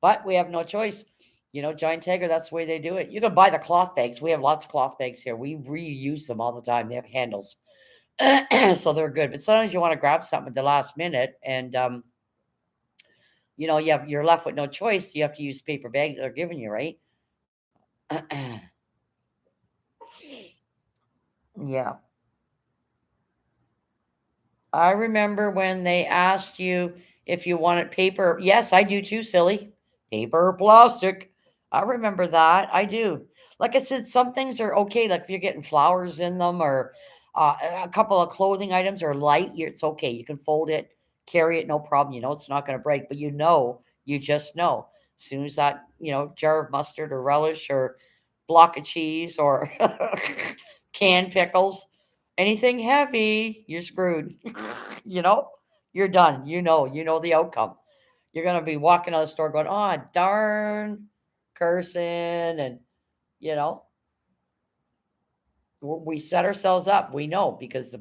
But we have no choice. Giant Tiger, that's the way they do it. You can buy the cloth bags. We have lots of cloth bags here. We reuse them all the time. They have handles. So they're good. But sometimes you want to grab something at the last minute and you're left with no choice. You have to use the paper bag that they're giving you, right? Yeah. I remember when they asked you if you wanted paper. Yes, I do too, silly. Paper or plastic. I remember that. I do. Like I said, some things are okay. Like if you're getting flowers in them or a couple of clothing items are light, it's okay. You can fold it, carry it, no problem. It's not going to break, but you just know. As soon as that, jar of mustard or relish or block of cheese or canned pickles, anything heavy, you're screwed. you know, you're done. You know the outcome. You're gonna be walking out of the store going, "Oh darn," cursing, and you know, we set ourselves up. We know because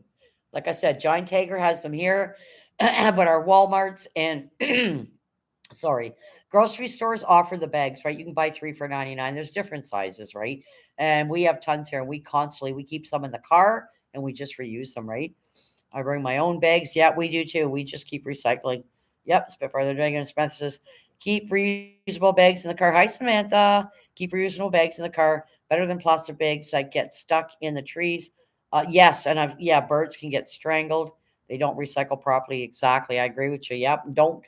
like I said, Giant Tiger has them here, but our WalMarts and sorry, grocery stores offer the bags, right? You can buy three for 99. There's different sizes, right? And we have tons here, and we keep some in the car, and we just reuse them, right? I bring my own bags. Yeah, we do too. We just keep recycling. Yep, Spitfire the Dragon and Samantha says, keep reusable bags in the car. Hi, Samantha. Keep reusable bags in the car. Better than plastic bags that get stuck in the trees. Yes, and birds can get strangled. They don't recycle properly. Exactly. I agree with you. Yep. Don't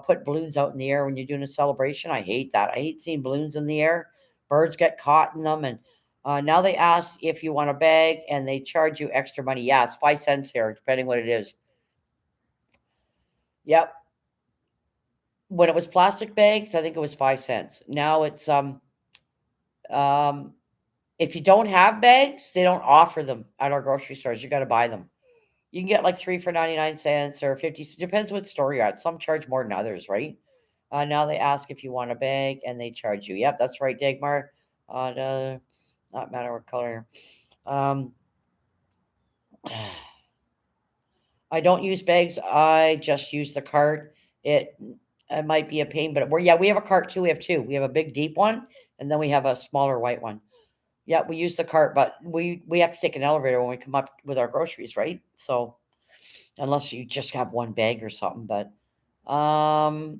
put balloons out in the air when you're doing a celebration. I hate that. I hate seeing balloons in the air. Birds get caught in them, and now they ask if you want a bag and they charge you extra money. Yeah, it's 5 cents here, depending what it is. Yep. When it was plastic bags, I think it was 5 cents. Now it's um if you don't have bags, they don't offer them at our grocery stores. You got to buy them. You can get like three for 99 cents or 50. Depends what store you're at. Some charge more than others, right? Now they ask if you want a bag and they charge you. Yep, that's right, Dagmar. Not matter what color. Um, I don't use bags. I just use the cart. It it might be a pain, but we have a cart too. We have two. We have a big deep one, and then we have a smaller white one. Yeah, we use the cart, but we have to take an elevator when we come up with our groceries, right? So unless you just have one bag or something, but um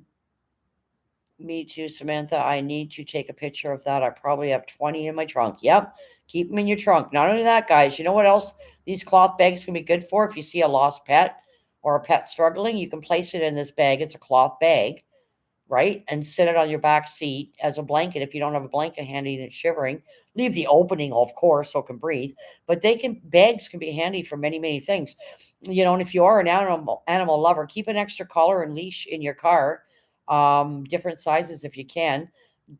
me too, Samantha. I need to take a picture of that. I probably have 20 in my trunk. Yep. Keep them in your trunk. Not only that, guys, you know what else these cloth bags can be good for? If you see a lost pet or a pet struggling, you can place it in this bag. It's a cloth bag, right? And sit it on your back seat as a blanket if you don't have a blanket handy and it's shivering. Leave the opening, of course, so it can breathe. But bags can be handy for many, many things. And if you are an animal lover, keep an extra collar and leash in your car, different sizes if you can.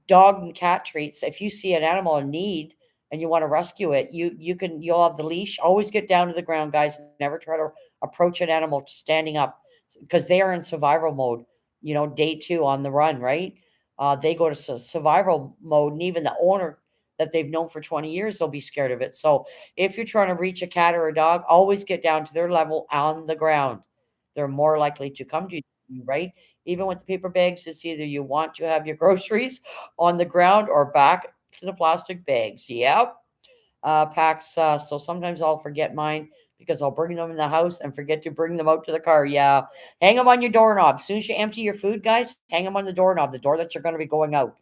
Dog and cat treats. If you see an animal in need and you want to rescue it, you'll have the leash. Always get down to the ground, guys. Never try to approach an animal standing up because they are in survival mode. Day two on the run, right? They go to survival mode, and even the owner that they've known for 20 years, they'll be scared of it. So if you're trying to reach a cat or a dog, always get down to their level on the ground. They're more likely to come to you, right? Even with the paper bags, it's either you want to have your groceries on the ground or back to the plastic bags. Yep. Packs. So sometimes I'll forget mine because I'll bring them in the house and forget to bring them out to the car. Yeah. Hang them on your doorknob. As soon as you empty your food, guys, hang them on the doorknob, the door that you're going to be going out.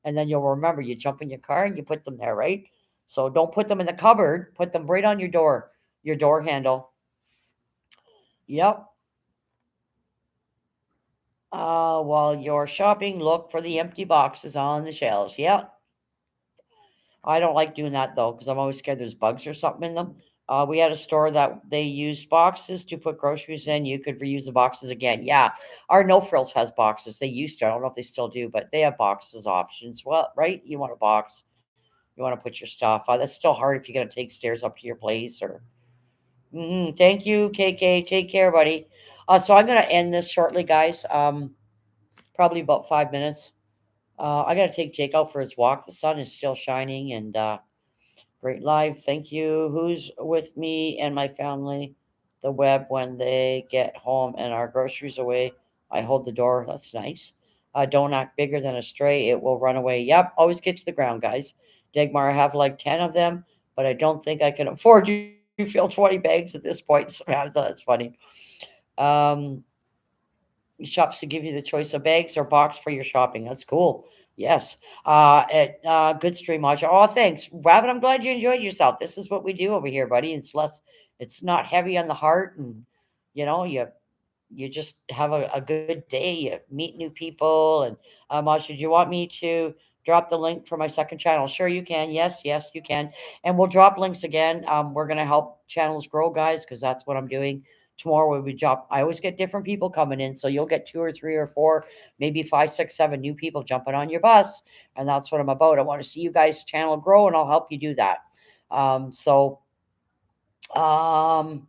And then you'll remember you jump in your car and you put them there, right? So don't put them in the cupboard. Put them right on your door handle. Yep. While you're shopping, look for the empty boxes on the shelves. Yep. I don't like doing that though, because I'm always scared there's bugs or something in them. We had a store that they used boxes to put groceries in. You could reuse the boxes again. Yeah, our No Frills has boxes. They used to. I don't know if they still do, but they have boxes options. Well, right? You want a box. You want to put your stuff. That's still hard if you're gonna take stairs up to your place or. Thank you, KK. Take care, buddy. So I'm gonna end this shortly, guys. Probably about 5 minutes. I gotta take Jake out for his walk. The sun is still shining and great live. Thank you. Who's with me and my family? The web when they get home and our groceries away. I hold the door. That's nice. Don't act bigger than a stray. It will run away. Yep. Always get to the ground, guys. Dagmar, I have like 10 of them, but I don't think I can afford to fill 20 bags at this point. So yeah, that's funny. Um, Shops to give you the choice of bags or box for your shopping. That's cool. Yes. Good stream, Maja. Oh, thanks, Rabbit. I'm glad you enjoyed yourself. This is what we do over here, buddy. It's not heavy on the heart, and you just have a good day. You meet new people. And Maja, do you want me to drop the link for my second channel? Sure, you can. Yes, yes, you can. And we'll drop links again. We're gonna help channels grow, guys, because that's what I'm doing. Tomorrow when we drop, I always get different people coming in, so you'll get two or three or four, maybe five, six, seven new people jumping on your bus, and that's what I'm about. I want to see you guys' channel grow, and I'll help you do that. So um,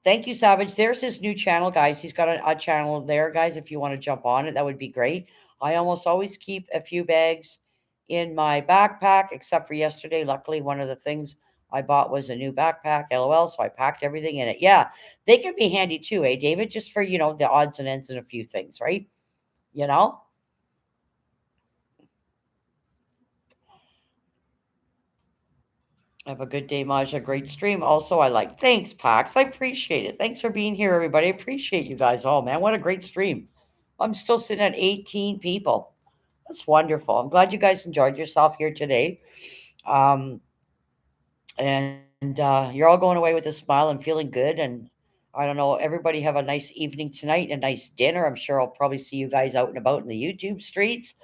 Thank you, Savage. There's his new channel, guys. He's got a channel there, guys. If you want to jump on it, that would be great. I almost always keep a few bags in my backpack, except for yesterday. Luckily, one of the things I bought was a new backpack, LOL. So I packed everything in it. Yeah, they can be handy too, eh, David? Just for, the odds and ends and a few things, right? You know? Have a good day, Maja. Great stream. Also, I like. Thanks, Pax. I appreciate it. Thanks for being here, everybody. I appreciate you guys all, man. What a great stream. I'm still sitting at 18 people. That's wonderful. I'm glad you guys enjoyed yourself here today. Um, and you're all going away with a smile and feeling good. And I don't know, everybody have a nice evening tonight, a nice dinner. I'm sure I'll probably see you guys out and about in the YouTube streets.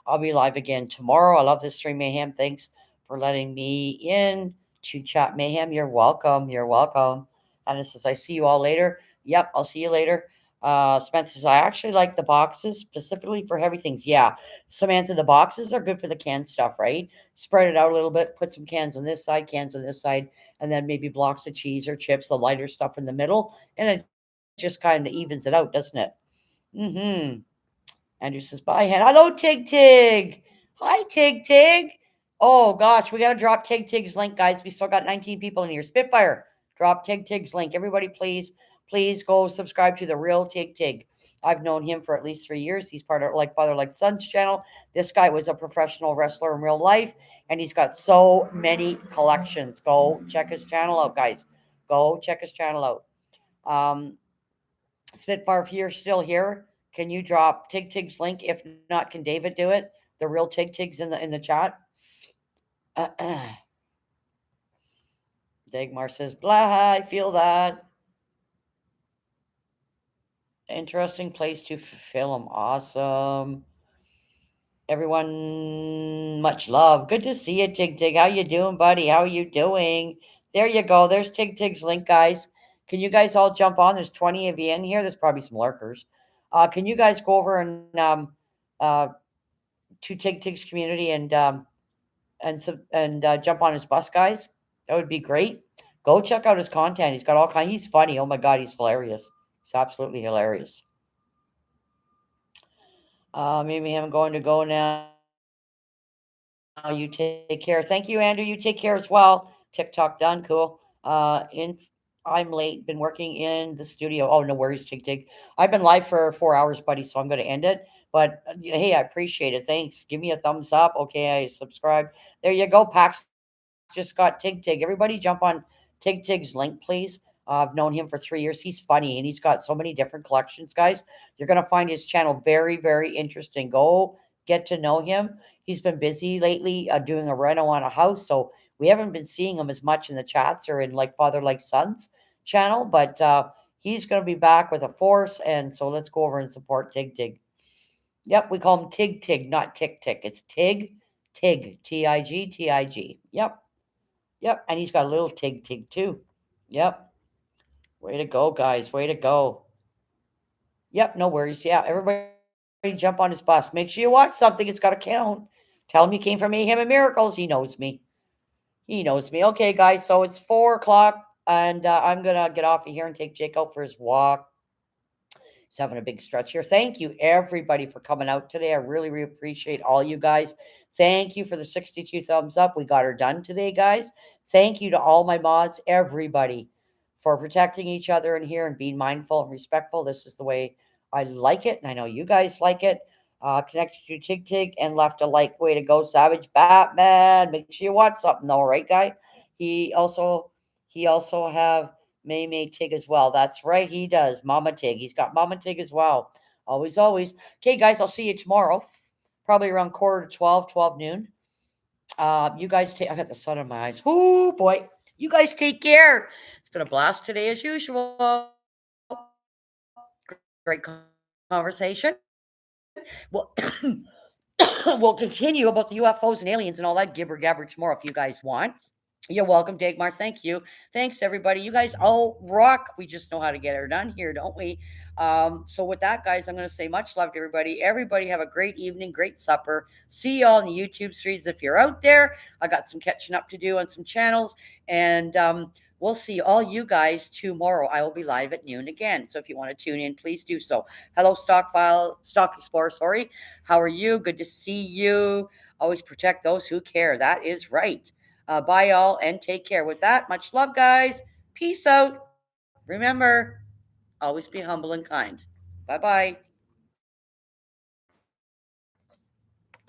I'll be live again tomorrow. I love this stream, Mayhem. Thanks for letting me in to chat, Mayhem. You're welcome. You're welcome. And it says, I see you all later. Yep, I'll see you later. Samantha says, I actually like the boxes specifically for heavy things. Yeah, Samantha, the boxes are good for the canned stuff, right? Spread it out a little bit, put some cans on this side, cans on this side, and then maybe blocks of cheese or chips, the lighter stuff in the middle, and it just kind of evens it out, doesn't it? Mm-hmm. Andrew says, bye, Hen. Hello, Tig Tig. Hi, Tig Tig. Oh, gosh, we got to drop Tig Tig's link, guys. We still got 19 people in here. Spitfire, drop Tig Tig's link. Everybody, please go subscribe to the real Tig Tig. I've known him for at least 3 years. He's part of Like Father, Like Son's channel. This guy was a professional wrestler in real life, and he's got so many collections. Go check his channel out, guys. Go check his channel out. Spitfire, if you're still here, can you drop Tig Tig's link? If not, can David do it? The real Tig Tig's in the chat. Dagmar says, blah, I feel that. Interesting place to film. Awesome. Everyone, much love. Good to see you, Tig Tig. How you doing, buddy? How are you doing? There you go. There's Tig Tig's link, guys. Can you guys all jump on? There's 20 of you in here. There's probably some lurkers. Can you guys go over uh, to Tig Tig's community and jump on his bus, guys? That would be great. Go check out his content. He's got all kind. He's funny. Oh my god, he's hilarious. He's absolutely hilarious. Maybe I'm going to go now. You take care. Thank you, Andrew. You take care as well. TikTok done. Cool. I'm late. Been working in the studio. Oh, no worries, Tig Tig. I've been live for 4 hours, buddy, so I'm going to end it. But hey, I appreciate it. Thanks. Give me a thumbs up. Okay, I subscribed. There you go. Pax just got Tig Tig. Everybody jump on Tig Tig's link, please. I've known him for 3 years. He's funny and he's got so many different collections, guys. You're going to find his channel very, very interesting. Go get to know him. He's been busy lately doing a reno on a house, so we haven't been seeing him as much in the chats or in like Father Like Sons channel, but he's going to be back with a force. And so let's go over and support Tig Tig. Yep, we call him Tig Tig, not Tick Tick. It's Tig Tig, Tig, Tig. Yep, yep. And he's got a little Tig Tig too. Yep. Way to go, guys. Way to go. Yep, no worries. Yeah, everybody jump on his bus. Make sure you watch something. It's got to count. Tell him you came from Mayhem and Miracles. He knows me. He knows me. Okay, guys. So it's 4 o'clock, and I'm gonna get off of here and take Jake out for his walk. He's having a big stretch here. Thank you, everybody, for coming out today. I really, really appreciate all you guys. Thank you for the 62 thumbs up. We got her done today, guys. Thank you to all my mods, everybody, for protecting each other in here and being mindful and respectful. This is the way I like it, and I know you guys like it. Connected to Tig Tig and left a like. Way to go, Savage Batman. Make sure you watch something though, right, guy? He also have May May Tig as well. That's right, he does. Mama Tig. He's got Mama Tig as well. Always, always. Okay, guys, I'll see you tomorrow. Probably around quarter to 12, 12 noon. You guys take, I got the sun in my eyes. Oh boy. You guys take care. It's been a blast today as usual. Great conversation. Well, we'll continue about the UFOs and aliens and all that gibber gabber tomorrow if you guys want. You're welcome, Dagmar. Thank you. Thanks, everybody. You guys all rock. We just know how to get her done here, don't we? So, with that, guys, I'm going to say much love to everybody. Everybody have a great evening, great supper. See you all in the YouTube streams if you're out there. I got some catching up to do on some channels. And we'll see all you guys tomorrow. I will be live at noon again. So, if you want to tune in, please do so. Hello, Stock Explorer. Sorry. How are you? Good to see you. Always protect those who care. That is right. Bye, all, and take care. With that, much love, guys. Peace out. Remember, always be humble and kind. Bye bye.